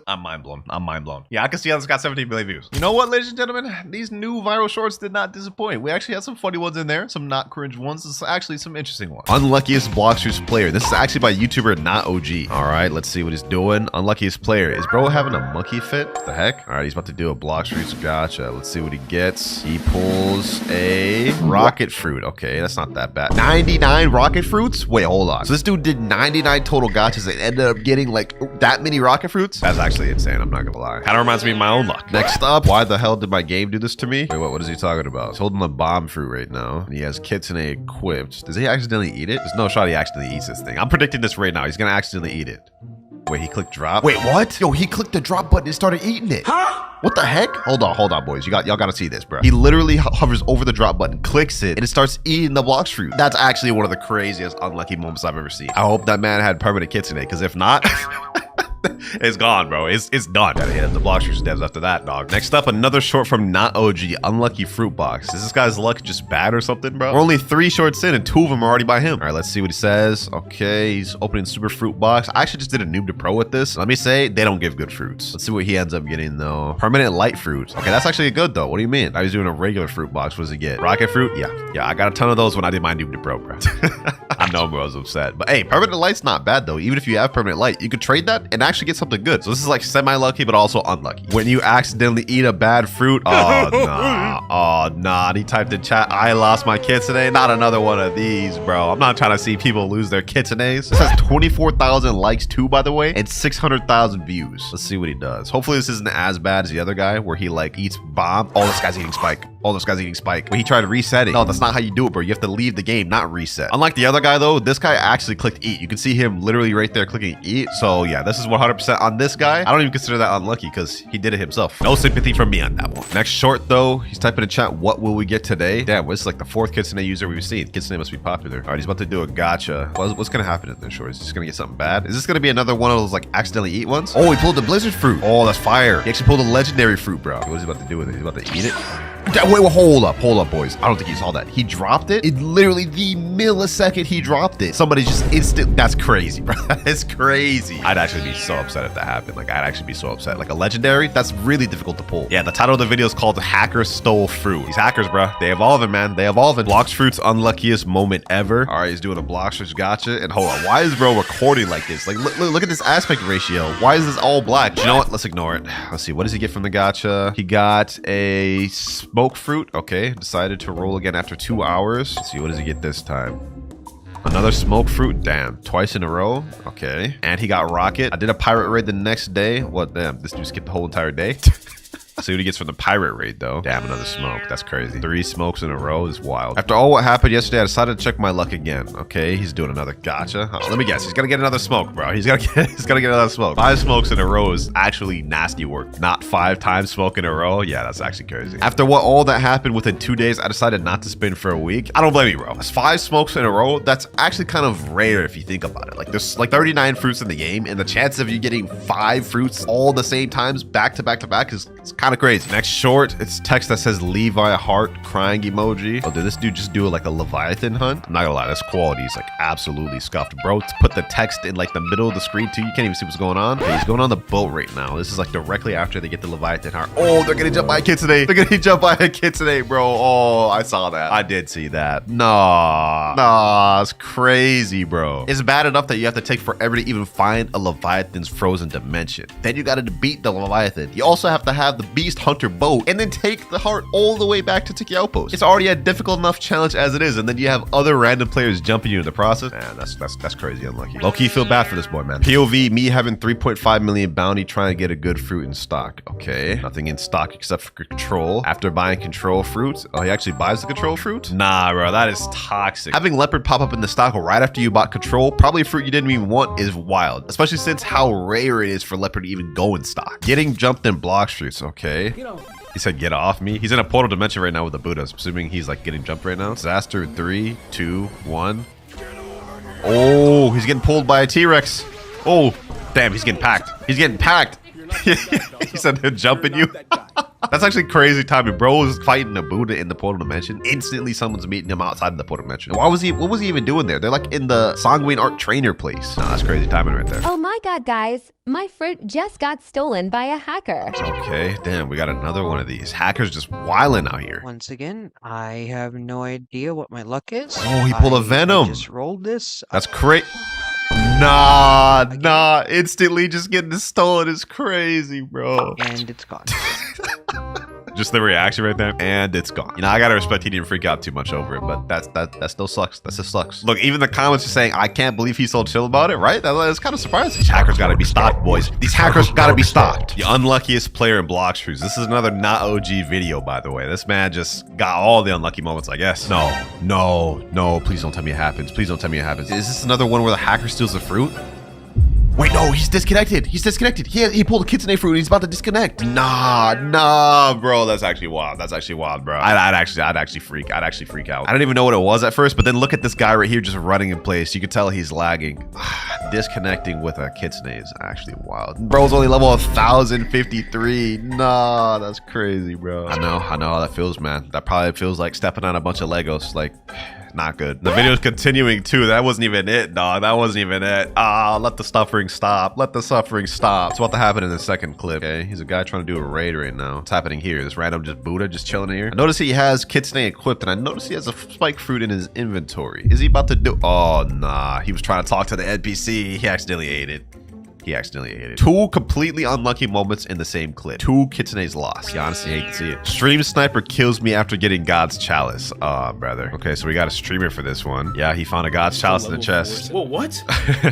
Speaker 18: I'm mind blown. I'm mind blown. Yeah, I can see how this got 17 million views. You know what, ladies and gentlemen? These new viral shorts did not disappoint. We actually had some funny ones in there, some not cringe ones. This is actually some interesting ones. Unluckiest Blox fruits player. This is actually by YouTuber Not OG. All right, let's see what he's doing. Unluckiest player. Is bro having a monkey fit? What the heck? All right, he's about to do a Blox fruits gotcha. Let's see what he gets. He pulls a rocket fruit. Okay, that's not that bad. 99 rocket fruits? Wait, hold on. So this dude did 99 total gotchas and ended up getting like that many rocket fruits? That's actually insane. I'm not gonna lie. Kind of reminds me of my own luck. Next up, why the hell did my game do this to me? Wait, what is he talking about? He's holding a bomb fruit right now. And he has Kitsune equipped. Does he accidentally eat it? There's no shot he accidentally eats this thing. I'm predicting this right now. He's gonna accidentally eat it. Wait, he clicked drop? Wait, what? Yo, he clicked the drop button and started eating it. Huh? What the heck? Hold on, boys. Y'all gotta see this, bro. He literally hovers over the drop button, clicks it, and it starts eating the Blox fruit. That's actually one of the craziest unlucky moments I've ever seen. I hope that man had permanent Kitsune, because if not... It's gone, bro. It's done. Gotta hit up the Blox fruits devs after that, dog. Next up, another short from Not OG, Unlucky Fruit Box. Is this guy's luck just bad or something, bro? We're only 3 shorts in and 2 of them are already by him. All right, let's see what he says. Okay, he's opening Super Fruit Box. I actually just did a noob to pro with this. Let me say, they don't give good fruits. Let's see what he ends up getting, though. Permanent Light Fruit. Okay, that's actually good, though. What do you mean? I was doing a regular fruit box. What does he get? Rocket Fruit? Yeah, I got a ton of those when I did my noob to pro, bro. I know, bro. I was upset. But hey, Permanent Light's not bad, though. Even if you have Permanent Light, you could trade that and actually get something good. So this is like semi-lucky, but also unlucky. When you accidentally eat a bad fruit, oh, nah. Oh, nah. He typed in chat, I lost my kitsune. Not another one of these, bro. I'm not trying to see people lose their kitsunes. This has 24,000 likes too, by the way, and 600,000 views. Let's see what he does. Hopefully this isn't as bad as the other guy where he like eats bomb. Oh, this guy's eating spike. Oh, this guy's eating spike. But he tried resetting. No, that's not how you do it, bro. You have to leave the game, not reset. Unlike the other guy, though, this guy actually clicked eat. You can see him literally right there clicking eat. So yeah, this is 100% on this guy. I don't even consider that unlucky because he did it himself. No sympathy from me on that one. Next short, though, he's typing in chat, what will we get today? Damn, this is like the 4th Kitsune user we've seen. Kitsune must be popular. All right, he's about to do a gotcha. What's going to happen in this short? Is he just going to get something bad? Is this going to be another one of those like accidentally eat ones? Oh, he pulled the blizzard fruit. Oh, that's fire. He actually pulled a legendary fruit, bro. What is he about to do with it? He's about to eat it? Wait, hold up, boys. I don't think he saw that. He dropped it. In literally the millisecond he dropped it. Somebody just instant. That's crazy, bro. That's crazy. I'd actually be so upset if that happened. Like, I'd actually be so upset. Like a legendary, that's really difficult to pull. Yeah, the title of the video is called Hacker Stole Fruit. These hackers, bro, they evolving, man. They evolving. Blox fruit's unluckiest moment ever. All right, he's doing a Blox fruits gotcha. And hold on, why is bro recording like this? Like, look at this aspect ratio. Why is this all black? You know what? Let's ignore it. Let's see. What does he get from the gotcha? He got a smoke fruit. Okay, decided to roll again after 2 hours. Let's see, what does he get this time? Another smoke fruit. Damn, twice in a row. Okay, and he got rocket. I did a pirate raid the next day. What? Damn, this dude skipped the whole entire day. See what he gets from the pirate raid, though. Damn, another smoke. That's crazy. 3 smokes in a row is wild. After all what happened yesterday, I decided to check my luck again. Okay, he's doing another gotcha. Oh, let me guess. He's gonna get another smoke, bro. He's gonna get another smoke. 5 smokes in a row is actually nasty work. Not 5 times smoke in a row. Yeah, that's actually crazy. After what all that happened within 2 days, I decided not to spin for a week. I don't blame you, bro. That's 5 smokes in a row. That's actually kind of rare if you think about it. Like, there's like 39 fruits in the game, and the chances of you getting 5 fruits all the same times back to back to back is
Speaker 1: It's kind of crazy. Next short, it's text that says Levi heart crying emoji. Oh, did this dude just do like a Leviathan hunt? I'm not gonna lie, this quality is like absolutely scuffed. Bro, to put the text in like the middle of the screen too, you can't even see what's going on. Okay, he's going on the boat right now. This is like directly after they get the Leviathan heart. Oh, they're gonna jump by a kid today. They're gonna jump by a kid today, bro. Oh, I saw that. I did see that. Nah, it's crazy, bro. It's bad enough that you have to take forever to even find a Leviathan's frozen dimension. Then you gotta beat the Leviathan. You also have to have the Beast Hunter boat and then take the heart all the way back to Tiki Outpost. It's already a difficult enough challenge as it is, and then you have other random players jumping you in the process. Man, that's crazy unlucky. Low-key feel bad for this boy, man. POV, me having 3.5 million bounty trying to get a good fruit in stock. Okay, nothing in stock except for control. After buying control fruit, oh, he actually buys the control fruit? Nah, bro, that is toxic. Having leopard pop up in the stock right after you bought control, probably a fruit you didn't even want, is wild, especially since how rare it is for leopard to even go in stock. Getting jumped in Blox fruits, okay. He said, get off me. He's in a portal dimension right now with the Buddha. I'm assuming he's like getting jumped right now. Disaster 3, 2, 1. Oh, he's getting pulled by a T-Rex. Oh, damn, he's getting packed. He's getting packed. He said they're jumping you. That's actually crazy timing. Bro was fighting a Buddha in the portal dimension. Instantly, someone's meeting him outside of the portal dimension. What was he even doing there? They're like in the Sanguine Art Trainer place. Nah, that's crazy timing right there.
Speaker 3: Oh my god, guys. My fruit just got stolen by a hacker.
Speaker 1: Okay, damn, we got another one of these. Hackers just wilding out here.
Speaker 22: Once again, I have no idea what my luck is.
Speaker 1: Oh, he pulled a Venom.
Speaker 22: I just rolled this.
Speaker 1: That's crazy. Nah, instantly just getting this stolen is crazy, bro.
Speaker 22: And it's gone.
Speaker 1: Just the reaction right there, and it's gone. You know, I gotta respect he didn't freak out too much over it, but that still sucks. That just sucks. Look, even the comments are saying, I can't believe he's so chill about it, right? That's kind of surprising. These hackers gotta be stopped, boys. These hackers gotta be stopped. The unluckiest player in Blox Fruits. This is another not OG video, by the way. This man just got all the unlucky moments, I guess. No, please don't tell me it happens. Please don't tell me it happens. Is this another one where the hacker steals the fruit? Wait, no, he's disconnected. He's disconnected. He pulled a kitsune fruit and he's about to disconnect. Nah, bro. That's actually wild. That's actually wild, bro. I'd actually freak out. I didn't even know what it was at first, but then look at this guy right here just running in place. You can tell he's lagging. Disconnecting with a kitsune is actually wild. Bro's only level 1053. Nah, that's crazy, bro. I know how that feels, man. That probably feels like stepping on a bunch of Legos. Like, not good. The video's continuing too. That wasn't even it, dog. That wasn't even it. Let the suffering stop. Let the suffering stop. It's about to happen in the second clip. Okay, he's a guy trying to do a raid right now. What's happening here? This random just Buddha just chilling here. I notice he has kitsune equipped, and I notice he has a spike fruit in his inventory. Is he about to do? Oh nah, he was trying to talk to the NPC. He accidentally ate it. Two completely unlucky moments in the same clip. 2 kitsunes lost. You honestly hate to see it. Stream sniper kills me after getting God's chalice. Brother. Okay, so we got a streamer for this one. Yeah, he found a God's chalice in the chest.
Speaker 15: Whoa, what?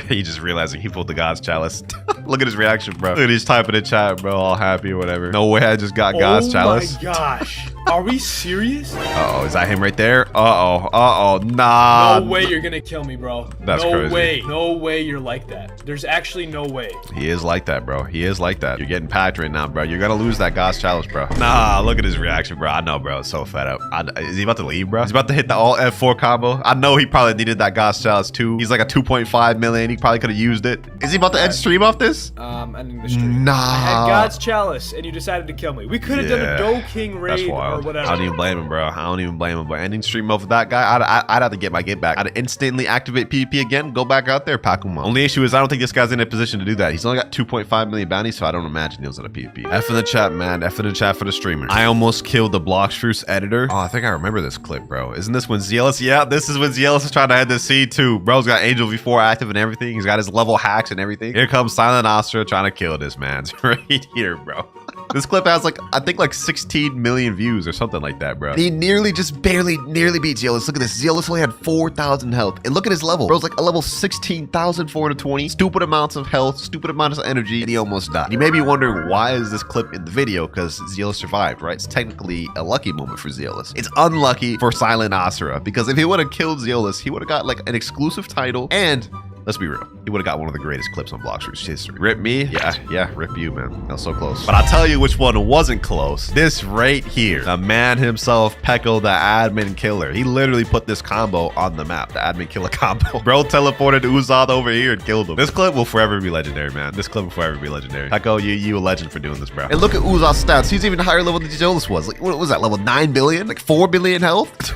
Speaker 1: He just realizing he pulled the God's chalice. Look at his reaction, bro. Look at he's typing in chat, bro. All happy or whatever. No way I just got God's chalice.
Speaker 15: Oh my gosh. Are we serious?
Speaker 1: Uh-oh, is that him right there? Uh-oh, nah.
Speaker 15: No way you're gonna kill me, bro.
Speaker 1: That's crazy.
Speaker 15: No way you're like that. There's actually no way.
Speaker 1: He is like that, bro. He is like that. You're getting packed right now, bro. You're gonna lose that God's chalice, bro. Nah, look at his reaction, bro. I know, bro. It's so fed up. Is he about to leave, bro? He's about to hit the alt F4 combo. I know he probably needed that God's chalice too. He's like a 2.5 million. He probably could have used it. Is he about to end stream off this?
Speaker 15: Ending the stream.
Speaker 1: Nah.
Speaker 15: I had God's chalice and you decided to kill me. We could have done a Do King raid or whatever.
Speaker 1: I don't even blame him, bro. I don't even blame him. But ending stream off of that guy, I'd have to get my get back. I'd instantly activate PvP again, go back out there, pack him up. Only issue is I don't think this guy's in a position to do that. He's only got 2.5 million bounties, so I don't imagine he was in a PvP. F in the chat, man. F in the chat for the streamer. I almost killed the Blox Fruits editor. Oh, I think I remember this clip, bro. Isn't this when Zealous? Yeah, this is when Zealous is trying to head the seed too. Bro's got Angel V4 active and everything. He's got his level hacks and everything. Here comes Silent Astra trying to kill this man. It's right here, bro. This clip has like, I think like 16 million views or something like that, bro. He nearly beat Zealous. Look at this. Zealous only had 4,000 health. And look at his level. Bro's like a level 16,420. Stupid amounts of health, stupid amounts of energy, and he almost died. You may be wondering, why is this clip in the video? Because Zealous survived, right? It's technically a lucky moment for Zealous. It's unlucky for Silent Asura, because if he would have killed Zealous, he would have got like an exclusive title and Let's be real. He would have got one of the greatest clips on Blox Fruits history. Rip me? Yeah, rip you, man. That was so close. But I'll tell you which one wasn't close. This right here. The man himself, Pecco, the admin killer. He literally put this combo on the map, the admin killer combo. Bro teleported uzoth over here and killed him. This clip will forever be legendary, man. This clip will forever be legendary. Pecco, you a legend for doing this, bro. And look at uzoth's stats. He's even higher level than Zeolus was. Like, what was that, level 9 billion? Like 4 billion health?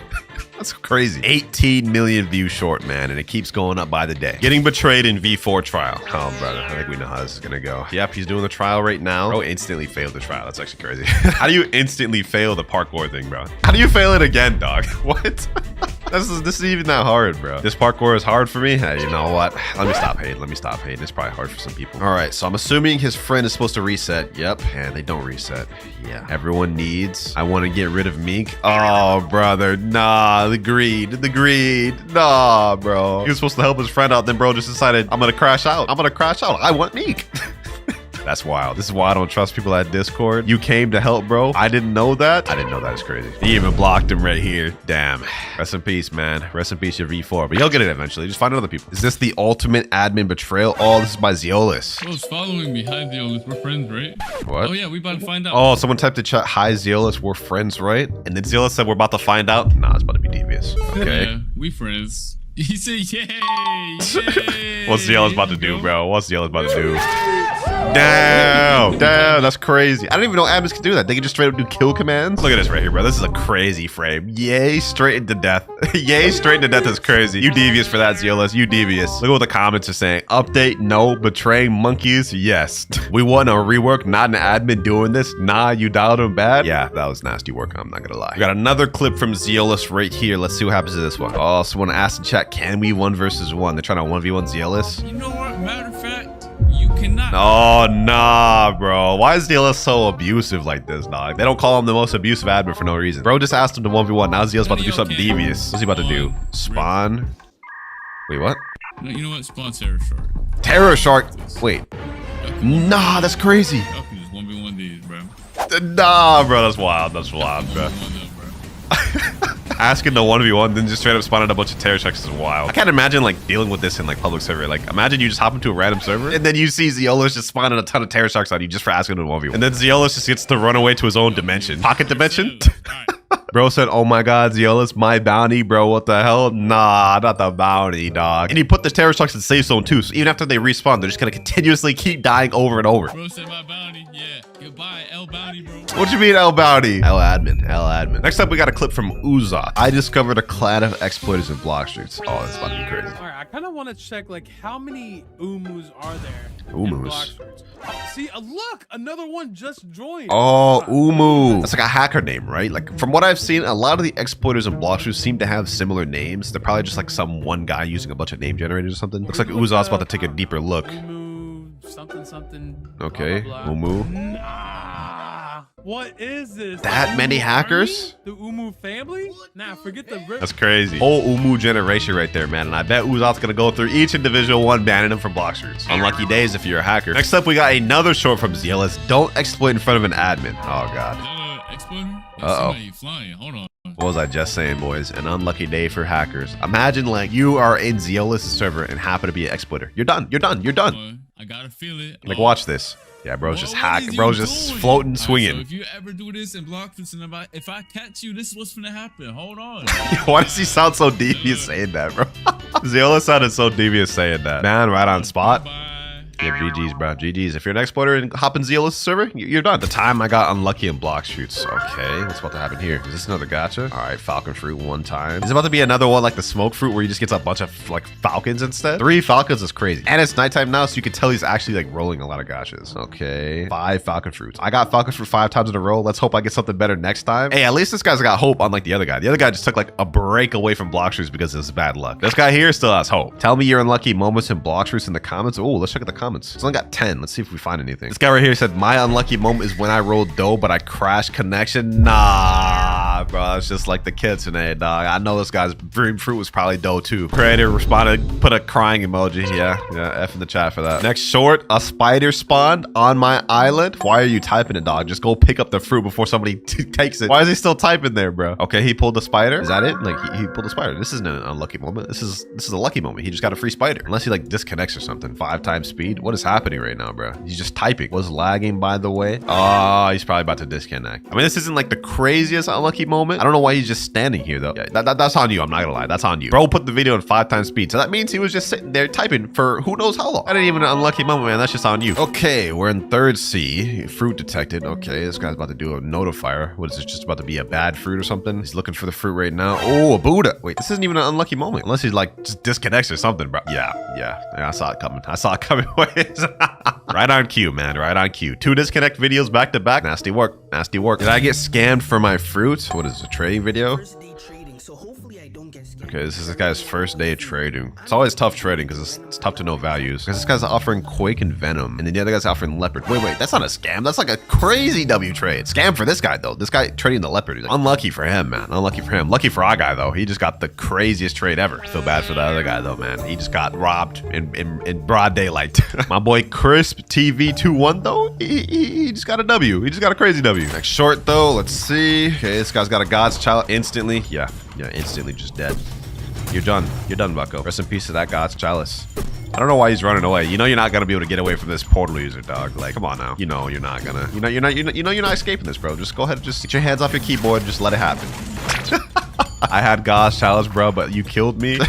Speaker 1: That's crazy. 18 million views short, man, and it keeps going up by the day. Getting betrayed in V4 trial. Oh, brother, I think we know how this is gonna go. Yep, he's doing the trial right now. Bro instantly failed the trial. That's actually crazy. How do you instantly fail the parkour thing, bro? How do you fail it again, dog? What? This is even that hard, bro. This parkour is hard for me. Hey, you know what? Let me stop hating. It's probably hard for some people. All right, so I'm assuming his friend is supposed to reset. Yep, and they don't reset. Yeah, everyone needs. I want to get rid of Meek. Oh, brother, nah, the greed. Nah, bro. He was supposed to help his friend out, then bro just decided, I'm gonna crash out. I want Meek. That's wild. This is why I don't trust people at Discord. You came to help, bro. I didn't know that. It's crazy. He even blocked him right here. Damn. Rest in peace, man. Rest in peace, your V4. But you'll get it eventually. Just find other people. Is this the ultimate admin betrayal? Oh, this is by Zeolus.
Speaker 11: Bro's following me. Hi, Zeolus. We're friends, right?
Speaker 1: What?
Speaker 11: Oh, yeah. We about to find out.
Speaker 1: Oh, someone typed in chat, hi, Zeolus. We're friends, right? And then Zeolus said, we're about to find out. Nah, it's about to be devious. Okay.
Speaker 11: Yeah, we friends. He said, yay.
Speaker 1: What's Zeolus about to do, bro? What's Zeolus about to do? Damn, that's crazy. I didn't even know admins could do that. They can just straight up do kill commands. Look at this right here, bro. This is a crazy frame. Yay, straight into death. Yay, straight into death is crazy. You devious for that, Zeolus. You devious. Look at what the comments are saying. Update, no. Betraying monkeys, yes. We want a rework, not an admin doing this. Nah, you dialed him bad. Yeah, that was nasty work. I'm not gonna lie. We got another clip from Zeolus right here. Let's see what happens to this one. Oh, someone asked in chat, can we 1 versus 1? They're trying to 1v1 Zeolus.
Speaker 11: You know what? Matter of fact, you cannot.
Speaker 1: Oh, nah, bro. Why is Zeolus so abusive like this, dog? They don't call him the most abusive admin for no reason. Bro just asked him to 1v1. Now Zeolus about to do something devious. What's he about to do? Spawn? Wait, what?
Speaker 11: No, you know what? Spawn Terror Shark.
Speaker 1: Terror Shark? Wait. Nah, that's crazy.
Speaker 11: Y'all can just 1v1 these, bro.
Speaker 1: Nah, bro. That's wild. That's wild, bro. Asking the 1v1, then just straight up spawning a bunch of terror sharks is wild. I can't imagine like dealing with this in like public server. Like imagine you just hop into a random server and then you see Zeolus just spawning a ton of terror sharks on you just for asking him to 1v1. And then Zeolus just gets to run away to his own dimension. Pocket dimension? Bro said, oh my god, Zeolus, my bounty, bro, what the hell? Nah, not the bounty, dog. And he put the terror sharks in safe zone too, so even after they respawn, they're just gonna continuously keep dying over and over.
Speaker 11: Bro said my bounty, yeah. Goodbye, L bounty, bro.
Speaker 1: What you mean L bounty? L admin. Next up, we got a clip from Uzoth. I discovered a clan of exploiters in Blox Fruits. Oh, that's about to be crazy.
Speaker 17: All right, I kind of want to check like how many Umus are there?
Speaker 1: Umus.
Speaker 17: See, look, another one just joined.
Speaker 1: Oh, Umu. That's like a hacker name, right? Like from what I've seen, a lot of the exploiters in Blox Fruits seem to have similar names. They're probably just like some one guy using a bunch of name generators or something. Looks like Uzoth's about to take a deeper look.
Speaker 17: Umu, something.
Speaker 1: Okay,
Speaker 17: blah, blah, blah.
Speaker 1: Umu.
Speaker 17: Nah. What is this?
Speaker 1: That many hackers?
Speaker 17: The Umu family? Nah, forget the rip.
Speaker 1: That's crazy. Whole Umu generation right there, man. And I bet Uzoth's gonna go through each individual one, banning them from Blox Fruits. Unlucky days if you're a hacker. Next up, we got another short from Zeolus. Don't exploit in front of an admin. Oh, God. Uh-oh.
Speaker 11: Hold on.
Speaker 1: What was I just saying, boys? An unlucky day for hackers. Imagine like you are in Zeolus' server and happen to be an exploiter. You're done.
Speaker 11: I gotta feel it.
Speaker 1: Like, watch this. Yeah, bro's just hacking. Bro's just floating, swinging.
Speaker 11: So if you ever do this in Blox Fruits, if I catch you, this is what's gonna happen. Hold on.
Speaker 1: Why does he sound so devious saying that, bro? Zeolus sounded so devious saying that. Man, right on spot. Yeah, GG's, bro. GG's. If you're an exploiter and hop in Zeolus server, you're done. The time I got unlucky in Blox Fruits. Okay, what's about to happen here? Is this another gacha? All right, falcon fruit one time. Is it about to be another one like the smoke fruit where he just gets a bunch of like falcons instead? 3 falcons is crazy. And it's nighttime now, so you can tell he's actually like rolling a lot of gachas. Okay, 5 falcon fruits. I got falcon fruit 5 times in a row. Let's hope I get something better next time. Hey, at least this guy's got hope unlike the other guy. The other guy just took like a break away from Blox Fruits because of his bad luck. This guy here still has hope. Tell me your unlucky moments in Blox Fruits in the comments. Oh, let's check out the comments. It's only got 10. Let's see if we find anything. This guy right here said, my unlucky moment is when I rolled dough, but I crashed connection. Nah,
Speaker 18: Nah, bro, it's just like the kitsune, dog. I know this guy's dream fruit was probably dough too. Creator responded, put a crying emoji. Yeah, F in the chat for that. Next short, a spider spawned on my island. Why are you typing it, dog? Just go pick up the fruit before somebody takes it. Why is he still typing there, bro? Okay, he pulled the spider. Is that it? Like he pulled the spider. This isn't an unlucky moment. This is a lucky moment. He just got a free spider. Unless he like disconnects or something. 5 times speed. What is happening right now, bro? He's just typing. Was lagging, by the way. Oh, he's probably about to disconnect. I mean, this isn't like the craziest unlucky moment. I don't know why he's just standing here though. Yeah, that's on you. I'm not gonna lie. That's on you. Bro put the video in 5 times speed. So that means he was just sitting there typing for who knows how long. That ain't even an unlucky moment, man. That's just on you. Okay, we're in 3rd C. Fruit detected. Okay, this guy's about to do a notifier. What is this? Just about to be a bad fruit or something? He's looking for the fruit right now. Oh, a Buddha. Wait, this isn't even an unlucky moment. Unless he like just disconnects or something, bro. Yeah. I saw it coming. I saw it coming. Right on cue, man. Right on cue. 2 disconnect videos back to back. Nasty work. Nasty work. Did I get scammed for my fruit? What is this, a trading video? Okay, this is this guy's first day of trading. It's always tough trading because it's tough to know values. Because this guy's offering Quake and Venom, and then the other guy's offering Leopard. Wait, that's not a scam. That's like a crazy W trade. Scam for this guy though. This guy trading the Leopard. He's like, unlucky for him, man. Unlucky for him. Lucky for our guy though. He just got the craziest trade ever. Feel bad for the other guy though, man. He just got robbed in broad daylight. My boy Crisp TV21 though. He just got a W. He just got a crazy W. Next short though. Let's see. Okay, this guy's got a God's Child instantly. Yeah, instantly just dead. You're done. You're done, bucko. Rest in peace to that God's Chalice. I don't know why he's running away. You know you're not gonna be able to get away from this portal user, dog. Like, come on now. You know you're not gonna. You're not escaping this, bro. Just go ahead and just get your hands off your keyboard. Just let it happen. I had God's Chalice, bro, but you killed me. Do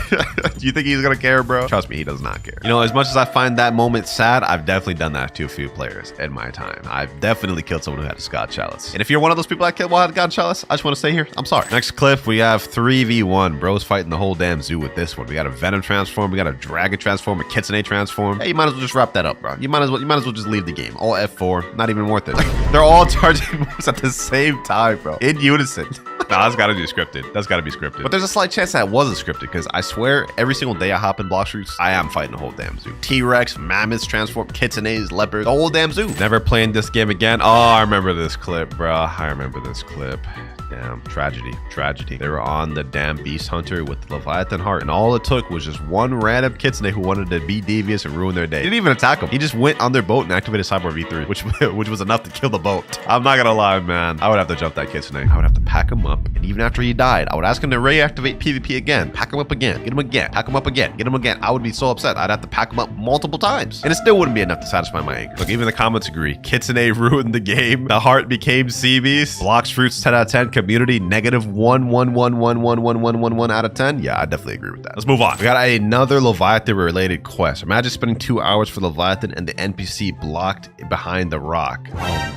Speaker 18: you think he's gonna care, bro? Trust me, he does not care. You know, as much as I find that moment sad, I've definitely done that to a few players in my time. I've definitely killed someone who had a God's Chalice. And if you're one of those people I killed while I had God's Chalice, I just want to say here, I'm sorry. Next clip, we have 3v1. Bros fighting the whole damn zoo with this one. We got a Venom transform, we got a Dragon transform, a Kitsune transform. Hey, you might as well just wrap that up, bro. You might as well just leave the game. All F4, not even worth it. They're all charging moves at the same time, bro. In unison. Nah, that's gotta be scripted. That's gotta be scripted. But there's a slight chance that wasn't scripted because I swear every single day I hop in Blox Fruits, I am fighting the whole damn zoo. T-Rex, mammoths, transform, kitsunes, leopards, the whole damn zoo. Never playing this game again. Oh, I remember this clip, bro. I remember this clip. Damn, tragedy. They were on the damn Beast Hunter with the Leviathan Heart, and all it took was just one random kitsune who wanted to be devious and ruin their day. He didn't even attack them. He just went on their boat and activated Cyborg V3, which was enough to kill the boat. I'm not gonna lie, man. I would have to jump that kitsune. I would have to pack him up, and even after he died, I would ask him to reactivate PvP again, pack him up again, get him again, pack him up again, get him again. I would be so upset. I'd have to pack him up multiple times, and it still wouldn't be enough to satisfy my anger. Look, even the comments agree. Kitsune ruined the game. The heart became sea beast. Blox Fruits 10 out of 10. Community -111111111 out of 10. Yeah, I definitely agree with that. Let's move on. We got another Leviathan related quest. Imagine spending 2 hours for Leviathan and the NPC blocked behind the rock.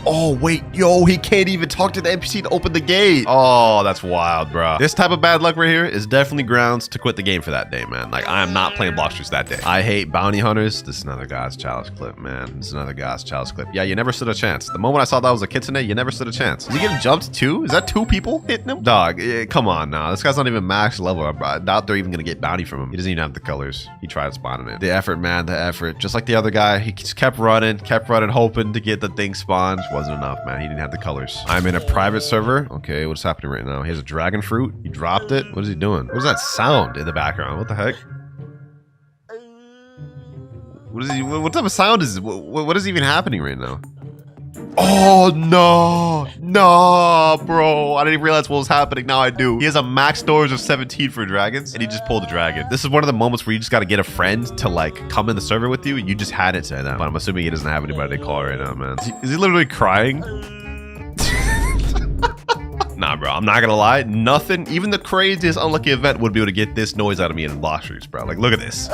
Speaker 18: Oh wait, yo, he can't even talk to the NPC to open the gate. Oh, that's wild, bro. This type of bad luck right here is definitely grounds to quit the game for that day, man. Like, I am not playing Blox Fruits that day. I hate bounty hunters. This is another God's Chalice clip, man. This is another God's Chalice clip. Yeah, you never stood a chance. The moment I saw that was a kitsune, you never stood a chance. Is he getting jumped too? Is that 2 people hitting him? Dog, come on now. This guy's not even max level. I doubt they're even gonna get bounty from him. He doesn't even have the colors. He tried spawning it. The effort, man, the effort. Just like the other guy, he just kept running, hoping to get the thing spawned. Wasn't enough, man. He didn't have the colors. I'm in a private server. Okay, what's happening right now? He has a dragon fruit. He dropped it. What is he doing? What is that sound in the background? What the heck? What type of sound is it? What is even happening right now? Oh, no, bro. I didn't even realize what was happening. Now I do. He has a max storage of 17 for dragons, and he just pulled a dragon. This is one of the moments where you just got to get a friend to, like, come in the server with you, and you just had it to them. But I'm assuming he doesn't have anybody to call right now, man. Is he literally crying? Nah, bro, I'm not gonna lie. Nothing, even the craziest unlucky event would be able to get this noise out of me in Blox Fruits, bro. Like, look at this.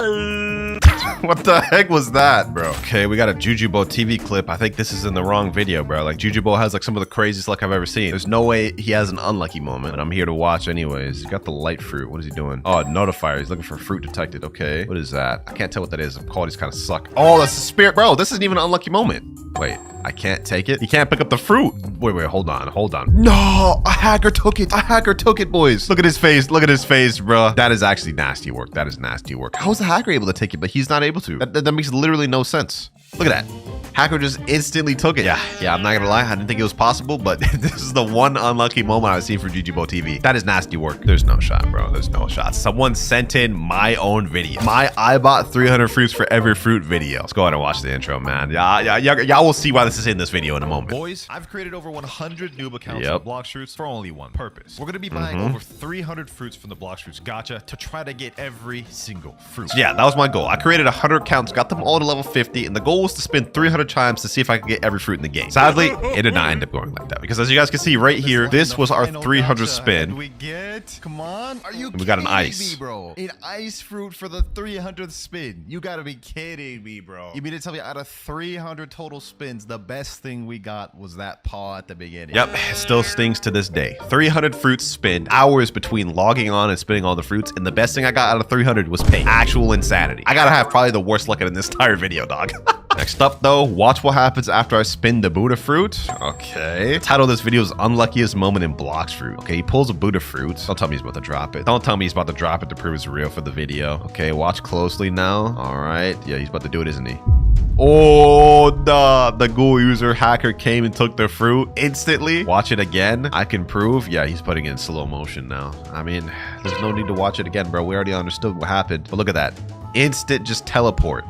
Speaker 18: What the heck was that, bro? Okay, we got a Jujubo TV clip. I think this is in the wrong video, bro. Like, Jujubo has like some of the craziest luck I've ever seen. There's no way he has an unlucky moment, but I'm here to watch anyways. He got the light fruit. What is he doing? Oh, notifier. He's looking for fruit detected. Okay, what is that? I can't tell what that is. The qualities kind of suck. Oh, that's the spirit, bro. This isn't even an unlucky moment. Wait, I can't take it. He can't pick up the fruit. Wait, hold on. No, a hacker took it. Boys. Look at his face. Bro. That is actually nasty work. That is nasty work. How is the hacker able to take it, but he's not able to? That makes literally no sense. Look at that.
Speaker 1: Hacker just instantly took it. Yeah, I'm not gonna lie. I didn't think it was possible, but this is the one unlucky moment I've seen from GGBO TV. That is nasty work. There's no shot, bro. There's no shot. Someone sent in my own video. I bought 300 fruits for every fruit video. Let's go ahead and watch the intro, man. Y'all will see why this is in this video in a moment. Boys, I've created over 100 noob accounts for Blox fruits for only one purpose. We're gonna be buying over 300 fruits from the Blox fruits gacha to try to get every single fruit. Yeah, that was my goal. I created 100 accounts, got them all to level 50, and the goal was to spin 300 times to see if I could get every fruit in the game. Sadly, it did not end up going like that because as you guys can see right here, this was our 300 spin. We get, come on, are you? We got an ice, bro. An ice fruit for the 300th spin. You gotta be kidding me, bro. You mean to tell me out of 300 total spins, the best thing we got was that paw at the beginning? Yep, it still stings to this day. 300 fruits spin, hours between logging on and spinning all the fruits, and the best thing I got out of 300 was pay. Actual insanity. I gotta have probably the worst luck in this entire video, dog. Next up though, watch what happens after I spin the Buddha fruit. Okay. The title of this video is Unluckiest Moment in Blox Fruit. Okay, he pulls a Buddha fruit. Don't tell me he's about to drop it. Don't tell me he's about to drop it to prove it's real for the video. Okay, watch closely now. All right. Yeah, he's about to do it, isn't he? Oh, the Ghoul user hacker came and took the fruit instantly. Watch it again. I can prove. Yeah, he's putting it in slow motion now. I mean, there's no need to watch it again, bro. We already understood what happened. But look at that. Instant just teleport.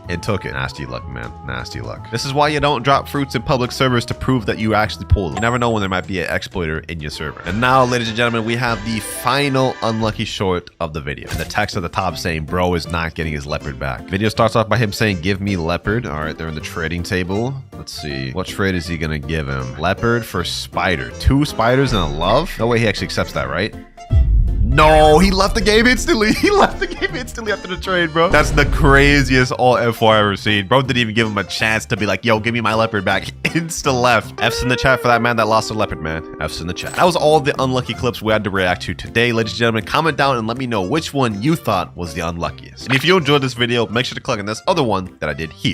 Speaker 1: And took it. Nasty luck, man. Nasty luck. This is why you don't drop fruits in public servers to prove that you actually pulled them. You never know when there might be an exploiter in your server. And now, ladies and gentlemen, we have the final unlucky short of the video. And the text at the top saying, bro is not getting his leopard back. Video starts off by him saying, give me leopard. All right, they're in the trading table. Let's see. What trade is he going to give him? Leopard for spider. 2 spiders and a love? No way he actually accepts that, right? No, he left the game instantly. He left the game instantly after the trade, bro. That's the craziest all F4 I've ever seen. Bro didn't even give him a chance to be like, yo, give me my leopard back. Insta left. F's in the chat for that man that lost a leopard, man. F's in the chat. That was all the unlucky clips we had to react to today, ladies and gentlemen. Comment down and let me know which one you thought was the unluckiest. And if you enjoyed this video, make sure to click on this other one that I did here.